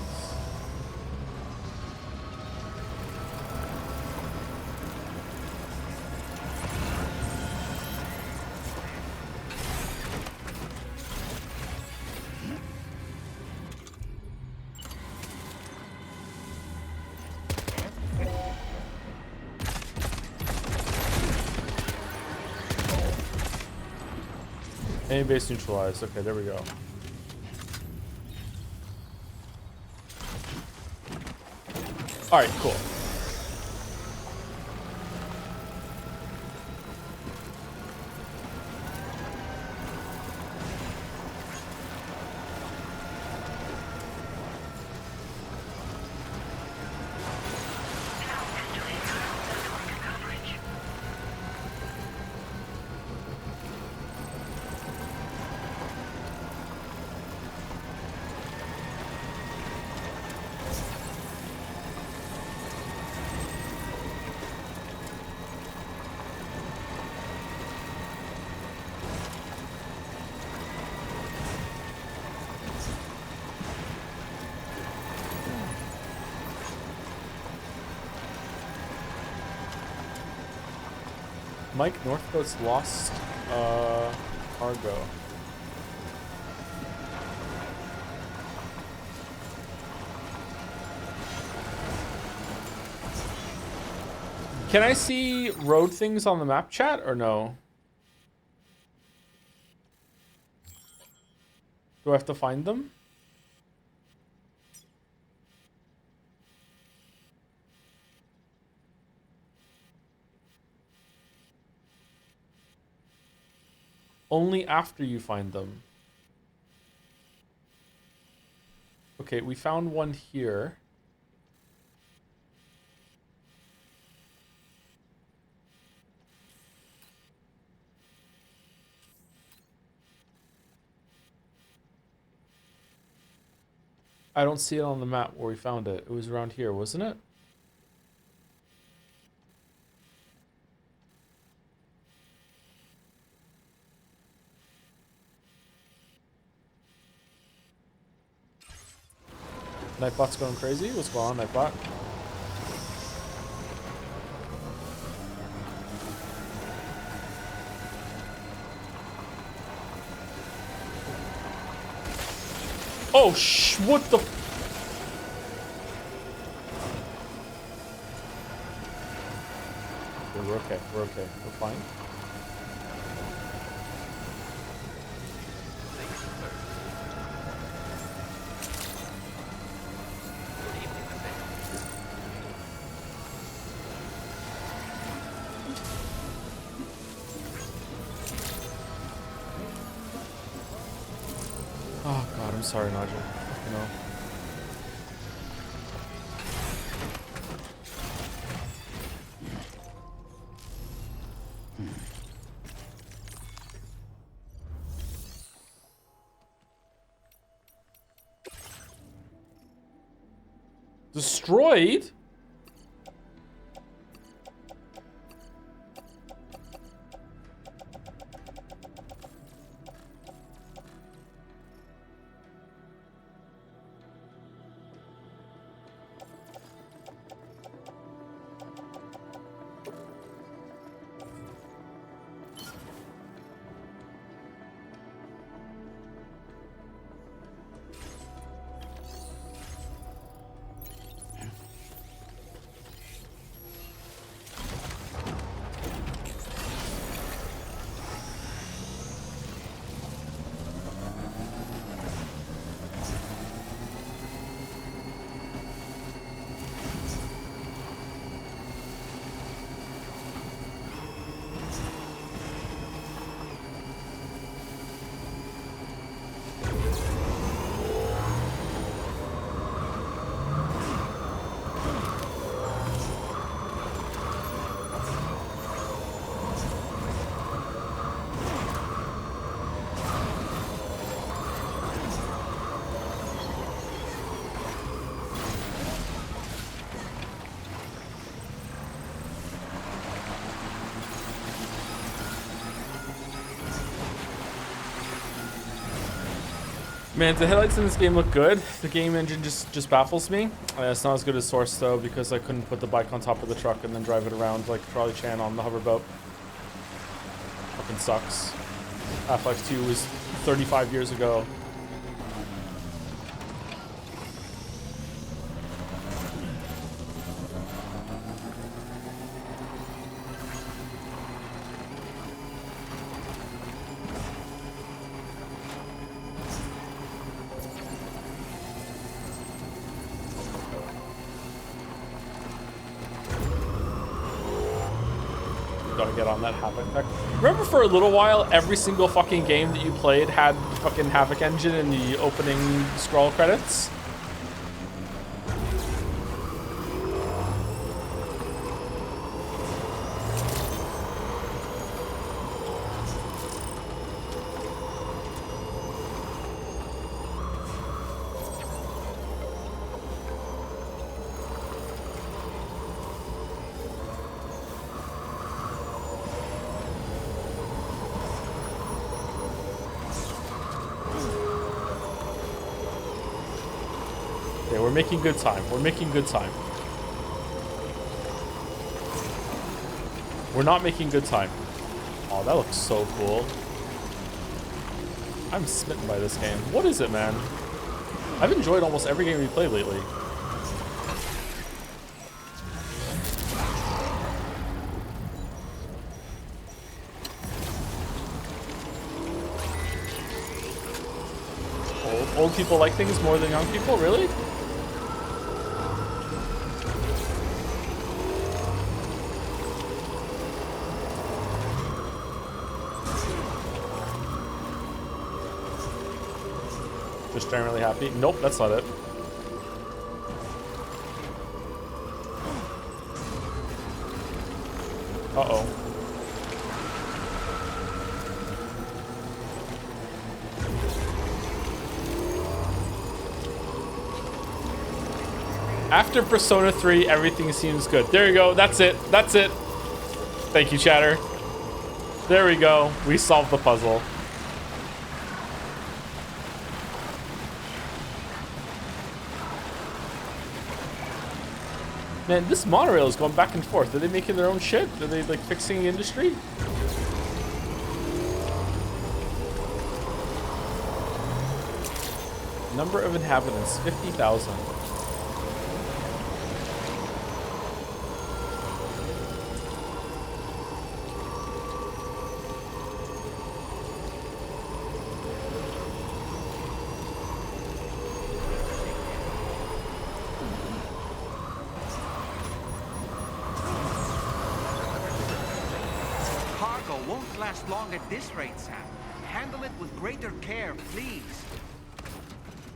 Enemy base neutralized. Okay, there we go. All right, cool. Mike, Northcote's lost cargo. Can I see road things on the map chat or no? Do I have to find them? Only after you find them. Okay, we found one here. I don't see it on the map where we found it. It was around here, wasn't it? Nightbot's going crazy? What's going on, Nightbot? Oh, what the? We're okay. We're okay. We're fine. Oh God, I'm sorry, Nigel. You know. Destroyed? Man, the headlights in this game look good. The game engine just baffles me. It's not as good as Source though, because I couldn't put the bike on top of the truck and then drive it around like Charlie Chan on the hoverboat. Fucking sucks. Half-Life 2 was 35 years ago. get on that Havoc tech. Remember for a little while, every single fucking game that you played had the fucking Havoc engine in the opening scroll credits? We're making good time. We're making good time. We're not making good time. Oh, that looks so cool. I'm smitten by this game. What is it, man? I've enjoyed almost every game we played lately. Old people like things more than young people? Really? Just generally happy? Nope, that's not it. Uh-oh. After Persona 3, everything seems good. There you go. That's it. That's it. Thank you, chatter. There we go. We solved the puzzle. Man, this monorail is going back and forth. Are they making their own shit? Are they, like, fixing the industry? Number of inhabitants, 50,000. Won't last long at this rate, Sam. Handle it with greater care, please.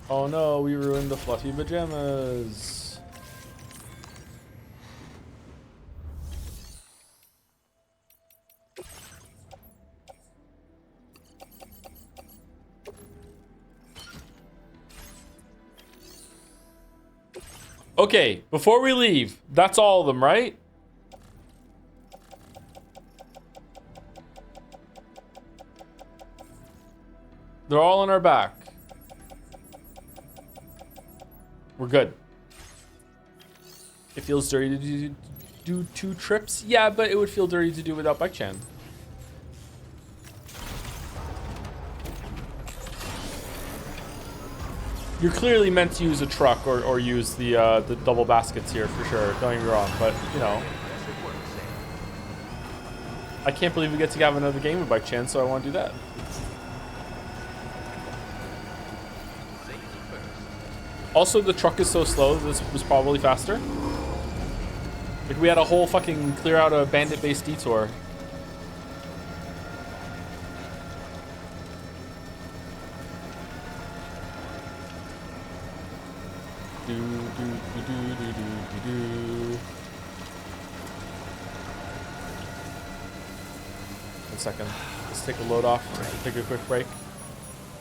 Oh no, we ruined the fluffy pajamas. Okay, before we leave, that's all of them, right? They're all on our back. We're good. It feels dirty to do 2 trips. Yeah, but it would feel dirty to do without Bike Chan. You're clearly meant to use a truck or use the double baskets here for sure. Don't get me wrong, but you know. I can't believe we get to have another game with Bike Chan, so I want to do that. Also, the truck is so slow, this was probably faster. Like, we had a whole fucking clear out a bandit-based detour. Do, do, do, do, do, do, do. 1 second. Let's take a load off. Take a quick break.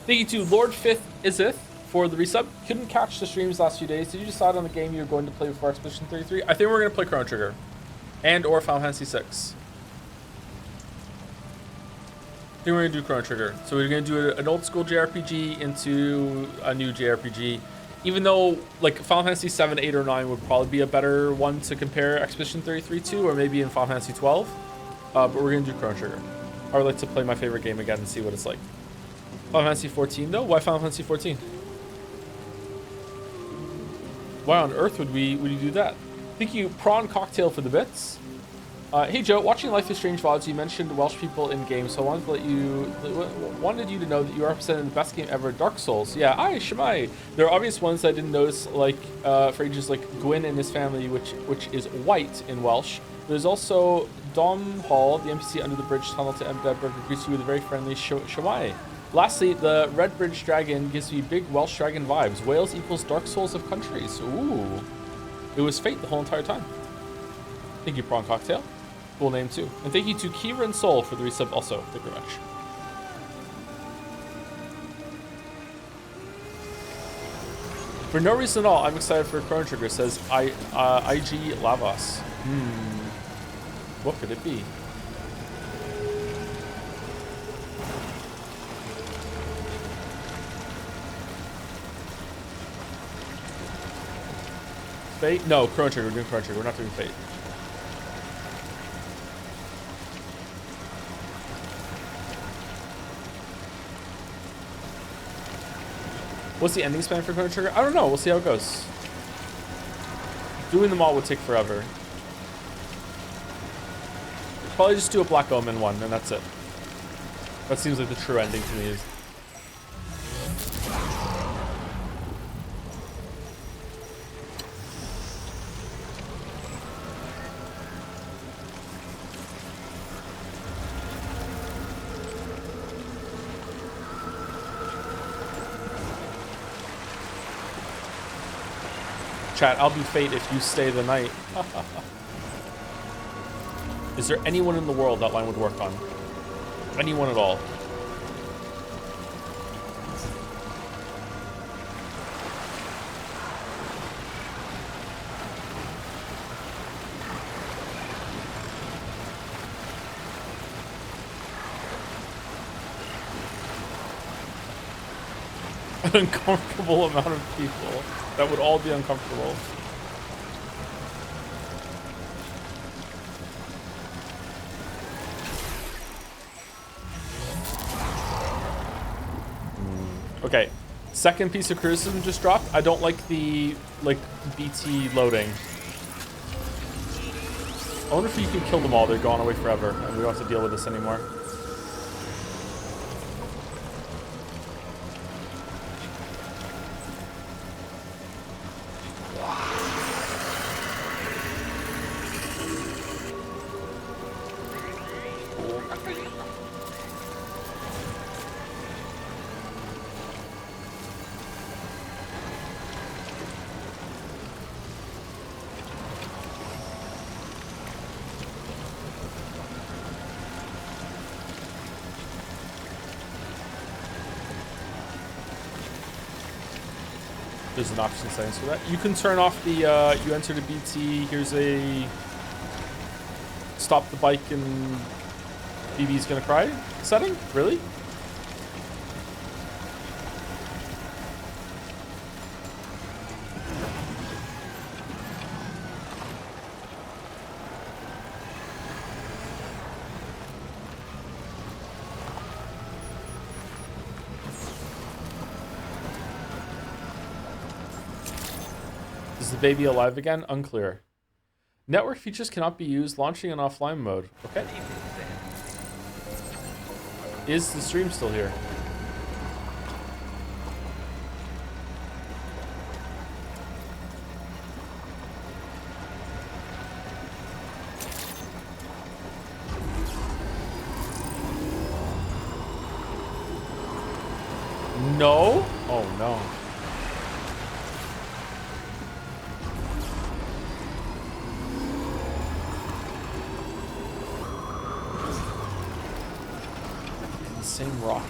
Thank you to Lord Fifth Isith for the resub. Couldn't catch the streams last few days. Did you decide on the game you were going to play before Expedition 33? I think we're going to play Chrono Trigger and or Final Fantasy 6. I think we're going to do Chrono Trigger. So we're going to do an old school JRPG into a new JRPG. Even though like Final Fantasy 7, 8, or 9 would probably be a better one to compare Expedition 33 to, or maybe in Final Fantasy 12. But we're going to do Chrono Trigger. I would like to play my favorite game again and see what it's like. Final Fantasy 14 though? Why Final Fantasy 14? Why on earth would we do that? Thank you, Prawn Cocktail, for the bits. Hey Joe, watching Life is Strange VODs, you mentioned Welsh people in games, so I wanted you to know that you represented the best game ever, Dark Souls. Yeah, aye, Shemai. There are obvious ones I didn't notice, like for ages, like Gwyn and his family, which is white in Welsh. There's also Dom Hall, the NPC under the bridge tunnel to Edinburgh, greets you with a very friendly Shawai. Lastly, the Red Bridge Dragon gives me big Welsh Dragon vibes. Wales equals Dark Souls of countries. Ooh. It was fate the whole entire time. Thank you, Prawn Cocktail. Cool name too. And thank you to Kira and Soul for the resub also. Thank you very much. For no reason at all, I'm excited for Chrono Trigger, says IG Lavas. What could it be? Fate? No, Chrono Trigger. We're doing Chrono Trigger. We're not doing Fate. What's the ending span for Chrono Trigger? I don't know. We'll see how it goes. Doing them all would take forever. Probably just do a Black Omen one, and that's it. That seems like the true ending to me. Is Chat, I'll be Fate if you stay the night. Is there anyone in the world that line would work on? Anyone at all? An uncomfortable amount of people. That would all be uncomfortable. Okay, second piece of criticism just dropped. I don't like the BT loading. I wonder if you can kill them all. They're gone away forever, and we don't have to deal with this anymore. There's an option settings for that. You can turn off the, you enter the BT, here's a stop the bike and BB's gonna cry setting? Really? Is the baby alive again? Unclear. Network features cannot be used launching in offline mode. Okay. Is the stream still here? No? Oh no. Same rock.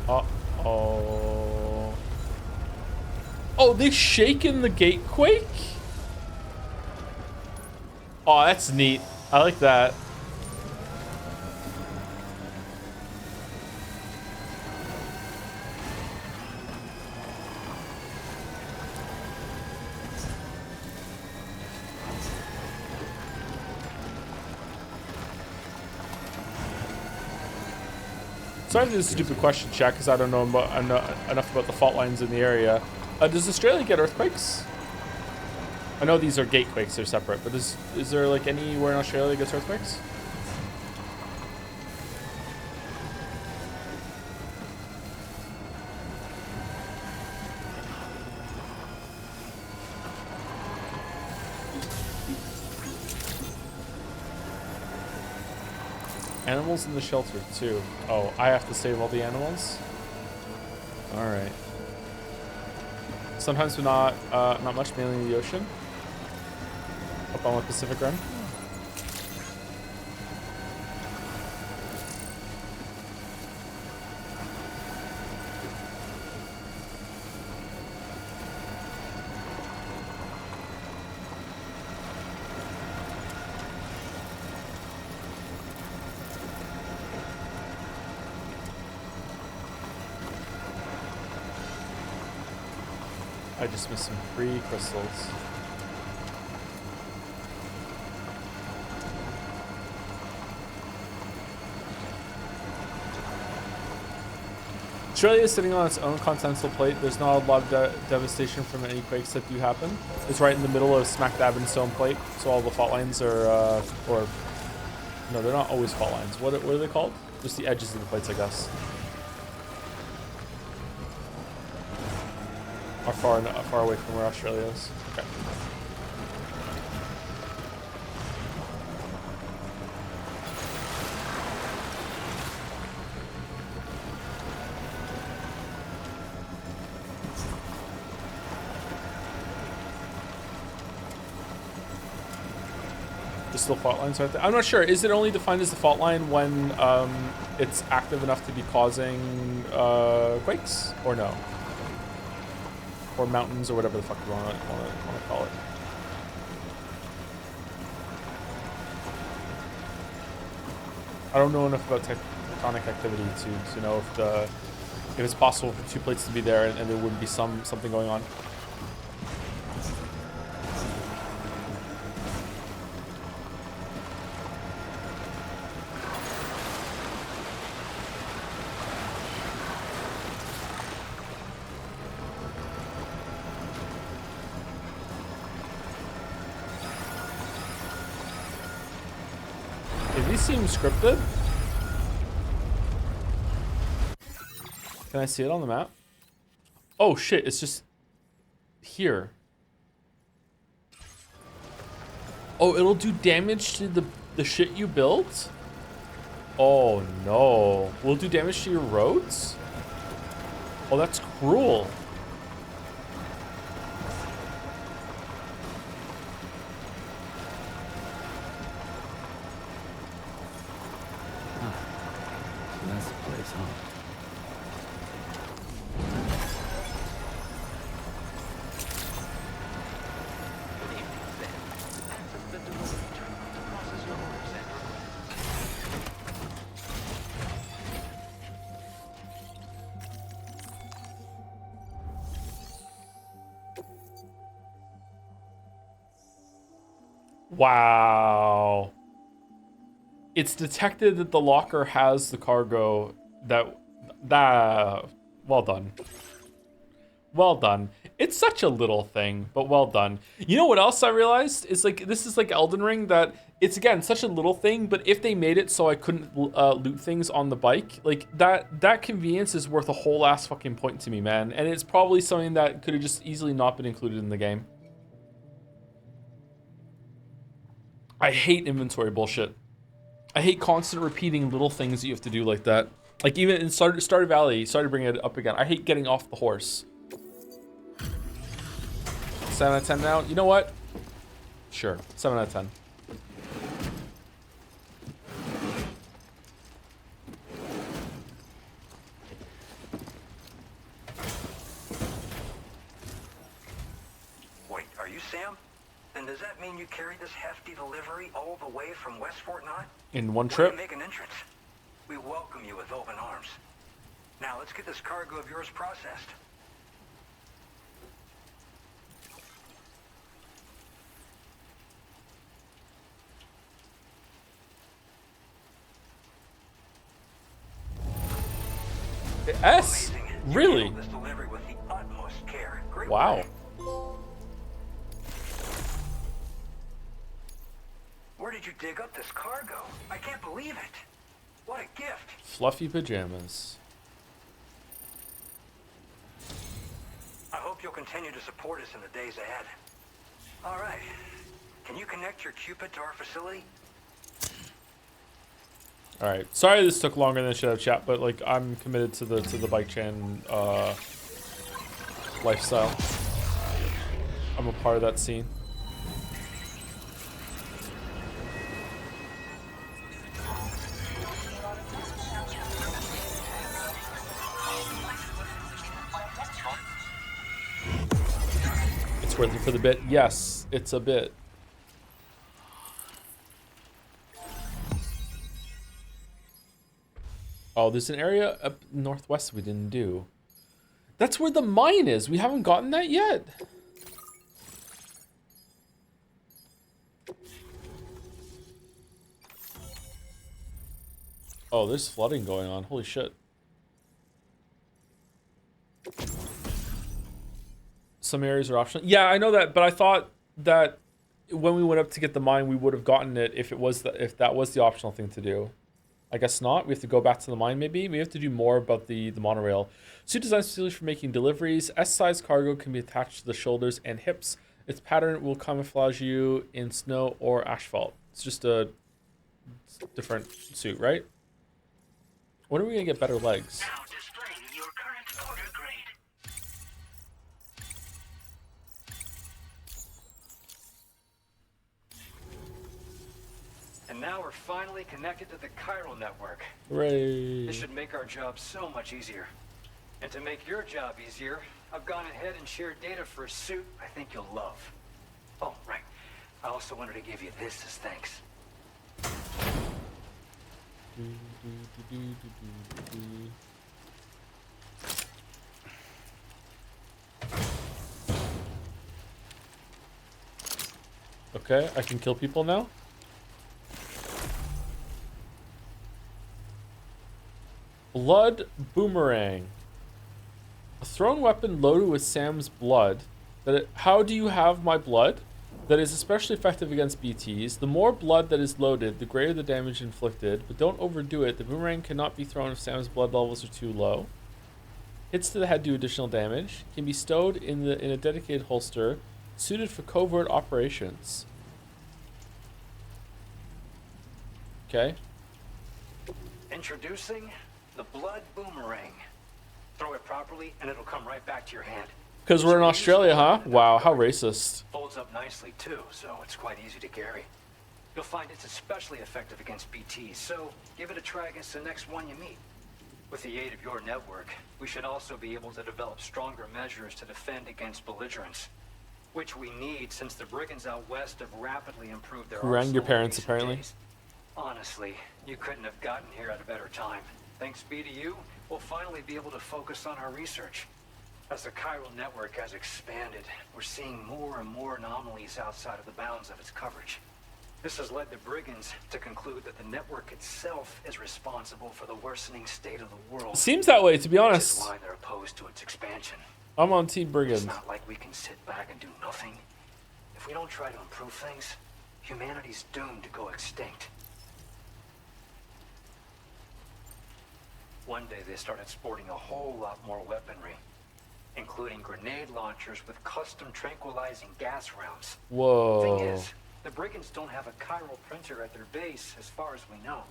Uh-oh. Oh, they shaking the gate quake? Oh, that's neat. I like that. Sorry if this is a stupid question, chat, because I don't know enough about the fault lines in the area. Does Australia get earthquakes? I know these are gatequakes, they're separate, but is there like anywhere in Australia that gets earthquakes? Animals in the shelter too. Oh, I have to save all the animals? Alright. Sometimes but not much, mainly in the ocean. Up on the Pacific Rim. I just missed some free crystals. Australia is sitting on its own continental plate. There's not a lot of devastation from any quakes that do happen. It's right in the middle of smack dab in stone plate, so all the fault lines are, or no, they're not always fault lines. What are they called? Just the edges of the plates, I guess. Are far away from where Australia is. Okay. There's still fault lines right there. I'm not sure. Is it only defined as the fault line when it's active enough to be causing quakes, or no? Or mountains, or whatever the fuck you want to call it. I don't know enough about tectonic activity to know if it's possible for two plates to be there and there wouldn't be something going on. These seem scripted. Can I see it on the map? Oh shit, it's just here. Oh, it'll do damage to the shit you built? Oh no. Will it do damage to your roads? Oh, that's cruel. That's the place, huh? Wow. It's detected that the locker has the cargo that well done. Well done. It's such a little thing, but well done. You know what else I realized? It's like, this is like Elden Ring, that it's, again, such a little thing, but if they made it so I couldn't loot things on the bike, like that convenience is worth a whole ass fucking point to me, man. And it's probably something that could have just easily not been included in the game. I hate inventory bullshit. I hate constant repeating little things that you have to do like that. Like even in Stardew Valley, sorry to bring it up again, I hate getting off the horse. 7 out of 10 now? You know what? Sure, 7 out of 10. Wait, are you Sam? And does that mean you carried this hefty delivery all the way from West Fort Knott? In one trip? Make an entrance. We welcome you with open arms. Now let's get this cargo of yours processed. S? Really? This delivery with the utmost care. Great Wow. work. Where did you dig up this cargo? I can't believe it. What a gift. Fluffy pajamas. I hope you'll continue to support us in the days ahead. All right. Can you connect your Cupid to our facility? All right. Sorry this took longer than it should have, chat, but like I'm committed to the bike chan lifestyle. I'm a part of that scene. It's worth it for the bit. Yes, it's a bit. Oh, there's an area up northwest we didn't do. That's where the mine is. We haven't gotten that yet. Oh, there's flooding going on. Holy shit. Some areas are optional. Yeah, I know that, but I thought that when we went up to get the mine, we would have gotten it if that was the optional thing to do. I guess not. We have to go back to the mine maybe. We have to do more about the monorail. Suit designed specifically for making deliveries. S-size cargo can be attached to the shoulders and hips. Its pattern will camouflage you in snow or asphalt. It's just a different suit, right? When are we going to get better legs? Now displaying your current order grade. And now we're finally connected to the chiral network. Hooray. This should make our job so much easier. And to make your job easier, I've gone ahead and shared data for a suit I think you'll love. Oh, right. I also wanted to give you this as thanks. Okay, I can kill people now? Blood boomerang. A thrown weapon loaded with Sam's blood. How do you have my blood? That is especially effective against BTs. The more blood that is loaded, the greater the damage inflicted. But don't overdo it. The boomerang cannot be thrown if Sam's blood levels are too low. Hits to the head do additional damage. Can be stowed in a dedicated holster. Suited for covert operations. Okay. Introducing the blood boomerang. Throw it properly and it'll come right back to your hand. Because we're in Australia, huh? Wow, how racist. Folds up nicely too, so it's quite easy to carry. You'll find it's especially effective against BTs, so give it a try against the next one you meet. With the aid of your network, we should also be able to develop stronger measures to defend against belligerents. Which we need since the brigands out west have rapidly improved their Who rang your arsenal in parents, recent apparently? days. Honestly, you couldn't have gotten here at a better time. Thanks be to you, we'll finally be able to focus on our research. As the chiral network has expanded, we're seeing more and more anomalies outside of the bounds of its coverage. This has led the brigands to conclude that the network itself is responsible for the worsening state of the world. Seems that way, to be honest. Which is why they're opposed to its expansion. I'm on Team Brigand. It's not like we can sit back and do nothing. If we don't try to improve things, humanity's doomed to go extinct. One day they started sporting a whole lot more weaponry, including grenade launchers with custom tranquilizing gas rounds. Whoa. Thing is, the brigands don't have a chiral printer at their base as far as we know.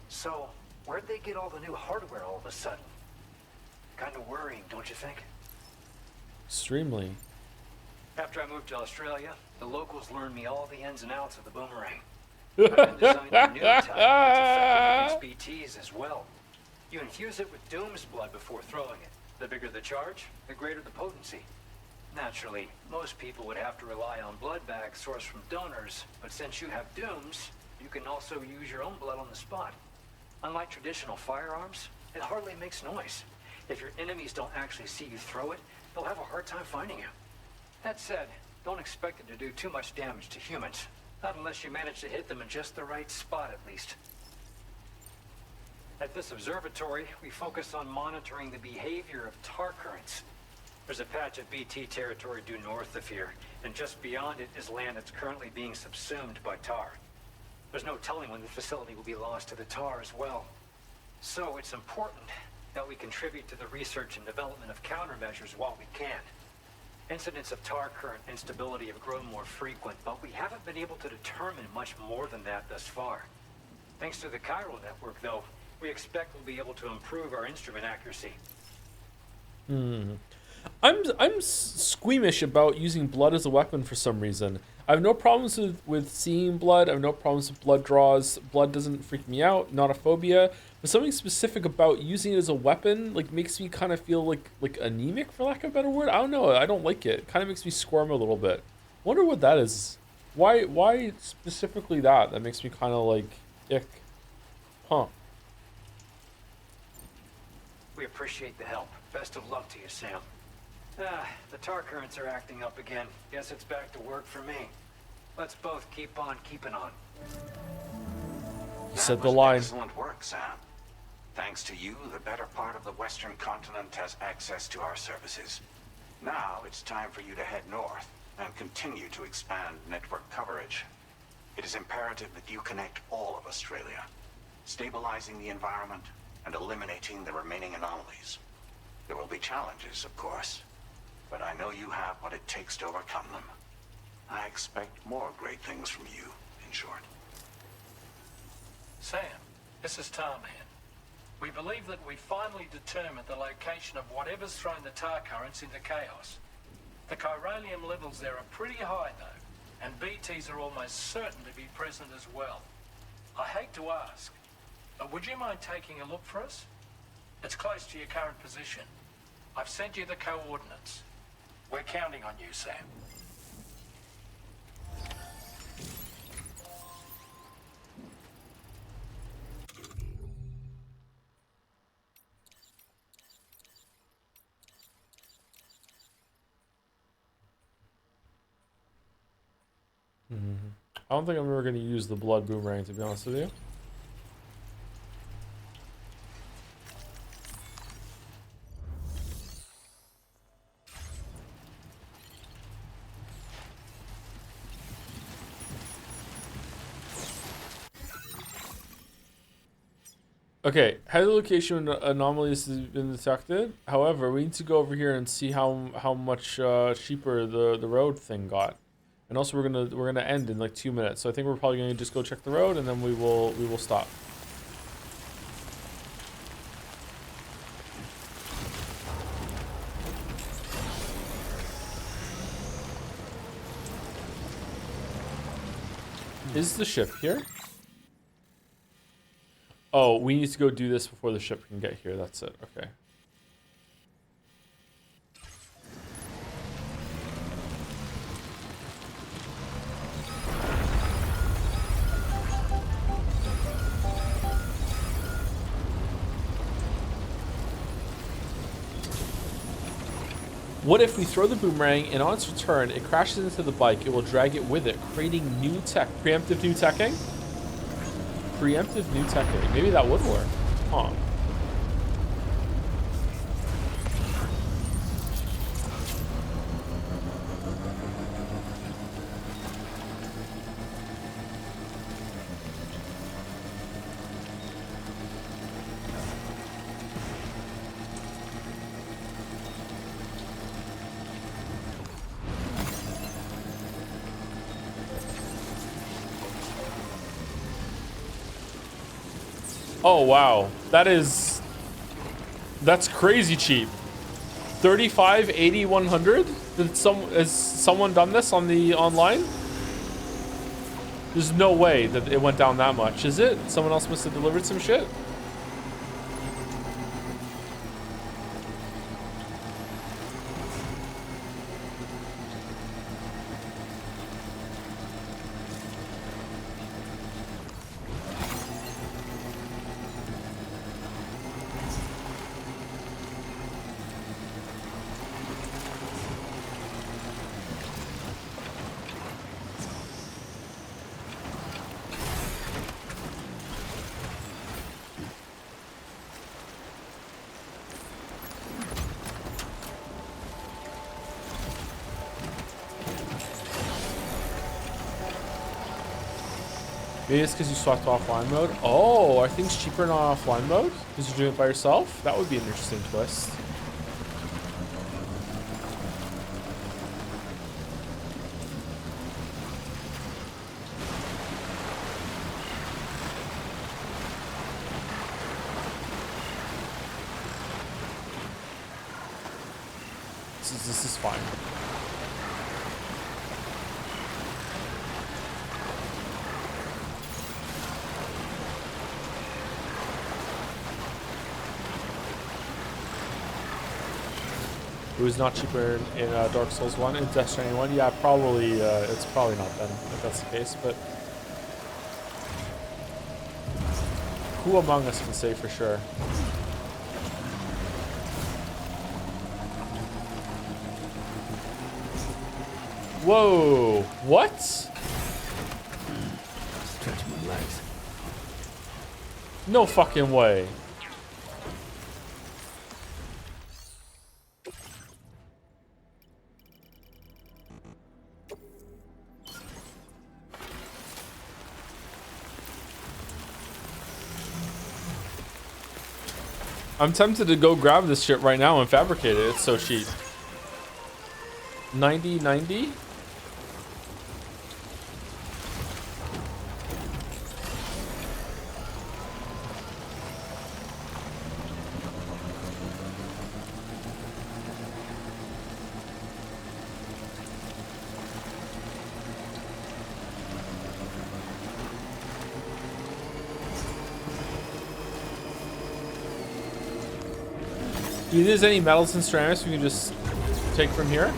So, where'd they get all the new hardware all of a sudden? Kind of worrying, don't you think? Extremely. After I moved to Australia, the locals learned me all the ins and outs of the boomerang. I've been designing a new type that's effective against BTs as well. You infuse it with Doom's blood before throwing it. The bigger the charge, the greater the potency. Naturally, most people would have to rely on blood bags sourced from donors, but since you have Doom's, you can also use your own blood on the spot. Unlike traditional firearms, it hardly makes noise. If your enemies don't actually see you throw it, they'll have a hard time finding you. That said, don't expect it to do too much damage to humans. Not unless you manage to hit them in just the right spot, at least. At this observatory, we focus on monitoring the behavior of tar currents. There's a patch of BT territory due north of here, and just beyond it is land that's currently being subsumed by tar. There's no telling when the facility will be lost to the tar as well. So it's important that we contribute to the research and development of countermeasures while we can. Incidents of tar current instability have grown more frequent, but we haven't been able to determine much more than that thus far. Thanks to the chiral network, though, we expect we'll be able to improve our instrument accuracy. I'm squeamish about using blood as a weapon for some reason. I have no problems with seeing blood. I have no problems with blood draws. Blood doesn't freak me out, not a phobia. But something specific about using it as a weapon like makes me kind of feel like anemic, for lack of a better word. I don't know. I don't like it. It kind of makes me squirm a little bit. Wonder what that is. Why specifically that? That makes me kind of like ick. Huh. We appreciate the help. Best of luck to you, Sam. The tar currents are acting up again. Guess it's back to work for me. Let's both keep on keeping on. You said the line. Excellent work, Sam. Thanks to you, the better part of the Western continent has access to our services. Now it's time for you to head north and continue to expand network coverage. It is imperative that you connect all of Australia, stabilizing the environment and eliminating the remaining anomalies. There will be challenges, of course, but I know you have what it takes to overcome them. I expect more great things from you, in short. Sam, this is Tarman. We believe that we finally determined the location of whatever's thrown the tar currents into chaos. The chiralium levels there are pretty high, though, and BTs are almost certain to be present as well. I hate to ask, but would you mind taking a look for us? It's close to your current position. I've sent you the coordinates. We're counting on you, Sam. I don't think I'm ever going to use the blood boomerang, to be honest with you. Okay, head location anomalies has been detected. However, we need to go over here and see how much cheaper the road thing got. And also we're gonna end in like 2 minutes. So I think we're probably gonna just go check the road and then we will stop. Is the ship here? Oh, we need to go do this before the ship can get here. That's it. Okay. What if we throw the boomerang and on its return, it crashes into the bike, it will drag it with it, creating new tech. Preemptive new teching? Preemptive new teching. Maybe that would work. Huh. Oh wow, that's crazy cheap. 35, 80, 100? Has someone done this on the online? There's no way that it went down that much, is it? Someone else must have delivered some shit? Maybe it's because you swapped offline mode. Oh, are things cheaper in offline mode? Because you're doing it by yourself? That would be an interesting twist. This is fine. It was not cheaper in Dark Souls 1, in Death Stranding 1. Yeah, probably, it's probably not then, if that's the case, but who among us can say for sure? Whoa, what? Stretch my legs. No fucking way. I'm tempted to go grab this shit right now and fabricate it. It's so cheap. 90. Do you think there's any metals and ceramics we can just take from here?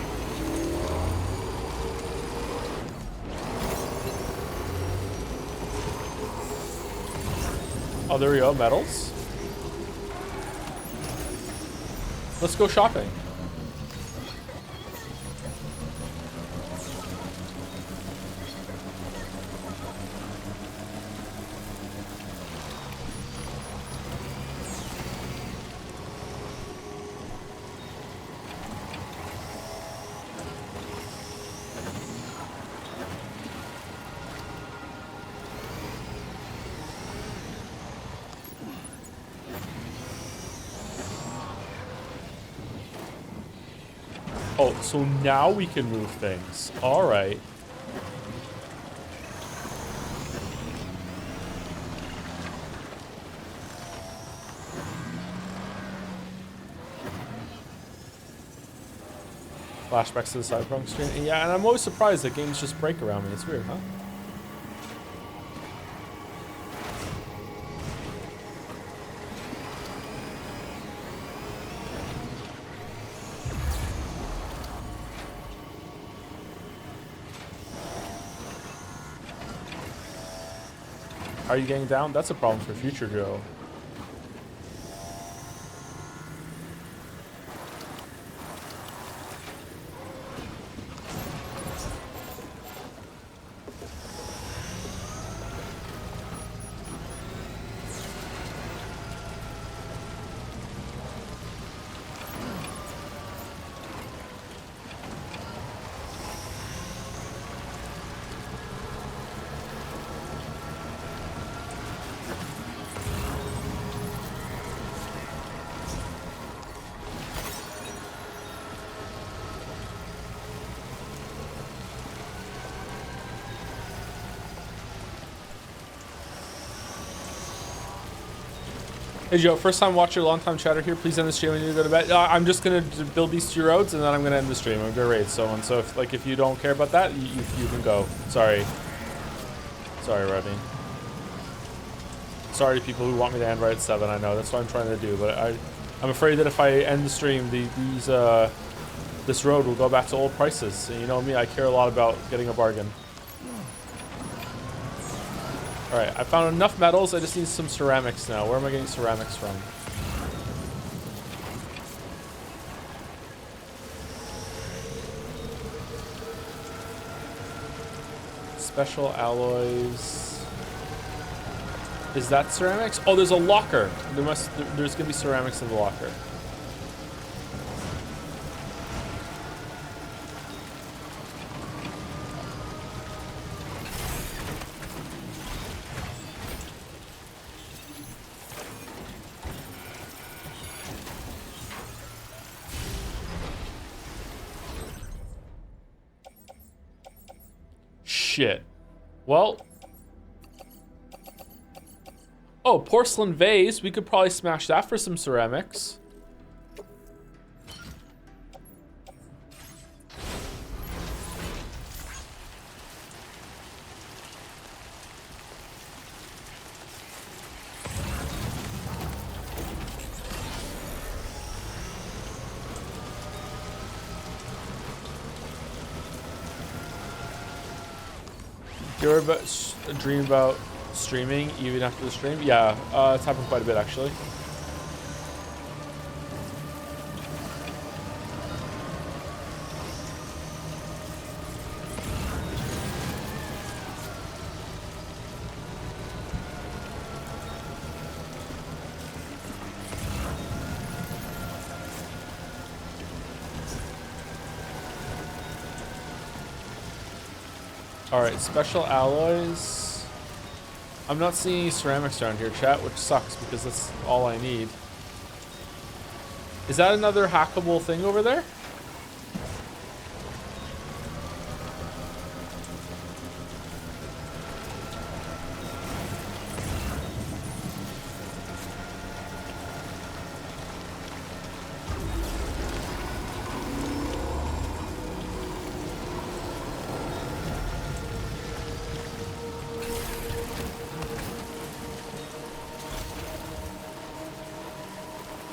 Oh, there we go, metals. Let's go shopping. Oh, so now we can move things. All right. Flashbacks to the Cyberpunk stream. Yeah, and I'm always surprised that games just break around me. It's weird, huh? Are you getting down? That's a problem for future Joe. Hey Joe, first time watcher, long time chatter here. Please end the stream when you go to bed. I'm just gonna build these 2 roads and then I'm gonna end the stream. I'm gonna raid so on. So if you don't care about that, you can go. Sorry, Rodney. Sorry to people who want me to end right at 7. I know that's what I'm trying to do, but I'm afraid that if I end the stream, this road will go back to old prices. And you know me, I care a lot about getting a bargain. Alright, I found enough metals, I just need some ceramics now. Where am I getting ceramics from? Special alloys. Is that ceramics? Oh, there's a locker. There's gonna be ceramics in the locker. shit. Well. Oh, porcelain vase. We could probably smash that for some ceramics. You ever dream about streaming even after the stream? Yeah, it's happened quite a bit actually. Alright, special alloys. I'm not seeing any ceramics around here, chat, which sucks because that's all I need. Is that another hackable thing over there?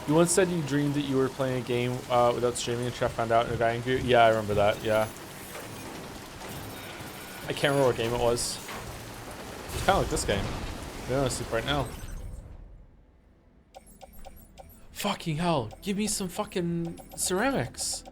You once said you dreamed that you were playing a game without streaming and Chef found out and got angry. Yeah, I remember that, yeah. I can't remember what game it was. It's kind of like this game. I'm gonna sleep right now. Fucking hell, give me some fucking ceramics.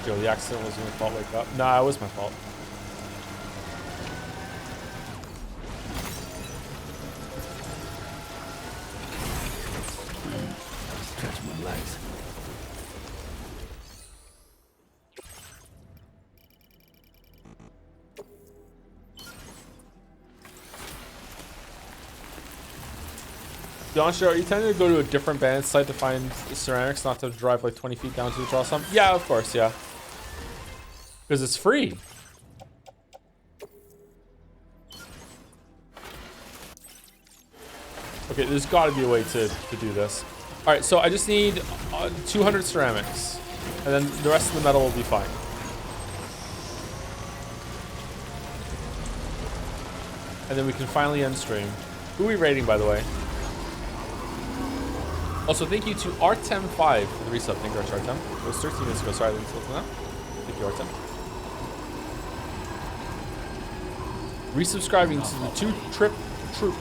Joe, the accident wasn't your fault, wake up. Nah, it was my fault. Stretch my legs. Donster, are you tending to go to a different band site to find ceramics, not to drive like 20 feet down to draw some? Yeah, of course, yeah. Because it's free. Okay, there's got to be a way to do this. All right, so I just need 200 ceramics, and then the rest of the metal will be fine. And then we can finally end stream. Who are we rating, by the way? Also, thank you to Artem5 for the resub. Thank you, Artem. It was 13 minutes ago. Sorry, I didn't listen now. Thank you, Artem. Resubscribing to the two-trip troop.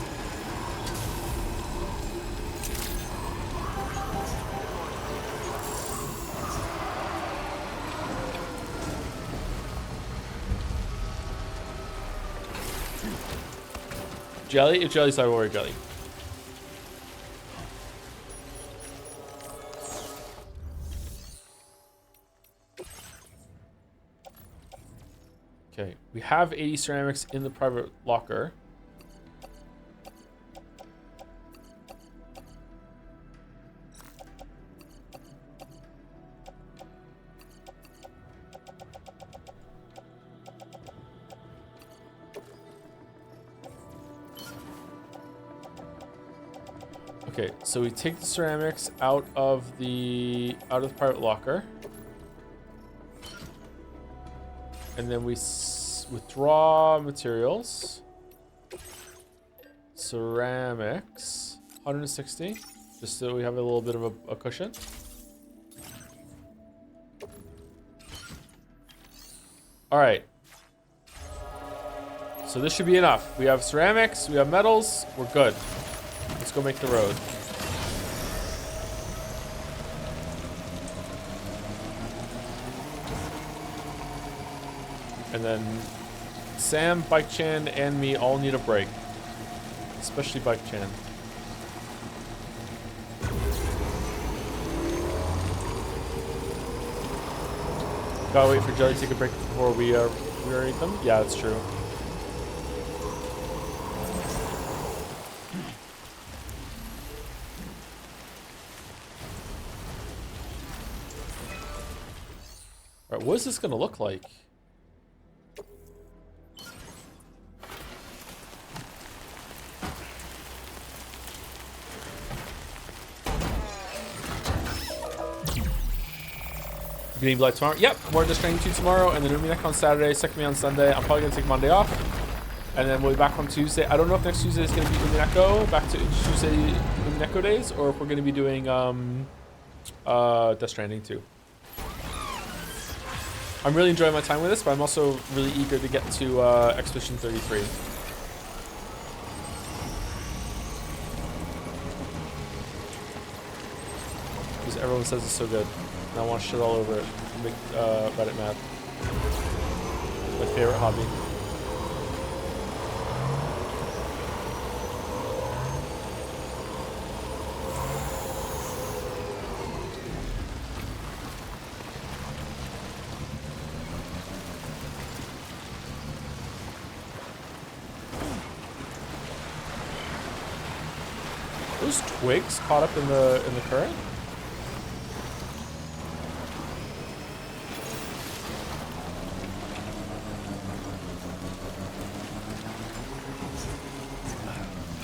Jelly? If jelly's I will wear jelly. Okay, we have 80 ceramics in the private locker. Okay, so we take the ceramics out of the private locker. And then we withdraw materials. Ceramics. 160. Just so we have a little bit of a cushion. All right. So this should be enough. We have ceramics, we have metals, we're good. Let's go make the road. And then Sam, Bike Chan, and me all need a break. Especially Bike Chan. Gotta wait for Jelly to take a break before we eat them? Yeah, that's true. Alright, what is this gonna look like? Beginning Black tomorrow. Yep, more Death Stranding 2 tomorrow, and then Umineko on Saturday, Second Me on Sunday. I'm probably gonna take Monday off, and then we'll be back on Tuesday. I don't know if next Tuesday is gonna be Umineko, back to Tuesday Umineko days, or if we're gonna be doing Death Stranding 2. I'm really enjoying my time with this, but I'm also really eager to get to Expedition 33. Because everyone says it's so good. And I want to shit all over it. Make Reddit mad. My favorite hobby. Those twigs caught up in the current?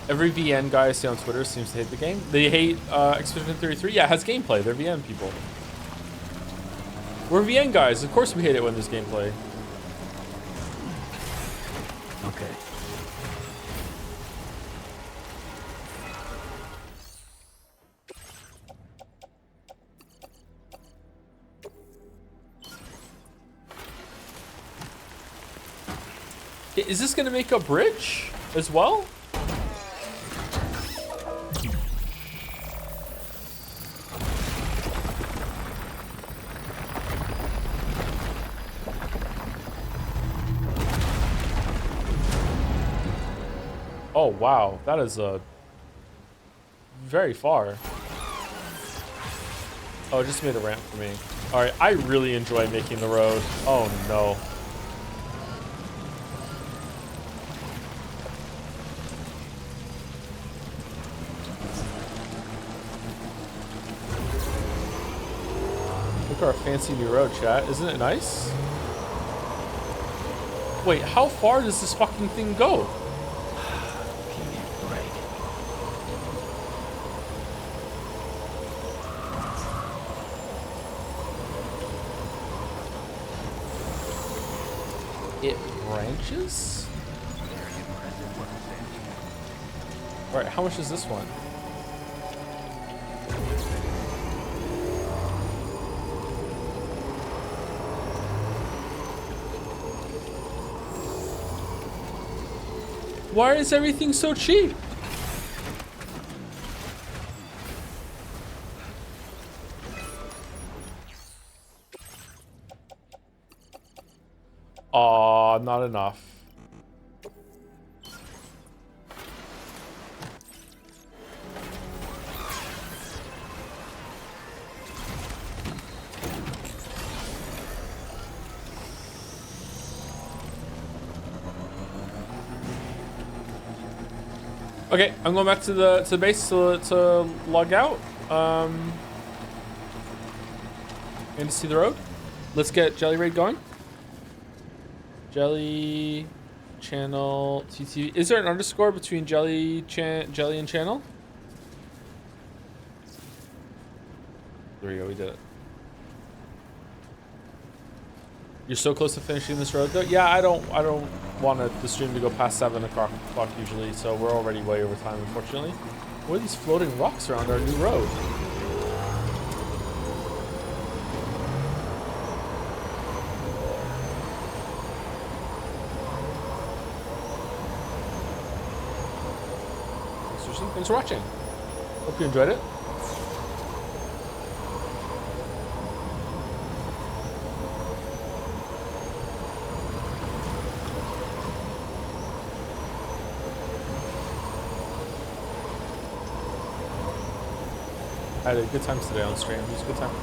Every VN guy I see on Twitter seems to hate the game. They hate Expedition 33. Yeah, it has gameplay. They're VN people. We're VN guys. Of course we hate it when there's gameplay. Okay. Is this gonna make a bridge as well? Oh wow, that is very far. Oh, it just made a ramp for me. All right, I really enjoy making the road. Oh no. Look at our fancy new road, chat. Isn't it nice? Wait, how far does this fucking thing go? It branches? Alright, how much is this one? Why is everything so cheap? Aw, not enough. Okay, I'm going back to the base to log out. And to see the road. Let's get Jelly Raid going. Jelly channel TTV. Is there an underscore between Jelly and channel? There we go. We did it. You're so close to finishing this road, though. Yeah, I don't want the stream to go past 7 o'clock usually, so we're already way over time, unfortunately. What are these floating rocks around our new road? watching. Thanks for watching. Hope you enjoyed it. I had a good time today on stream. It was a good time.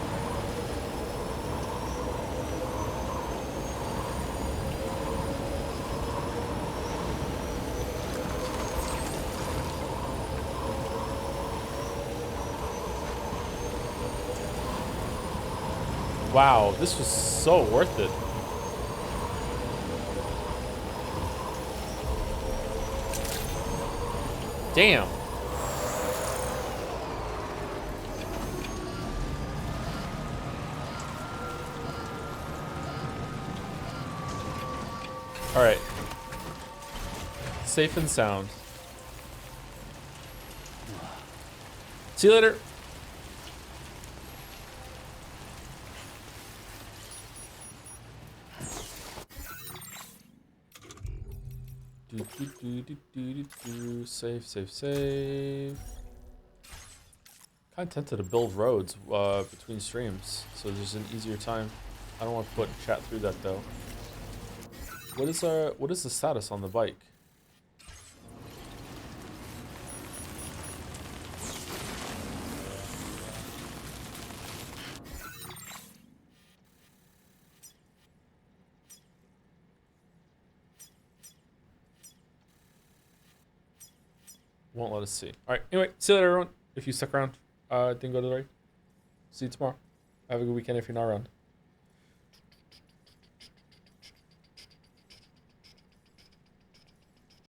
Wow, this was so worth it. Damn. All right. Safe and sound. See you later. Save, save, save. Kind of tempted to build roads between streams, so there's an easier time. I don't want to put chat through that though. What is the status on the bike? Won't let us see. All right. Anyway, see you later, everyone. If you stuck around, didn't go to the raid. See you tomorrow. Have a good weekend if you're not around.